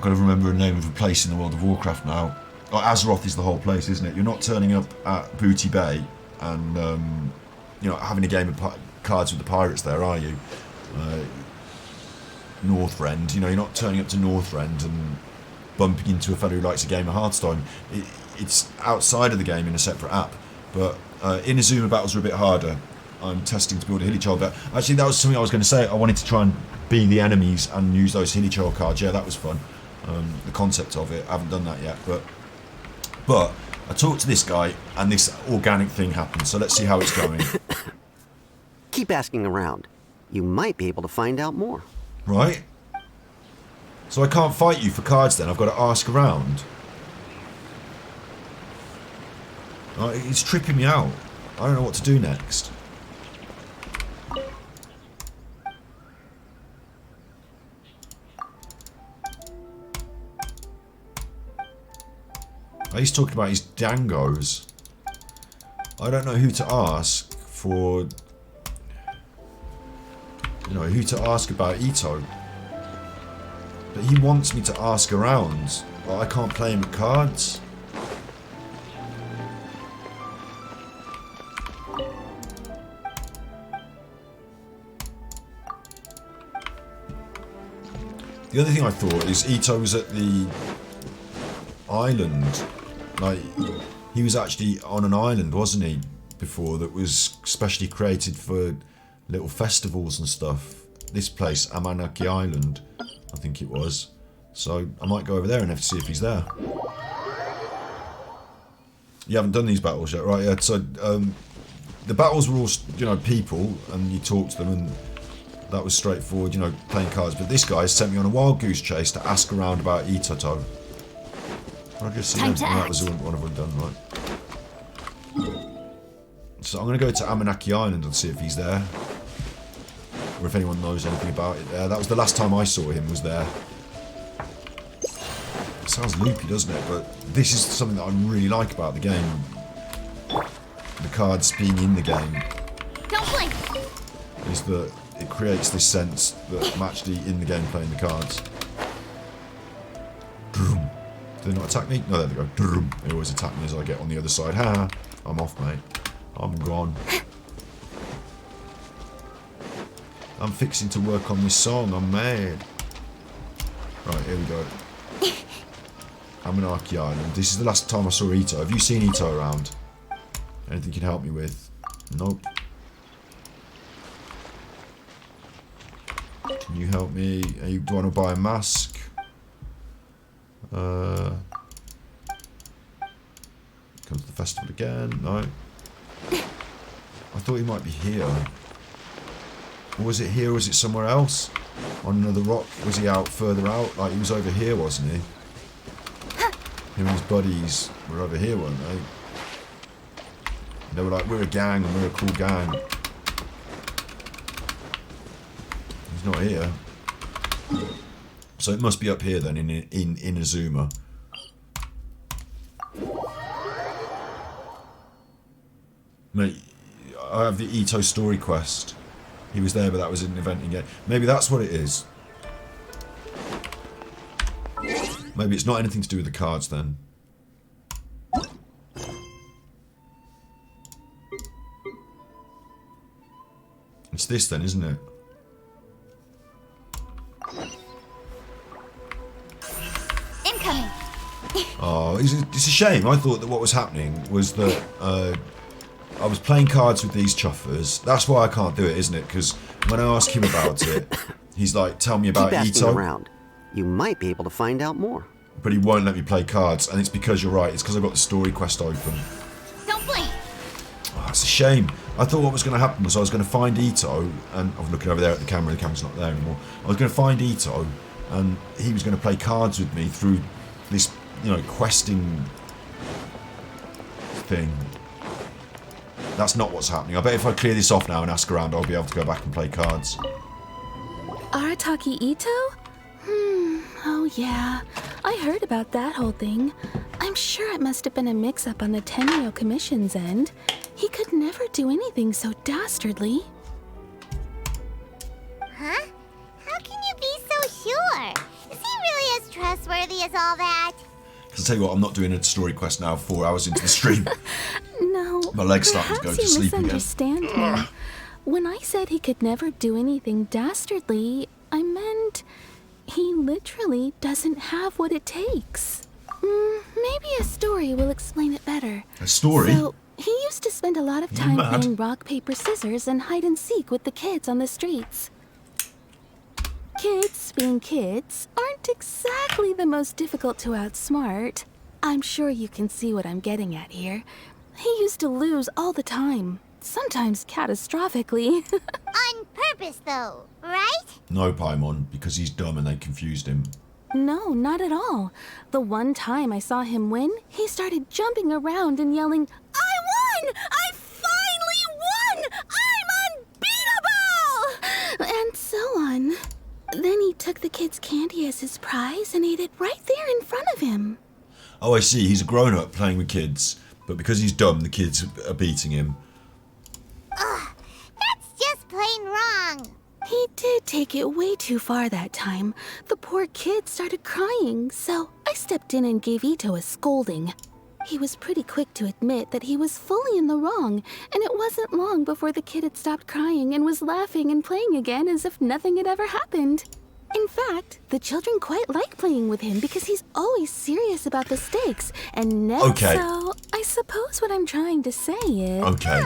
got to remember the name of a place in the World of Warcraft now. Oh, Azeroth is the whole place, isn't it? You're not turning up at Booty Bay and you know, having a game of cards with the pirates there, are you? Northrend, you know, you're not turning up to Northrend and bumping into a fellow who likes a game of Hearthstone. It's outside of the game in a separate app. But Inazuma battles are a bit harder. I'm testing to build a Hilly-Child bet. Actually, that was something I was going to say. I wanted to try and be the enemies and use those Hilly-Child cards. Yeah, that was fun. The concept of it. I haven't done that yet. But I talked to this guy and this organic thing happened. So let's see how it's going. Keep asking around. You might be able to find out more. Right? So I can't fight you for cards then, I've got to ask around. It's tripping me out. I don't know what to do next. He's talking about his dangos. I don't know who to ask for... You know, who to ask about Ito. But he wants me to ask around, but I can't play him at cards. The other thing I thought is Ito was at the island. Like, he was actually on an island, wasn't he, before, that was specially created for little festivals and stuff. This place, Amanaki Island, I think it was. So I might go over there and have to see if he's there. You haven't done these battles yet, right? Yeah. So the battles were all, you know, people, and you talk to them, and that was straightforward, you know, playing cards. But this guy sent me on a wild goose chase to ask around about Itoto. I'll just see them. That was one of them done, right? So I'm going to go to Amanaki Island and see if he's there. Or if anyone knows anything about it there. That was the last time I saw him, was there. It sounds loopy, doesn't it? But this is something that I really like about the game. The cards being in the game. Don't blink. Is that it creates this sense that I'm actually in the game playing the cards. Do they not attack me? No, there they go. They always attack me as I get on the other side. Ha! I'm off, mate. I'm gone. I'm fixing to work on this song. I'm mad. Right, here we go. Amanaki Island. This is the last time I saw Ito. Have you seen Ito around? Anything you can help me with? Nope. Can you help me? Do you want to buy a mask? Come to the festival again. No. I thought he might be here. Or was it here or was it somewhere else? On another rock? Was he out further out? Like he was over here, wasn't he? Him and his buddies were over here, weren't they? They were like, we're a gang and we're a cool gang. He's not here. So it must be up here then, in Inazuma. Mate, I have the Ito story quest. He was there, but that was an event again. Maybe that's what it is. Maybe it's not anything to do with the cards then. It's this then, isn't it? Incoming. Oh, it's a shame. I thought that what was happening was that I was playing cards with these chuffers. That's why I can't do it, isn't it? Because when I ask him about it, he's like, tell me about Keep asking Ito. around. You might be able to find out more. But he won't let me play cards, and it's because you're right. It's because I've got the story quest open. Don't blink. Oh, it's a shame. I thought what was going to happen was I was going to find Ito, and I'm looking over there at the camera. The camera's not there anymore. I was going to find Ito, and he was going to play cards with me through this, you know, questing thing. That's not what's happening. I bet if I clear this off now and ask around, I'll be able to go back and play cards. Arataki Ito? Oh yeah. I heard about that whole thing. I'm sure it must have been a mix-up on the Tenryo Commission's end. He could never do anything so dastardly. Huh? How can you be so sure? Is he really as trustworthy as all that? Because I tell you what, I'm not doing a story quest now 4 hours into the stream. No, My leg's starting to go to sleep again. misunderstand me. When I said he could never do anything dastardly, I meant he literally doesn't have what it takes. Maybe a story will explain it better. A story? So, he used to spend a lot of time mad? playing rock, paper, scissors and hide and seek with the kids on the streets. Kids, being kids, aren't exactly the most difficult to outsmart. I'm sure you can see what I'm getting at here. He used to lose all the time, sometimes catastrophically. On purpose, though, right? No, Paimon, because he's dumb and they confused him. No, not at all. The one time I saw him win, he started jumping around and yelling, "I won! I finally won! I'm unbeatable!" And so on. Then he took the kid's candy as his prize and ate it right there in front of him. Oh, I see. He's a grown-up playing with kids, but because he's dumb, the kids are beating him. Ugh, that's just plain wrong. He did take it way too far that time. The poor kid started crying, so I stepped in and gave Ito a scolding. He was pretty quick to admit that he was fully in the wrong, and it wasn't long before the kid had stopped crying and was laughing and playing again as if nothing had ever happened. In fact, the children quite like playing with him because he's always serious about the stakes and never. Okay. So, I suppose what I'm trying to say is. Okay.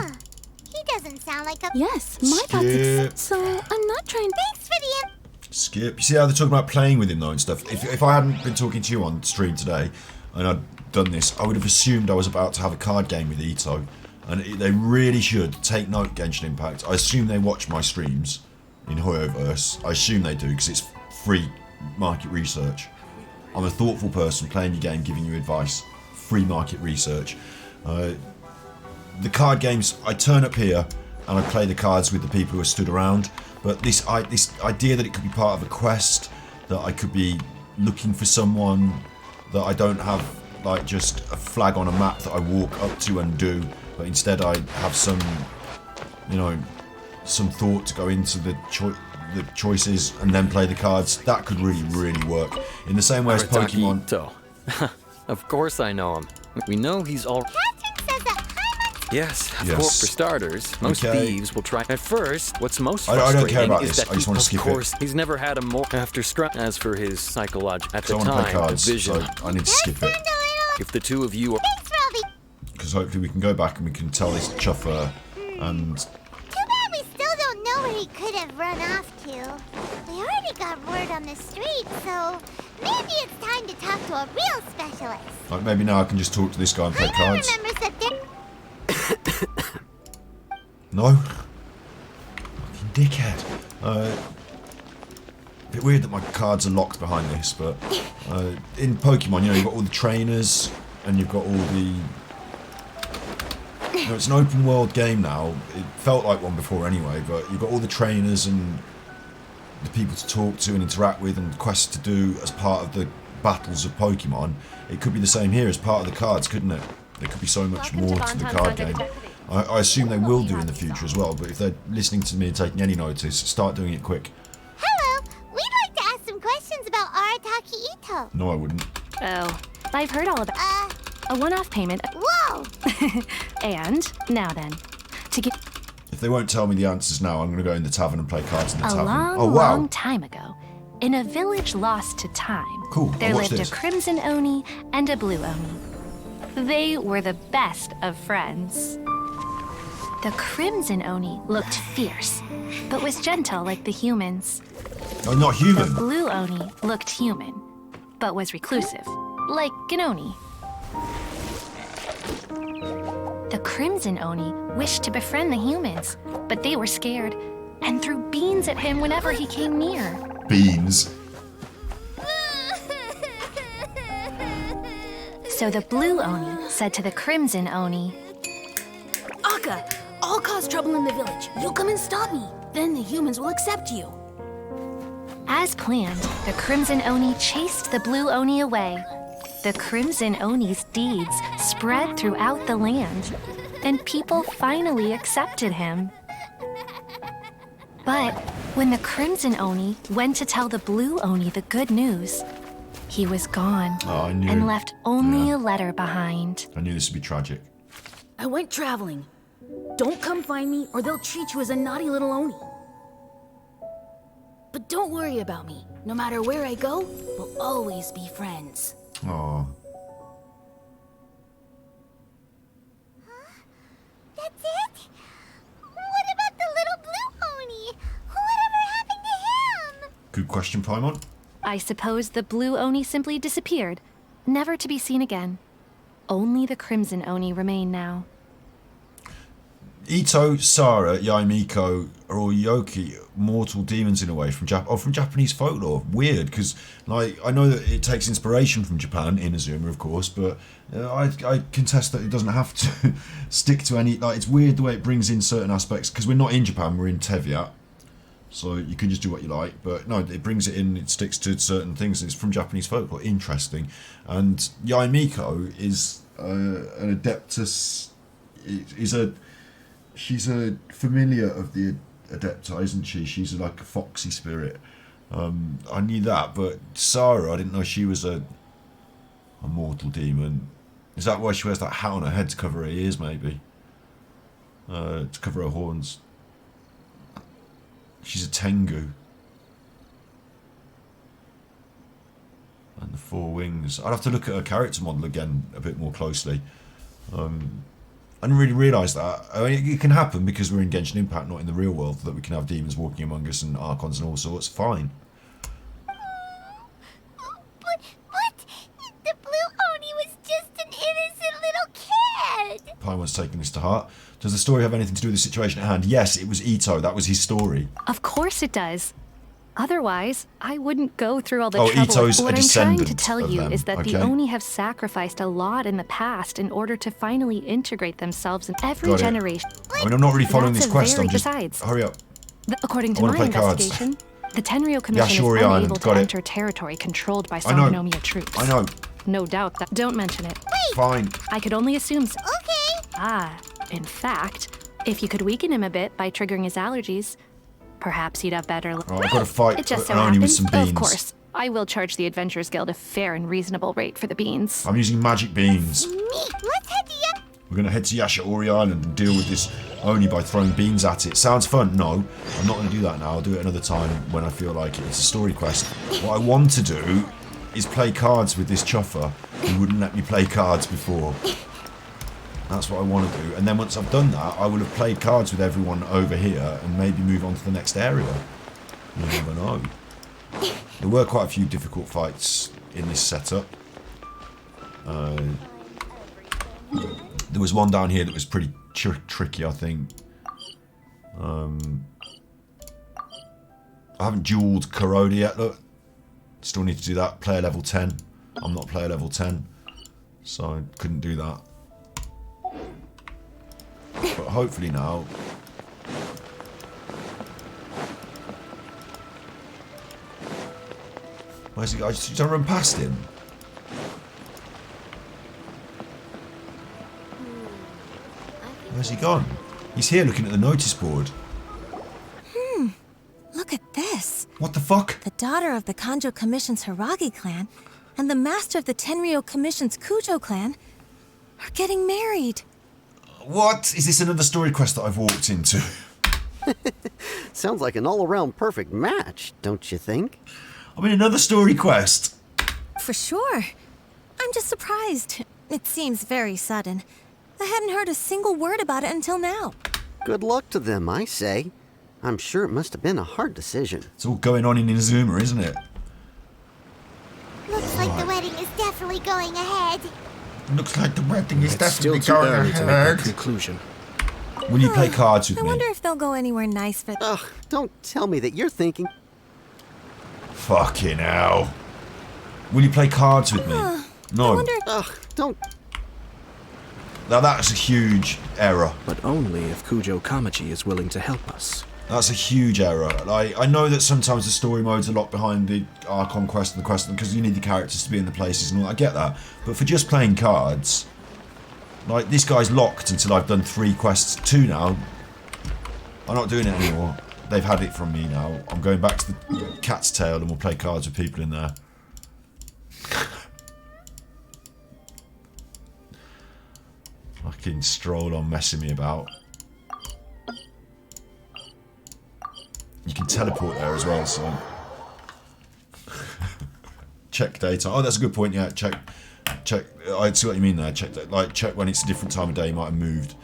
He doesn't sound like a... Yes, my thoughts accept, so I'm not trying. Thanks for the... Skip. You see how they're talking about playing with him though and stuff? If I hadn't been talking to you on stream today and I'd done this, I would have assumed I was about to have a card game with Ito. And they really should take note, Genshin Impact. I assume they watch my streams in Hoyoverse. I assume they do because it's free market research. I'm a thoughtful person playing your game, giving you advice. Free market research. The card games, I turn up here and I play the cards with the people who are stood around. But this idea that it could be part of a quest, that I could be looking for someone, that I don't have like just a flag on a map that I walk up to and do, but instead I have some, you know, some thought to go into the choices and then play the cards. That could really work. In the same way as Pokemon. Of course I know him. We know he's all... Catherine says that Paimon's Yes, of Yes. course. For starters, most Okay. thieves will try. At first, what's most I frustrating don't care about is this. that I just want to of skip course, it. he's never had a more after As for his psychological, at So the I want to play time, the cards, vision. so I need to skip it. If the two of you are Because hopefully we can go back and we can tell this chuffer and Too bad we still don't know where he could have run off to. We already got word on the street, so maybe it's time to talk to a real specialist. like maybe now I can just talk to this guy and play cards. Remembers that there... No? Fucking dickhead. Bit weird that my cards are locked behind this, but in Pokemon, you know, you've got all the trainers and you've got all the... You know, it's an open world game now. It felt like one before anyway, but you've got all the trainers and the people to talk to and interact with and quests to do as part of the battles of Pokemon. It could be the same here as part of the cards, couldn't it? There could be so much more to the card game. I assume they will do in the future as well, but if they're listening to me and taking any notice, start doing it quick. Hello, we'd like to ask some questions about Arataki Ito. No, I wouldn't. Oh, I've heard all about a one-off payment. Whoa! And now then, to get If they won't tell me the answers now, I'm going to go in the tavern and play cards in the a tavern. long, Oh, wow. long time ago, in a village lost to time, Cool, there I'll watch lived this. a crimson Oni and a blue Oni. They were the best of friends. The crimson Oni looked fierce, but was gentle like the humans. Oh, not human. The blue Oni looked human, but was reclusive, like an Oni. The crimson Oni wished to befriend the humans, but they were scared and threw beans at him whenever he came near. Beans. So the blue Oni said to the crimson Oni, Akka, I'll cause trouble in the village. You'll come and stop me. Then the humans will accept you. as planned, the crimson Oni chased the blue Oni away. The crimson Oni's deeds spread throughout the land, and people finally accepted him. But when the crimson Oni went to tell the blue Oni the good news, he was gone and left only a letter behind. I knew this would be tragic. I went traveling. Don't come find me or they'll treat you as a naughty little Oni. But don't worry about me. No matter where I go, we'll always be friends. Oh. That's it? What about the little blue Oni? Whatever happened to him? Good question, Paimon. I suppose the blue Oni simply disappeared, never to be seen again. Only the crimson Oni remain now. Ito, Sara, Yaimiko are all Yoki, mortal demons in a way from Japanese folklore. Weird, because like I know that it takes inspiration from Japan, Inazuma, of course, but I contest that it doesn't have to stick to any. Like it's weird the way it brings in certain aspects because we're not in Japan, we're in Teviat, so you can just do what you like. But no, it brings it in. It sticks to certain things. It's from Japanese folklore. Interesting, and Yaimiko is an Adeptus. She's a familiar of the Adepti, isn't she? She's like a foxy spirit. I knew that, but Sara, I didn't know she was a mortal demon. Is that why she wears that hat on her head to cover her ears, maybe? To cover her horns. She's a Tengu. And the four wings. I'd have to look at her character model again a bit more closely. I didn't really realise that. I mean, it can happen because we're in Genshin Impact, not in the real world, that we can have demons walking among us and Archons and all sorts. Fine. But the blue Oni was just an innocent little kid. Paimon's taking this to heart. Does the story have anything to do with the situation at hand? Yes, it was Ito. That was his story. Of course it does. Otherwise, I wouldn't go through all the Oh, trouble. Ito's What a I'm trying to descendant tell of you them, is that okay. the Oni have sacrificed a lot in the past in order to finally integrate themselves in every Got it. generation. I mean, I'm not really following That's this a quest. very- I'm just... Besides, Hurry up. According I to wanna my play cards. investigation, the Tenryou Commission Yashori is Island, unable to got it. enter territory controlled by I know. Sangonomiya troops. I know. No doubt that. Don't mention it. Fine. I could only assume so. Okay. Ah, in fact, if you could weaken him a bit by triggering his allergies, perhaps he'd have better luck. Oh, I've got to fight It just so an Oni with happens, some beans. of course, I will charge the Adventurers Guild a fair and reasonable rate for the beans. I'm using magic beans. Let's head to We're going to head to Yashaori Island and deal with this Oni by throwing beans at it. Sounds fun? No, I'm not going to do that now. I'll do it another time when I feel like it. It's a story quest. What I want to do is play cards with this chuffer who wouldn't let me play cards before. That's what I want to do. And then once I've done that, I will have played cards with everyone over here and maybe move on to the next area. You never know. There were quite a few difficult fights in this setup. There was one down here that was pretty tricky, I think. I haven't duelled Kuroda yet, look. Still need to do that. Player level 10. I'm not player level 10, so I couldn't do that. But hopefully now... Where's he going? Did I run past him? Where's he gone? He's here looking at the notice board. Look at this. What the fuck? The daughter of the Kanjo Commission's Hiragi clan and the master of the Tenryo Commission's Kujo clan are getting married. What? Is this another story quest that I've walked into? Sounds like an all-around perfect match, don't you think? I mean, another story quest. For sure. I'm just surprised. It seems very sudden. I hadn't heard a single word about it until now. Good luck to them, I say. I'm sure it must have been a hard decision. It's all going on in Inazuma, isn't it? Looks like the wedding is definitely going ahead. Looks like the wedding is It's still definitely too going early to make ahead. a conclusion. Will you play cards with I me? wonder if they'll go anywhere nice for... Ugh, don't tell me that you're thinking... Fucking hell. Will you play cards with me? No. I wonder if... Ugh, don't... Now that's a huge error. But only if Kujo Kamachi is willing to help us. That's a huge error. I know that sometimes the story modes are locked behind the Archon quest and the quest because you need the characters to be in the places and all. I get that. But for just playing cards, like, this guy's locked until I've done 3 quests. 2 now. I'm not doing it anymore. They've had it from me now. I'm going back to the cat's tail and we'll play cards with people in there. Fucking stroll on messing me about. You can teleport there as well, so... Check data. Oh, that's a good point, yeah. Check. I see what you mean there. Check when it's a different time of day, you might have moved.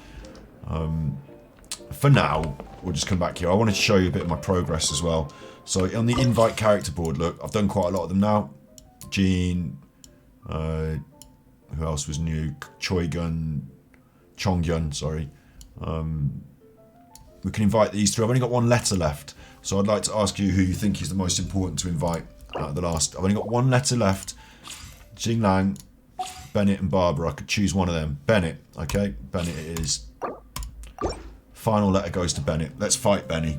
For now, we'll just come back here. I wanted to show you a bit of my progress as well. So on the invite character board, look, I've done quite a lot of them now. Jean, who else was new? Chongyun, sorry. We can invite these through. I've only got 1 letter left, so I'd like to ask you who you think is the most important to invite out of the last. I've only got 1 letter left. Jing Lang, Bennett and Barbara. I could choose one of them. Bennett, okay? Bennett it is. Final letter goes to Bennett. Let's fight Benny.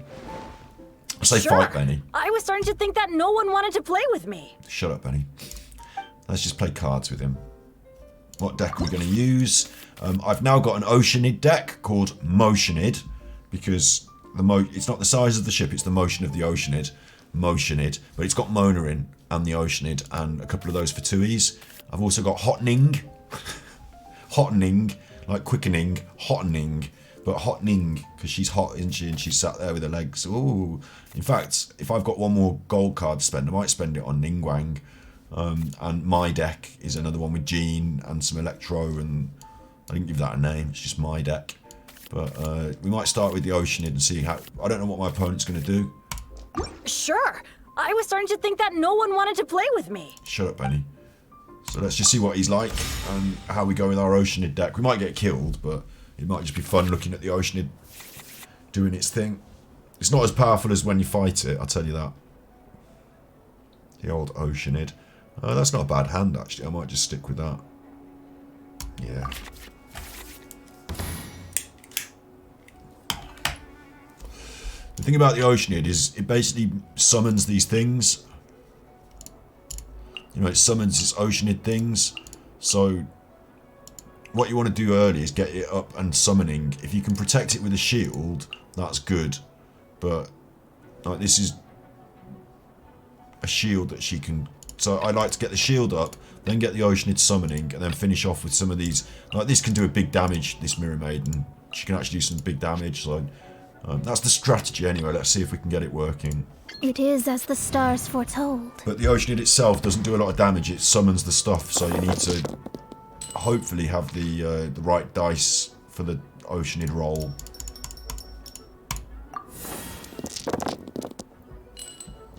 I say fight Benny. I was starting to think that no one wanted to play with me. Shut up, Benny. Let's just play cards with him. What deck are we going to use? I've now got an Oceanid deck called Motionid, because it's not the size of the ship, it's the motion of the Oceanid. Motionid, but it's got Mona in and the Oceanid and a couple of those for 2Es. I've also got Hotning. Hotning, like quickening, Hotning, but Hotning because she's hot, isn't she? And she's sat there with her legs. Ooh. In fact, if I've got 1 more gold card to spend, I might spend it on Ningguang. And my deck is another one with Jean and some Electro, and I didn't give that a name, it's just my deck. But we might start with the Oceanid and see how... I don't know what my opponent's going to do. Sure. I was starting to think that no one wanted to play with me. Shut up, Benny. So let's just see what he's like and how we go with our Oceanid deck. We might get killed, but it might just be fun looking at the Oceanid doing its thing. It's not as powerful as when you fight it, I'll tell you that. The old Oceanid. That's not a bad hand, actually. I might just stick with that. Yeah. The thing about the Oceanid is it basically summons these things. You know, it summons its Oceanid things. So what you want to do early is get it up and summoning. If you can protect it with a shield, that's good. But like, this is a shield that she can... So I like to get the shield up, then get the Oceanid summoning, and then finish off with some of these. Like this can do a big damage, this Mirror Maiden. She can actually do some big damage, so that's the strategy anyway. Let's see if we can get it working. It is as the stars foretold. But the Oceanid itself doesn't do a lot of damage, it summons the stuff, so you need to hopefully have the right dice for the Oceanid roll.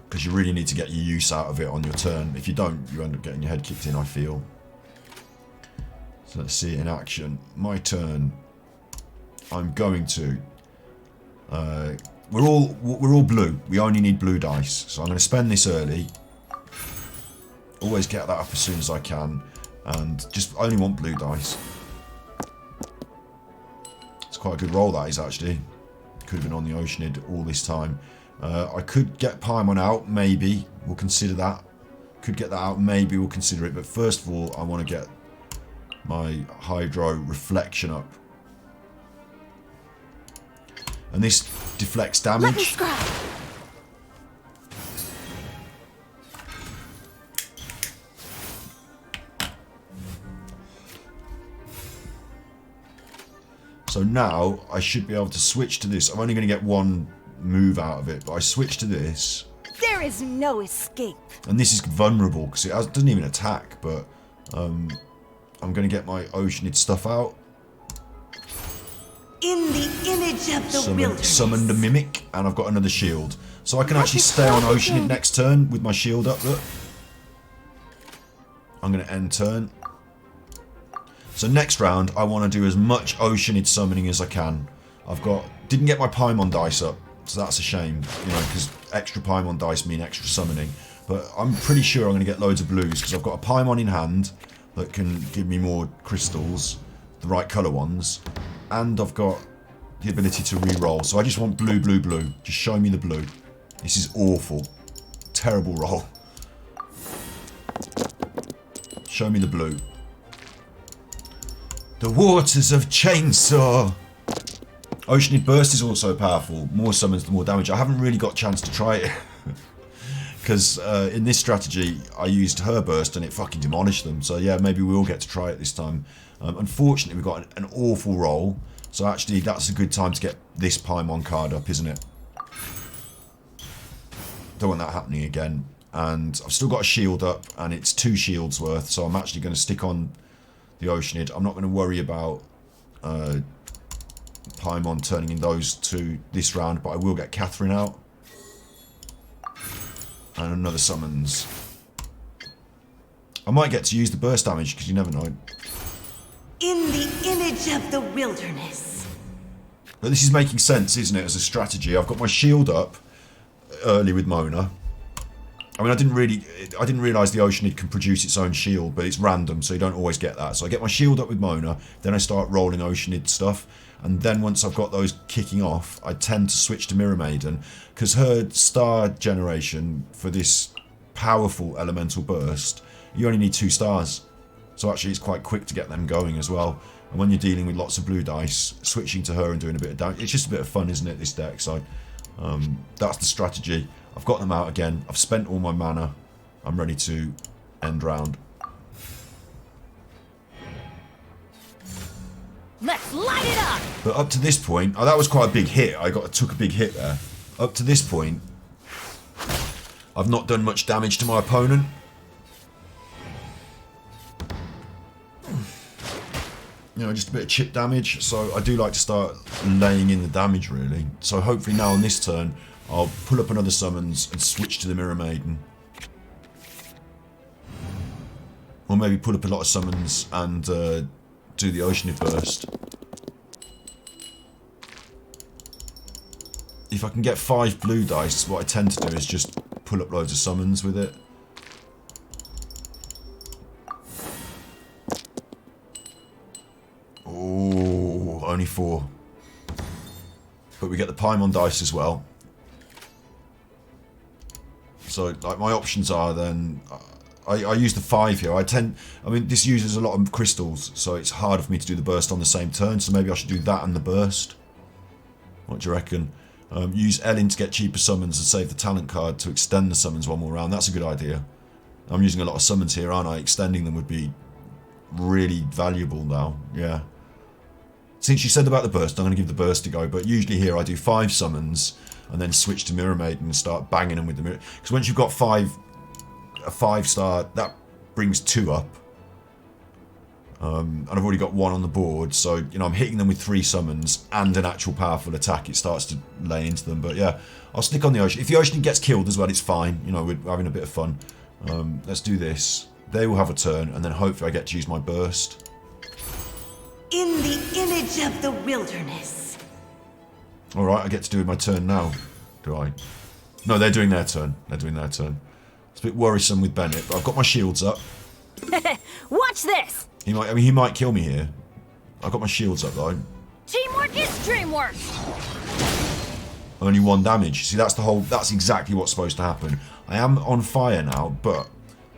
Because you really need to get your use out of it on your turn. If you don't, you end up getting your head kicked in, I feel. So let's see it in action. My turn. I'm going to... we're all blue. We only need blue dice. So I'm going to spend this early. Always get that up as soon as I can. And just only want blue dice. It's quite a good roll, that is, actually. Could have been on the Oceanid all this time. I could get Paimon out, maybe. We'll consider that. Could get that out, maybe we'll consider it. But first of all, I want to get my Hydro Reflection up. And this deflects damage. Let me scrap. So now I should be able to switch to this. I'm only going to get one move out of it, but I switch to this. There is no escape. And this is vulnerable because it doesn't even attack, but I'm going to get my Oceanid stuff out. In the image of the wilderness. Summon the Mimic, and I've got another shield. So I can actually stay on Oceanid next turn with my shield up, look. I'm going to end turn. So next round, I want to do as much Oceanid summoning as I can. Didn't get my Paimon dice up, so that's a shame, you know, because extra Paimon dice mean extra summoning. But I'm pretty sure I'm going to get loads of blues, because I've got a Paimon in hand that can give me more crystals, the right colour ones, and I've got the ability to re-roll. So I just want blue, blue, blue. Just show me the blue. This is awful. Terrible roll. Show me the blue. The waters of Chainsaw. Oceanid Burst is also powerful. More summons, the more damage. I haven't really got a chance to try it. Because in this strategy, I used her Burst and it fucking demolished them. So yeah, maybe we'll get to try it this time. Unfortunately, we've got an awful roll. So actually, that's a good time to get this Paimon card up, isn't it? Don't want that happening again. And I've still got a shield up, and it's 2 shields worth. So I'm actually going to stick on the Oceanid. I'm not going to worry about Paimon turning in those 2 this round, but I will get Catherine out. And another summons. I might get to use the burst damage, because you never know. In the image of the wilderness. But this is making sense, isn't it, as a strategy? I've got my shield up early with Mona. I mean, I didn't realise the Oceanid can produce its own shield, but it's random, so you don't always get that. So I get my shield up with Mona, then I start rolling Oceanid stuff, and then once I've got those kicking off, I tend to switch to Mirror Maiden, because her star generation for this powerful elemental burst, you only need 2 stars. So actually it's quite quick to get them going as well. And when you're dealing with lots of blue dice, switching to her and doing a bit of damage, it's just a bit of fun, isn't it, this deck? So that's the strategy. I've got them out again. I've spent all my mana. I'm ready to end round. Let's light it up! But up to this point, that was quite a big hit. I took a big hit there. Up to this point, I've not done much damage to my opponent. You know, just a bit of chip damage. So I do like to start laying in the damage, really. So hopefully now on this turn, I'll pull up another summons and switch to the Mirror Maiden. Or maybe pull up a lot of summons and do the Oceanid Burst. If I can get 5 blue dice, what I tend to do is just pull up loads of summons with it. Oh, only 4. But we get the Paimon dice as well. So, like, my options are then... I use the 5 here. I mean, this uses a lot of crystals, so it's harder for me to do the burst on the same turn, so maybe I should do that and the burst. What do you reckon? Use Ellen to get cheaper summons and save the talent card to extend the summons one more round. That's a good idea. I'm using a lot of summons here, aren't I? Extending them would be really valuable now. Yeah. Since you said about the burst, I'm going to give the burst a go. But usually here I do 5 summons and then switch to Mirror Maiden and start banging them with the mirror. Because once you've got a 5-star, that brings 2 up. And I've already got 1 on the board, so you know I'm hitting them with 3 summons and an actual powerful attack. It starts to lay into them, but yeah, I'll stick on the Ocean. If the Ocean gets killed as well, it's fine. You know, we're having a bit of fun. Let's do this. They will have a turn, and then hopefully I get to use my burst. In the image of the wilderness. All right, I get to do my turn now. Do I? No, they're doing their turn. They're doing their turn. It's a bit worrisome with Bennett, but I've got my shields up. Watch this! He might kill me here. I've got my shields up though. Teamwork is dreamwork! Only 1 damage. See, that's exactly what's supposed to happen. I am on fire now, but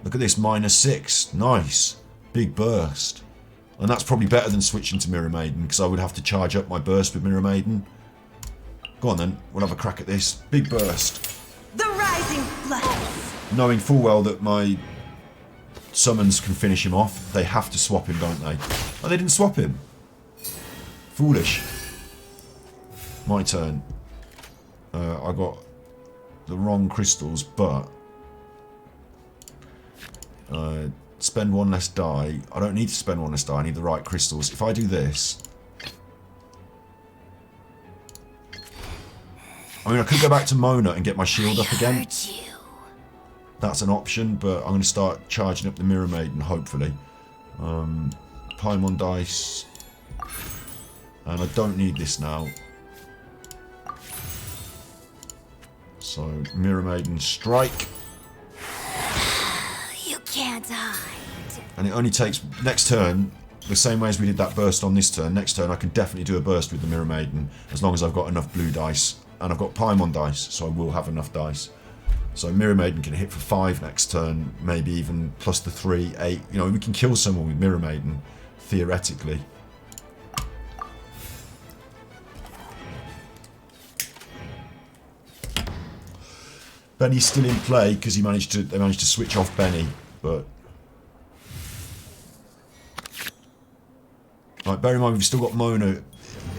look at this, -6. Nice. Big burst. And that's probably better than switching to Mirror Maiden, because I would have to charge up my burst with Mirror Maiden. Go on then, we'll have a crack at this. Big burst. The rising flood. Knowing full well that my summons can finish him off, they have to swap him, don't they? Oh, they didn't swap him. Foolish. My turn. I got the wrong crystals, but spend 1 less die. I don't need to spend 1 less die. I need the right crystals. If I do this, I mean, I could go back to Mona and get my shield up again. That's an option, but I'm going to start charging up the Mirror Maiden, hopefully. Paimon dice. And I don't need this now. So, Mirror Maiden strike. You can't hide. And it only takes, next turn, the same way as we did that burst on this turn, next turn I can definitely do a burst with the Mirror Maiden, as long as I've got enough blue dice. And I've got Paimon dice, so I will have enough dice. So Mirror Maiden can hit for 5 next turn, maybe even plus the 3, 8. You know, we can kill someone with Mirror Maiden, theoretically. Benny's still in play because they managed to switch off Benny, but right, bear in mind we've still got Mona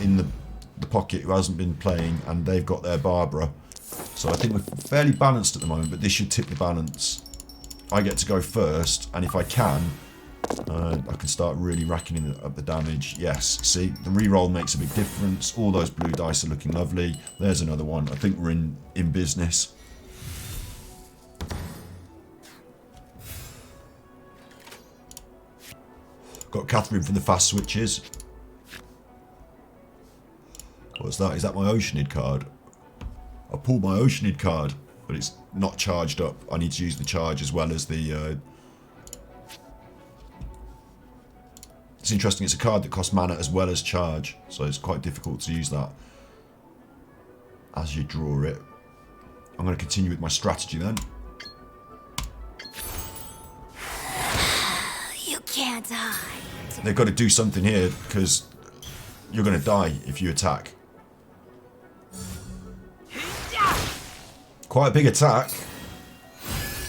in the pocket who hasn't been playing, and they've got their Barbara. So I think we're fairly balanced at the moment, but this should tip the balance. I get to go first, and if I can start really racking up the damage. Yes, see, the reroll makes a big difference. All those blue dice are looking lovely. There's another one. I think we're in business. Got Catherine for the fast switches. What's that? Is that my Oceanid card? I pulled my Oceanid card, but it's not charged up. I need to use the charge as well as the... It's interesting, it's a card that costs mana as well as charge, so it's quite difficult to use that as you draw it. I'm going to continue with my strategy then. You can't hide. They've got to do something here, because you're going to die if you attack. Quite a big attack.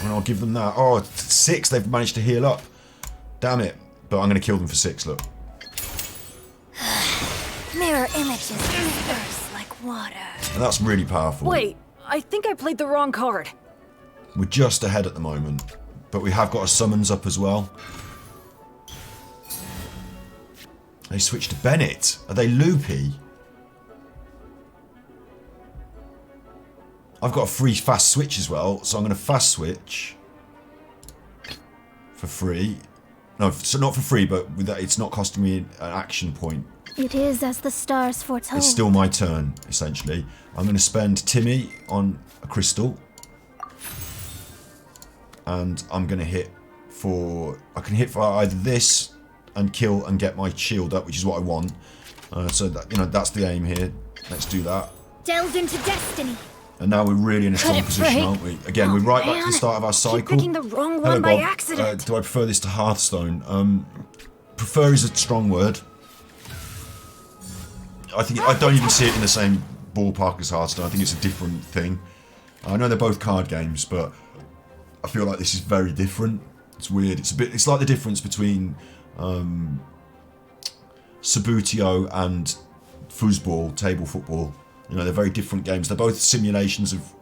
And I'll give them that. Oh, 6, they've managed to heal up. Damn it. But I'm going to kill them for 6, look. Mirror images disperse like water. And that's really powerful. Wait, I think I played the wrong card. We're just ahead at the moment. But we have got a summons up as well. They switched to Bennett. Are they loopy? I've got a free fast switch as well, so I'm going to fast switch for free. No, so not for free, but with that, it's not costing me an action point. It is as the stars foretold. It's still my turn, essentially. I'm going to spend Timmy on a crystal. And I'm going to hit for... I can hit for either this and kill and get my shield up, which is what I want. So, that, you know, that's the aim here. Let's do that. Delved into destiny. And now we're really in a strong position, aren't we? Again, we're right back to the start of our cycle. Keep picking the wrong Hello, one by Bob. accident. Do I prefer this to Hearthstone? Prefer is a strong word. I don't even see it in the same ballpark as Hearthstone. I think it's a different thing. I know they're both card games, but I feel like this is very different. It's weird. It's like the difference between Sabutio and foosball, table football. You know, they're very different games. They're both simulations of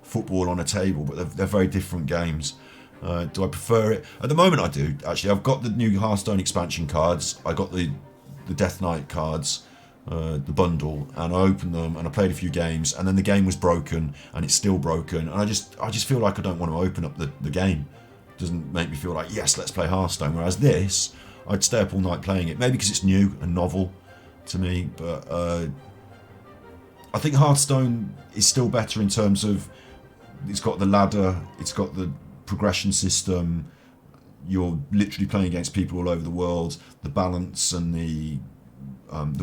football on a table, but they're very different games. Do I prefer it? At the moment, I do. Actually, I've got the new Hearthstone expansion cards. I got the Death Knight cards, the bundle, and I opened them and I played a few games, and then the game was broken, and it's still broken, and I just feel like I don't want to open up the game. It doesn't make me feel like, yes, let's play Hearthstone. Whereas this, I'd stay up all night playing it. Maybe because it's new and novel to me, but I think Hearthstone is still better in terms of it's got the ladder, it's got the progression system. You're literally playing against people all over the world. The balance and the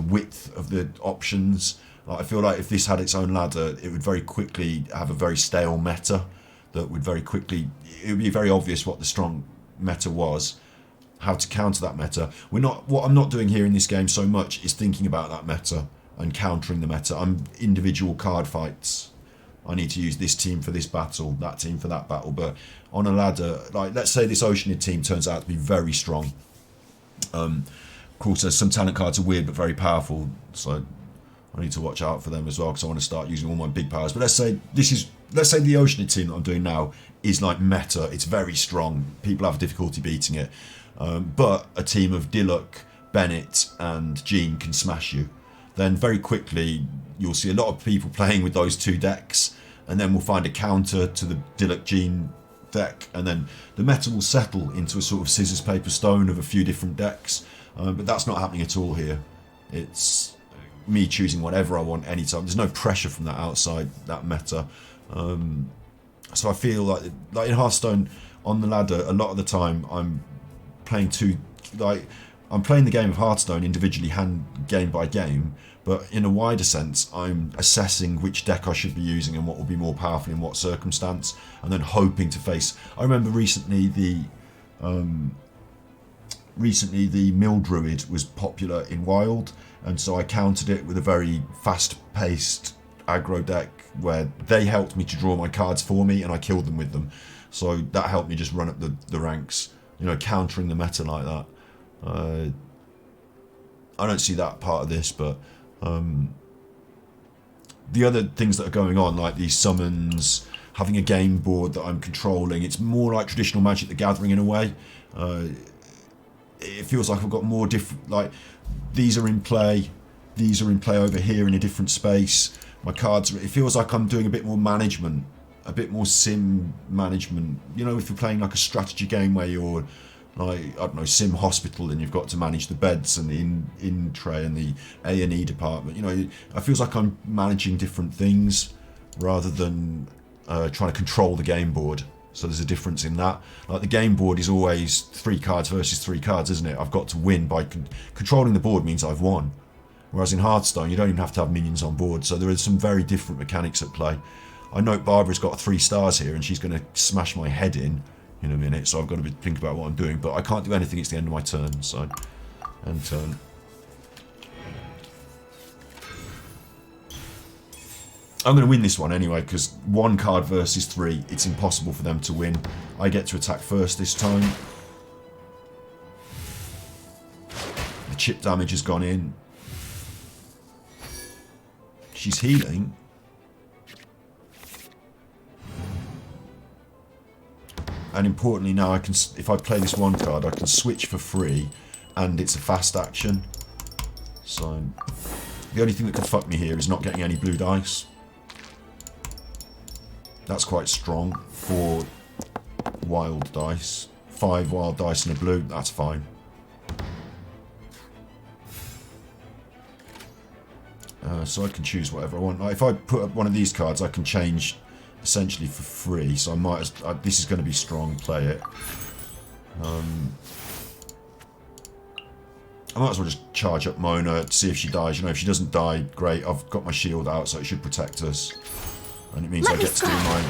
width of the options. Like, I feel like if this had its own ladder, it would very quickly have a very stale meta. That would very quickly. It would be very obvious what the strong meta was, how to counter that meta. What I'm not doing here in this game so much is thinking about that meta and countering the meta. I'm individual card fights. I need to use this team for this battle, that team for that battle. But on a ladder, like, let's say this Oceanid team turns out to be very strong. Of course, there's some talent cards are weird but very powerful, so I need to watch out for them as well because I want to start using all my big powers. But let's say the Oceanid team that I'm doing now is like meta. It's very strong. People have difficulty beating it. But a team of Diluc, Bennett, and Jean can smash you. Then very quickly you'll see a lot of people playing with those two decks, and then we'll find a counter to the Diluc Jean deck, and then the meta will settle into a sort of scissors paper stone of a few different decks. But that's not happening at all here. It's me choosing whatever I want anytime. There's no pressure from that outside that meta. So I feel like in Hearthstone on the ladder, a lot of the time I'm playing I'm playing the game of Hearthstone individually, game by game, but in a wider sense, I'm assessing which deck I should be using and what will be more powerful in what circumstance, and then hoping to face. I remember recently the Mill Druid was popular in Wild, and so I countered it with a very fast-paced aggro deck where they helped me to draw my cards for me, and I killed them with them. So that helped me just run up the ranks, you know, countering the meta like that. I don't see that part of this, but the other things that are going on, like these summons, having a game board that I'm controlling, it's more like traditional Magic the Gathering in a way. It feels like I've got more different, like these are in play over here in a different space. My cards, it feels like I'm doing a bit more management, a bit more sim management. You know, if you're playing like a strategy game where you're like, I don't know, Sim Hospital, and you've got to manage the beds and the in tray and the A&E department. You know, it feels like I'm managing different things rather than trying to control the game board. So there's a difference in that. Like the game board is always 3 cards versus 3 cards, isn't it? I've got to win by controlling the board means I've won. Whereas in Hearthstone, you don't even have to have minions on board. So there are some very different mechanics at play. I note Barbara's got 3 stars here, and she's going to smash my head in a minute, so I've got to think about what I'm doing, but I can't do anything. It's the end of my turn, so end turn. I'm going to win this one anyway, because 1 card versus 3, it's impossible for them to win. I get to attack first this time. The chip damage has gone in. She's healing. And importantly now, I can, if I play this 1 card, I can switch for free, and it's a fast action. So the only thing that can fuck me here is not getting any blue dice. That's quite strong. 4 wild dice, 5 wild dice and a blue. That's fine. So I can choose whatever I want. If I put up one of these cards, I can change essentially for free, so I might. This is going to be strong. Play it. I might as well just charge up Mona, see if she dies. You know, if she doesn't die, great. I've got my shield out, so it should protect us, and it means I get to do my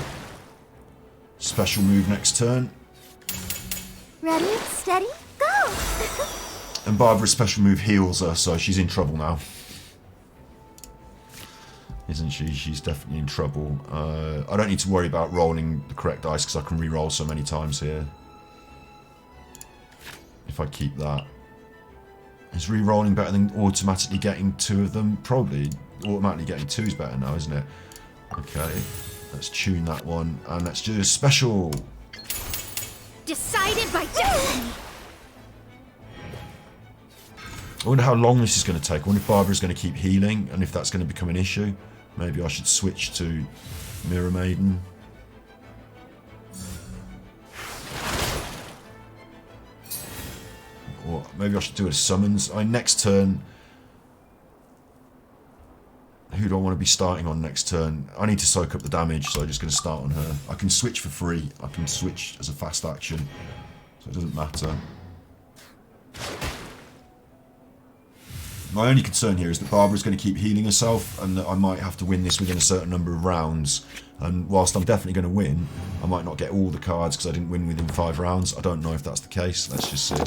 special move next turn. Ready, steady, go! And Barbara's special move heals her, so she's in trouble now. isn't she? She's definitely in trouble. I don't need to worry about rolling the correct dice because I can re-roll so many times here. If I keep that. Is re-rolling better than automatically getting 2 of them? Probably. Automatically getting 2 is better now, isn't it? Okay. Let's tune that one. And let's do a special. Decided by destiny. I wonder how long this is going to take. I wonder if Barbara's going to keep healing and if that's going to become an issue. Maybe I should switch to Mirror Maiden. Or maybe I should do a summons. Next turn. Who do I want to be starting on next turn? I need to soak up the damage, so I'm just going to start on her. I can switch for free. I can switch as a fast action. So it doesn't matter. My only concern here is that Barbara's going to keep healing herself and that I might have to win this within a certain number of rounds. And whilst I'm definitely going to win, I might not get all the cards because I didn't win within 5 rounds. I don't know if that's the case. Let's just see.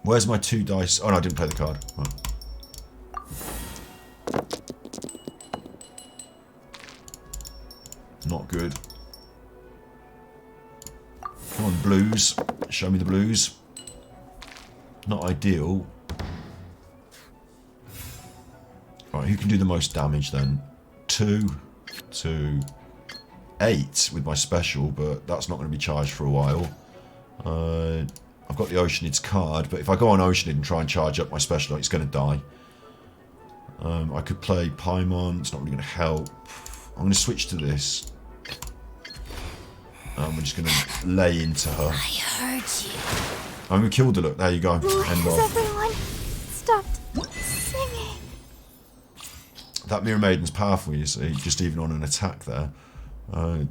Where's my 2 dice? Oh no, I didn't play the card. Oh. Not good. Come on, blues. Show me the blues. Not ideal. Right, who can do the most damage then? 2 to 8 with my special, but that's not going to be charged for a while. I've got the Oceanids card, but if I go on Oceanid and try and charge up my special, it's going to die. I could play Paimon, it's not really going to help. I'm going to switch to this. We're just going to lay into her. I heard you. I'm going to kill the look. There you go. End Has of. everyone stopped singing? That Mirror Maiden's powerful, you see, just even on an attack there. And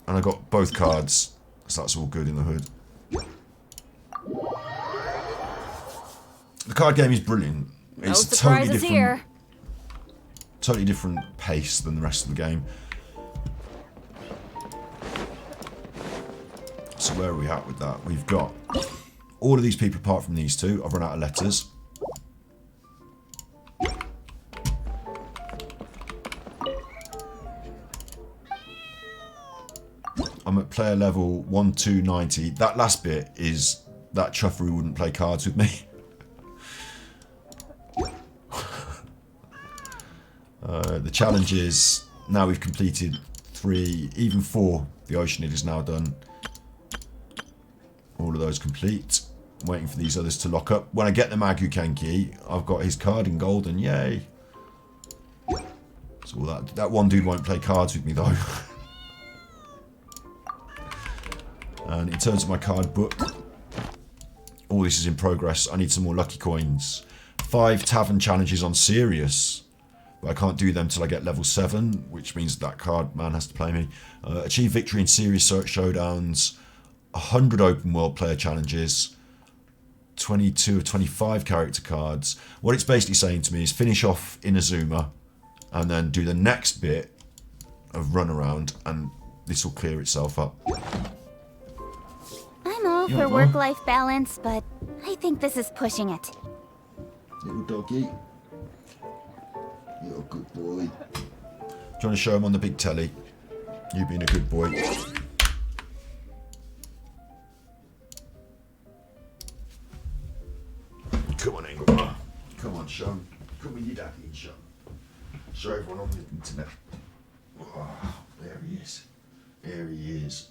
I got both cards, so that's all good in the hood. The card game is brilliant. It's totally different pace than the rest of the game. So where are we at with that? We've got all of these people apart from these 2. I've run out of letters. I'm at player level 1290. That last bit is that Chuffery wouldn't play cards with me. The challenge is now we've completed 3, even 4. The Oceanid is now done. All of those complete. I'm waiting for these others to lock up. When I get the Magu Kenki, I've got his card in golden. Yay! So that one dude won't play cards with me though. And in terms of my card book, all this is in progress. I need some more lucky coins. 5 tavern challenges on Sirius. But I can't do them till I get level 7, which means that card man has to play me. Achieve victory in Sirius showdowns. 100 open world player challenges. 22 of 25 character cards. What it's basically saying to me is finish off Inazuma and then do the next bit of run around and this will clear itself up. I'm all for work-life balance, but I think this is pushing it. Little doggy. You're a good boy. Do you want to show him on the big telly? You being a good boy. Come on, Ingmar. Come on, show him. Come with your daddy and show him. Show everyone on the internet. Oh, there he is. There he is.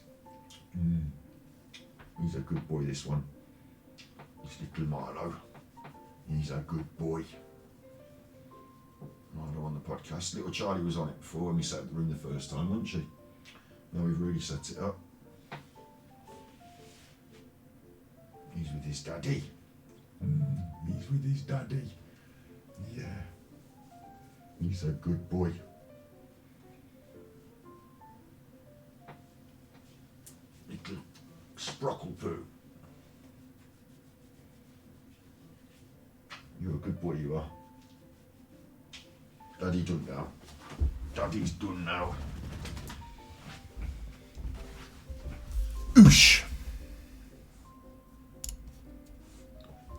He's a good boy, this one. He's little Milo. He's a good boy. Milo on the podcast. Little Charlie was on it before when we set up the room the first time, wasn't she? Now we've really set it up. He's with his daddy. He's with his daddy. Yeah. He's a good boy. Little sprockle poo. You're a good boy, you are. Daddy done now. Daddy's done now. Oosh.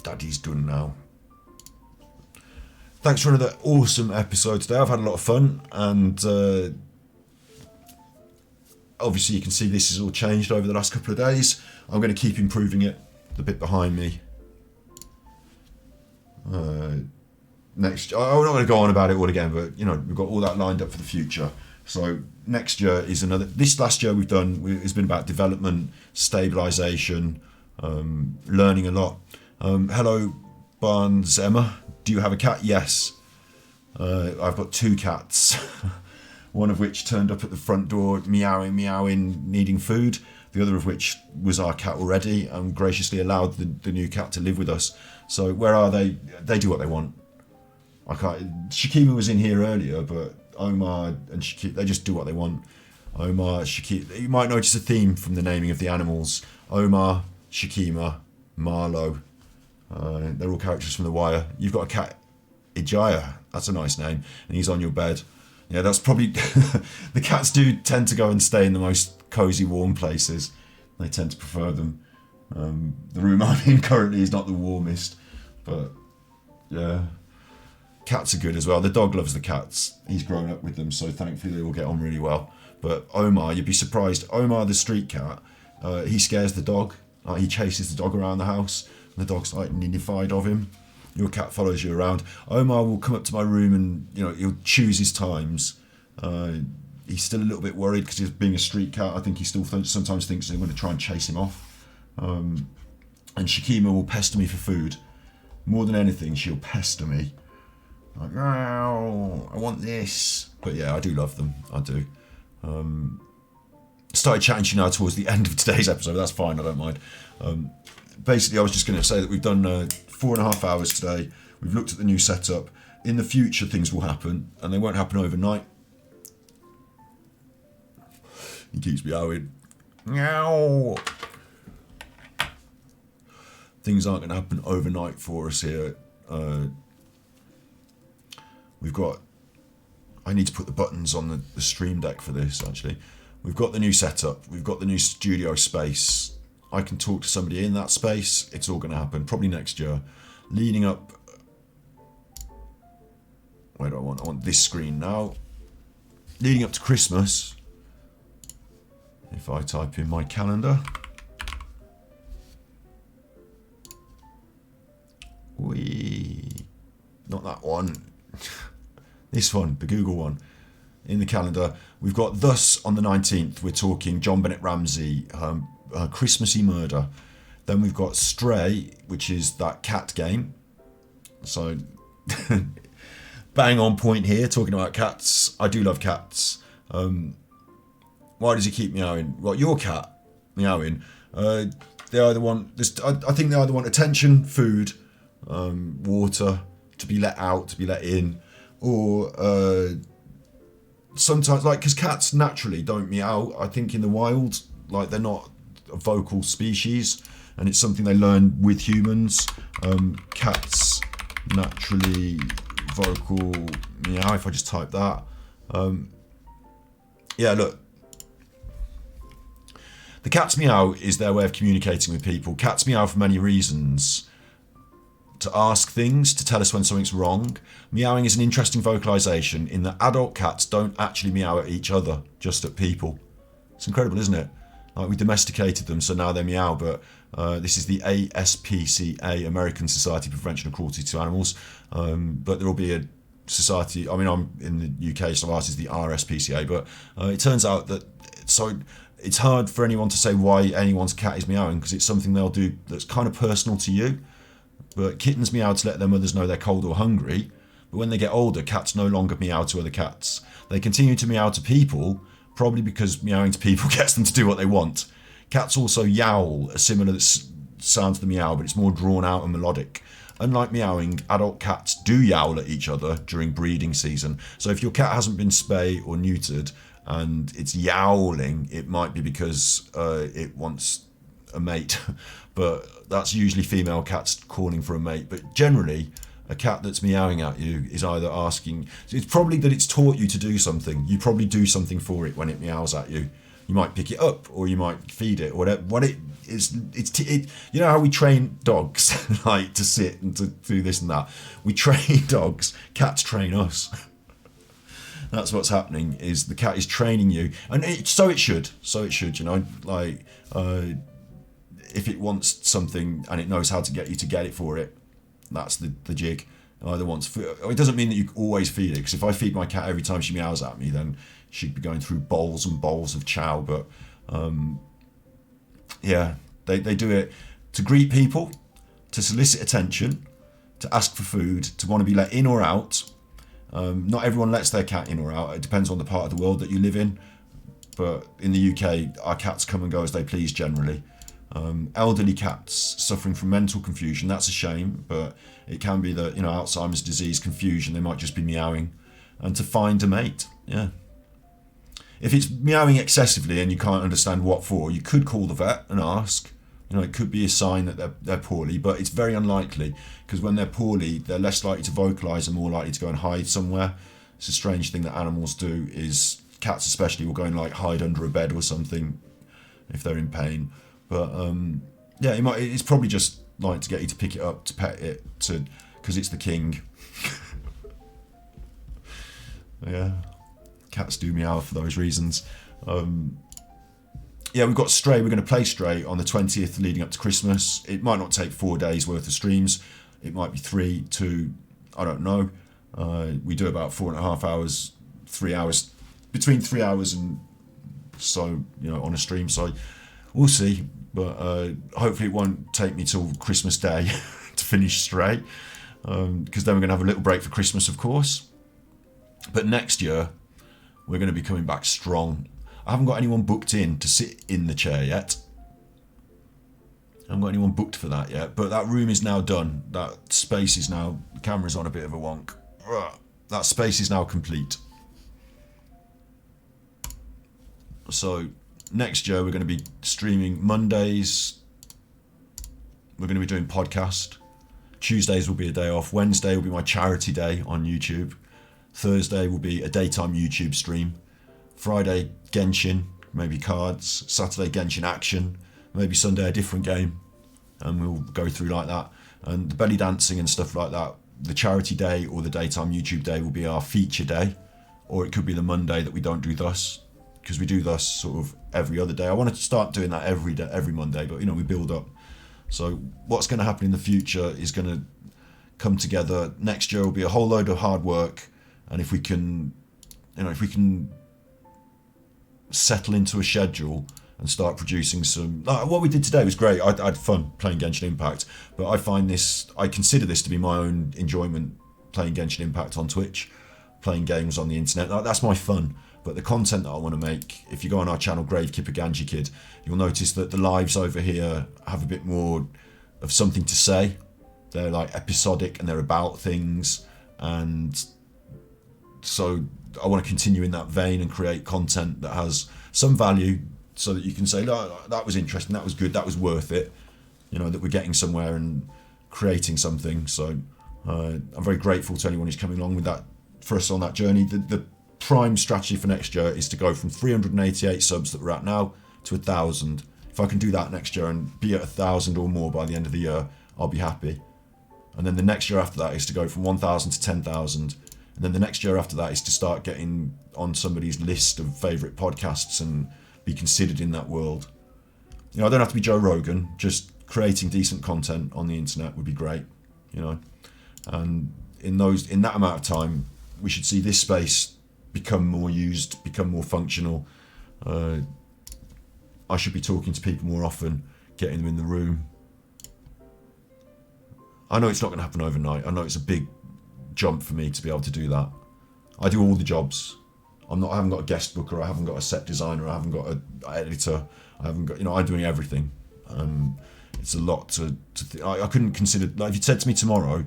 Daddy's done now. thanks for another awesome episode today. I've had a lot of fun, and obviously you can see this has all changed over the last couple of days. I'm going to keep improving it. The bit behind me. I'm not going to go on about it all again, but you know, we've got all that lined up for the future. So next year is another. This last year we've done has been about development, stabilization, learning a lot. Hello, Barnes Emma. Do you have a cat? Yes. I've got 2 cats. One of which turned up at the front door, meowing, needing food. The other of which was our cat already, and graciously allowed the new cat to live with us. So where are they? They do what they want. I can't. Shakima was in here earlier, but Omar and Shakima, they just do what they want. Omar, Shakima. You might notice a theme from the naming of the animals. Omar, Shakima, Marlo. They're all characters from The Wire. You've got a cat, Ijaya. That's a nice name, and he's on your bed. Yeah, that's probably... the cats do tend to go and stay in the most cosy, warm places. They tend to prefer them. The room I'm in currently is not the warmest, but yeah. Cats are good as well. The dog loves the cats. He's grown up with them, so thankfully they all get on really well. But Omar, you'd be surprised. Omar, the street cat, he scares the dog. He chases the dog around the house, and the dog's like ninnified of him. Your cat follows you around. Omar will come up to my room and, you know, he'll choose his times. He's still a little bit worried because he's being a street cat. I think he still sometimes thinks I'm going to try and chase him off. And Shakima will pester me for food. More than anything, she'll pester me. Like, oh, I want this. But yeah, I do love them. I do. Started chatting to you now towards the end of today's episode. That's fine. I don't mind. Basically, I was just going to say that we've done 4.5 hours today. We've looked at the new setup. In the future, things will happen, and they won't happen overnight. He keeps meowing. Meow. Things aren't going to happen overnight for us here. We've got... I need to put the buttons on the stream deck for this, actually. We've got the new setup. We've got the new studio space. I can talk to somebody in that space. It's all going to happen, probably next year. Leading up... Where do I want? I want this screen now. Leading up to Christmas. If I type in my calendar. Not that one. This one, the Google one. In the calendar. We've got thus on the 19th, we're talking John Bennett Ramsey, Christmassy Murder. Then we've got Stray, which is that cat game. So, bang on point here, talking about cats. I do love cats. Why does he keep meowing? Well, your cat meowing. They either want this. I think they either want attention, food, water, to be let out, to be let in, or sometimes, like, because cats naturally don't meow. I think in the wild, like, they're not a vocal species, and it's something they learn with humans. Cats naturally vocal meow. If I just type that, yeah, look. The cat's meow is their way of communicating with people. Cats meow for many reasons. To ask things, to tell us when something's wrong. Meowing is an interesting vocalization in that adult cats don't actually meow at each other, just at people. It's incredible, isn't it? Like, we domesticated them, so now they meow, but this is the ASPCA, American Society for Prevention of Cruelty to Animals. But there will be a society, I mean, I'm in the UK, so ours is the RSPCA, but it turns out that, so it's hard for anyone to say why anyone's cat is meowing, because it's something they'll do that's kind of personal to you. But kittens meow to let their mothers know they're cold or hungry. But when they get older, cats no longer meow to other cats. They continue to meow to people, probably because meowing to people gets them to do what they want. Cats also yowl, a similar sound to the meow, but it's more drawn out and melodic. Unlike meowing, adult cats do yowl at each other during breeding season. So if your cat hasn't been spayed or neutered and it's yowling, it might be because it wants a mate. But that's usually female cats calling for a mate. But generally, a cat that's meowing at you is either asking... It's probably that it's taught you to do something. You probably do something for it when it meows at you. You might pick it up, or you might feed it, or whatever. You know how we train dogs, like to sit and to do this and that. We train dogs. Cats train us. That's what's happening. Is the cat is training you, and so it should. You know, like if it wants something and it knows how to get you to get it for it, that's the jig. It either wants food. It doesn't mean that you always feed it, because if I feed my cat every time she meows at me, then she'd be going through bowls and bowls of chow. But yeah, they do it to greet people, to solicit attention, to ask for food, to want to be let in or out. Not everyone lets their cat in or out. It depends on the part of the world that you live in. But in the UK, our cats come and go as they please generally. Elderly cats suffering from mental confusion, that's a shame, but it can be that, you know, Alzheimer's disease confusion, they might just be meowing. And to find a mate, yeah. If it's meowing excessively and you can't understand what for, you could call the vet and ask. You know, it could be a sign that they're poorly, but it's very unlikely, because when they're poorly, they're less likely to vocalise and more likely to go and hide somewhere. It's a strange thing that animals do, is cats especially will go and like hide under a bed or something if they're in pain. But yeah, it's probably just like to get you to pick it up, to pet it, because it's the king. Yeah, cats do meow for those reasons. Yeah, we've got Stray. We're going to play Stray on the 20th leading up to Christmas. It might not take 4 days worth of streams. It might be 3, 2, I don't know. We do about 4.5 hours, 3 hours, between 3 hours and so, you know, on a stream. So we'll see. But hopefully it won't take me till Christmas Day to finish Stray. Because then we're going to have a little break for Christmas, of course. But next year, we're going to be coming back strong. I haven't got anyone booked in to sit in the chair yet. I haven't got anyone booked for that yet. But that room is now done. That space is now... The camera's on a bit of a wonk. That space is now complete. So next year, we're going to be streaming Mondays. We're going to be doing podcast. Tuesdays will be a day off. Wednesday will be my charity day on YouTube. Thursday will be a daytime YouTube stream. Friday, Genshin, maybe cards. Saturday, Genshin Action. Maybe Sunday, a different game. And we'll go through like that. And the belly dancing and stuff like that, the charity day or the daytime YouTube day will be our feature day. Or it could be the Monday that we don't do thus, because we do thus sort of every other day. I want to start doing that every day, every Monday, but, you know, we build up. So what's going to happen in the future is going to come together. Next year will be a whole load of hard work. And if we can, you know, if we can settle into a schedule and start producing some... what we did today was great. I had fun playing Genshin Impact, but I consider this to be my own enjoyment, playing Genshin Impact on Twitch, playing games on the internet. That's my fun. But the content that I want to make, if you go on our channel, Gravekeeper Ganji Kid, you'll notice that the lives over here have a bit more of something to say. They're like episodic and they're about things, and so I want to continue in that vein and create content that has some value, so that you can say, no, that was interesting, that was good, that was worth it. You know, that we're getting somewhere and creating something. So I'm very grateful to anyone who's coming along with that for us on that journey. The prime strategy for next year is to go from 388 subs that we're at now to 1,000. If I can do that next year and be at 1,000 or more by the end of the year, I'll be happy. And then the next year after that is to go from 1,000 to 10,000. And then the next year after that is to start getting on somebody's list of favourite podcasts and be considered in that world. You know, I don't have to be Joe Rogan, just creating decent content on the internet would be great, you know. And in that amount of time, we should see this space become more used, become more functional. I should be talking to people more often, getting them in the room. I know it's not going to happen overnight. I know it's a big jump for me to be able to do that. I do all the jobs. I haven't got a guest booker, I haven't got a set designer, I haven't got an editor, I haven't got, you know, I'm doing everything. It's a lot to I couldn't consider, like if you said to me tomorrow,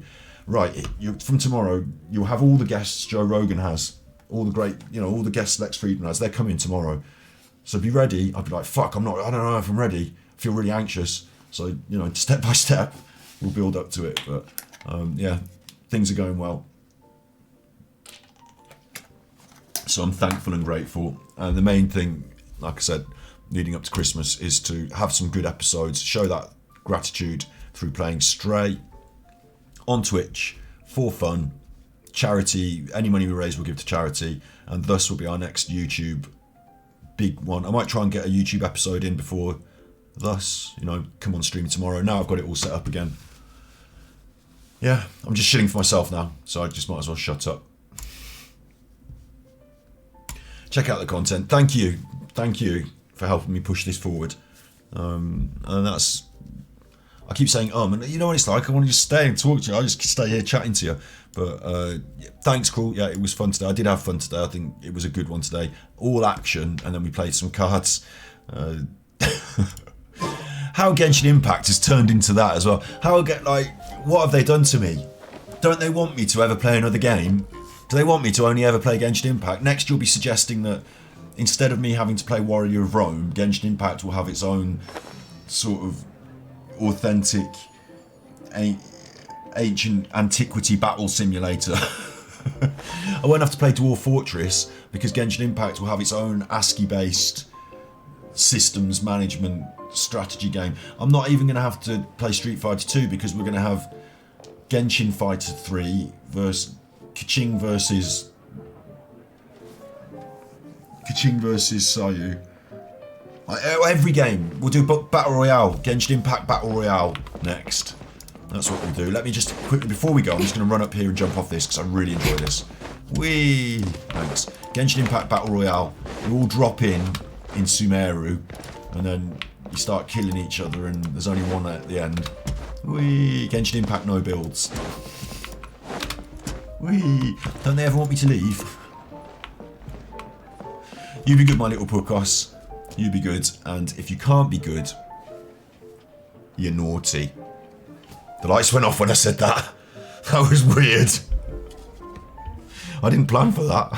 right, from tomorrow, you'll have all the guests Joe Rogan has, all the great, you know, all the guests Lex Friedman has, they're coming tomorrow. So be ready. I'd be like, fuck, I don't know if I'm ready. I feel really anxious. So, you know, step by step, we'll build up to it. But yeah, things are going well. So I'm thankful and grateful. And the main thing like I said, leading up to Christmas, is to have some good episodes, show that gratitude through playing Stray on Twitch for fun, charity. Any money we raise we'll give to charity, and thus will be our next YouTube big one. I might try and get a YouTube episode in before thus, you know, come on stream tomorrow. Now I've got it all set up again. Yeah, I'm just shitting for myself now, so I just might as well shut up. Check out the content. Thank you for helping me push this forward. And that's, I keep saying and you know what it's like, I want to just stay and talk to you. I just stay here chatting to you. But thanks, Cruel. Yeah, it was fun today. I did have fun today. I think it was a good one today. All action, and then we played some cards. How Genshin Impact has turned into that as well. What have they done to me? Don't they want me to ever play another game? Do they want me to only ever play Genshin Impact? Next you'll be suggesting that instead of me having to play Warrior of Rome, Genshin Impact will have its own sort of authentic ancient antiquity battle simulator. I won't have to play Dwarf Fortress because Genshin Impact will have its own ASCII based systems management strategy game. I'm not even going to have to play Street Fighter 2 because we're going to have Genshin Fighter 3 versus Kaching versus Sayu. Every game we'll do Battle Royale, Genshin Impact Battle Royale next. That's what we'll do. Let me just quickly, before we go, I'm just going to run up here and jump off this because I really enjoy this. Whee! Thanks. Genshin Impact Battle Royale. You all drop in Sumeru, and then you start killing each other, and there's only one at the end. Whee! Genshin Impact no builds. Whee! Don't they ever want me to leave? You be good, my little puckos. You be good, and if you can't be good, you're naughty. The lights went off when I said that. That was weird. I didn't plan for that.